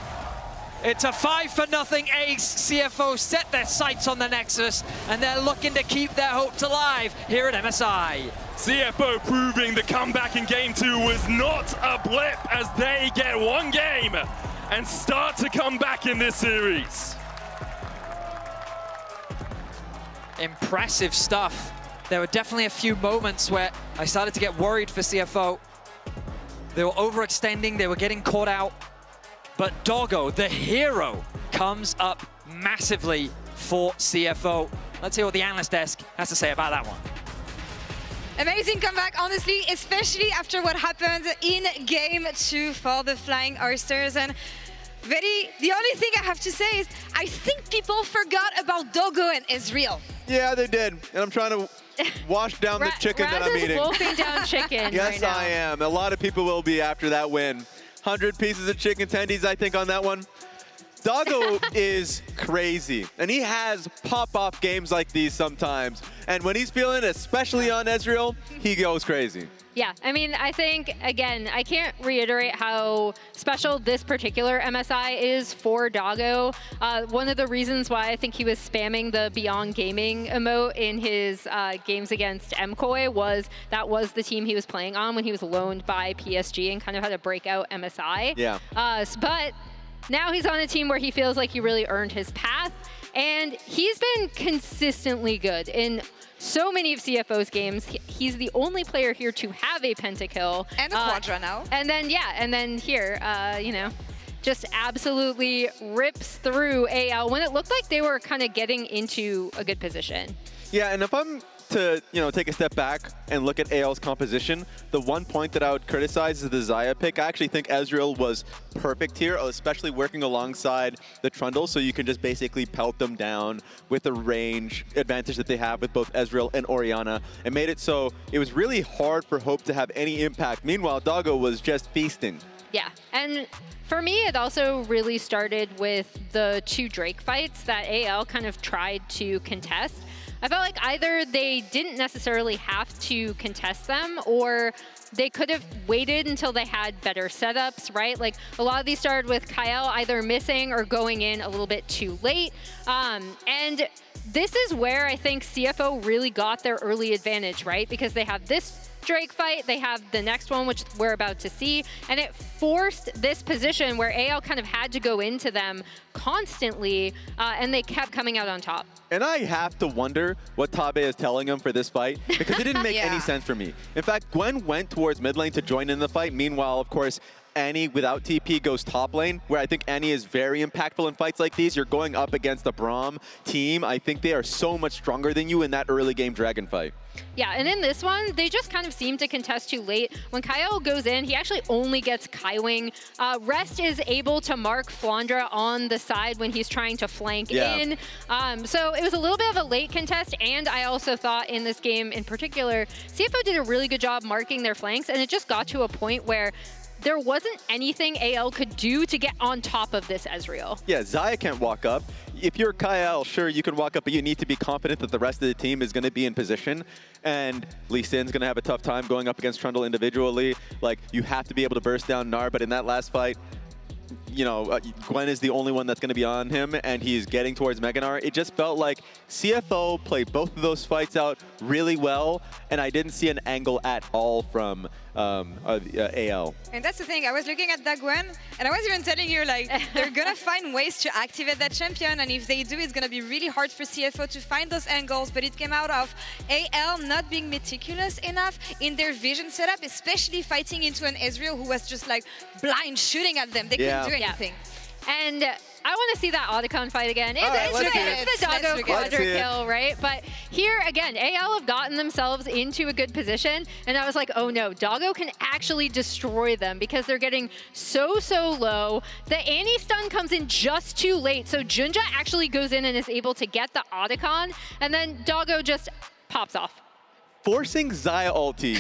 It's a 5-0 ace. CFO set their sights on the Nexus, and they're looking to keep their hopes alive here at MSI. CFO proving the comeback in Game 2 was not a blip as they get 1 game and start to come back in this series. Impressive stuff. There were definitely a few moments where I started to get worried for CFO. They were overextending, they were getting caught out. But Doggo, the hero, comes up massively for CFO. Let's hear what the analyst desk has to say about that one. Amazing comeback, honestly, especially after what happened in Game 2 for the Flying Oysters. And the only thing I have to say is I think people forgot about Doggo and Ezreal. Yeah, they did. And I'm trying to wash down the chicken that I'm eating. Wolfing down chicken Yes, right now. I am. A lot of people will be after that win. 100 pieces of chicken tendies, I think, on that one. Doggo is crazy, and he has pop-off games like these sometimes. And when he's feeling, especially on Ezreal, he goes crazy. Yeah, I mean, I think, again, I can't reiterate how special this particular MSI is for Doggo. One of the reasons why I think he was spamming the Beyond Gaming emote in his games against MKOI was that was the team he was playing on when he was loaned by PSG and kind of had a breakout MSI. Yeah. But now he's on a team where he feels like he really earned his path, and he's been consistently good in so many of CFO's games. He's the only player here to have a pentakill. And a quadra now. And then, yeah, and then here, you know, just absolutely rips through AL when it looked like they were kind of getting into a good position. Yeah, and if I'm to, take a step back and look at AL's composition, the one point that I would criticize is the Xayah pick. I actually think Ezreal was perfect here, especially working alongside the Trundle, so you can just basically pelt them down with the range advantage that they have with both Ezreal and Orianna. It made it so it was really hard for Hope to have any impact. Meanwhile, Doggo was just feasting. Yeah, and for me, it also really started with the 2 Drake fights that AL kind of tried to contest. I felt like either they didn't necessarily have to contest them, or they could have waited until they had better setups, right? Like, a lot of these started with Kyle either missing or going in a little bit too late. And this is where I think CFO really got their early advantage, right? Because they have this Drake fight, they have the next one, which we're about to see, and it forced this position where AL kind of had to go into them constantly, and they kept coming out on top. And I have to wonder what Tabe is telling him for this fight, because it didn't make any sense for me. In fact, Gwen went towards mid lane to join in the fight. Meanwhile, of course, Annie without TP goes top lane, where I think Annie is very impactful in fights like these. You're going up against a Braum team. I think they are so much stronger than you in that early game Dragon fight. Yeah, and in this one, they just kind of seem to contest too late. When Kyle goes in, he actually only gets Kaiwing. Rest is able to mark Flandra on the side when he's trying to flank in. So it was a little bit of a late contest, and I also thought in this game in particular, CFO did a really good job marking their flanks, and it just got to a point where there wasn't anything AL could do to get on top of this Ezreal. Yeah, Xayah can't walk up. If you're Kyle, sure, you can walk up, but you need to be confident that the rest of the team is going to be in position. And Lee Sin's going to have a tough time going up against Trundle individually. Like, you have to be able to burst down Gnar, but in that last fight, Gwen is the only one that's going to be on him, and he's getting towards Mega Gnar. It just felt like CFO played both of those fights out really well, and I didn't see an angle at all from AL. And that's the thing, I was looking at that Gwen, and I was even telling you, like, they're gonna find ways to activate that champion, and if they do, it's gonna be really hard for CFO to find those angles, but it came out of AL not being meticulous enough in their vision setup, especially fighting into an Ezreal who was just like blind shooting at them. They couldn't do anything. And I want to see that Otacon fight again. It's the Doggo quadra kill, right? But here, again, AL have gotten themselves into a good position, and I was like, oh no, Doggo can actually destroy them because they're getting so low. The Annie stun comes in just too late, so Junja actually goes in and is able to get the Otacon, and then Doggo just pops off. Forcing Xayah ulti,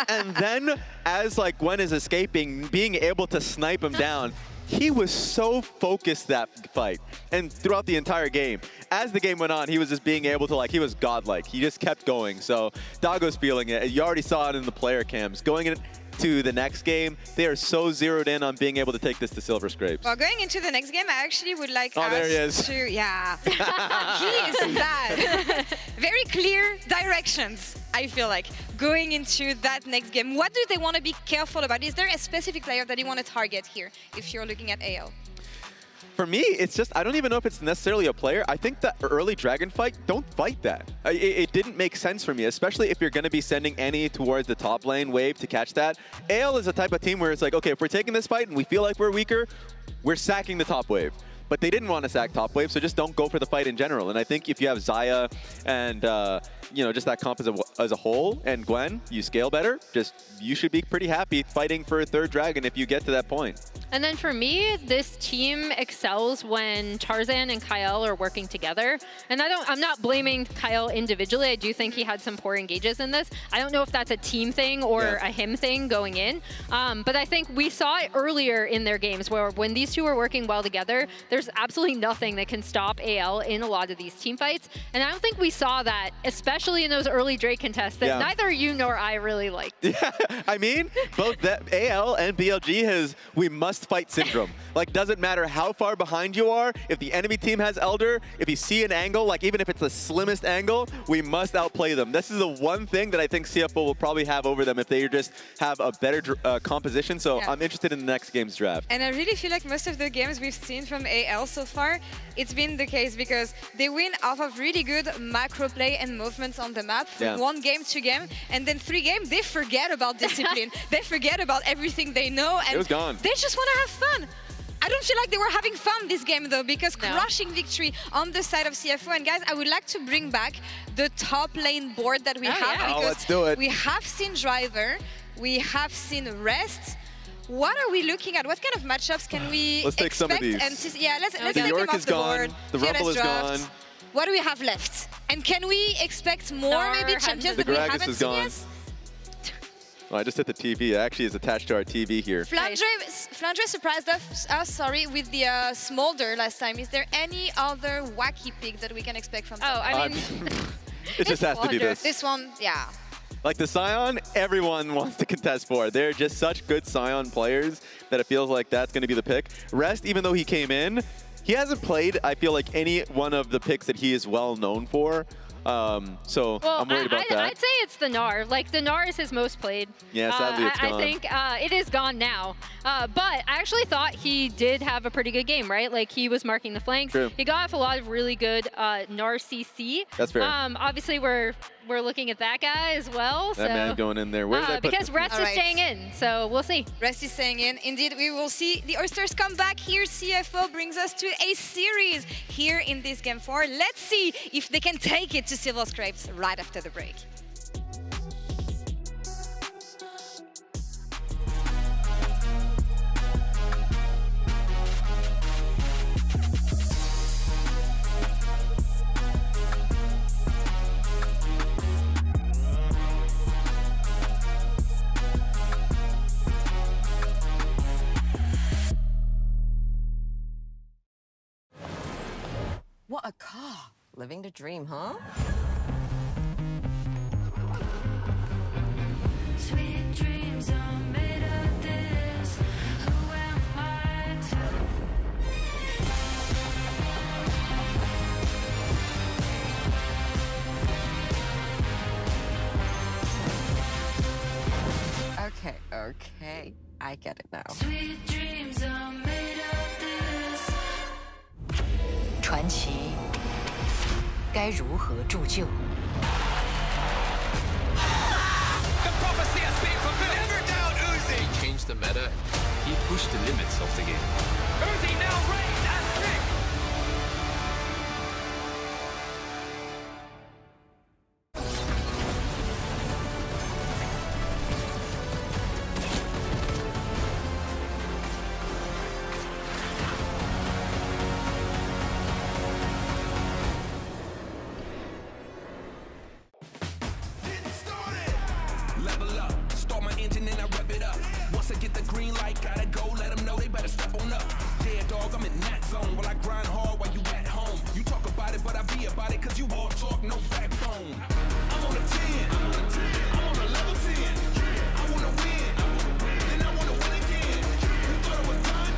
and then as like Gwen is escaping, being able to snipe him down. He was so focused that fight, and throughout the entire game. As the game went on, he was just being able to, he was godlike. He just kept going, so Doggo's feeling it. You already saw it in the player cams. Going into the next game, they are so zeroed in on being able to take this to Silver Scrapes. Well, going into the next game, I actually would like us there he is. to... Yeah, he is bad. Very clear directions, I feel like, going into that next game. What do they want to be careful about? Is there a specific player that you want to target here, if you're looking at AL? For me, it's just, I don't even know if it's necessarily a player. I think that early Dragon fight, don't fight that. It didn't make sense for me, especially if you're going to be sending Annie towards the top lane wave to catch that. AL is a type of team where it's like, okay, if we're taking this fight and we feel like we're weaker, we're sacking the top wave. But they didn't want to sack top wave, so just don't go for the fight in general. And I think if you have Xayah and, just that comp as a whole, and Gwen, you scale better, you should be pretty happy fighting for a third dragon if you get to that point. And then for me, this team excels when Tarzan and Kyle are working together. And I'm not blaming Kyle individually. I do think he had some poor engages in this. I don't know if that's a team thing or a him thing going in. But I think we saw it earlier in their games where when these two are working well together, there's absolutely nothing that can stop AL in a lot of these team fights. And I don't think we saw that, especially in those early Drake contests that neither you nor I really liked. Yeah, I mean, both AL and BLG has we must fight syndrome. Like, doesn't matter how far behind you are, if the enemy team has Elder, if you see an angle, like even if it's the slimmest angle, we must outplay them. This is the one thing that I think CFO will probably have over them if they just have a better composition. So I'm interested in the next game's draft. And I really feel like most of the games we've seen from AL so far, it's been the case because they win off of really good macro play and movements on the map from 1 game, 2 game, and then 3 games, they forget about discipline. They forget about everything they know, and it was gone. They just want to have fun. I don't feel like they were having fun this game though, because crushing victory on the side of CFO. And guys, I would like to bring back the top lane board that we have. Yeah. Because let's do it. we have seen Driver, we have seen Rest. What are we looking at? What kind of matchups can we Let's take some of these. Yeah, let's the take them York off is the gone. board. The Rumble is Draft. gone. What do we have left? And can we expect more maybe champions The that we Gragas haven't is seen gone. yet? Oh, I just hit the TV. It actually is attached to our TV here. Flandre surprised us, with the Smolder last time. Is there any other wacky pick that we can expect from them? Oh, I mean... It just has to be this. This one, yeah. Like the Scion, everyone wants to contest for. They're just such good Scion players that it feels like that's going to be the pick. Rest, even though he came in, he hasn't played, I feel like, any one of the picks that he is well known for. So I'm worried about that. I'd say it's the Gnar. Like, the Gnar is his most played. Yeah, sadly it's gone. I think it is gone now. But I actually thought he did have a pretty good game, right? Like, he was marking the flanks. True. He got off a lot of really good Gnar CC. That's fair. Obviously, we're looking at that guy as well. That man going in there. Where did I put because Rest is staying in, so we'll see. Rest is staying in. Indeed, we will see the Oysters come back here. CFO brings us to a series here in this Game 4. Let's see if they can take it to Silver Scrapes right after the break. What a car. Living the dream, huh? Sweet dreams are made of this. Who am I Okay. I get it now. Sweet dreams are made of this. 传奇该如何铸就？ The prophecy has been fulfilled. Never doubt Uzi. He changed the meta. He pushed the limits of the game. Uzi now reigns as king. Level up, start my engine and I rev it up. Once I get the green light, gotta go, let them know they better step on up. Yeah, dog, I'm in that zone. While I grind hard while you at home. You talk about it, but I be about it, cause you all talk, no backbone. I'm on a 10, I'm on a level 10. I wanna win, then I wanna win again. You thought it was done?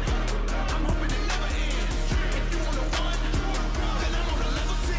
I'm hoping it never ends. If you wanna win, then I'm on a level 10.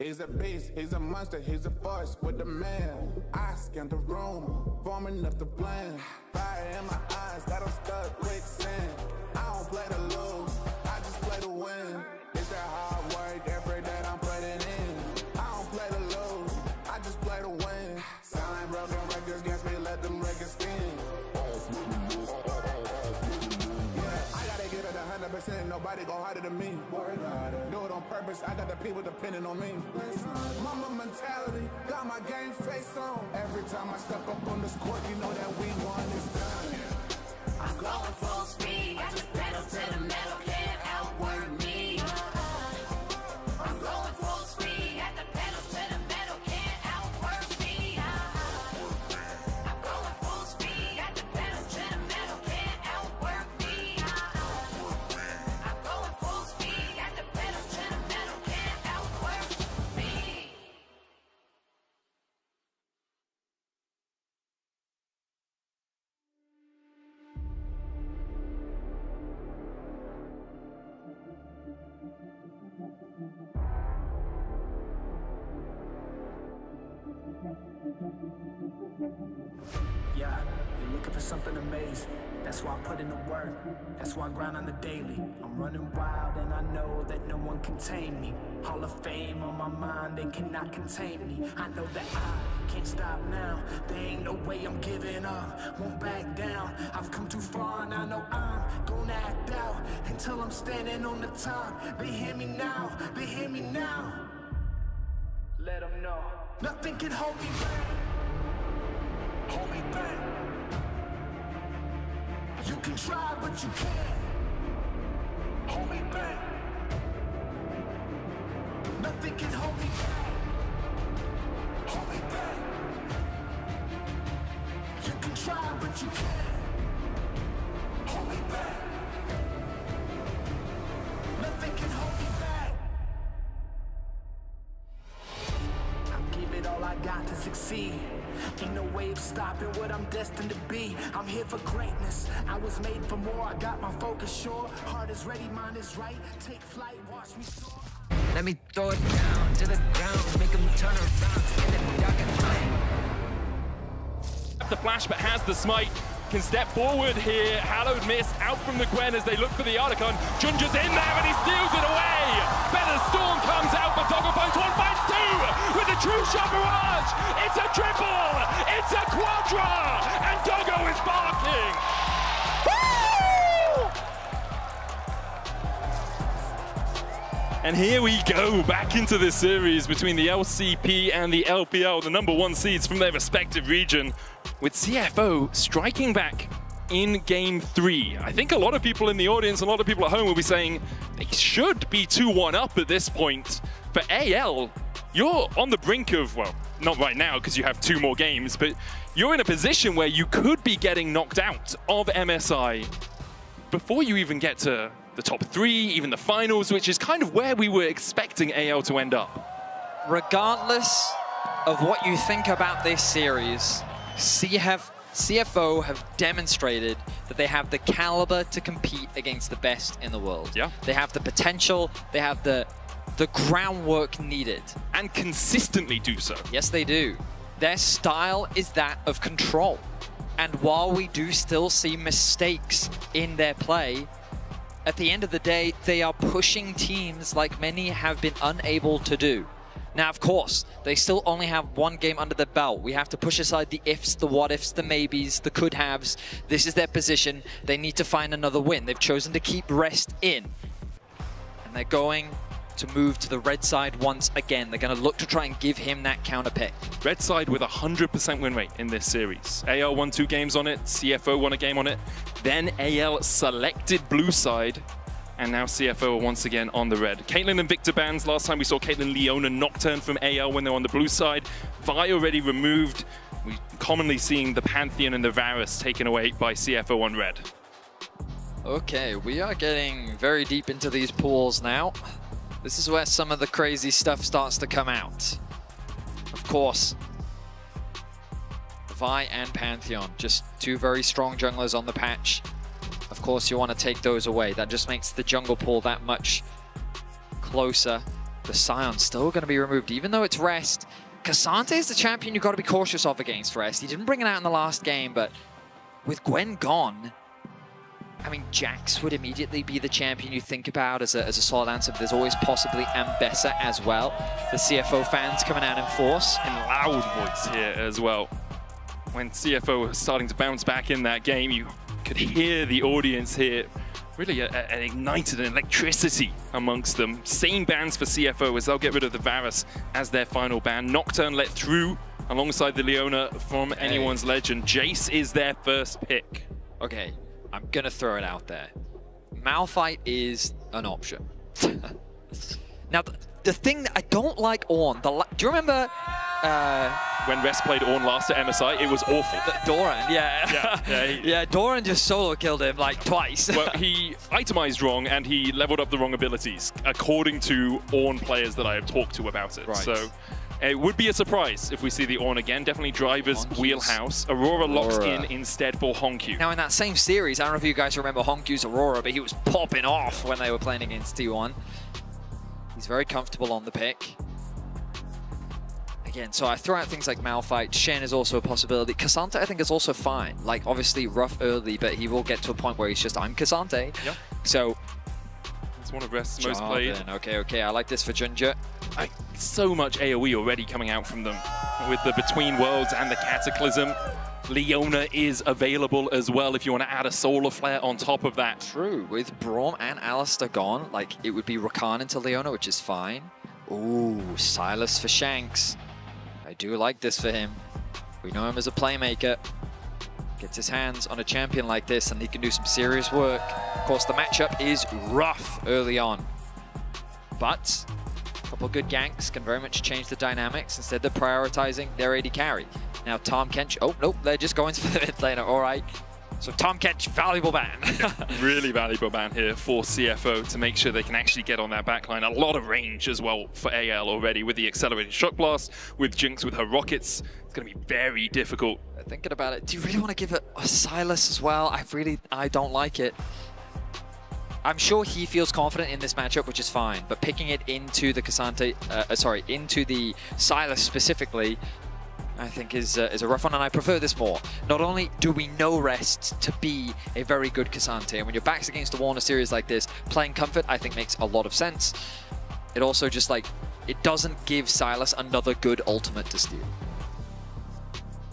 He's a beast, he's a monster, he's a force with the man. I scanned the room, forming up the plan. Fire in my eyes, got him stuck quicksand. I don't play to lose, I just play to win. It's that hard work, effort that I'm putting in. I don't play to lose, I just play to win. Sign broken records against me, let them records spin. I gotta get it 100%, nobody go harder than me. Do it on purpose, I got the people depending on me. Mama mentality, got my game face on. Every time I step up on this court, you know that we won, it's done. I'm going full speed. I just pedal to the metal, can't outwork me. I'm going full speed. At the pedal to the metal, can't outwork me. I'm going full speed. At the pedal to the metal, can't outwork me. I'm going full speed. At the pedal to the metal, can't outwork me. Yeah, you're looking for something amazing. That's why I put in the work. That's why I grind on the daily. I'm running wild and I know that no one can tame me. Hall of Fame on my mind, they cannot contain me. I know that I can't stop now. There ain't no way I'm giving up. Won't back down. I've come too far and I know I'm gonna act out until I'm standing on the top. They hear me now. They hear me now. Let them know. Nothing can hold me back. Hold me back. You can try, but you can't. Hold me back. Nothing can hold me back. Hold me back. You can try, but you can't. Hold me back. Nothing can hold me back. I'll give it all I got to succeed. Ain't no way of stopping what I'm destined to be. I'm here for greatness. I was made for more. I got my focus sure. Heart is ready, mind is right. Take flight, watch me soar. Let me throw it down to the ground, make them turn around in the dark and light. The flash, but has the smite. Can step forward here. Hallowed miss out from the Gwen as they look for the Articon. Junja's in there and he steals it away. Better Storm comes out, but Doggo finds one, finds two with a true shot barrage. It's a triple. It's a quadra, and Doggo is barking. Woo! And here we go, back into this series between the LCP and the LPL, the #1 seeds from their respective region, with CFO striking back in Game 3. I think a lot of people in the audience, a lot of people at home will be saying they should be 2-1 up at this point. For AL, you're on the brink of, well, not right now because you have 2 more games, but you're in a position where you could be getting knocked out of MSI before you even get to the top 3, even the finals, which is kind of where we were expecting AL to end up. Regardless of what you think about this series, CFO have demonstrated that they have the caliber to compete against the best in the world. Yeah. They have the potential, they have the groundwork needed. And consistently do so. Yes, they do. Their style is that of control. And while we do still see mistakes in their play, at the end of the day, they are pushing teams like many have been unable to do. Now, of course, they still only have 1 game under their belt. We have to push aside the ifs, the what ifs, the maybes, the could haves. This is their position. They need to find another win. They've chosen to keep Rest in. And they're going to move to the red side once again. They're going to look to try and give him that counter pick. Red side with 100% win rate in this series. AL won 2 games on it, CFO won a game on it. Then AL selected blue side, and now CFO are once again on the red. Caitlyn and Victor bans. Last time we saw Caitlyn, Leona, Nocturne from AL when they're on the blue side. Vi already removed. We're commonly seeing the Pantheon and the Varus taken away by CFO on red. Okay, we are getting very deep into these pools now. This is where some of the crazy stuff starts to come out. Of course, Vi and Pantheon, just 2 very strong junglers on the patch. Of course, you want to take those away. That just makes the jungle pool that much closer. The Scion's still going to be removed, even though it's Rest. Cassante is the champion you've got to be cautious of against Rest. He didn't bring it out in the last game, but with Gwen gone, I mean, Jax would immediately be the champion you think about as a solid answer. But there's always possibly Ambessa as well. The CFO fans coming out in force. And loud voice here as well. When CFO was starting to bounce back in that game, you could hear the audience here. Really an ignited electricity amongst them. Same bans for CFO as they'll get rid of the Varus as their final ban. Nocturne let through alongside the Leona from anyone's legend. Jace is their first pick. Okay, I'm gonna throw it out there. Malphite is an option. Now, the thing that I don't like Ornn, do you remember when Rest played Ornn last at MSI? It was awful. Doran, yeah. Yeah, Doran just solo killed him like twice. Well, he itemized wrong and he leveled up the wrong abilities, according to Ornn players that I have talked to about it. Right. So it would be a surprise if we see the Ornn again. Definitely Driver's wheelhouse. Aurora locked in instead for Hongyu. Now in that same series, I don't know if you guys remember Hongyu's Aurora, but he was popping off when they were playing against T1. He's very comfortable on the pick. Again, so I throw out things like Malphite. Shen is also a possibility. Cassante, I think, is also fine. Like, obviously rough early, but he will get to a point where he's just, I'm Cassante. Yep. So it's one of Rest's most played. Okay, I like this for Junja. so much AoE already coming out from them with the Between Worlds and the Cataclysm. Leona is available as well if you want to add a Solar Flare on top of that. True, with Braum and Alistair gone, like it would be Rakan into Leona, which is fine. Ooh, Silas for Shanks. I do like this for him. We know him as a playmaker. Gets his hands on a champion like this and he can do some serious work. Of course, the matchup is rough early on. But a couple of good ganks can very much change the dynamics. Instead, they're prioritizing their AD carry. Now, Tom Kench, oh, nope, they're just going for the mid laner, all right. So Tom Kench, valuable ban. Really valuable ban here for CFO to make sure they can actually get on that backline. A lot of range as well for AL already with the accelerated shock blast, with Jinx with her rockets. It's going to be very difficult. Thinking about it, do you really want to give it a Silas as well? I don't like it. I'm sure he feels confident in this matchup, which is fine, but picking it into the into the Silas specifically, I think is a rough one, and I prefer this more. Not only do we know Rest to be a very good Cassante, and when your back's against the wall in a series like this, playing Comfort I think makes a lot of sense. It also just like, it doesn't give Silas another good ultimate to steal.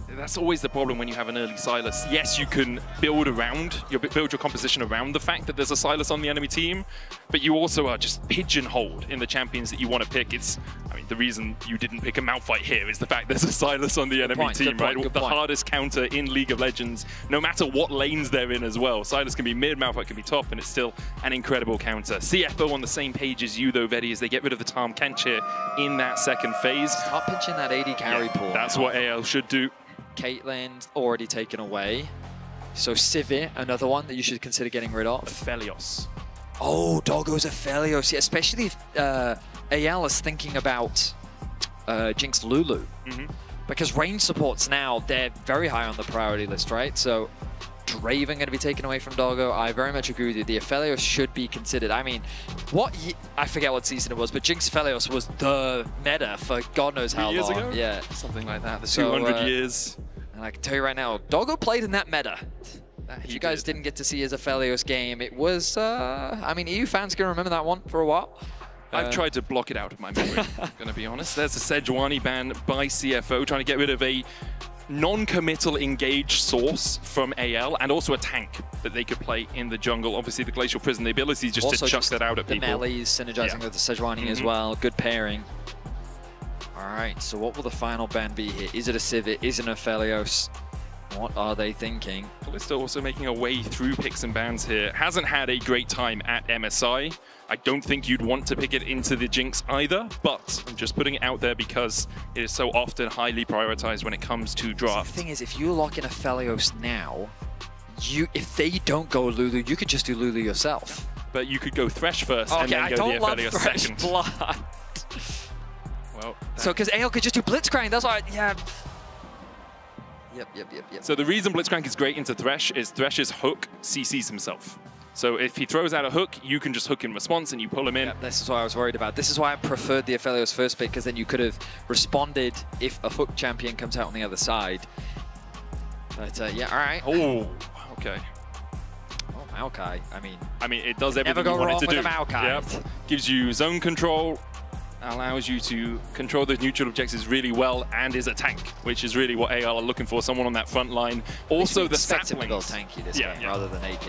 That's always the problem when you have an early Silas. Yes, you can build your composition around the fact that there's a Silas on the enemy team, but you also are just pigeonholed in the champions that you want to pick. I mean, the reason you didn't pick a Malphite here is the fact there's a Silas on the enemy team, right? The hardest counter in League of Legends, no matter what lanes they're in as well. Silas can be mid, Malphite can be top, and it's still an incredible counter. CFO on the same page as you though, Vedi, as they get rid of the Tahm Kench here in that second phase. Start pinching that AD carry pool. That's what AL should do. Caitlyn's already taken away. So Sivir, another one that you should consider getting rid of. Aphelios. Oh, Doggo's Aphelios. Yeah, especially if AL is thinking about Jinx Lulu. Because range supports now, they're very high on the priority list, right? So Draven going to be taken away from Doggo. I very much agree with you. The Aphelios should be considered. I mean, I forget what season it was, but Jinx Aphelios was the meta for God knows how long. Years ago? Yeah. Something like that. The 200 years. And I can tell you right now, Doggo played in that meta. If you guys didn't get to see his Aphelios game, it was, I mean, EU fans can remember that one for a while. I've tried to block it out of my memory, I'm going to be honest. There's a Sejuani ban by CFO, trying to get rid of a non-committal engage source from AL, and also a tank that they could play in the jungle. Obviously, the Glacial Prison, the ability just also to chuck that out at people. The melees synergizing with the Sejuani as well. Good pairing. All right, so what will the final ban be here? Is it a Sivir? Is it an Aphelios? What are they thinking? Kalista also making a way through picks and bans here. Hasn't had a great time at MSI. I don't think you'd want to pick it into the Jinx either, but I'm just putting it out there because it is so often highly prioritized when it comes to draft. The thing is, if you lock in Aphelios now, if they don't go Lulu, you could just do Lulu yourself. But you could go Thresh first and then go the Aphelios second. Blood. Well, so because AL could just do Blitzcrank, that's why, yeah. Yep. So the reason Blitzcrank is great into Thresh is Thresh's hook CCs himself. So if he throws out a hook, you can just hook in response and you pull him in. Yep, this is what I was worried about. This is why I preferred the Aphelios first pick, because then you could have responded if a hook champion comes out on the other side. But yeah, all right. Oh, okay. Oh, Maokai. I mean, it does everything you want it to do. Yep. Gives you zone control, allows you to control the neutral objectives really well, and is a tank, which is really what AL are looking for, someone on that front line. Also, the saplings. Go tanky this game rather than AP.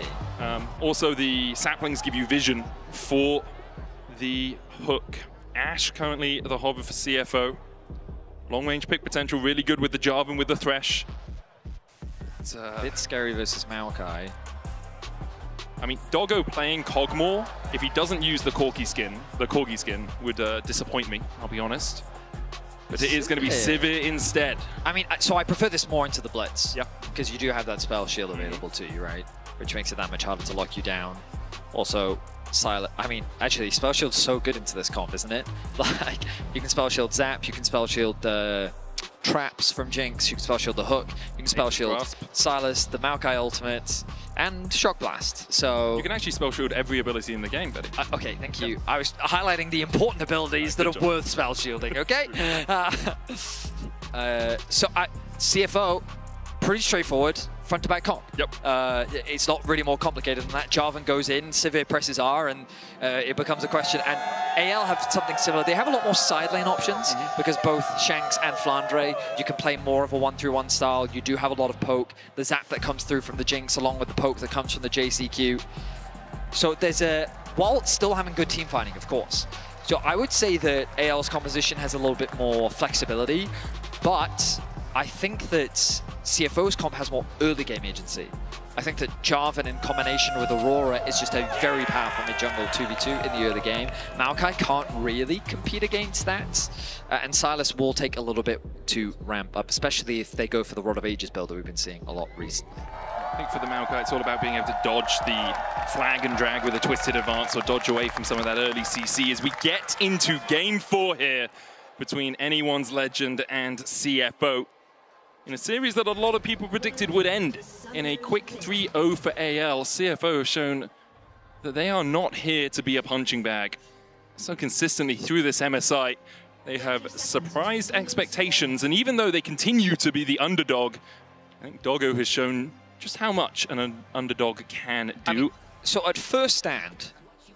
Also, the saplings give you vision for the hook. Ashe currently the hover for CFO. Long range pick potential, really good with the Jarvan, with the Thresh. It's a bit scary versus Maokai. I mean, Doggo playing Kog'Maw, if he doesn't use the Corgi skin would disappoint me, I'll be honest. But it is going to be Sivir instead. I mean, so I prefer this more into the Blitz. Yeah. Because you do have that spell shield available to you, right? Which makes it that much harder to lock you down. Also, Silent. I mean, actually, spell shield's so good into this comp, isn't it? Like, you can spell shield Zap, you can spell shield traps from Jinx, you can spell shield the hook, you can spell shield Silas, the Maokai ultimate, and Shock Blast. So you can actually spell shield every ability in the game, Betty. Okay, thank you. I was highlighting the important abilities that are worth spell shielding, okay? CFO, pretty straightforward. front-to-back comp. Yep. It's not really more complicated than that. Jarvan goes in, Sivir presses R, and it becomes a question. And AL have something similar. They have a lot more side lane options because both Shanks and Flandre, you can play more of a 1-through-1 style. You do have a lot of poke. The zap that comes through from the Jinx along with the poke that comes from the JCQ. So there's while still having good team fighting, of course. So I would say that AL's composition has a little bit more flexibility, but I think that CFO's comp has more early game agency. I think that Jarvan in combination with Aurora is just a very powerful mid-jungle 2v2 in the early game. Maokai can't really compete against that, and Sylas will take a little bit to ramp up, especially if they go for the Rod of Ages build that we've been seeing a lot recently. I think for the Maokai, it's all about being able to dodge the flag and drag with a twisted advance or dodge away from some of that early CC as we get into Game 4 here between Anyone's Legend and CFO. In a series that a lot of people predicted would end in a quick 3-0 for AL, CFO have shown that they are not here to be a punching bag. So consistently through this MSI, they have surprised expectations, and even though they continue to be the underdog, I think Doggo has shown just how much an underdog can do. I mean, so at first stand,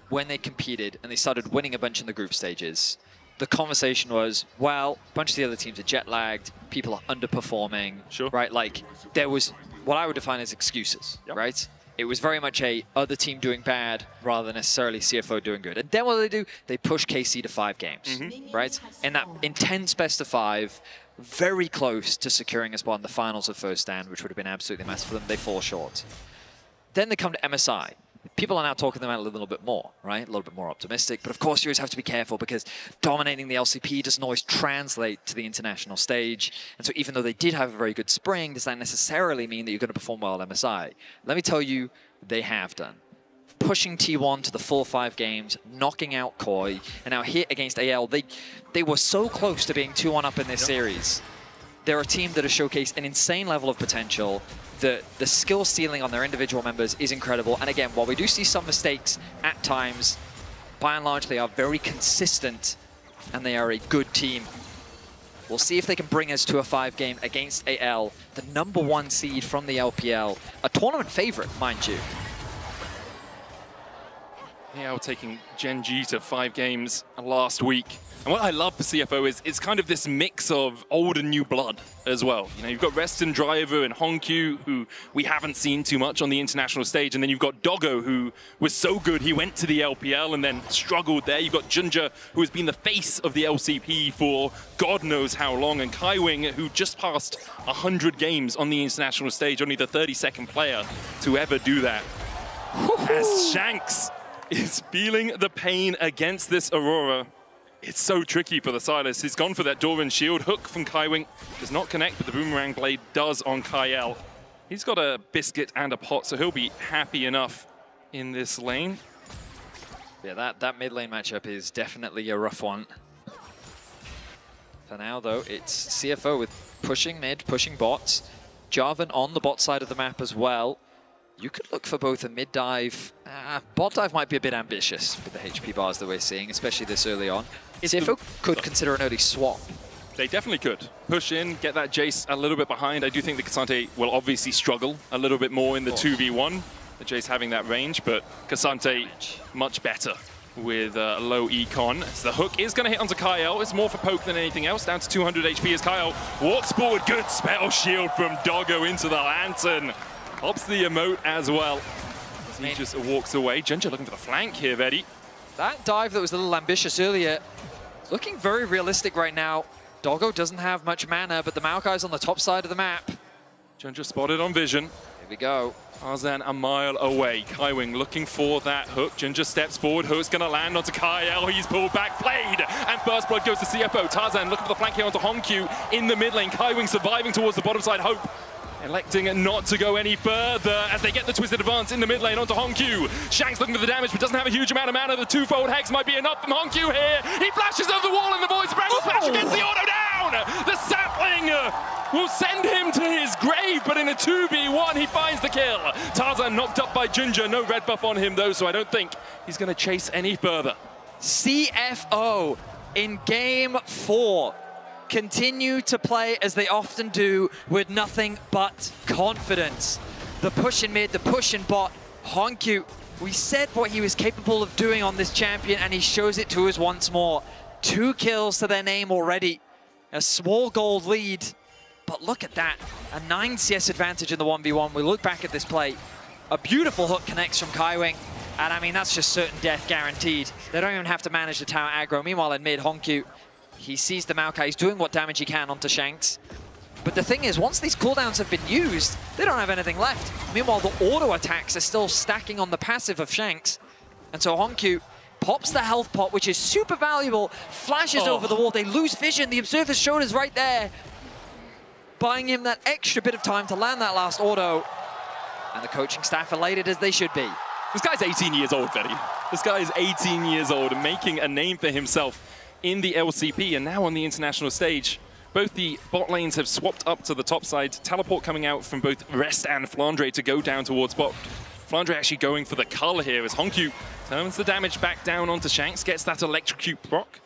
when they competed and they started winning a bunch in the group stages, the conversation was, well, a bunch of the other teams are jet-lagged, people are underperforming, right? Like, there was what I would define as excuses, right? It was very much a other team doing bad rather than necessarily CFO doing good. And then what do? They push KC to 5 games, right? And that intense best of 5, very close to securing a spot in the finals of first stand, which would have been absolutely massive for them. They fall short. Then they come to MSI. People are now talking them out a little bit more, right? A little bit more optimistic. But of course, you always have to be careful because dominating the LCP doesn't always translate to the international stage. And so even though they did have a very good spring, does that necessarily mean that you're going to perform well at MSI? Let me tell you, they have done. Pushing T1 to the full 5 games, knocking out Koi, and now here against AL, they were so close to being 2-1 up in this series. They're a team that has showcased an insane level of potential. The skill ceiling on their individual members is incredible. And again, while we do see some mistakes at times, by and large, they are very consistent and they are a good team. We'll see if they can bring us to a 5-game against AL, the #1 seed from the LPL, a tournament favorite, mind you. AL taking Gen G to 5 games last week. And what I love for CFO is it's kind of this mix of old and new blood as well. You know, you've got Reston Driver and Honkyu, who we haven't seen too much on the international stage. And then you've got Doggo, who was so good he went to the LPL and then struggled there. You've got Junja, who has been the face of the LCP for God knows how long. And Kaiwing, who just passed 100 games on the international stage, only the 32nd player to ever do that. As Shanks is feeling the pain against this Aurora. It's so tricky for the Sylas. He's gone for that Doran shield. Hook from Kaiwing does not connect, but the Boomerang Blade does on Kyle. He's got a biscuit and a pot, so he'll be happy enough in this lane. Yeah, that mid lane matchup is definitely a rough one. For now, though, it's CFO with pushing mid, pushing bots. Jarvan on the bot side of the map as well. You could look for both a mid dive. Bot dive might be a bit ambitious with the HP bars that we're seeing, especially this early on. CFO could consider an early swap. They definitely could. Push in, get that Jace a little bit behind. I do think the Cassante will obviously struggle a little bit more in the 2v1. The Jace having that range, but Cassante much better with low econ. So the hook is going to hit onto Kyle. It's more for poke than anything else. Down to 200 HP as Kyle walks forward. Good spell shield from Doggo into the Lantern. Pops the emote as well. He just walks away. Ginger looking for the flank here, Vedi. That dive that was a little ambitious earlier, looking very realistic right now. Doggo doesn't have much mana, but the Maokai's on the top side of the map. Ginger spotted on vision. Here we go. Tarzan a mile away. Kaiwing looking for that hook. Ginger steps forward. Hook's going to land onto Kyle. He's pulled back. Played. And first blood goes to CFO. Tarzan looking for the flank here onto Honkyu in the mid lane. Kaiwing surviving towards the bottom side. Hope electing not to go any further as they get the twisted advance in the mid lane onto Honkyu. Shanks looking for the damage, but doesn't have a huge amount of mana. The twofold hex might be enough from Honkyu here. He flashes over the wall in the voice. Bramble Smash gets the auto down. The sapling will send him to his grave, but in a 2v1, he finds the kill. Tarzan knocked up by Ginger. No red buff on him, though, so I don't think he's going to chase any further. CFO in game 4. continue to play as they often do with nothing but confidence. The push in mid, the push in bot. Honkyu, we said what he was capable of doing on this champion, and he shows it to us once more. 2 kills to their name already. A small gold lead, but look at that. A 9 CS advantage in the 1v1. We look back at this play. A beautiful hook connects from Kaiwing. And I mean, that's just certain death guaranteed. They don't even have to manage the tower aggro. Meanwhile, in mid, Honkyu, he sees the Maokai. He's doing what damage he can onto Shanks. But the thing is, once these cooldowns have been used, they don't have anything left. Meanwhile, the auto attacks are still stacking on the passive of Shanks. And so Honkyu pops the health pot, which is super valuable, flashes over the wall. They lose vision. The Observer's shoulders right there, buying him that extra bit of time to land that last auto. And the coaching staff elated as they should be. This guy's 18 years old, Fetty. This guy is 18 years old and making a name for himself in the LCP and now on the international stage. Both the bot lanes have swapped up to the top side. Teleport coming out from both Rest and Flandre to go down towards bot. Flandre actually going for the cull here as Honkyu turns the damage back down onto Shanks, gets that electrocute proc,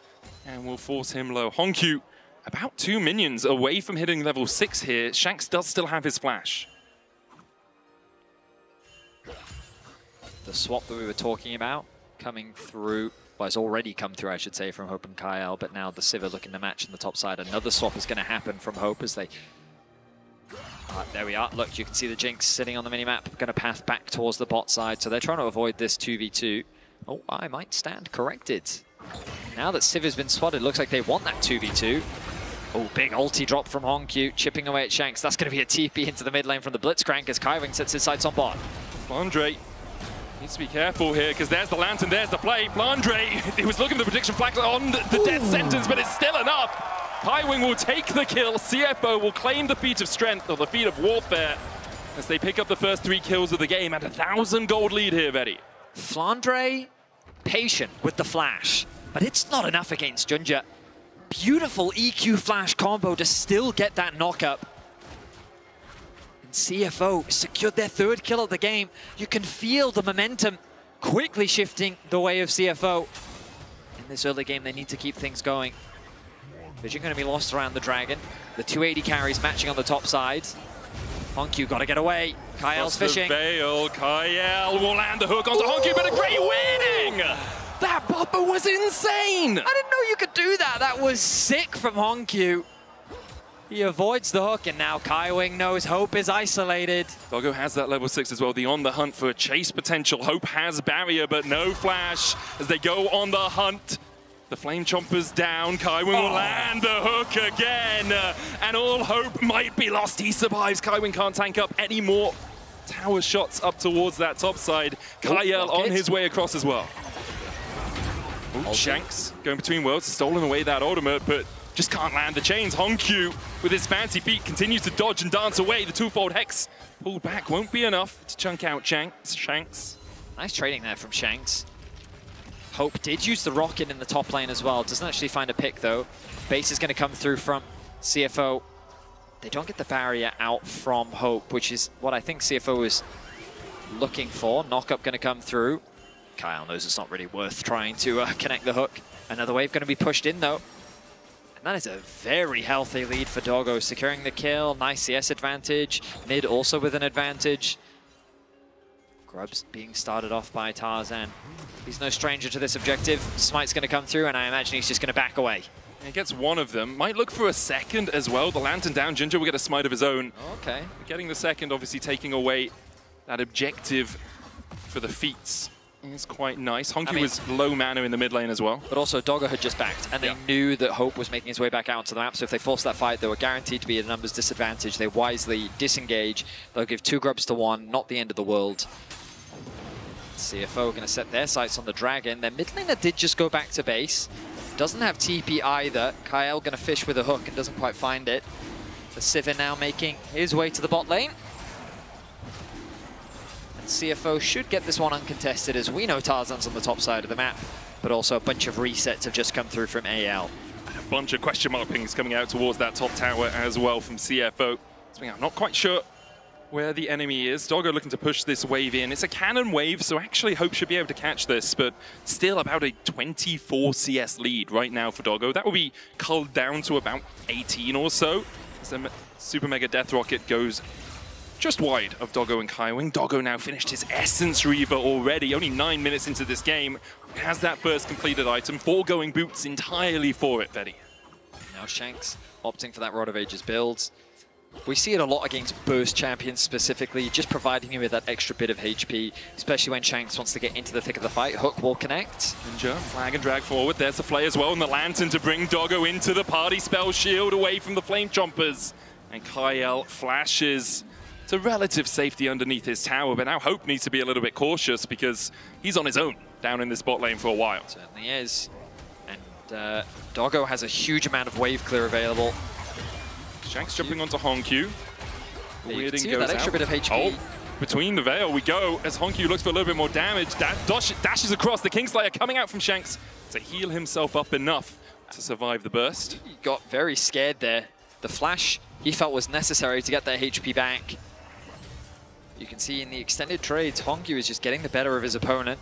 and will force him low. Honkyu about 2 minions away from hitting level 6 here. Shanks does still have his flash. The swap that we were talking about coming through, well, it's already come through, I should say, from Hope and Kyle, but now the Sivir looking to match in the top side. Another swap is going to happen from Hope as they... there we are. Look, you can see the Jinx sitting on the minimap, going to path back towards the bot side, so they're trying to avoid this 2v2. Oh, I might stand corrected. Now that Sivir's been spotted, looks like they want that 2v2. Oh, big ulti drop from Honkyu, chipping away at Shanks. That's going to be a TP into the mid lane from the Blitzcrank as Kaiwing sets his sights on bot. Flandre needs to be careful here because there's the lantern, there's the play. Flandre, he was looking for the prediction flag on the death sentence, but it's still enough. Kaiwing will take the kill. CFO will claim the feat of strength, or the feat of warfare, as they pick up the first 3 kills of the game and a 1,000 gold lead here, Vetti. Flandre, patient with the flash, but it's not enough against Junja. Beautiful EQ flash combo to still get that knockup. And CFO secured their 3rd kill of the game. You can feel the momentum quickly shifting the way of CFO. In this early game, they need to keep things going. Vision going to be lost around the Dragon. The 280 carries matching on the top side. Honkyu got to get away. Kyle's fishing. Veil. Kyle will land the hook onto Honkyu, but a great winning! That buffer was insane! I didn't know you could do that. That was sick from Honkyu. He avoids the hook, and now Kaiwing knows Hope is isolated. Doggo has that level 6 as well. The on the hunt for a chase potential. Hope has barrier, but no flash as they go on the hunt. The Flame Chomper's down. Kaiwing will land the hook again. And all hope might be lost. He survives. Kaiwing can't tank up any more tower shots up towards that top side. Kyle on his way across as well. Ooh, Shanks going between worlds, stolen away that ultimate, but just can't land the chains. Honkyu, with his fancy feet, continues to dodge and dance away. The 2-fold Hex pulled back won't be enough to chunk out Shanks. Nice trading there from Shanks. Hope did use the rocket in the top lane as well. Doesn't actually find a pick, though. Base is going to come through from CFO. They don't get the barrier out from Hope, which is what I think CFO is looking for. Knockup going to come through. Kyle knows it's not really worth trying to connect the hook. Another wave going to be pushed in, though. And that is a very healthy lead for Doggo. Securing the kill, nice CS advantage. Mid also with an advantage. Grubs being started off by Tarzan. He's no stranger to this objective. Smite's going to come through, and I imagine he's just going to back away. He gets one of them. Might look for a second as well. The lantern down. Ginger will get a smite of his own. Okay. Getting the second, obviously taking away that objective for the feats. It's quite nice. Honkyu was low mana in the mid lane as well. But also Doggo had just backed, and they knew that Hope was making his way back out onto the map, so if they forced that fight, they were guaranteed to be at a numbers disadvantage. They wisely disengage. They'll give 2 grubs to 1, not the end of the world. CFO going to set their sights on the Dragon. Their mid laner did just go back to base. Doesn't have TP either. Kyle going to fish with a hook and doesn't quite find it. The Sivir now making his way to the bot lane. And CFO should get this one uncontested, as we know Tarzan's on the top side of the map, but also a bunch of resets have just come through from AL. And a bunch of question mark pings coming out towards that top tower as well from CFO. I'm not quite sure where the enemy is. Doggo looking to push this wave in. It's a cannon wave, so actually Hope should be able to catch this, but still about a 24 CS lead right now for Doggo. That will be culled down to about 18 or so. As the Super Mega Death Rocket goes just wide of Doggo and Kaiwing. Doggo now finished his Essence Reaver already, only 9 minutes into this game. Has that first completed item, foregoing boots entirely for it, Betty. Now Shanks opting for that Rod of Ages build. We see it a lot against burst champions specifically, just providing you with that extra bit of HP, especially when Shanks wants to get into the thick of the fight. Hook will connect. Ninja, flag and drag forward. There's the Flay as well, and the Lantern to bring Doggo into the party spell shield away from the Flame Chompers. And Kyle flashes to relative safety underneath his tower, but now Hope needs to be a little bit cautious because he's on his own down in this bot lane for a while. Certainly is. And Doggo has a huge amount of wave clear available. Shanks jumping onto Honkyu. See that extra bit of HP. Oh, between the veil we go as Honkyu looks for a little bit more damage. Dashes across. The Kingslayer coming out from Shanks to heal himself up enough to survive the burst. He got very scared there. The flash he felt was necessary to get that HP back. You can see in the extended trades, Honkyu is just getting the better of his opponent.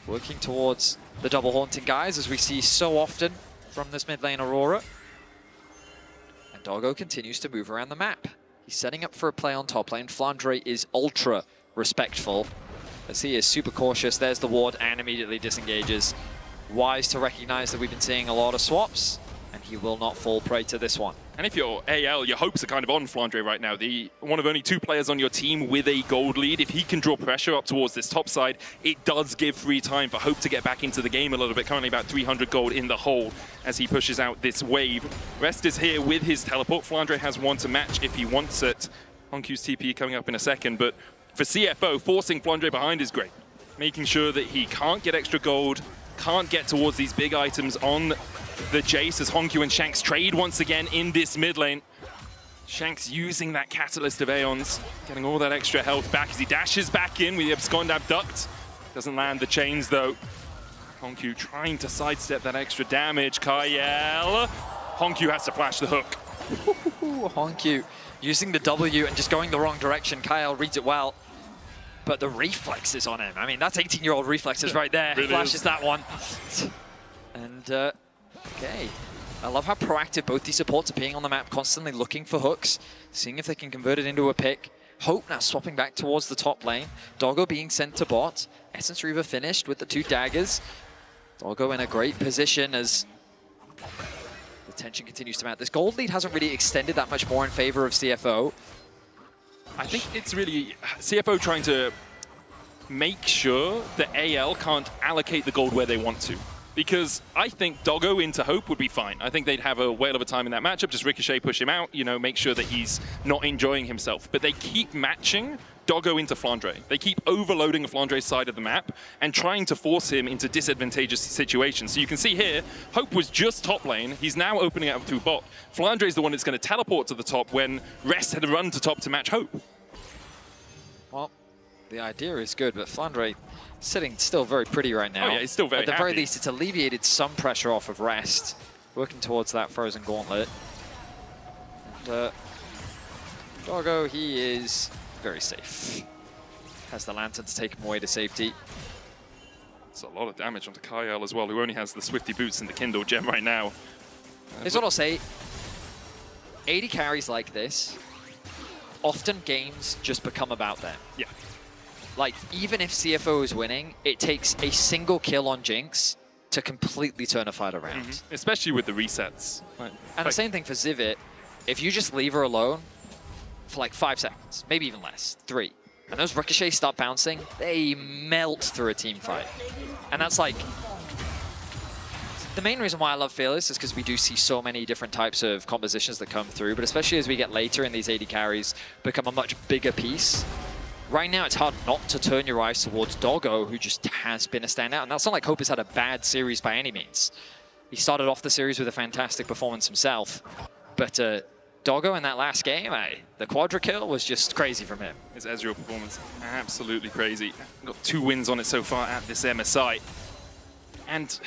Working towards the double haunting guys, as we see so often from this mid lane Aurora. And Doggo continues to move around the map. He's setting up for a play on top lane. Flandre is ultra respectful, as he is super cautious. There's the ward and immediately disengages. Wise to recognize that we've been seeing a lot of swaps, and he will not fall prey to this one. And if you're AL, your hopes are kind of on Flandre right now. One of only 2 players on your team with a gold lead. If he can draw pressure up towards this top side, it does give free time for Hope to get back into the game a little bit. Currently about 300 gold in the hole as he pushes out this wave. Rest is here with his teleport. Flandre has one to match if he wants it. Honkyu's TP coming up in a second, but for CFO, forcing Flandre behind is great. Making sure that he can't get extra gold, can't get towards these big items on the Jace as Honkyu and Shanks trade once again in this mid lane. Shanks using that Catalyst of Aeons, getting all that extra health back as he dashes back in with the Abscond Abduct. Doesn't land the chains though. Honkyu trying to sidestep that extra damage. Kyle. Honkyu has to flash the hook. Honkyu using the W and just going the wrong direction. Kyle reads it well, but the reflexes on him. I mean, that's 18-year-old reflexes right there. Really flashes that one. And okay. I love how proactive both these supports are being on the map, constantly looking for hooks, seeing if they can convert it into a pick. Hope now swapping back towards the top lane. Doggo being sent to bot. Essence Reaver finished with the 2 daggers. Doggo in a great position as the tension continues to mount. This gold lead hasn't really extended that much more in favor of CFO. I think it's really CFO trying to make sure that AL can't allocate the gold where they want to. Because I think Doggo into Hope would be fine. I think they'd have a whale of a time in that matchup. Just Ricochet, push him out, you know, make sure that he's not enjoying himself. But they keep matching Doggo into Flandre. They keep overloading Flandre's side of the map and trying to force him into disadvantageous situations. So you can see here, Hope was just top lane. He's now opening it up through bot. Flandre is the one that's going to teleport to the top when Rest had run to top to match Hope. Well, the idea is good, but Flandre sitting still very pretty right now. Oh yeah, he's still very At the happy. very least, it's alleviated some pressure off of Rest, working towards that Frozen Gauntlet. And Doggo, he is very safe. Has the Lantern to take him away to safety. It's a lot of damage onto Kyle as well, who only has the Swifty Boots and the Kindle Gem right now. Here's what I'll say. 80 carries like this, often games just become about them. Yeah. Like, even if CFO is winning, it takes a single kill on Jinx to completely turn a fight around. Especially with the resets. And the same thing for Zivit. If you just leave her alone for like 5 seconds, maybe even less, 3, and those ricochets start bouncing, they melt through a team fight. And that's like... The main reason why I love Fearless is because we do see so many different types of compositions that come through, but especially as we get later in these 80 carries, become a much bigger piece. Right now, it's hard not to turn your eyes towards Doggo, who just has been a standout. And that's not like Hope has had a bad series by any means. He started off the series with a fantastic performance himself. But Doggo in that last game, the quadra kill was just crazy from him. His Ezreal performance, absolutely crazy. Got 2 wins on it so far at this MSI. And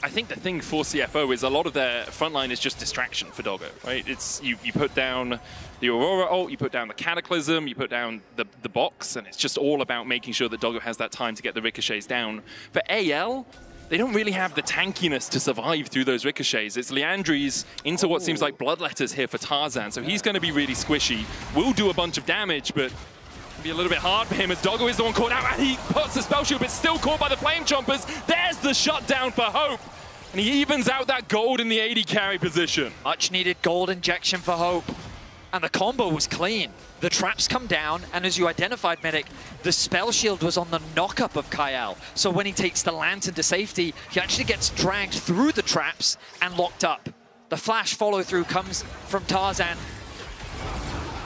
I think the thing for CFO is a lot of their frontline is just distraction for Doggo, right? It's you put down the Aurora ult, you put down the Cataclysm, you put down the box, and it's just all about making sure that Doggo has that time to get the ricochets down. For AL, they don't really have the tankiness to survive through those ricochets. It's Leandri's into what seems like bloodletters here for Tarzan, so he's going to be really squishy. Will do a bunch of damage, but be a little bit hard for him as Doggo is the one caught out, and he puts the spell shield, but still caught by the Flame Chompers. There's the shutdown for Hope, and he evens out that gold in the AD carry position. Much needed gold injection for Hope, and the combo was clean. The traps come down, and as you identified, Medic, the spell shield was on the knock-up of Kyle. So when he takes the Lantern to safety, he actually gets dragged through the traps and locked up. The flash follow-through comes from Tarzan.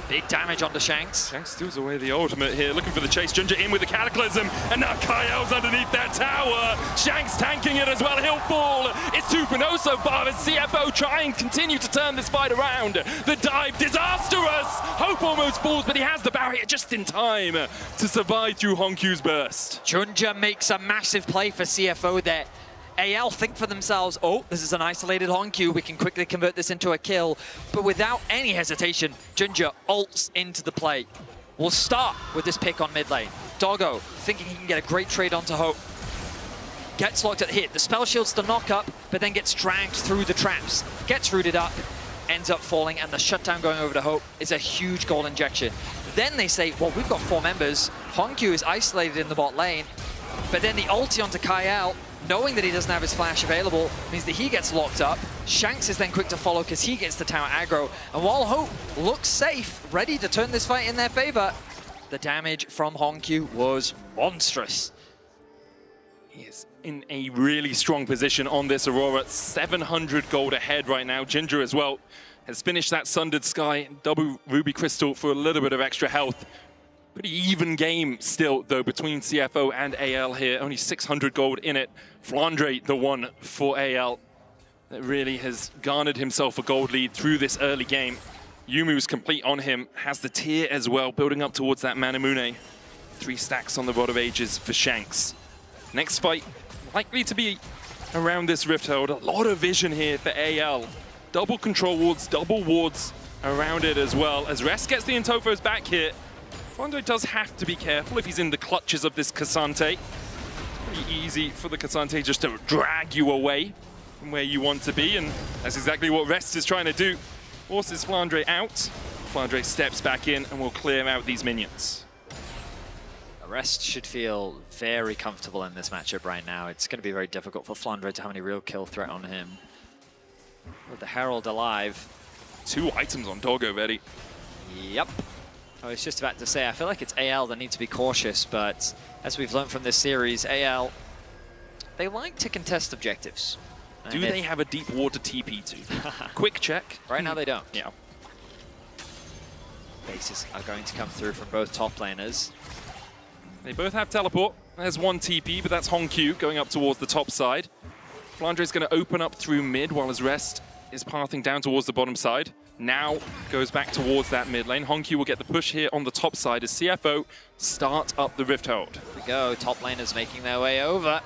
Big damage onto Shanks. Shanks steals away the ultimate here, looking for the chase. Ginger in with the Cataclysm, and now Kyle's underneath that tower. Shanks tanking it as well, he'll fall. It's 2-0 so far as CFO try and continue to turn this fight around. The dive, disastrous! Hope almost falls, but he has the barrier just in time to survive through Honkyu's burst. Junja makes a massive play for CFO there. AL think for themselves, oh, this is an isolated Honkyu, we can quickly convert this into a kill. But without any hesitation, Junja ults into the play. We'll start with this pick on mid lane. Doggo thinking he can get a great trade onto Hope. Gets locked at hit. The spell shield's the knock up, but then gets dragged through the traps. Gets rooted up, ends up falling, and the shutdown going over to Hope is a huge gold injection. Then they say, well, we've got 4 members. Honkyu is isolated in the bot lane, but then the ulti onto Kyle, knowing that he doesn't have his flash available, means that he gets locked up. Shanks is then quick to follow because he gets the tower aggro. And while Hope looks safe, ready to turn this fight in their favor, the damage from Honkyu was monstrous. He is in a really strong position on this Aurora. 700 gold ahead right now. Ginger as well has finished that Sundered Sky. Double Ruby Crystal for a little bit of extra health. Pretty even game still, though, between CFO and AL here. Only 600 gold in it. Flandre, the one for AL, that really has garnered himself a gold lead through this early game. Yumu's complete on him, has the tier as well, building up towards that Manamune. 3 stacks on the Rod of Ages for Shanks. Next fight, likely to be around this Rift Herald. A lot of vision here for AL. Double control wards, double wards around it as well. As Rest gets the Intofos back here, Flandre does have to be careful if he's in the clutches of this Cassante. It's pretty easy for the Cassante just to drag you away from where you want to be, and that's exactly what Rest is trying to do. Forces Flandre out. Flandre steps back in and will clear out these minions. Rest should feel very comfortable in this matchup right now. It's going to be very difficult for Flandre to have any real kill threat on him. With the Herald alive. 2 items on Doggo ready. Yep. I was just about to say, I feel like it's AL that need to be cautious, but as we've learned from this series, AL, they like to contest objectives. Do they have a deep water TP too? Quick check. Right now they don't. Yeah. Bases are going to come through from both top laners. They both have teleport. There's 1 TP, but that's Honkyu going up towards the top side. Flandre is going to open up through mid while his Rest is pathing down towards the bottom side. Now goes back towards that mid lane. Honkyu will get the push here on the top side as CFO start up the Rift Herald. Here we go, top laners making their way over.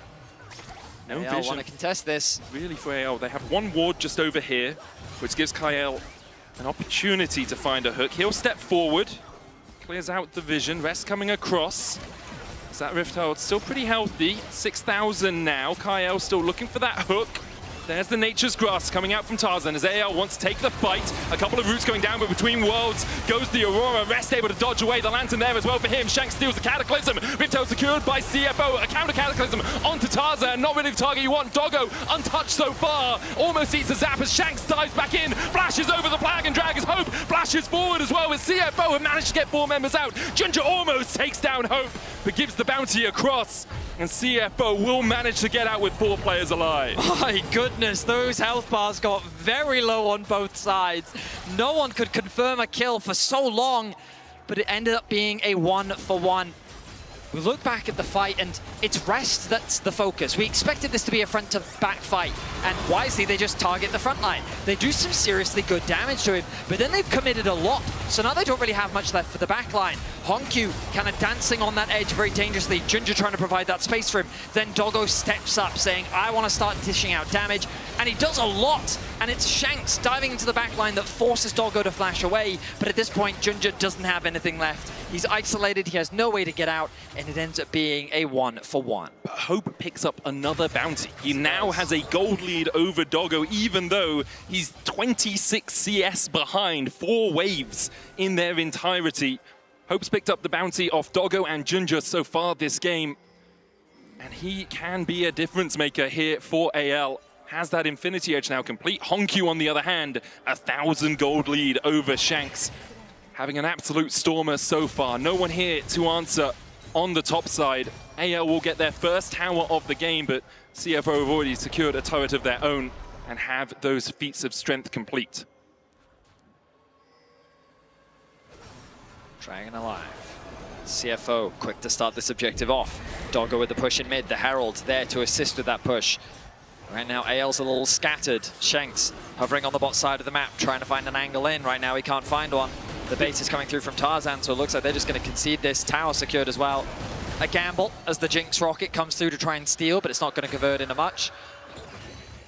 No AL vision. want to contest this. Really for AL. They have 1 ward just over here, which gives Kyle an opportunity to find a hook. He'll step forward, clears out the vision. Rest coming across. Is that Rift Herald still pretty healthy? 6,000 now. Kyle still looking for that hook. There's the Nature's Grasp coming out from Tarzan as AL wants to take the fight. A couple of roots going down, but between worlds goes the Aurora. Rest able to dodge away. The Lantern there as well for him. Shanks steals the Cataclysm. Rift Herald secured by CFO. A counter Cataclysm onto Tarzan. Not really the target you want. Doggo untouched so far. Almost eats a zap as Shanks dives back in. Flashes over the flag and drag as Hope flashes forward as well as CFO have managed to get 4 members out. Ginger almost takes down Hope, but gives the bounty across. And CFO will manage to get out with 4 players alive. My goodness, those health bars got very low on both sides. No one could confirm a kill for so long, but it ended up being a 1-for-1. We look back at the fight and it's Rest that's the focus. We expected this to be a front to back fight, and wisely they just target the front line. They do some seriously good damage to him, but then they've committed a lot, so now they don't really have much left for the back line. Hongyu kind of dancing on that edge very dangerously. Junja trying to provide that space for him. Then Doggo steps up saying, I want to start dishing out damage. And he does a lot. And it's Shanks diving into the back line that forces Doggo to flash away. But at this point, Junja doesn't have anything left. He's isolated, he has no way to get out, and it ends up being a 1-for-1. But Hope picks up another bounty. He now has a gold lead over Doggo, even though he's 26 CS behind, 4 waves in their entirety. Hope's picked up the bounty off Doggo and Junja so far this game. And he can be a difference maker here for AL. Has that Infinity Edge now complete. Hongyu, on the other hand, 1,000 gold lead over Shanks. Having an absolute stormer so far. No one here to answer on the top side. AL will get their first tower of the game, but CFO have already secured a turret of their own and have those feats of strength complete. Dragon alive. CFO quick to start this objective off. Doggo with the push in mid. The Herald there to assist with that push. Right now, AL's a little scattered. Shanks hovering on the bot side of the map, trying to find an angle in. Right now, he can't find one. The bait is coming through from Tarzan, so it looks like they're just going to concede this. Tower secured as well. A gamble as the Jinx rocket comes through to try and steal, but it's not going to convert into much.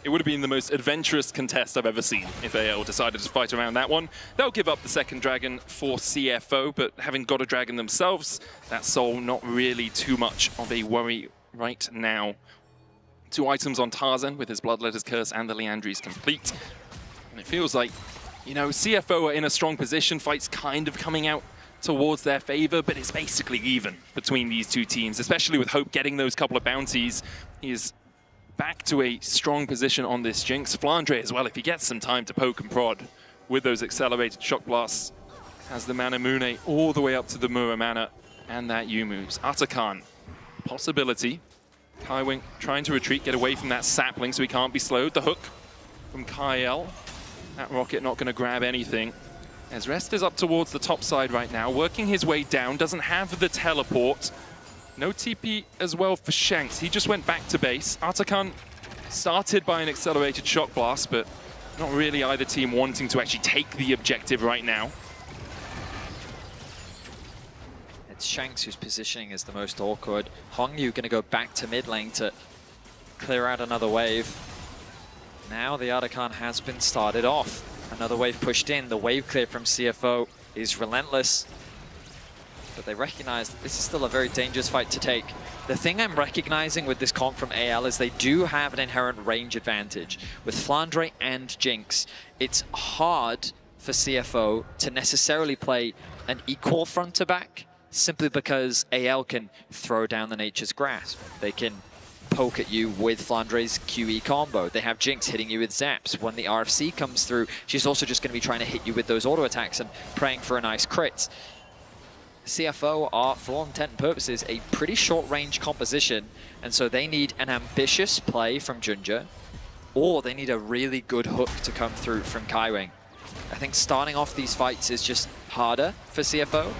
It would have been the most adventurous contest I've ever seen if AL decided to fight around that one. They'll give up the second dragon for CFO, but having got a dragon themselves, that's Soul not really too much of a worry right now. 2 items on Tarzan with his Bloodletter's Curse and the Liandry's complete. And it feels like, you know, CFO are in a strong position. Fight's kind of coming out towards their favor, but it's basically even between these two teams, especially with Hope getting those couple of bounties. He is back to a strong position on this Jinx. Flandre as well, if he gets some time to poke and prod with those accelerated shock blasts, has the Mana Mune all the way up to the Muramana and that U moves. Atakan, possibility. Kaiwing trying to retreat, get away from that sapling so he can't be slowed. The hook from Kyle. That rocket not going to grab anything. As Rest is up towards the top side right now, working his way down, doesn't have the teleport. No TP as well for Shanks. He just went back to base. Atakan started by an accelerated shock blast, but not really either team wanting to actually take the objective right now. It's Shanks whose positioning is the most awkward. Hongyu going to go back to mid lane to clear out another wave. Now the Atakan has been started off. Another wave pushed in. The wave clear from CFO is relentless. But they recognize that this is still a very dangerous fight to take. The thing I'm recognizing with this comp from AL is they do have an inherent range advantage. With Flandre and Jinx, it's hard for CFO to necessarily play an equal front to back, simply because AL can throw down the Nature's Grasp. They can poke at you with Flandre's QE combo. They have Jinx hitting you with zaps. When the RFC comes through, she's also just going to be trying to hit you with those auto attacks and praying for a nice crit. CFO are, for all intent and purposes, a pretty short-range composition, and so they need an ambitious play from Junja, or they need a really good hook to come through from Kaiwing. I think starting off these fights is just harder for CFO,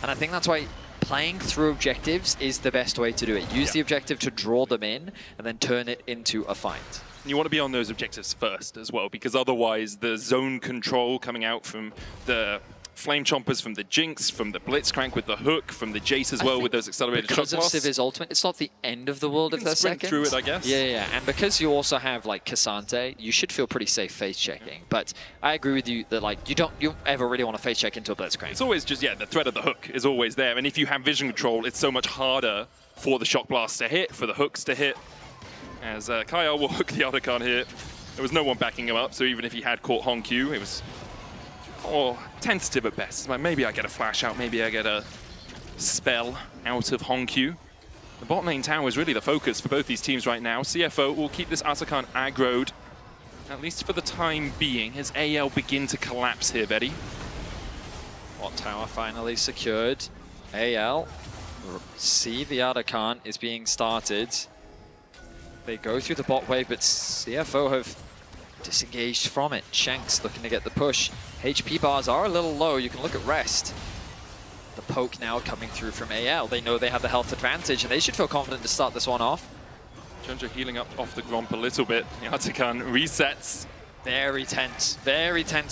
and I think that's why playing through objectives is the best way to do it. Use the objective to draw them in, and then turn it into a fight. You want to be on those objectives first as well, because otherwise the zone control coming out from the Flame Chompers, from the Jinx, from the Blitzcrank with the hook, from the Jace as well with those accelerated shock blasts. Because of Civir's ultimate, it's not the end of the world if they're second. Through it, I guess. Yeah. And because you also have like Cassante, you should feel pretty safe face checking. But I agree with you that like you don't ever really want to face check into a Blitzcrank. It's always just, the threat of the hook is always there. And if you have vision control, it's so much harder for the shock blasts to hit, for the hooks to hit. As Kyle will hook the Atakan here. There was no one backing him up, so even if he had caught Hongyu, it was tentative at best. Like maybe I get a flash out, maybe I get a spell out of Hongyu. The bot lane tower is really the focus for both these teams right now. CFO will keep this Atakan aggroed, at least for the time being, as AL begin to collapse here, Betty. Bot tower finally secured. AL see the Atakan is being started. They go through the bot wave, but CFO have disengaged from it. Shanks looking to get the push. HP bars are a little low. You can look at Rest. The poke now coming through from AL. They know they have the health advantage, and they should feel confident to start this one off. Junja healing up off the Gromp a little bit. The Atakan resets. Very tense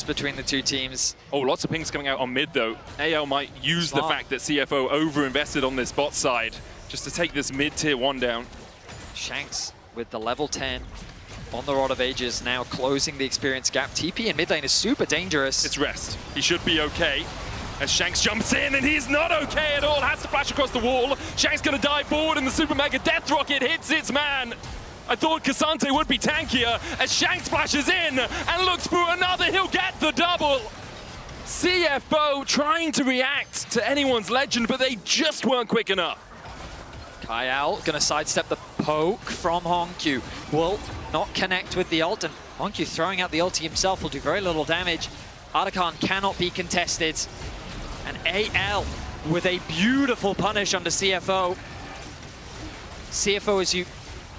between the two teams. Oh, lots of pings coming out on mid though. AL might use the fact that CFO over-invested on this bot side just to take this mid tier 1 down. Shanks with the level 10 on the Rod of Ages, now closing the experience gap. TP in mid lane is super dangerous. It's rest. He should be okay. As Shanks jumps in, and he's not okay at all. Has to flash across the wall. Shanks gonna dive forward, and the Super Mega Death Rocket hits its man. I thought Cassante would be tankier as Shanks flashes in and looks for another. He'll get the double. CFO trying to react to anyone's legend, but they just weren't quick enough. Kyle gonna sidestep the poke from Honkyu. Will not connect with the ult, and Honkyu throwing out the ulti himself will do very little damage. Artican cannot be contested. And AL with a beautiful punish onto CFO. CFO, as you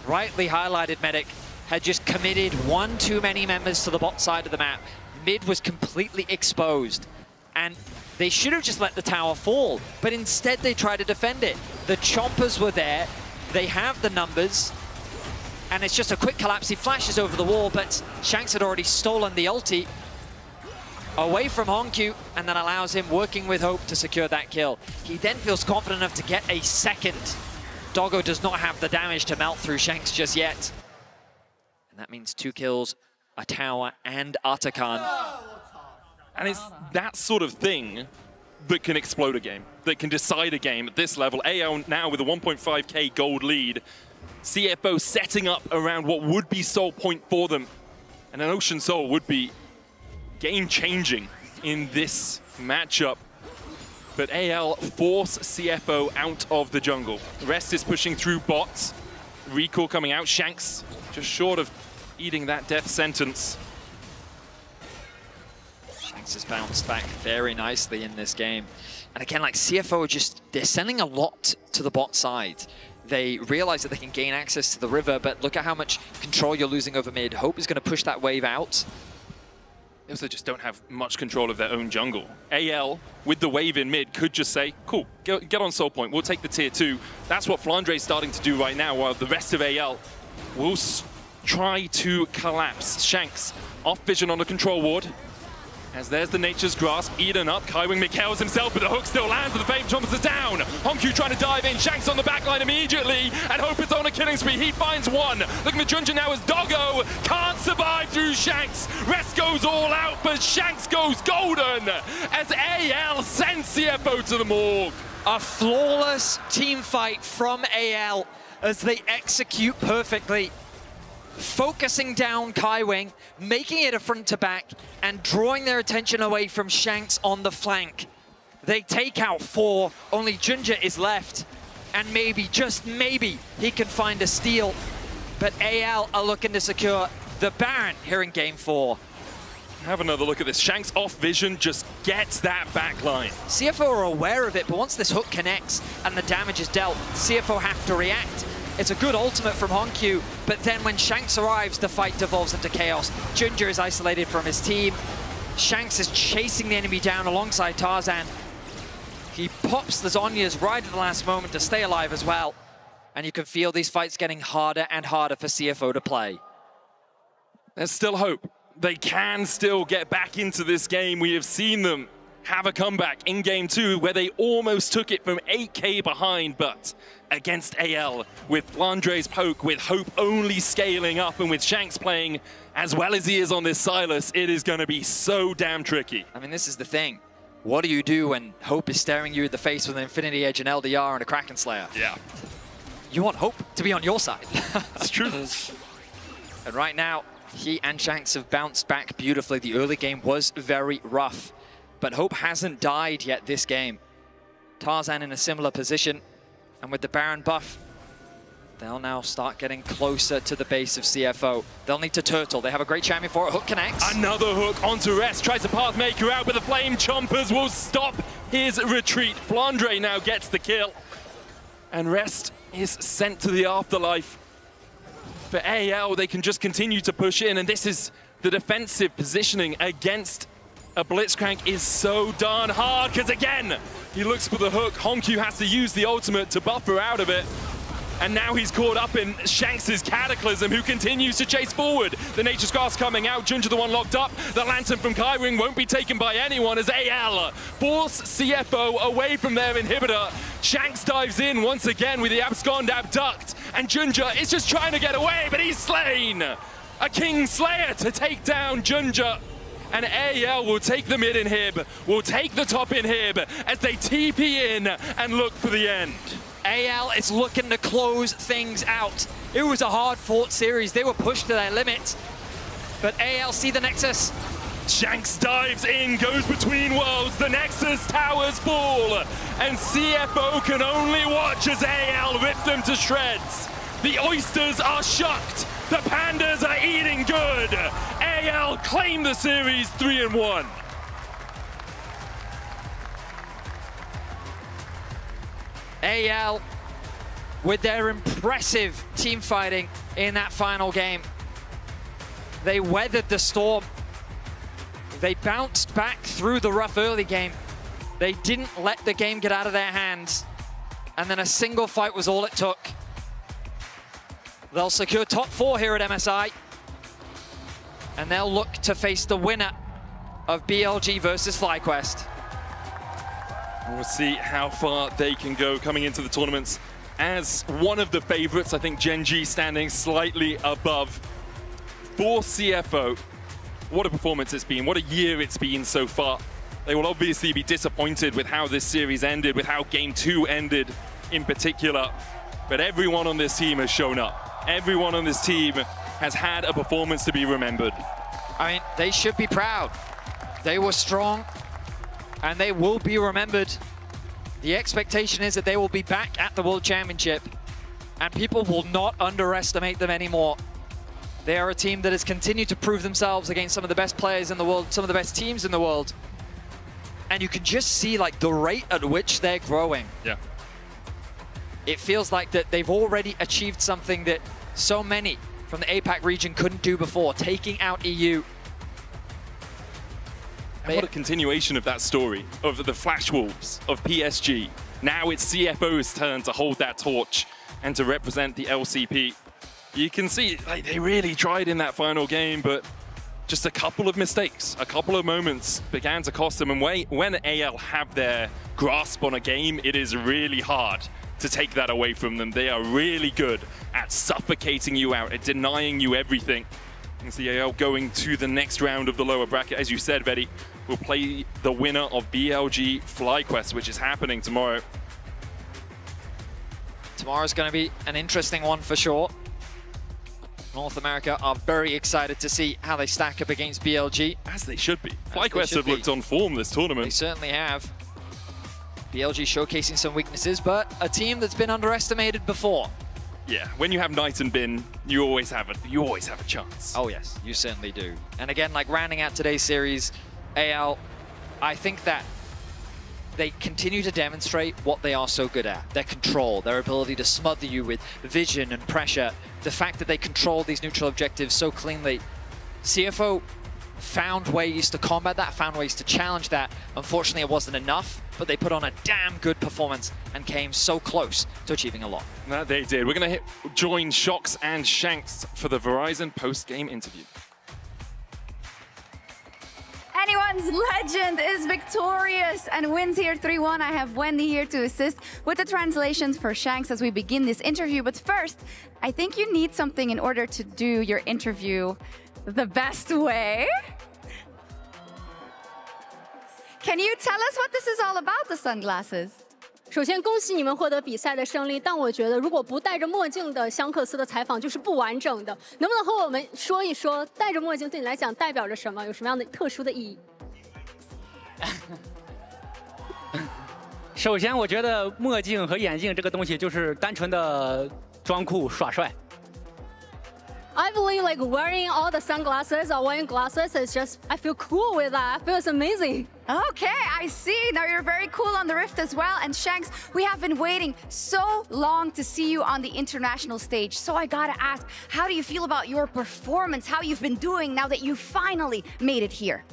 rightly highlighted, Medic, had just committed one too many members to the bot side of the map. Mid was completely exposed, and they should have just let the tower fall, but instead they tried to defend it. The chompers were there, they have the numbers, and it's just a quick collapse. He flashes over the wall, but Shanks had already stolen the ulti away from Honkyu, and then allows him, working with Hope, to secure that kill. He then feels confident enough to get a second. Doggo does not have the damage to melt through Shanks just yet. And that means 2 kills, a tower, and Artican. And it's that sort of thing that can explode a game, that can decide a game at this level. AL now with a 1.5k gold lead. CFO setting up around what would be Soul Point for them. And an Ocean Soul would be game-changing in this matchup. But AL force CFO out of the jungle. Rest is pushing through bots. Recall coming out. Shanks just short of eating that death sentence. Shanks has bounced back very nicely in this game. And again, like CFO, they're sending a lot to the bot side. They realize that they can gain access to the river, but look at how much control you're losing over mid. Hope is going to push that wave out. They also just don't have much control of their own jungle. AL, with the wave in mid, could just say, cool, get on Soul Point, we'll take the tier 2. That's what Flandre's starting to do right now, while the rest of AL will try to collapse. Shanks, off vision on the control ward. As there's the Nature's Grasp, eaten up. Kaiwing Mikhails himself, but the hook still lands, and the Fame Chompers is down. Honkyu trying to dive in. Shanks on the backline immediately, and Hope is on a killing spree. He finds one. Looking for Junja now as Doggo can't survive through Shanks. Rest goes all out, but Shanks goes golden as AL sends CFO to the morgue. A flawless team fight from AL as they execute perfectly. Focusing down Kaiwing, making it a front to back, and drawing their attention away from Shanks on the flank. They take out 4, only Junja is left, and maybe, just maybe, he can find a steal. But AL are looking to secure the Baron here in game 4. Have another look at this. Shanks off vision just gets that backline. CFO are aware of it, but once this hook connects and the damage is dealt, CFO have to react. It's a good ultimate from Honkyu, but then when Shanks arrives, the fight devolves into chaos. Junja is isolated from his team. Shanks is chasing the enemy down alongside Tarzan. He pops the Zhonya's right at the last moment to stay alive as well. And you can feel these fights getting harder and harder for CFO to play. There's still hope. They can still get back into this game. We have seen them have a comeback in game 2 where they almost took it from 8k behind, but against AL with Flandre's poke, with Hope only scaling up, and with Shanks playing as well as he is on this Silas, it is going to be so damn tricky. I mean, this is the thing. What do you do when Hope is staring you in the face with an Infinity Edge, an LDR, and a Kraken Slayer? Yeah. You want Hope to be on your side. It's true. And right now, he and Shanks have bounced back beautifully. The early game was very rough, but Hope hasn't died yet this game. Tarzan in a similar position, and with the Baron buff, they'll now start getting closer to the base of CFO. They'll need to turtle. They have a great champion for it. Hook connects. Another hook onto Rest. Tries to Pathmaker out, but the Flame Chompers will stop his retreat. Flandre now gets the kill. And Rest is sent to the afterlife. For AL, they can just continue to push in, and this is the defensive positioning against a Blitzcrank is so darn hard, because again, he looks for the hook. Honkyu has to use the ultimate to buffer out of it. And now he's caught up in Shanks' Cataclysm, who continues to chase forward. The Nature's Grasp coming out, Junja the one locked up. The Lantern from Kairing won't be taken by anyone as AL force CFO away from their inhibitor. Shanks dives in once again with the Abscond Abduct, and Junja is just trying to get away, but he's slain. A King Slayer to take down Junja. And AL will take the mid inhib, will take the top inhib as they TP in and look for the end. AL is looking to close things out. It was a hard-fought series. They were pushed to their limit, but AL see the Nexus. Shanks dives in, goes between worlds. The Nexus towers fall, and CFO can only watch as AL rip them to shreds. The Oysters are shocked. The Pandas are eating good. AL claim the series 3-1. AL with their impressive team fighting in that final game. They weathered the storm. They bounced back through the rough early game. They didn't let the game get out of their hands. And then a single fight was all it took. They'll secure top 4 here at MSI. And they'll look to face the winner of BLG versus FlyQuest. We'll see how far they can go coming into the tournaments as one of the favorites. I think Gen G standing slightly above. For CFO, what a performance it's been. What a year it's been so far. They will obviously be disappointed with how this series ended, with how Game 2 ended in particular. But everyone on this team has shown up. Everyone on this team has had a performance to be remembered. I mean, they should be proud. They were strong, and they will be remembered. The expectation is that they will be back at the World Championship, and people will not underestimate them anymore. They are a team that has continued to prove themselves against some of the best players in the world, some of the best teams in the world. And you can just see like the rate at which they're growing. Yeah. It feels like that they've already achieved something that so many from the APAC region couldn't do before, taking out EU. And what a continuation of that story, of the Flash Wolves, of PSG. Now it's CFO's turn to hold that torch and to represent the LCP. You can see like, they really tried in that final game, but just a couple of mistakes, a couple of moments began to cost them. And when AL have their grasp on a game, it is really hard to take that away from them. They are really good at suffocating you out, at denying you everything. You can see AL going to the next round of the lower bracket. As you said, Vedi, will play the winner of BLG FlyQuest, which is happening tomorrow. Tomorrow's going to be an interesting one for sure. North America are very excited to see how they stack up against BLG. As they should be. FlyQuest have looked on form this tournament. They certainly have. BLG showcasing some weaknesses, but a team that's been underestimated before. Yeah, when you have Knight and Bin, you always have a chance. Oh yes, you certainly do. And again, like rounding out today's series, AL, I think that they continue to demonstrate what they are so good at. Their control, their ability to smother you with vision and pressure. The fact that they control these neutral objectives so cleanly. CFO found ways to combat that, found ways to challenge that. Unfortunately, it wasn't enough, but they put on a damn good performance and came so close to achieving a lot. That they did. We're going to join Shox and Shanks for the Verizon post-game interview. Anyone's legend is victorious and wins here 3-1. I have Wendy here to assist with the translations for Shanks as we begin this interview. But first, I think you need something in order to do your interview the best way. Can you tell us what this is all about, the sunglasses? 首先，恭喜你们获得比赛的胜利。但我觉得，如果不戴着墨镜的香克斯的采访就是不完整的。能不能和我们说一说，戴着墨镜对你来讲代表着什么？有什么样的特殊的意义？首先，我觉得墨镜和眼镜这个东西就是单纯的装酷耍帅。I believe like wearing all the sunglasses or wearing glasses is just, I feel cool with that. I feel it's amazing. Okay, I see. Now you're very cool on the Rift as well. And Shanks, we have been waiting so long to see you on the international stage. So I gotta ask, how do you feel about your performance? How you've been doing now that you finally made it here?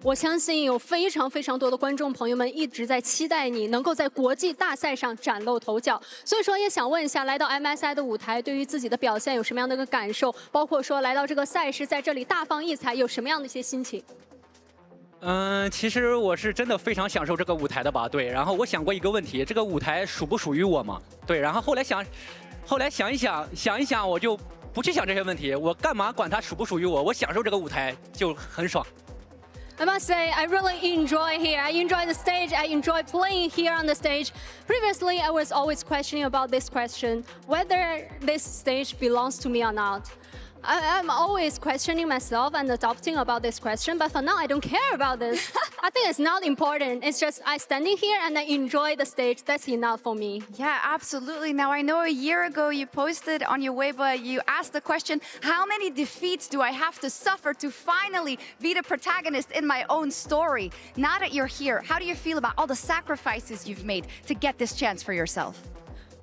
我相信有非常非常多的观众朋友们一直在期待你能够在国际大赛上崭露头角，所以说也想问一下，来到 MSI 的舞台，对于自己的表现有什么样的一个感受？包括说来到这个赛事，在这里大放异彩，有什么样的一些心情？其实我是真的非常享受这个舞台的吧，对。然后我想过一个问题，这个舞台属不属于我嘛？对。然后后来想一想，我就不去想这些问题，我干嘛管它属不属于我？我享受这个舞台就很爽。I must say, I really enjoy here. I enjoy the stage. I enjoy playing here on the stage. Previously, I was always questioning about this question, whether this stage belongs to me or not. I'm always questioning myself and adopting about this question, but for now, I don't care about this. I think it's not important. It's just I standing here and I enjoy the stage. That's enough for me. Yeah, absolutely. Now, I know a year ago you posted on your Weibo, you asked the question, how many defeats do I have to suffer to finally be the protagonist in my own story? Now that you're here, how do you feel about all the sacrifices you've made to get this chance for yourself?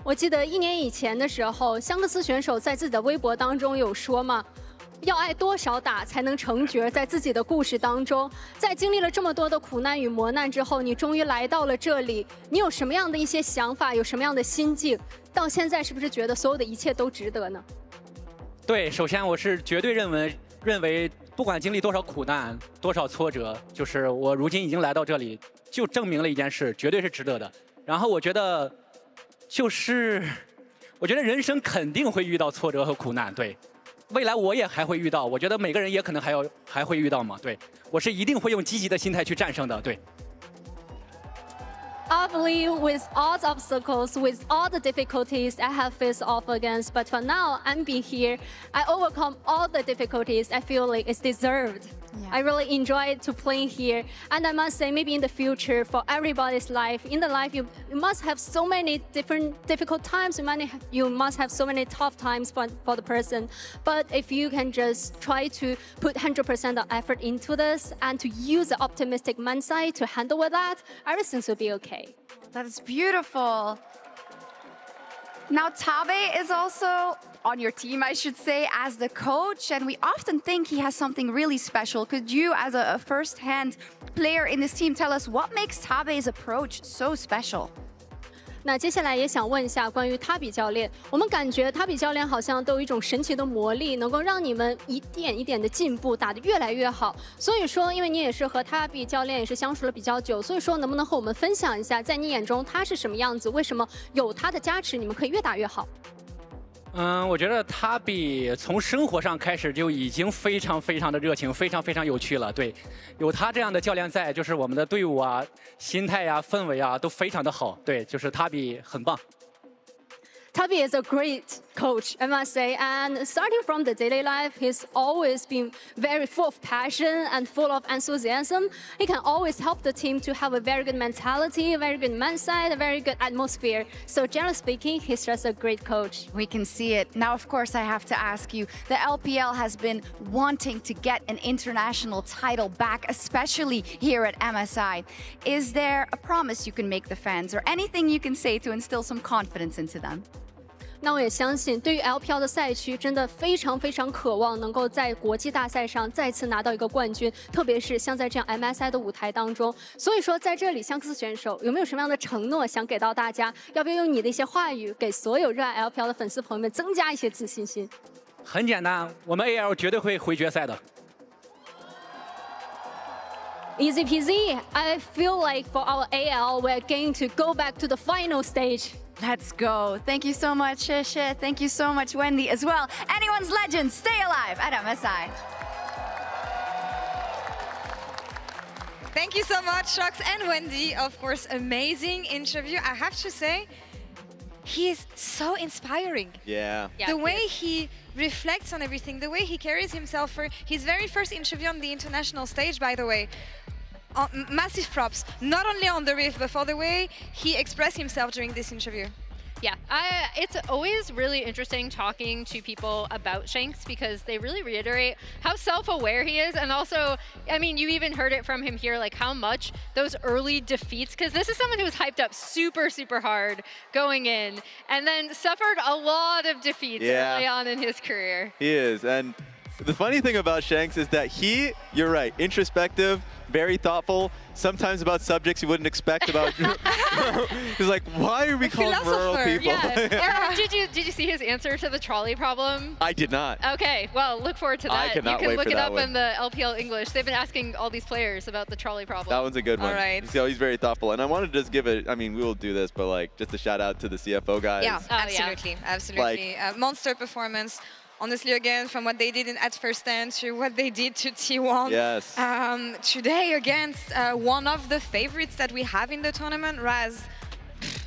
我记得1年以前的时候，香克斯选手在自己的微博当中有说嘛，要挨多少打才能成角？在自己的故事当中，在经历了这么多的苦难与磨难之后，你终于来到了这里，你有什么样的一些想法？有什么样的心境？到现在是不是觉得所有的一切都值得呢？对，首先我是绝对认为，不管经历多少苦难、多少挫折，就是我如今已经来到这里，就证明了一件事，绝对是值得的。然后我觉得人生肯定会遇到挫折和苦难，对，未来我也还会遇到，我觉得每个人也可能还会遇到嘛，对，我是一定会用积极的心态去战胜的，对。I believe with all the obstacles, with all the difficulties I have faced off against, but for now, I'm being here. I overcome all the difficulties. I feel like it's deserved. Yeah. I really enjoy to playing here. And I must say, maybe in the future, for everybody's life, in the life, you must have so many different difficult times. You must have so many tough times for the person. But if you can just try to put 100% of effort into this and to use the optimistic mindset to handle with that, everything will be okay. That is beautiful. Now, Tabe is also on your team, I should say, as the coach, and we often think he has something really special. Could you, as a first-hand player in this team, tell us what makes Tabe's approach so special? 那接下来也想问一下关于塔比教练，我们感觉塔比教练好像都有一种神奇的魔力，能够让你们一点一点的进步，打得越来越好。所以说，因为你也是和塔比教练也是相处了比较久，所以说能不能和我们分享一下，在你眼中他是什么样子？为什么有他的加持，你们可以越打越好？我觉得他比从生活上开始就已经非常非常的热情，非常非常有趣了。对，有他这样的教练在，就是我们的队伍啊、心态啊、氛围啊都非常的好。对，就是他比很棒。Tabi is a great coach, I must say, and starting from the daily life, he's always been very full of passion and full of enthusiasm. He can always help the team to have a very good mentality, a very good mindset, a very good atmosphere. So generally speaking, he's just a great coach. We can see it. Now, of course, I have to ask you, the LPL has been wanting to get an international title back, especially here at MSI. Is there a promise you can make the fans or anything you can say to instill some confidence into them? 那我也相信，对于 LPL 的赛区，真的非常非常渴望能够在国际大赛上再次拿到一个冠军，特别是像在这样 MSI 的舞台当中。所以说，在这里，香克斯选手有没有什么样的承诺想给到大家？要不要用你的一些话语，给所有热爱 LPL 的粉丝朋友们增加一些自信心？很简单，我们 AL 绝对会回决赛的。Easy peasy. I feel like for our AL, we're going to go back to the final stage. Let's go. Thank you so much, Shisha. Thank you so much, Wendy, as well. Anyone's legend, stay alive at MSI. Thank you so much, Shox and Wendy. Of course, amazing interview. I have to say, he is so inspiring. Yeah. The way he reflects on everything, the way he carries himself for his very first interview on the international stage, by the way. Massive props, not only on the riff, but for the way he expressed himself during this interview. Yeah, it's always really interesting talking to people about Shanks because they really reiterate how self-aware he is. And also, I mean, you even heard it from him here, like how much those early defeats, because this is someone who was hyped up super, super hard going in and then suffered a lot of defeats early on in his career. He is. And The funny thing about Shanks is that you're right, introspective, very thoughtful, sometimes about subjects you wouldn't expect about. He's like, why are we called rural people? Yeah. Did you see his answer to the trolley problem? I did not. Okay, well, look forward to that. I cannot you can wait look for it that up one. in the LPL English. They've been asking all these players about the trolley problem. That one's a good one. All right. So he's very thoughtful. And I wanted to just give it, I mean, we will do this, but like just a shout out to the CFO guys. Yeah, absolutely. Absolutely. Monster performance. Honestly, again, from what they did at First Stand to what they did to T1. Yes. Today against one of the favorites that we have in the tournament, Raz.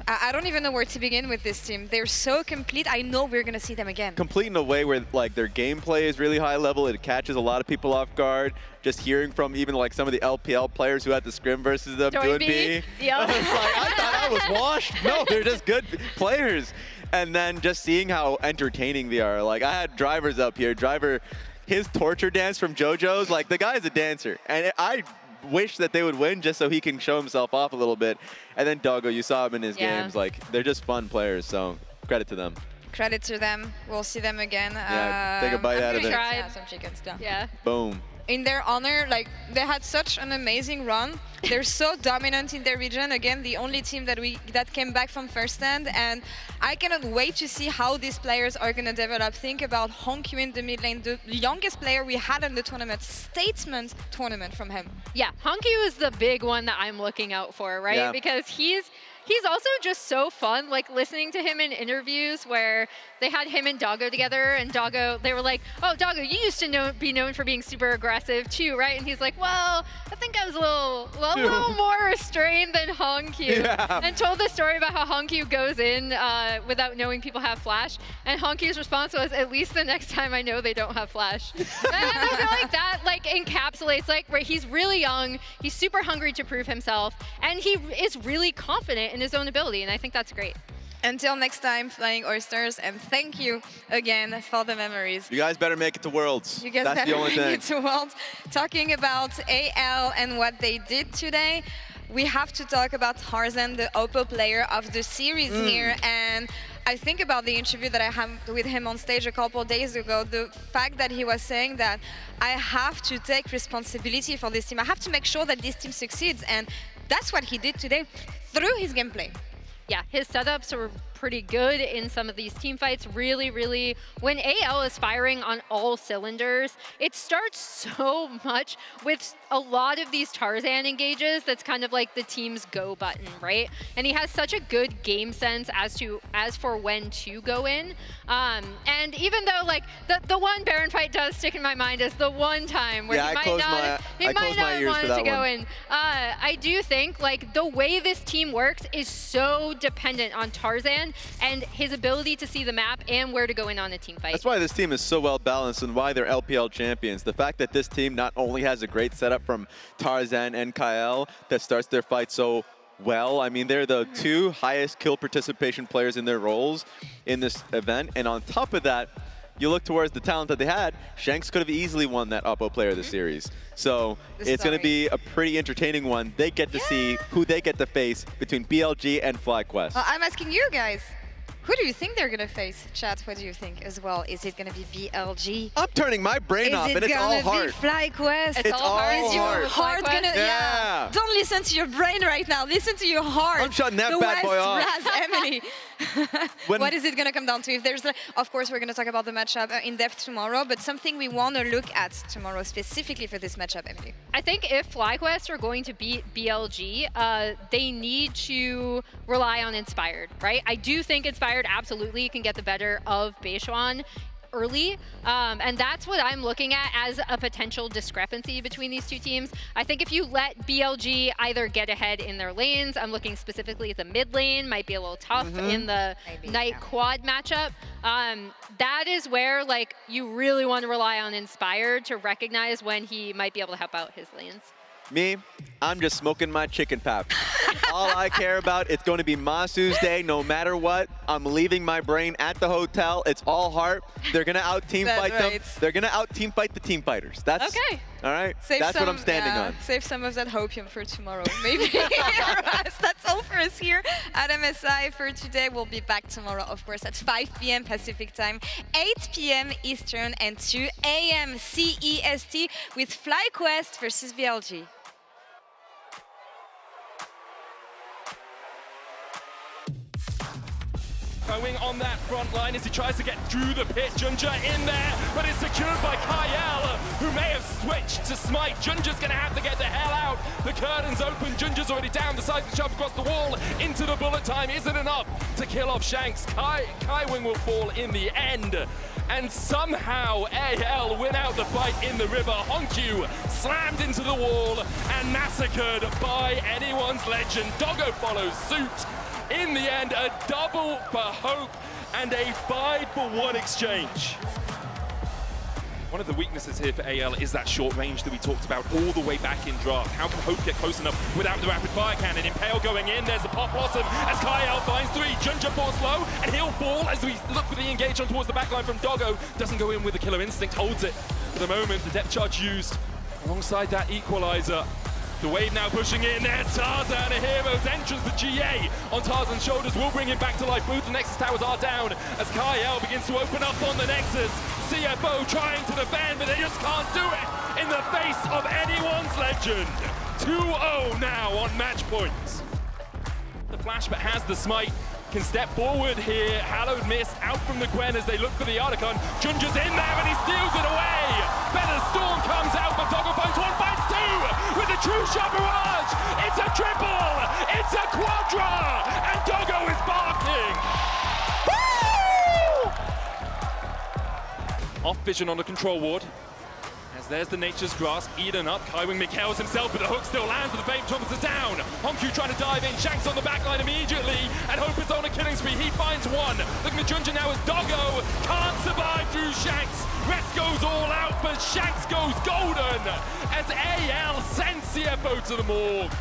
I don't even know where to begin with this team. They're so complete. I know we're going to see them again. Complete in a way where like their gameplay is really high level. It catches a lot of people off guard. Just hearing from even like some of the LPL players who had to scrim versus them doing B. Yep. I was like, I thought I was washed. No, they're just good players. And then just seeing how entertaining they are. Like I had Drivers up here. Driver, his torture dance from JoJo's, like the guy's a dancer. And I wish that they would win just so he can show himself off a little bit. And then Doggo, you saw him in his games. Like they're just fun players. So credit to them. Credit to them. We'll see them again. Yeah, take a bite out of it. Yeah, some chickens. Yeah. Boom. In their honor, like they had such an amazing run. They're so dominant in their region. Again, the only team that came back from First Stand, and I cannot wait to see how these players are going to develop. Think about Honkyu in the mid lane, the youngest player we had in the tournament, statement tournament from him. Yeah, Honkyu is the big one that I'm looking out for, right? Yeah. Because he's also just so fun, like listening to him in interviews where they had him and Doggo together, and Doggo, they were like, oh, Doggo, you used to be known for being super aggressive too, right? And he's like, well, I think I was a little more restrained than Honkyu. Yeah. And told the story about how Honkyu goes in without knowing people have flash, and Honkyu's response was, at least the next time I know they don't have flash. And I feel like that like encapsulates, like, right, he's really young, he's super hungry to prove himself, and he is really confident in his own ability, and I think that's great. Until next time, Flying Oysters, and thank you again for the memories. You guys better make it to Worlds. You guys That's better the only make thing. it to Worlds. Talking about AL and what they did today, we have to talk about Tarzan, the Oppo player of the series here, and I think about the interview that I had with him on stage a couple of days ago, the fact that he was saying that I have to take responsibility for this team. I have to make sure that this team succeeds, and that's what he did today through his gameplay. Yeah, his setups are pretty good in some of these team fights. Really, when AL is firing on all cylinders, it starts so much with a lot of these Tarzan engages that's kind of like the team's go button, right? And he has such a good game sense as for when to go in. And even though like the one Baron fight does stick in my mind as the one time where he might not want to go in. I do think like the way this team works is so dependent on Tarzan and his ability to see the map and where to go in on a team fight. That's why this team is so well balanced and why they're LPL champions. The fact that this team not only has a great setup from Tarzan and Kael that starts their fight so well. I mean, they're the two highest kill participation players in their roles in this event. And on top of that, you look towards the talent that they had, Shanks could have easily won that Oppo player of the series. So it's going to be a pretty entertaining one. They get to see who they get to face between BLG and FlyQuest. I'm asking you guys, who do you think they're going to face? Chat, what do you think as well? Is it going to be BLG? I'm turning my brain off, and it's all heart. Is it going to be FlyQuest? It's all heart. Is your heart going to... Yeah. Don't listen to your brain right now. Listen to your heart. I'm shutting that bad boy off. Raz, Emily. What is it going to come down to? If there's, of course, we're going to talk about the matchup in depth tomorrow, but something we want to look at tomorrow specifically for this matchup, Emily. I think if FlyQuest are going to beat BLG, they need to rely on Inspired, right? I do think Inspired absolutely can get the better of Beishuan early, and that's what I'm looking at as a potential discrepancy between these two teams. I think if you let BLG either get ahead in their lanes, I'm looking specifically at the mid lane, might be a little tough in the Knight quad matchup. That is where like you really want to rely on Inspired to recognize when he might be able to help out his lanes. Me, I'm just smoking my chicken pap. All I care about, it's going to be Masu's day no matter what. I'm leaving my brain at the hotel. It's all heart. They're going to out-team fight them. They're going to out-team fight the team fighters. That's okay. All right? That's what I'm standing on. Save some of that hopium for tomorrow. Maybe. That's all for cameras here at MSI for today. We'll be back tomorrow, of course, at 5 p.m. Pacific time, 8 p.m. Eastern, and 2 a.m. CEST with FlyQuest versus VLG. Going on that front line as he tries to get through the pit. Junja in there, but it's secured by Kyle, who may have switched to Smite. Junja's going to have to get the hell out. The curtain's open. Junja's already down. Decides to shove across the wall into the bullet time. Isn't enough to kill off Shanks. Kaiwing will fall in the end. And somehow AL win out the fight in the river. Honkyu slammed into the wall and massacred by anyone's legend. Doggo follows suit. In the end, a double for Hope and a 5-for-1 exchange. One of the weaknesses here for AL is that short range that we talked about all the way back in draft. How can Hope get close enough without the rapid fire cannon? Impale going in, there's a pop blossom as Kyle finds 3. Junja falls low and he'll fall as we look for the engage on towards the backline from Doggo. Doesn't go in with the killer instinct, holds it. For the moment, the depth charge used alongside that equalizer. The wave now pushing in, there's Tarzan, a hero's entrance, the GA on Tarzan's shoulders will bring him back to life. Both the Nexus towers are down as Kyle begins to open up on the Nexus. CFO trying to defend, but they just can't do it in the face of anyone's legend. 2-0 now on match points. The flash but has the smite, can step forward here. Hallowed miss out from the Gwen as they look for the Articon. Junja's in there and he steals it away. Better Storm comes out, but Doggo finds 1, finds 2 with a true shot barrage. It's a triple, it's a quadra, and Doggo is barking. Woo! Off vision on the control ward. As there's the Nature's Grasp, eaten up. Kaiwing Mikhails himself, but the hook still lands, but the Fame Trumpets are down. Honkyu trying to dive in, Shanks on the backline immediately, and Hope is on a killing spree. He finds 1. Looking at Junja now as Doggo can't survive through Shanks. Rest goes all out, but Shanks goes golden as AL sends CFO to the morgue.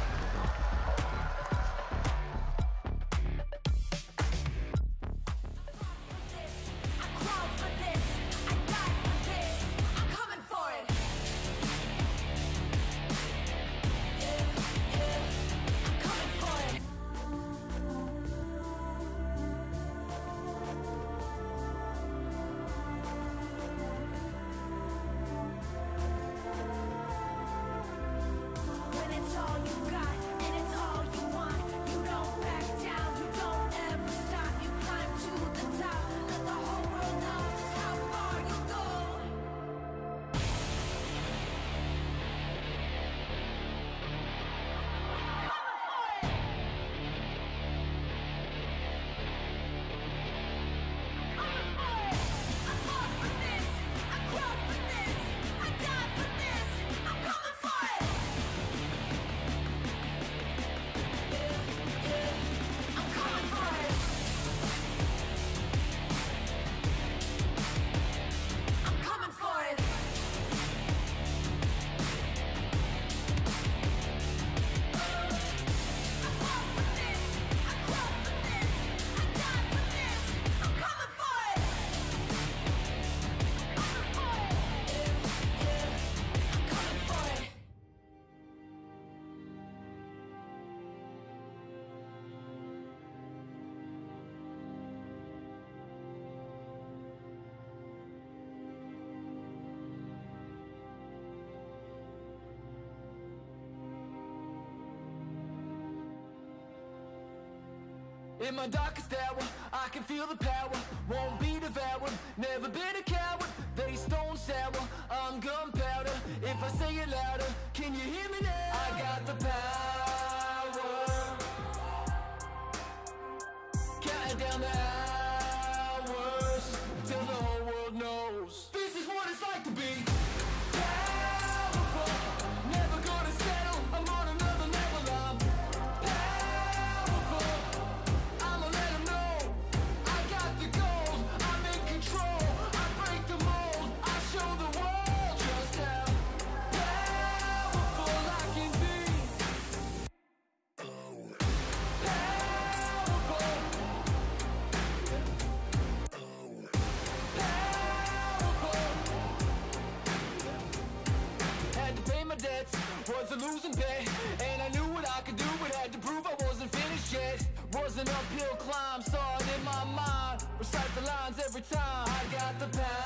In my darkest hour, I can feel the power. Won't be devoured, never been a coward. They stone sour, I'm gunpowder. If I say it louder, can you hear me now? I got the power. Counting down the hours till the whole world knows this is what it's like to be powerful. Never gonna settle, I'm on another level. I'm powerful. I'ma let them know I got the gold. I'm in control. I break the mold. I show the world just how powerful I can be. Had to pay my debts, was a losing bet, and I knew what I could do, but had to prove I wasn't finished yet. every time. I got the power.